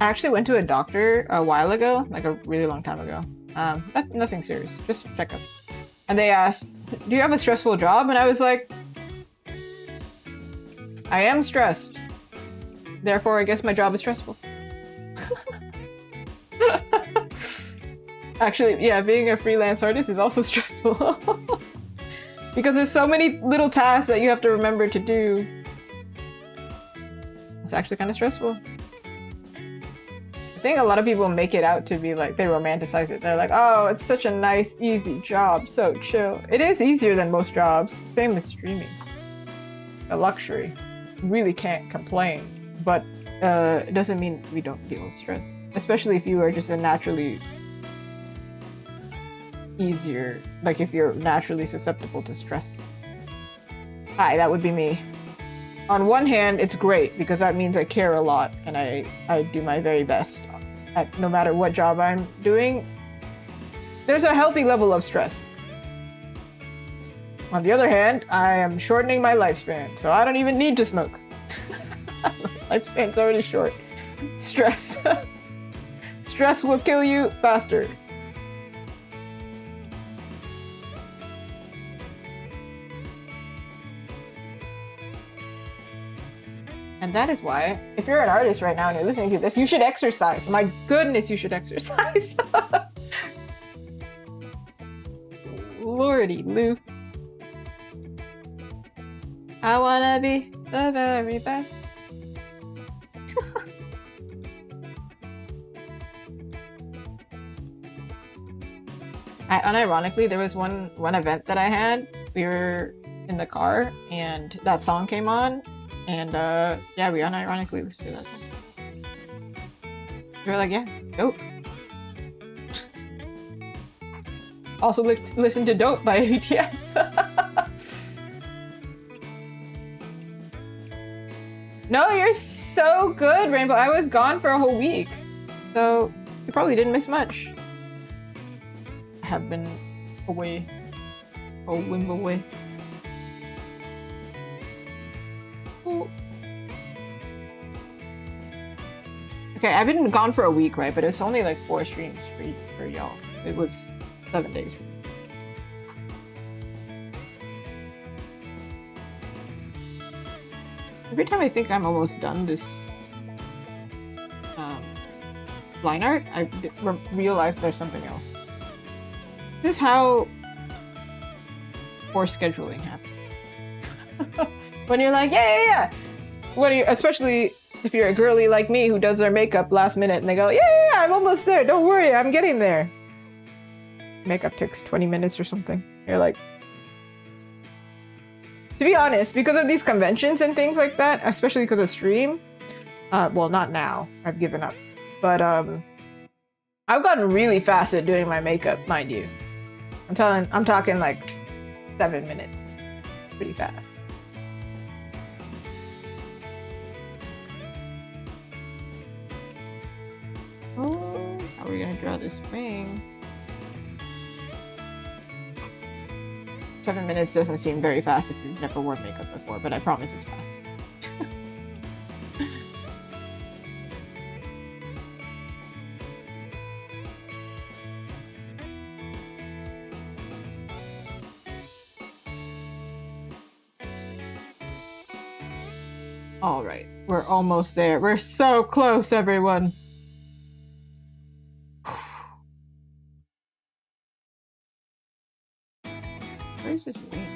I actually went to a doctor a while ago, like a really long time ago. Nothing serious, just checkup. And they asked, do you have a stressful job? And I was like, I am stressed. Therefore, I guess my job is stressful. Actually, yeah, being a freelance artist is also stressful. Because there's so many little tasks that you have to remember to do. It's actually kind of stressful. I think a lot of people make it out to be like, they romanticize it. They're like, oh, it's such a nice, easy job, so chill. It is easier than most jobs. Same with streaming. A luxury. Really can't complain. But it doesn't mean we don't deal with stress. Especially if you are just a naturally easier, like if you're naturally susceptible to stress. Hi, that would be me. On one hand, it's great because that means I care a lot and I do my very best at no matter what job I'm doing. There's a healthy level of stress. On the other hand, I am shortening my lifespan, so I don't even need to smoke. Lifespan's already short. Stress. Stress will kill you faster. And that is why, if you're an artist right now and you're listening to this, you should exercise. My goodness, you should exercise. Lordy Lou. I wanna be the very best. Unironically, there was one event that I had. We were in the car and that song came on. And yeah, we unironically listened to that song. We were like, yeah, dope. Also listen to Dope by BTS. No, you're so good, Rainbow. I was gone for a whole week. So you probably didn't miss much. I have been away. Oh, wing away. Okay, I've been gone for a week, right? But it's only like 4 streams for y'all. It was 7 days. Every time I think I'm almost done this line art, I realize there's something else. This is how poor scheduling happens. When you're like, yeah. What are you, especially if you're a girly like me who does their makeup last minute and they go, yeah, I'm almost there. Don't worry, I'm getting there. Makeup takes 20 minutes or something. You're like, to be honest, because of these conventions and things like that, especially because of stream, well, not now. I've given up. But I've gotten really fast at doing my makeup, mind you. I'm talking like 7 minutes. Pretty fast. Oh, how are we gonna draw this wing? 7 minutes doesn't seem very fast if you've never worn makeup before, but I promise it's fast. All right, we're almost there. We're so close, everyone. Where's this wing?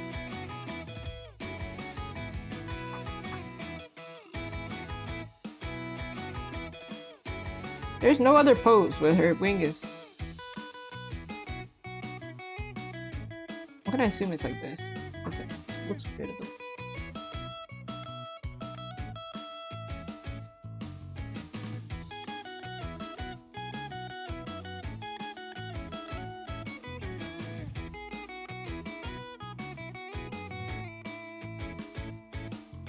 There's no other pose where her wing is... I'm gonna assume it's like this. It looks beautiful.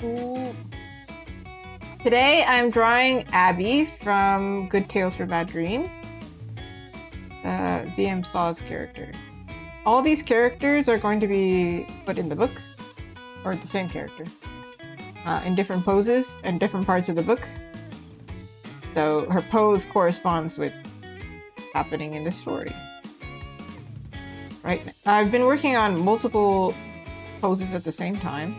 Ooh. Today I'm drawing Abby from Good Tales for Bad Dreams. VM Saw's character. All these characters are going to be put in the book, or the same character, in different poses and different parts of the book. So her pose corresponds with happening in the story. Right? I've been working on multiple poses at the same time.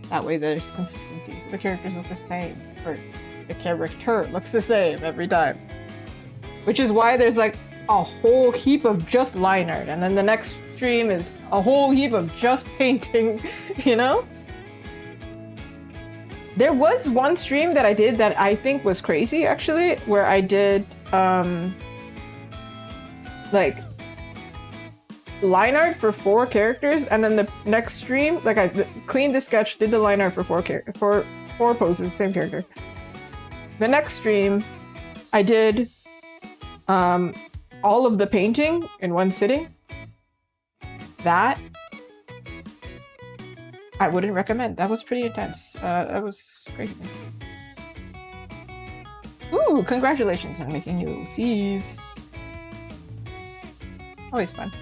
That way there's consistency, so the characters look the same, or the character looks the same every time. Which is why there's like a whole heap of just line art, and then the next stream is a whole heap of just painting, you know? There was one stream that I did that I think was crazy, actually, where I did, like, line art for 4 characters, and then the next stream, like, I cleaned the sketch, did the line art for 4 poses, same character. The next stream, I did, all of the painting in one sitting. That I wouldn't recommend. That was pretty intense. That was craziness. Ooh, congratulations on making new C's. Always fun.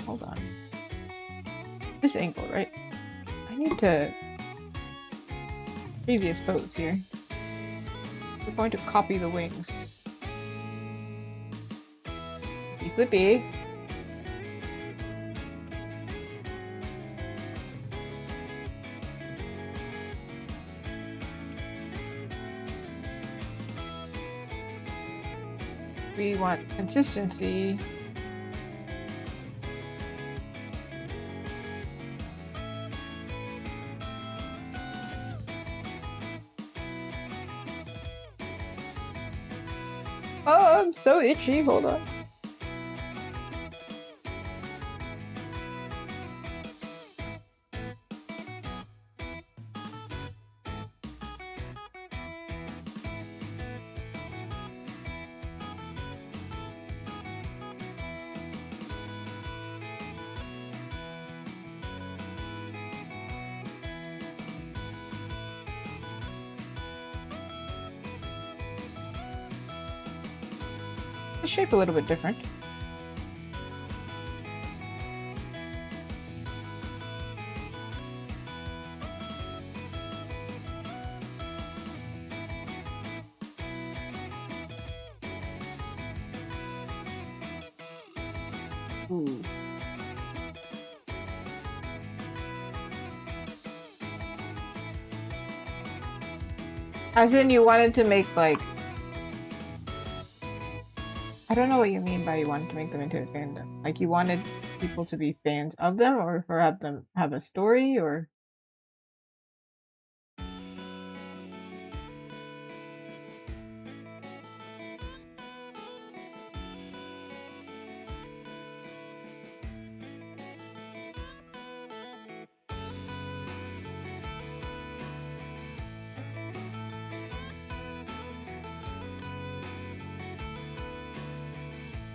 Hold on. This angle, right? I need to previous pose here. We're going to copy the wings. Flippy flippy. We want consistency. Oh, I'm so itchy. Hold on. The shape a little bit different. Ooh. As in, you wanted to make like, I don't know what you mean by you wanted to make them into a fandom. Like you wanted people to be fans of them, or for have them have a story, or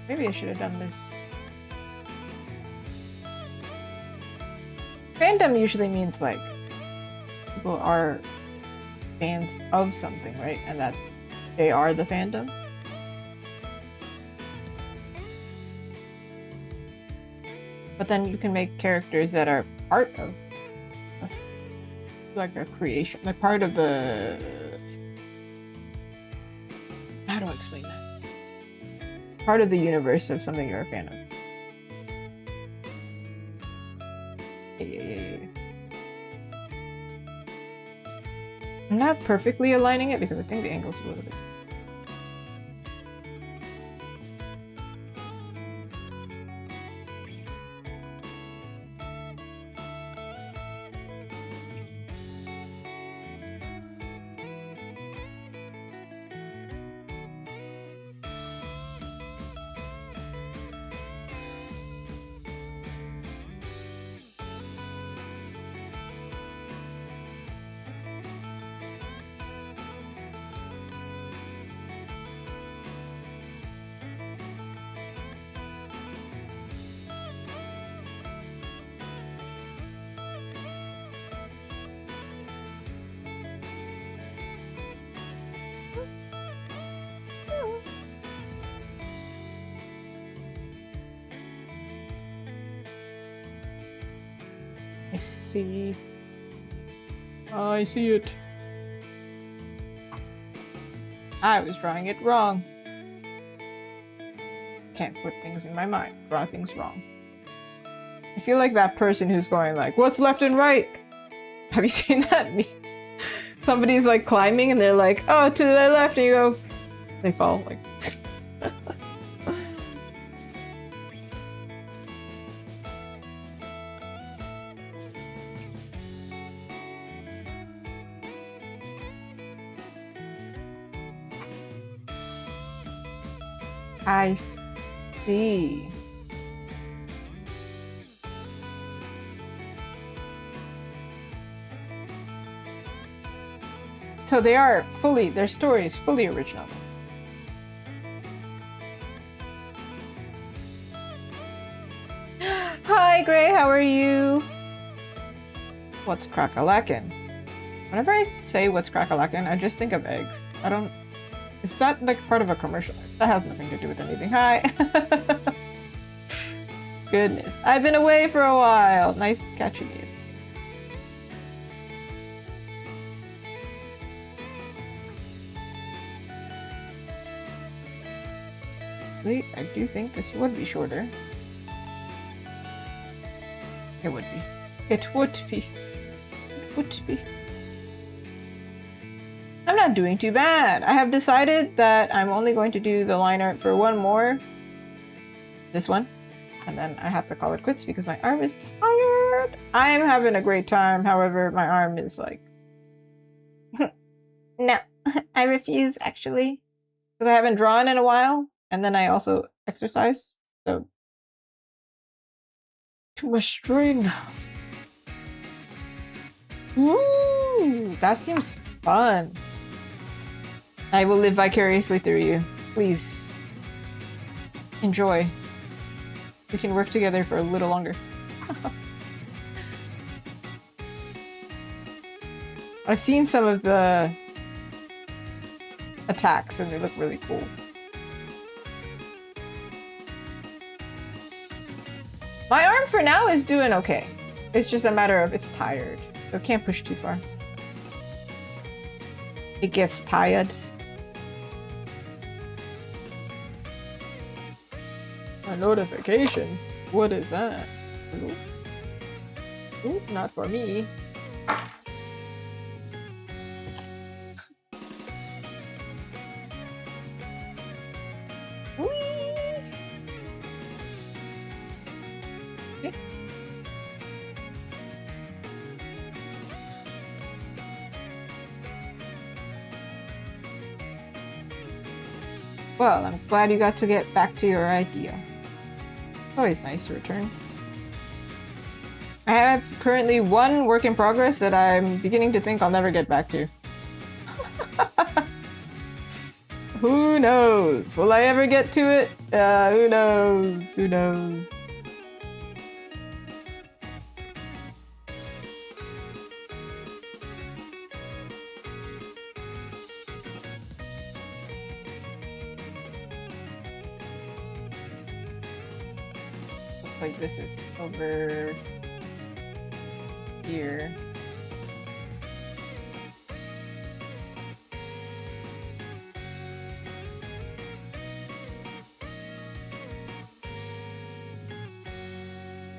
maybe I should have done this. Fandom usually means like people are fans of something, right? And that they are the fandom. But then you can make characters that are part of like a creation, like part of the. How do I explain that? Part of the universe of something you're a fan of. Yeah. I'm not perfectly aligning it because I think the angle's a little bit. see. I see it. I was drawing it wrong. Can't put things in my mind. Draw things wrong. I feel like that person who's going like, what's left and right? Have you seen that meme? Somebody's like climbing and they're like, oh, to the left, and you go, they fall like. I see. So they are fully, their story is fully original. Hi, Gray, how are you? What's crack-a-lackin'? Whenever I say what's crack-a-lackin', I just think of eggs. I don't... Is that like part of a commercial? That has nothing to do with anything. Hi. Goodness. I've been away for a while. Nice catching you. Wait, I do think this would be shorter. It would be. It would be. It would be. I'm not doing too bad. I have decided that I'm only going to do the line art for one more. This one. And then I have to call it quits because my arm is tired. I'm having a great time. However, my arm is like... No, I refuse actually. Because I haven't drawn in a while. And then I also exercise. So... Too much strain. Ooh, that seems fun. I will live vicariously through you. Please. Enjoy. We can work together for a little longer. I've seen some of the attacks and they look really cool. My arm for now is doing okay. It's just a matter of it's tired. So it can't push too far. It gets tired. A notification? What is that? Ooh, not for me. Whee! Okay. Well, I'm glad you got to get back to your idea. Always nice to return. I have currently one work in progress that I'm beginning to think I'll never get back to. Who knows? Will I ever get to it? Who knows? Who knows? Like this is over here.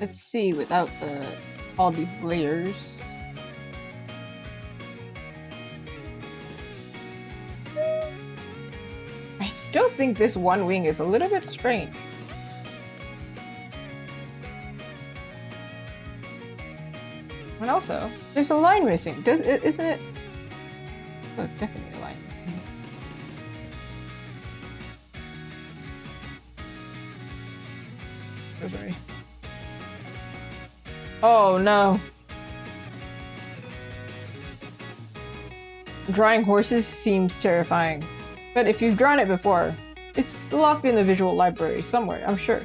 Let's see without all these layers. I still think this one wing is a little bit strange. And also, there's a line missing. Isn't it? Oh, definitely a line missing. Oh, sorry. Oh no. Drawing horses seems terrifying. But if you've drawn it before, it's locked in the visual library somewhere, I'm sure.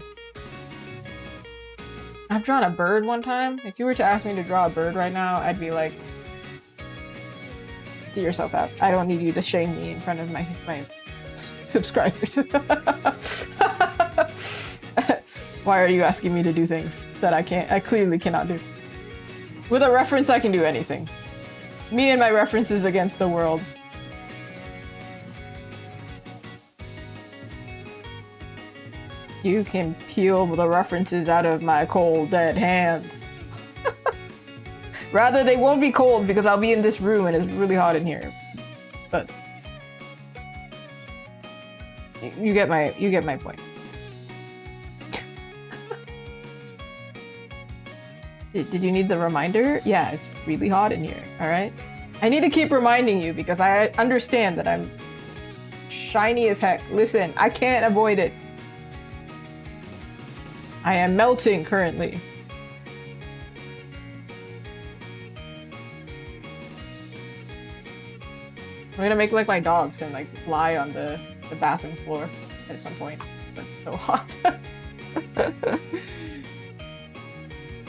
I've drawn a bird one time. If you were to ask me to draw a bird right now, I'd be like, get yourself out. I don't need you to shame me in front of my subscribers. Why are you asking me to do things that I clearly cannot do? With a reference, I can do anything. Me and my references against the world. You can peel the references out of my cold, dead hands. Rather, they won't be cold because I'll be in this room and it's really hot in here. But you get my point. Did you need the reminder? Yeah, it's really hot in here, alright? I need to keep reminding you because I understand that I'm shiny as heck. Listen, I can't avoid it. I am melting currently. I'm gonna make like my dogs and like lie on the bathroom floor at some point. But it's so hot.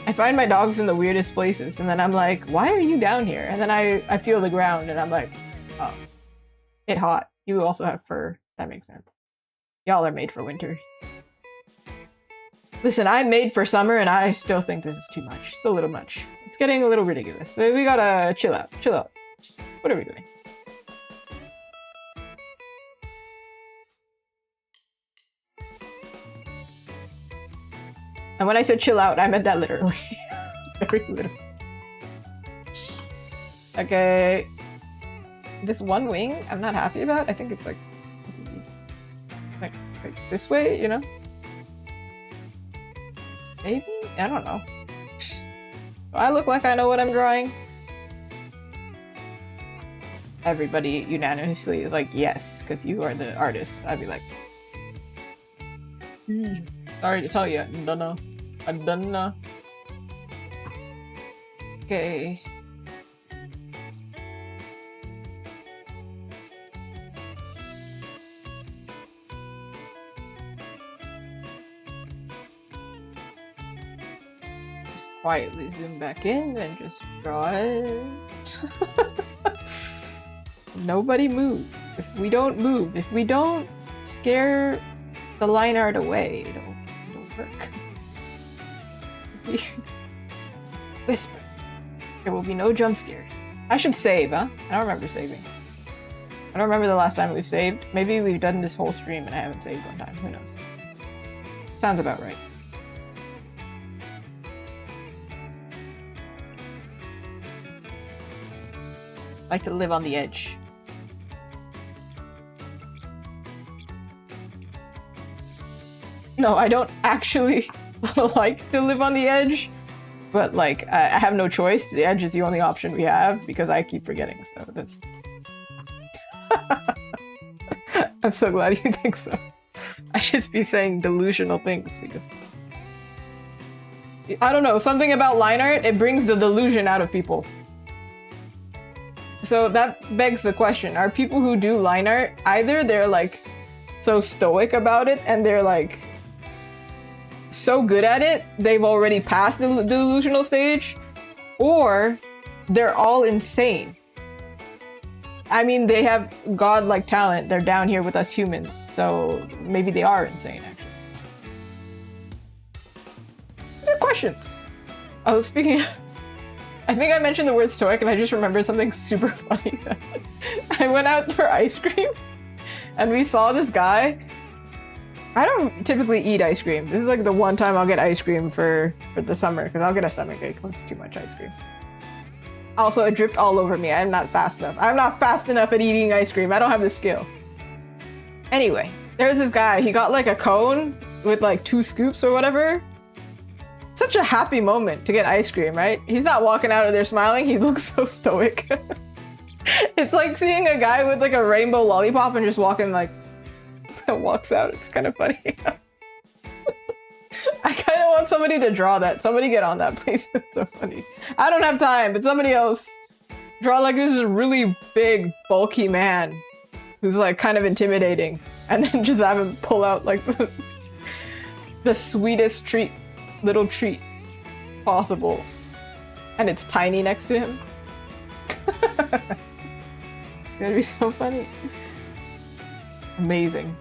I find my dogs in the weirdest places and then I'm like, why are you down here? And then I feel the ground and I'm like, oh, it's hot. You also have fur. That makes sense. Y'all are made for winter. Listen, I'm made for summer and I still think this is too much. It's a little much. It's getting a little ridiculous. So we gotta chill out. Chill out. What are we doing? And when I said chill out, I meant that literally. Very literally. Okay. This one wing, I'm not happy about. I think it's like this way, you know? Maybe? I don't know. Do I look like I know what I'm drawing? Everybody unanimously is like, yes, because you are the artist. I'd be like, sorry to tell you, I don't know. I don't know. Okay. Just quietly zoom back in and just draw it. Nobody move. If we don't move, if we don't scare the line art away, it'll work. Whisper. There will be no jump scares. I should save, huh? I don't remember saving. I don't remember the last time we've saved. Maybe we've done this whole stream and I haven't saved one time. Who knows? Sounds about right. Like to live on the edge. No, I don't actually like to live on the edge, but like I have no choice. The edge is the only option we have because I keep forgetting, so that's... I'm so glad you think so. I should be saying delusional things because... I don't know, something about line art, it brings the delusion out of people. So that begs the question, are people who do line art, either they're like so stoic about it and they're like so good at it, they've already passed the delusional stage, or they're all insane. I mean, they have godlike talent, they're down here with us humans, so maybe they are insane, actually. These are questions. Oh, speaking of... I think I mentioned the word stoic and I just remembered something super funny. I went out for ice cream and we saw this guy. I don't typically eat ice cream. This is like the one time I'll get ice cream for the summer because I'll get a stomachache when it's too much ice cream. Also, it dripped all over me. I'm not fast enough. I'm not fast enough at eating ice cream. I don't have the skill. Anyway, there's this guy. He got like a cone with like 2 scoops or whatever. Such a happy moment to get ice cream, right? He's not walking out of there smiling. He looks so stoic. It's like seeing a guy with like a rainbow lollipop and just walking like... walks out. It's kind of funny. I kind of want somebody to draw that. Somebody get on that, please. It's so funny. I don't have time, but somebody else draw like this is really big, bulky man who's like kind of intimidating, and then just have him pull out like the sweetest little treat possible, and it's tiny next to him. It's gonna be so funny. Amazing.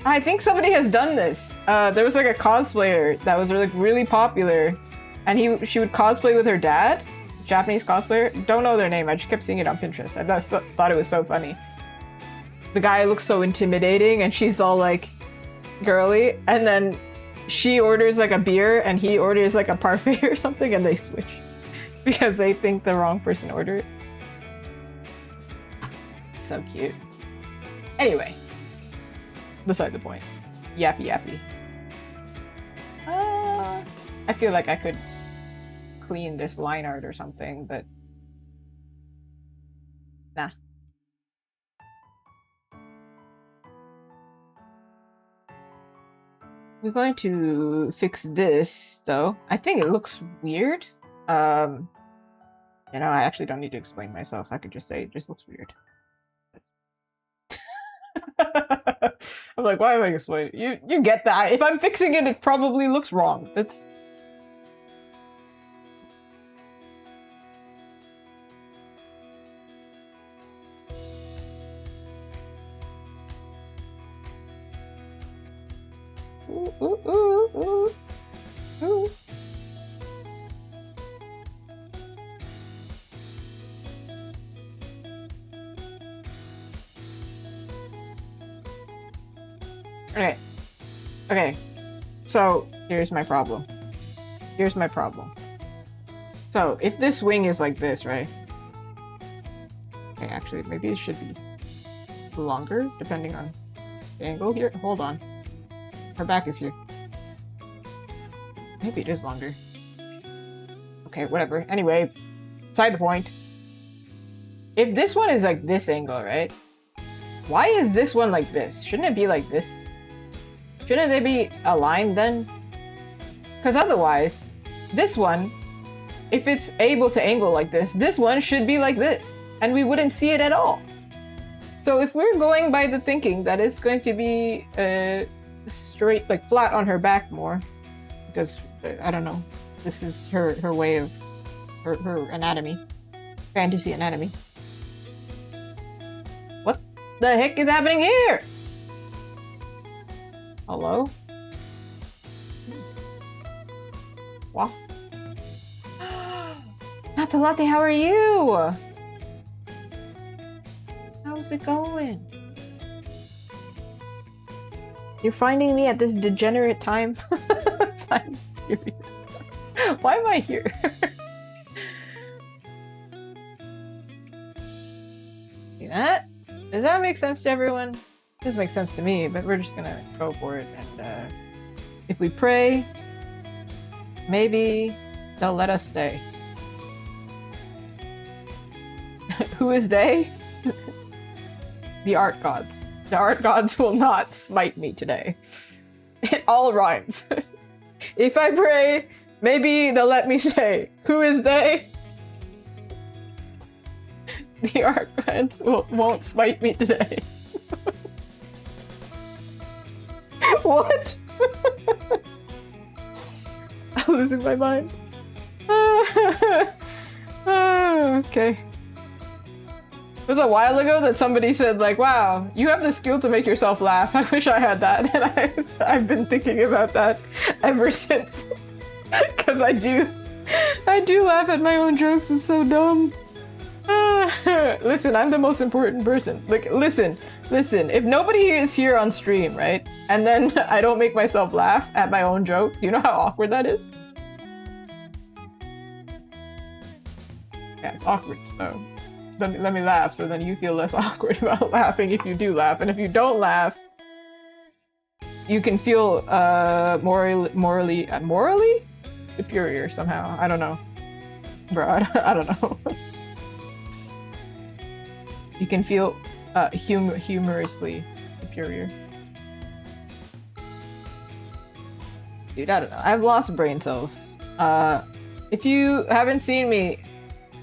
I think somebody has done this. There was like a cosplayer that was like really popular, and she would cosplay with her dad, Japanese cosplayer. Don't know their name. I just kept seeing it on Pinterest. I thought it was so funny. The guy looks so intimidating, and she's all like girly, and then she orders like a beer, and he orders like a parfait or something, and they switch because they think the wrong person ordered it. So cute. Anyway. Beside the point. Yappy yappy. I feel like I could clean this line art or something, but nah. We're going to fix this though. I think it looks weird. You know, I actually don't need to explain myself. I could just say it just looks weird. I'm like, why am I explaining? You get that. If I'm fixing it, it probably looks wrong. That's... Ooh, ooh, ooh, ooh, ooh. Okay. Okay. So, here's my problem. Here's my problem. So, if this wing is like this, right? Okay, actually, maybe it should be longer, depending on the angle here. Hold on. Her back is here. Maybe it is longer. Okay, whatever. Anyway, beside the point. If this one is like this angle, right? Why is this one like this? Shouldn't it be like this? Shouldn't they be aligned then? Because otherwise, this one, if it's able to angle like this one should be like this. And we wouldn't see it at all. So if we're going by the thinking that it's going to be straight, like flat on her back more, because, I don't know, this is her way of, her anatomy. Fantasy anatomy. What the heck is happening here? Hello? What? Natalatte, how are you? How's it going? You're finding me at this degenerate time? Time period. Why am I here? See that? Does that make sense to everyone? It doesn't make sense to me, but we're just gonna go for it. And if we pray, maybe they'll let us stay. Who is they? The art gods. The art gods will not smite me today. It all rhymes. If I pray, maybe they'll let me stay. Who is they? The art gods won't smite me today. What? I'm losing my mind. Okay. It was a while ago that somebody said, like, wow, you have the skill to make yourself laugh. I wish I had that. And I've been thinking about that ever since. Because I do laugh at my own jokes. It's so dumb. Listen, I'm the most important person. Like, listen. If nobody is here on stream, right? And then I don't make myself laugh at my own joke, do you know how awkward that is? Yeah, it's awkward, so let me laugh so then you feel less awkward about laughing if you do laugh. And if you don't laugh, you can feel morally superior somehow. I don't know. Bro, I don't know. You can feel humorously superior. Dude, I don't know. I've lost brain cells. If you haven't seen me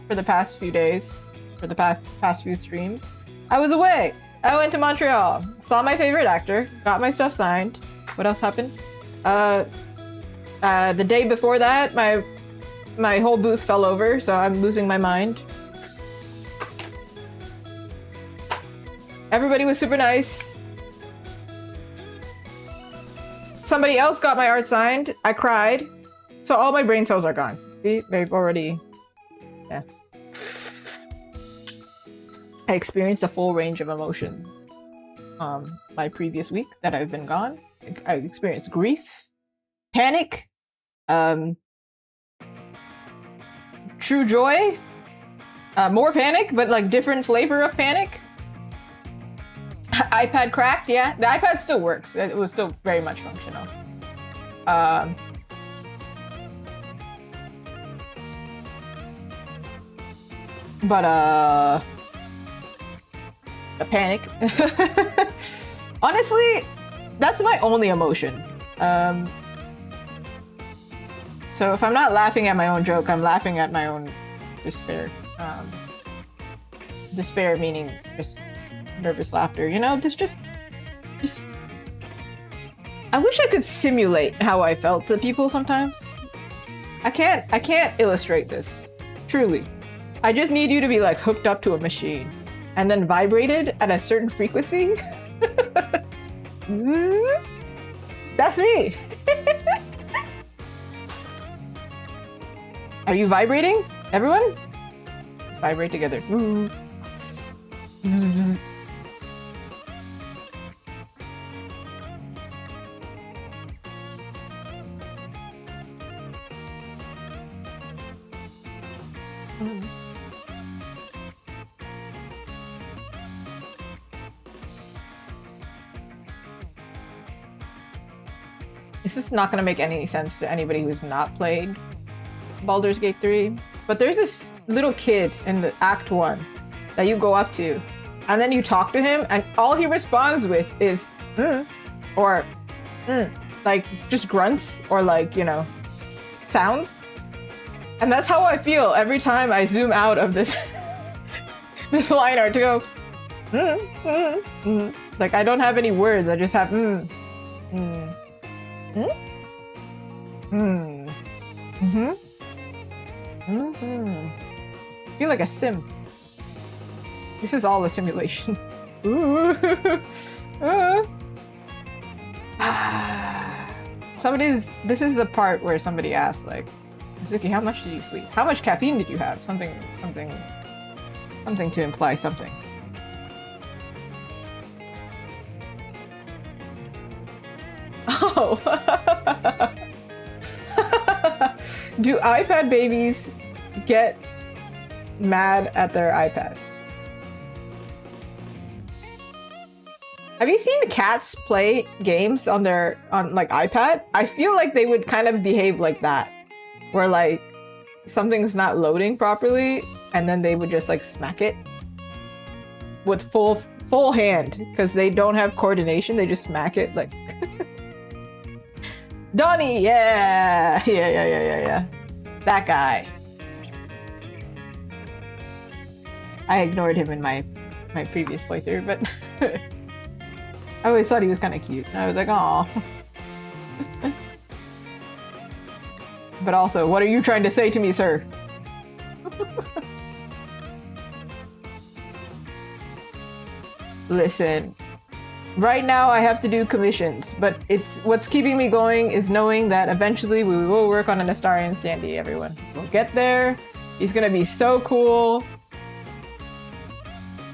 for the past few days, for the past few streams, I was away. I went to Montreal, saw my favorite actor, got my stuff signed. What else happened? The day before that, my whole booth fell over, so I'm losing my mind. Everybody was super nice. somebody else got my art signed. I cried. So all my brain cells are gone. See? They've already... Yeah. I experienced a full range of emotion my previous week that I've been gone. I experienced grief, panic, true joy, more panic, but like different flavor of panic. iPad cracked, yeah. The iPad still works. It was still very much functional. But the panic. Honestly, that's my only emotion. So if I'm not laughing at my own joke, I'm laughing at my own despair. Despair meaning just nervous laughter, you know? Just I wish I could simulate how I felt to people sometimes. I can't illustrate this. Truly. I just need you to be like hooked up to a machine and then vibrated at a certain frequency. That's me. Are you vibrating? Everyone? Let's vibrate together. Bzz, bzz, bzz. This is not going to make any sense to anybody who's not played Baldur's Gate 3, but there's this little kid in the Act 1 that you go up to, and then you talk to him, and all he responds with is, or, like, just grunts, or like, you know, sounds. And that's how I feel every time I zoom out of this, this line art to go, Like, I don't have any words, I just have, I feel like a sim. This is all a simulation. This is the part where somebody asked, like, Suzuki, how much did you sleep? How much caffeine did you have? Something to imply something. Oh. Do iPad babies get mad at their iPad? Have you seen the cats play games on like iPad? I feel like they would kind of behave like that, where like something's not loading properly and then they would just like smack it with full hand because they don't have coordination. They just smack it like Donnie, yeah. That guy. I ignored him in my previous playthrough, but I always thought he was kind of cute. And I was like, aw. But also, what are you trying to say to me, sir? Listen. Right now I have to do commissions, but what's keeping me going is knowing that eventually we will work on an Astarian Sandy, everyone. We'll get there. He's gonna be so cool.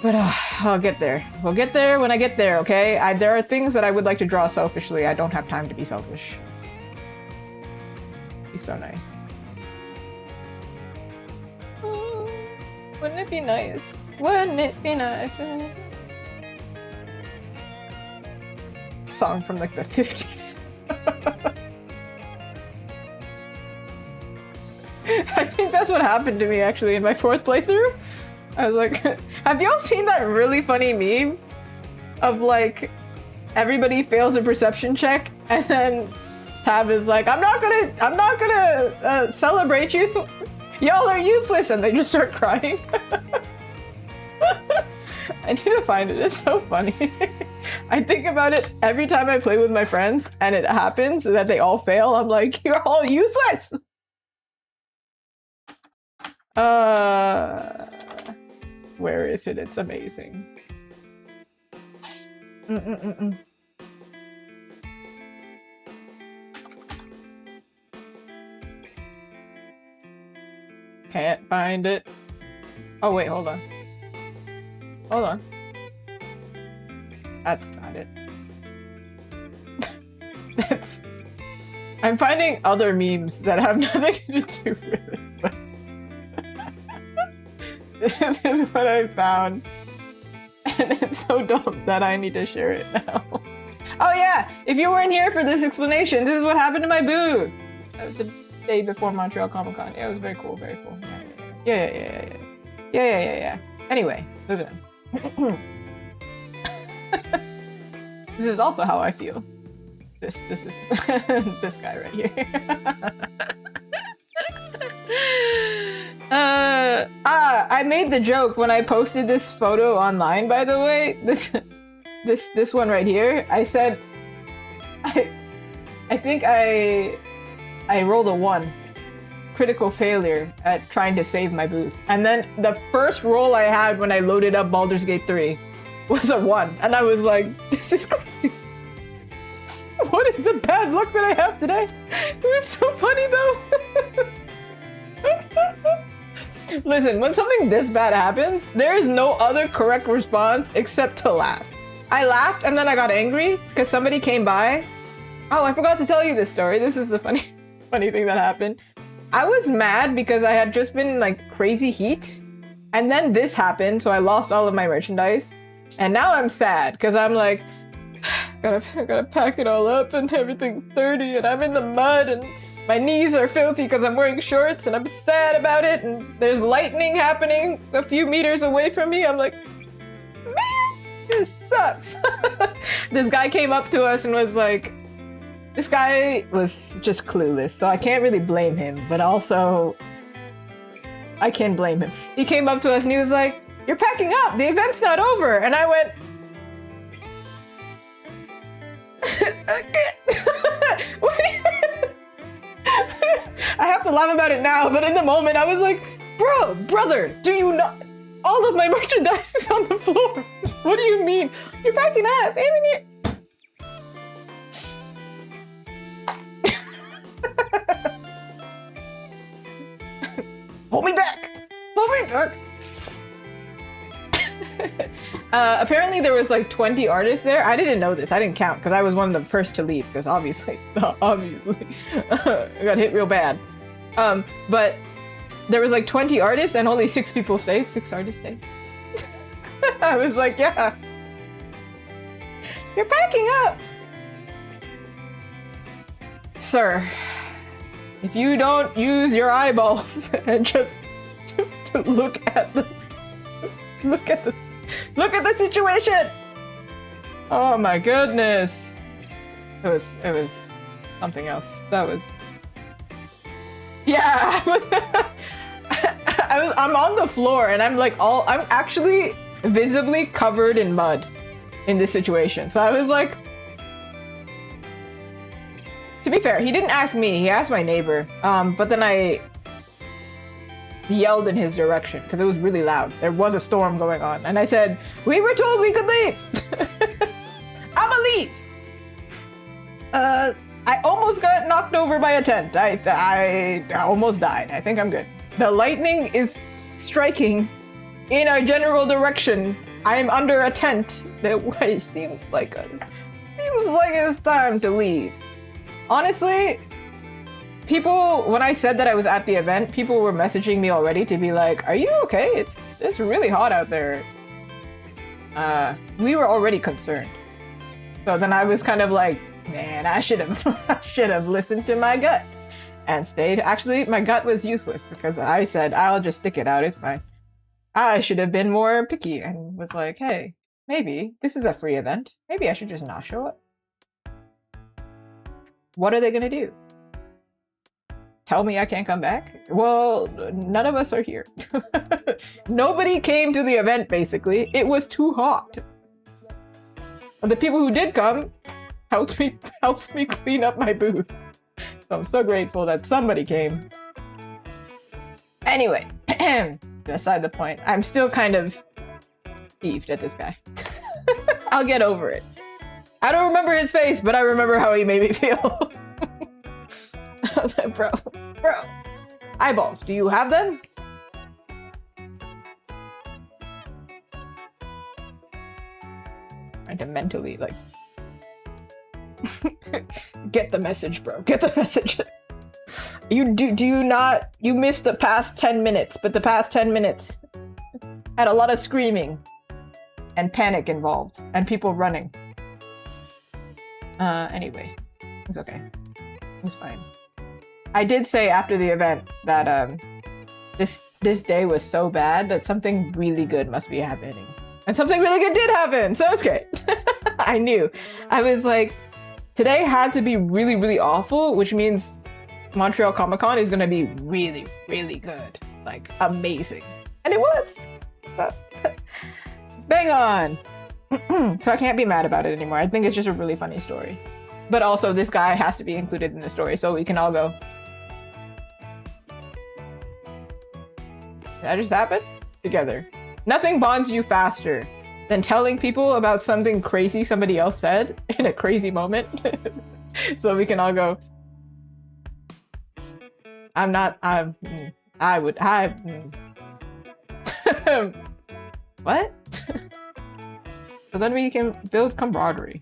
But I'll get there. We'll get there when I get there, okay? There are things that I would like to draw selfishly. I don't have time to be selfish. He's so nice. Oh, wouldn't it be nice? Wouldn't it be nice? Song from like the 50s. I think that's what happened to me actually in my 4th playthrough. I was like, have y'all seen that really funny meme of like everybody fails a perception check and then Tab is like, I'm not gonna celebrate you. Y'all are useless, and they just start crying. I need to find it. It's so funny. I think about it every time I play with my friends and it happens that they all fail. I'm like, you're all useless! Where is it? It's amazing. Can't find it. Oh wait, hold on. Hold on. That's not it. That's... I'm finding other memes that have nothing to do with it, but... This is what I found. And it's so dumb that I need to share it now. Oh yeah! If you weren't here for this explanation, this is what happened to my booth! The day before Montreal Comic Con. Yeah, it was very cool, very cool. Yeah. Anyway, moving on. This is also how I feel. This is this guy right here. I made the joke when I posted this photo online, by the way. This one right here. I said I think I rolled a 1. Critical failure at trying to save my booth. And then the first roll I had when I loaded up Baldur's Gate 3 was a 1. And I was like, this is crazy. What is the bad luck that I have today? It was so funny though. Listen, when something this bad happens, there is no other correct response except to laugh. I laughed and then I got angry because somebody came by. Oh, I forgot to tell you this story. This is the funny thing that happened. I was mad because I had just been like crazy heat, and then this happened, so I lost all of my merchandise. And now I'm sad because I'm like, I gotta pack it all up, and everything's dirty, and I'm in the mud, and my knees are filthy because I'm wearing shorts, and I'm sad about it. And there's lightning happening a few meters away from me. I'm like, man, this sucks. This guy came up to us and was like, this guy was just clueless, so I can't really blame him, but also I can blame him. He came up to us and he was like, you're packing up, the event's not over. And I went, I have to laugh about it now, but in the moment I was like, brother, do you not? All of my merchandise is on the floor. What do you mean? You're packing up. Hold me back! Hold me back! Apparently there was like 20 artists there. I didn't know this. I didn't count because I was one of the first to leave because obviously I got hit real bad. But there was like 20 artists and only 6 people stayed. 6 artists stayed. I was like, yeah. You're packing up! Sir, if you don't use your eyeballs and just to look at the situation. Oh my goodness. It was something else. That was, yeah, I'm on the floor and I'm like I'm actually visibly covered in mud in this situation. So I was like, to be fair, he didn't ask me, he asked my neighbor. But then I yelled in his direction because it was really loud. There was a storm going on. And I said, we were told we could leave. I'ma leave. I almost got knocked over by a tent. I almost died. I think I'm good. The lightning is striking in our general direction. I'm under a tent. It seems like it's time to leave. Honestly, people, when I said that I was at the event, people were messaging me already to be like, are you okay? It's really hot out there. We were already concerned. So then I was kind of like, man, I should have listened to my gut and stayed. Actually, my gut was useless because I said, I'll just stick it out. It's fine. I should have been more picky and was like, hey, maybe this is a free event. Maybe I should just not show up. What are they gonna do? Tell me I can't come back? Well, none of us are here. Nobody came to the event, basically. It was too hot. And the people who did come helped me clean up my booth. So I'm so grateful that somebody came. Anyway, beside the point, I'm still kind of peeved at this guy. I'll get over it. I don't remember his face, but I remember how he made me feel. I was like, bro, eyeballs, do you have them? to mentally like get the message, bro. Get the message. You missed the past 10 minutes, but the past 10 minutes had a lot of screaming and panic involved and people running. Anyway, it's okay. It's fine. I did say after the event that this day was so bad that something really good must be happening. And something really good did happen, so it's great. I knew. I was like, today had to be really, really awful, which means Montreal Comic Con is gonna be really, really good. Like, amazing. And it was! Bang on! So I can't be mad about it anymore. I think it's just a really funny story. But also, this guy has to be included in the story, so we can all go. Did that just happen? Together. Nothing bonds you faster than telling people about something crazy somebody else said in a crazy moment. So we can all go, what? So then we can build camaraderie.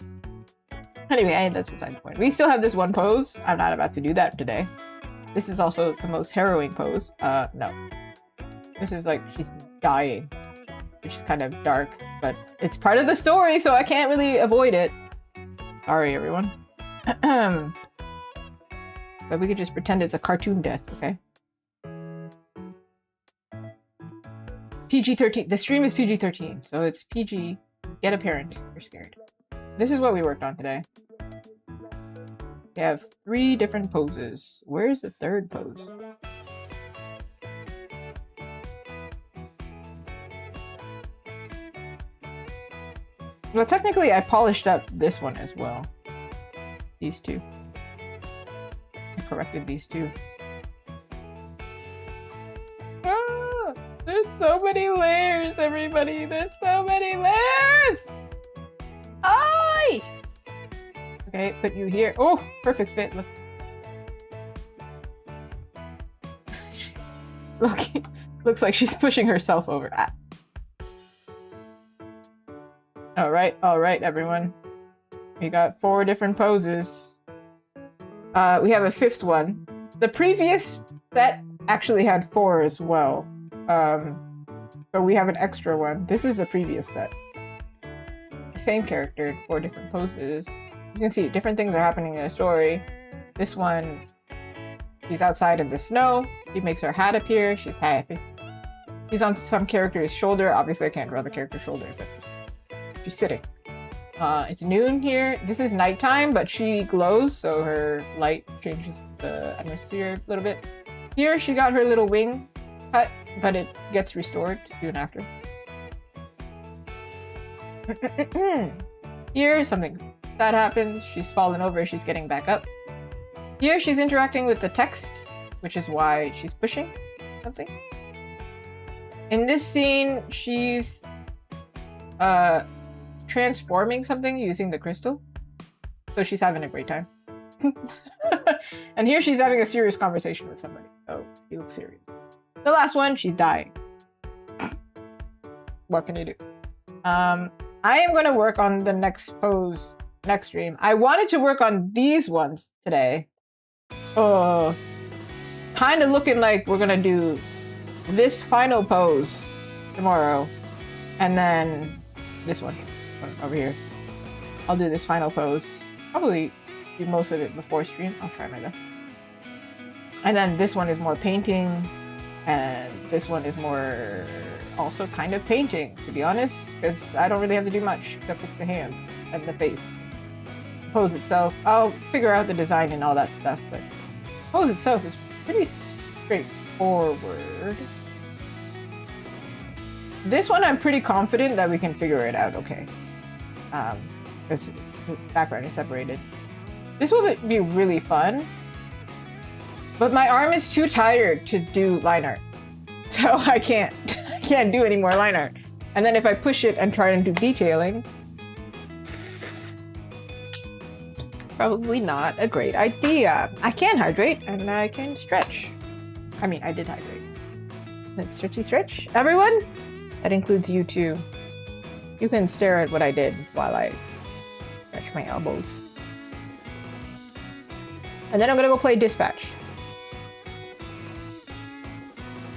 Anyway, that's beside the point. We still have this one pose. I'm not about to do that today. This is also the most harrowing pose. No. This is like, she's dying, which is kind of dark, but it's part of the story, so I can't really avoid it. Sorry, everyone. But we could just pretend it's a cartoon death, okay? PG-13. The stream is PG-13, so it's PG. Get a parent. You're scared. This is what we worked on today. We have 3 different poses. Where's the 3rd pose? Well, technically, I polished up this one as well. These 2. I corrected these 2. Ah, there's so many layers, everybody. There's so many layers! Aye! Okay, put you here. Oh, perfect fit. Look. Look, looks like she's pushing herself over. Ah. All right, everyone. We got 4 different poses. We have a 5th one. The previous set actually had 4 as well. So we have an extra one. This is the previous set. Same character, 4 different poses. You can see different things are happening in the story. This one, she's outside in the snow. She makes her hat appear. She's happy. She's on some character's shoulder. Obviously, I can't draw the character's shoulder, but she's sitting. It's noon here. This is nighttime, but she glows, so her light changes the atmosphere a little bit. Here, she got her little wing cut, but it gets restored soon after. Here, something that happens. She's fallen over. She's getting back up. Here, she's interacting with the text, which is why she's pushing something. In this scene, she's transforming something using the crystal. So she's having a great time. And here she's having a serious conversation with somebody. So she looks serious. The last one, she's dying. What can you do? I am going to work on the next pose next stream. I wanted to work on these ones today. Kind of looking like we're going to do this final pose tomorrow. And then this one over here. I'll do this final pose. Probably do most of it before stream. I'll try my best. And then this one is more painting. And this one is more also kind of painting, to be honest. Because I don't really have to do much except fix the hands and the face. The pose itself, I'll figure out the design and all that stuff. But the pose itself is pretty straightforward. This one, I'm pretty confident that we can figure it out okay. Because the background is separated. This will be really fun. But my arm is too tired to do line art. So I can't do any more line art. And then if I push it and try and do detailing, probably not a great idea. I can hydrate and I can stretch. I mean, I did hydrate. Let's stretchy stretch. Everyone? That includes you too. You can stare at what I did while I stretch my elbows. And then I'm gonna go play Dispatch.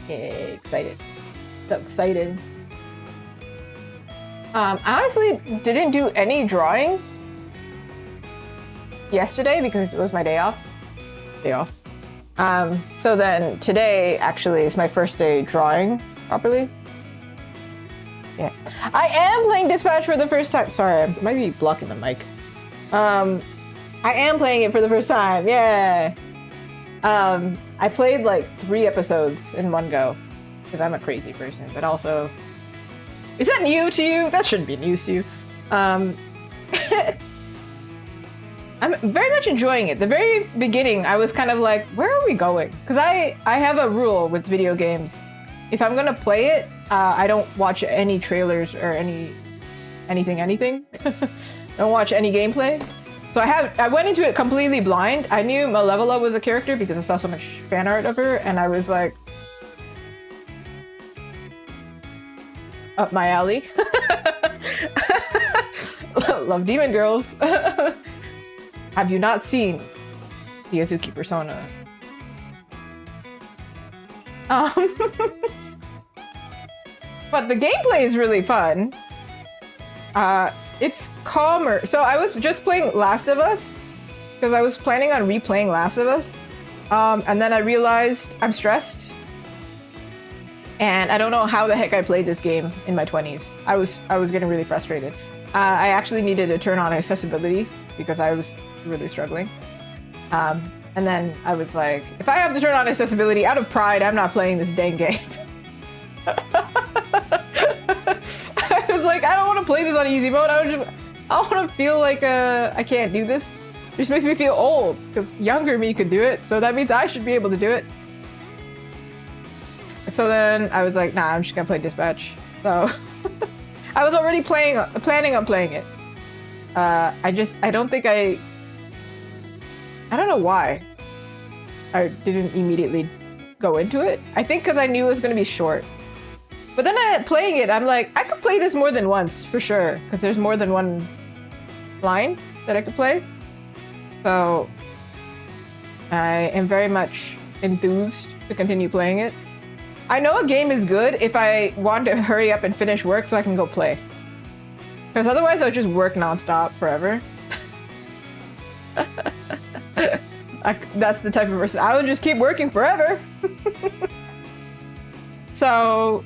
Yay, excited. So excited. I honestly didn't do any drawing yesterday because it was my day off. So then today actually is my first day drawing properly. Yeah. I am playing Dispatch for the first time. Sorry, I might be blocking the mic. I am playing it for the first time. Yeah. I played like 3 episodes in one go because I'm a crazy person, but also, is that new to you? That shouldn't be news to you. I'm very much enjoying it. The very beginning, I was kind of like, where are we going? Because I have a rule with video games. If I'm gonna play it, I don't watch any trailers or anything. Don't watch any gameplay. So I went into it completely blind. I knew Malevola was a character because I saw so much fan art of her, and I was like, up my alley. Love demon girls. Have you not seen the Azuki Persona? But the gameplay is really fun. It's calmer. So I was just playing Last of Us because I was planning on replaying Last of Us. And then I realized I'm stressed. And I don't know how the heck I played this game in my 20s. I was getting really frustrated. I actually needed to turn on accessibility because I was really struggling. And then I was like, if I have to turn on accessibility out of pride, I'm not playing this dang game. I was like, I don't want to play this on easy mode. I want to feel like I can't do this. It just makes me feel old because younger me could do it. So that means I should be able to do it. So then I was like, nah, I'm just gonna play Dispatch. So I was already planning on playing it. I don't know why I didn't immediately go into it. I think because I knew it was gonna be short. But then playing it, I'm like, I could play this more than once for sure, because there's more than one line that I could play. So I am very much enthused to continue playing it. I know a game is good if I want to hurry up and finish work so I can go play. Because otherwise I'll just work nonstop forever. That's the type of person. I would just keep working forever. So,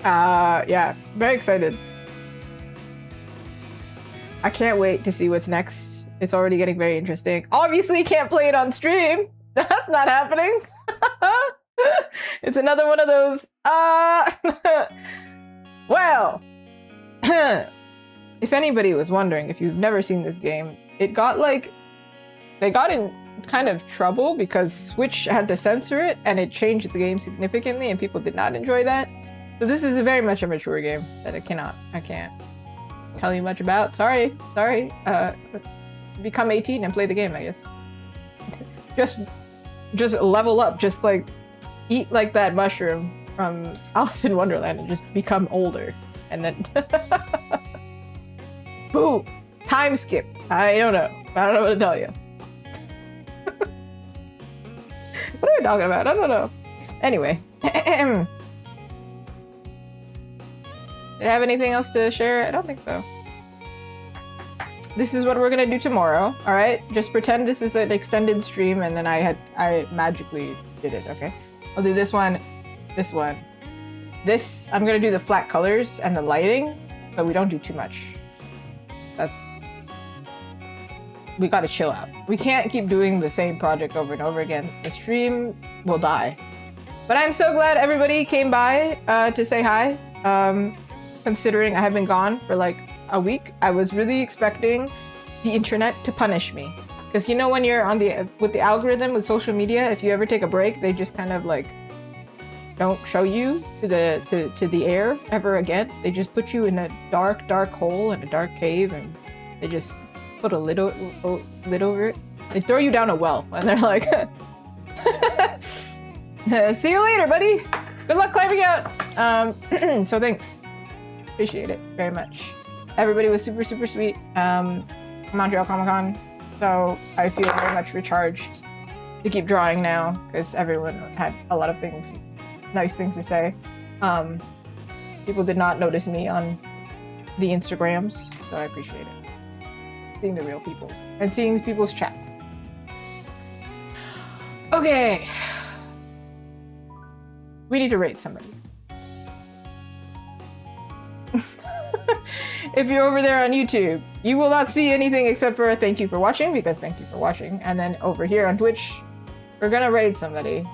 yeah, very excited. I can't wait to see what's next. It's already getting very interesting. Obviously, can't play it on stream. That's not happening. It's another one of those. Well, if anybody was wondering, if you've never seen this game, it got like, they got in kind of trouble because Switch had to censor it and it changed the game significantly and people did not enjoy that. So this is very much a mature game that I can't tell you much about. Sorry. Become 18 and play the game, I guess. Just level up, just like eat like that mushroom from Alice in Wonderland and just become older. And then boom! Time skip. I don't know what to tell you. What are we talking about? I don't know. Anyway. Did I have anything else to share? I don't think so. This is what we're gonna do tomorrow, alright? Just pretend this is an extended stream and then I magically did it, okay? I'll do this one, this one. This, I'm gonna do the flat colors and the lighting, so we don't do too much. We gotta chill out. We can't keep doing the same project over and over again. The stream will die. But I'm so glad everybody came by to say hi. Considering I have been gone for like a week, I was really expecting the internet to punish me. Because you know when you're on with the algorithm with social media, if you ever take a break, they just kind of like don't show you to the air ever again. They just put you in a dark hole in a dark cave and they just put a lid over it. They throw you down a well and they're like, see you later, buddy. Good luck climbing out. So thanks. Appreciate it very much. Everybody was super, super sweet. Montreal Comic Con. So I feel very much recharged to keep drawing now because everyone had a lot of things, nice things to say. People did not notice me on the Instagrams, so I appreciate it. Seeing the real peoples and seeing people's chats. Okay. We need to rate somebody. If you're over there on YouTube, you will not see anything except for a thank you for watching, because thank you for watching. And then over here on Twitch, we're gonna raid somebody.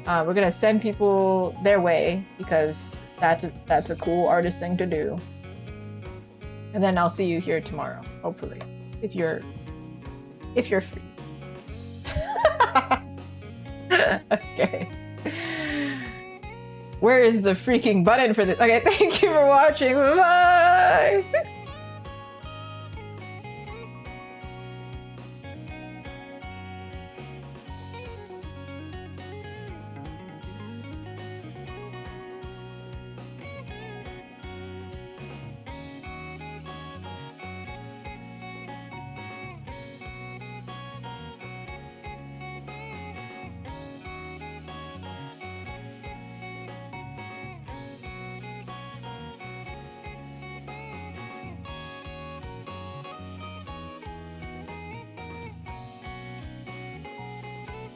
We're gonna send people their way because that's a cool artist thing to do. And then I'll see you here tomorrow, hopefully, if you're free. Okay. Where is the freaking button for this? Okay, thank you for watching. Bye.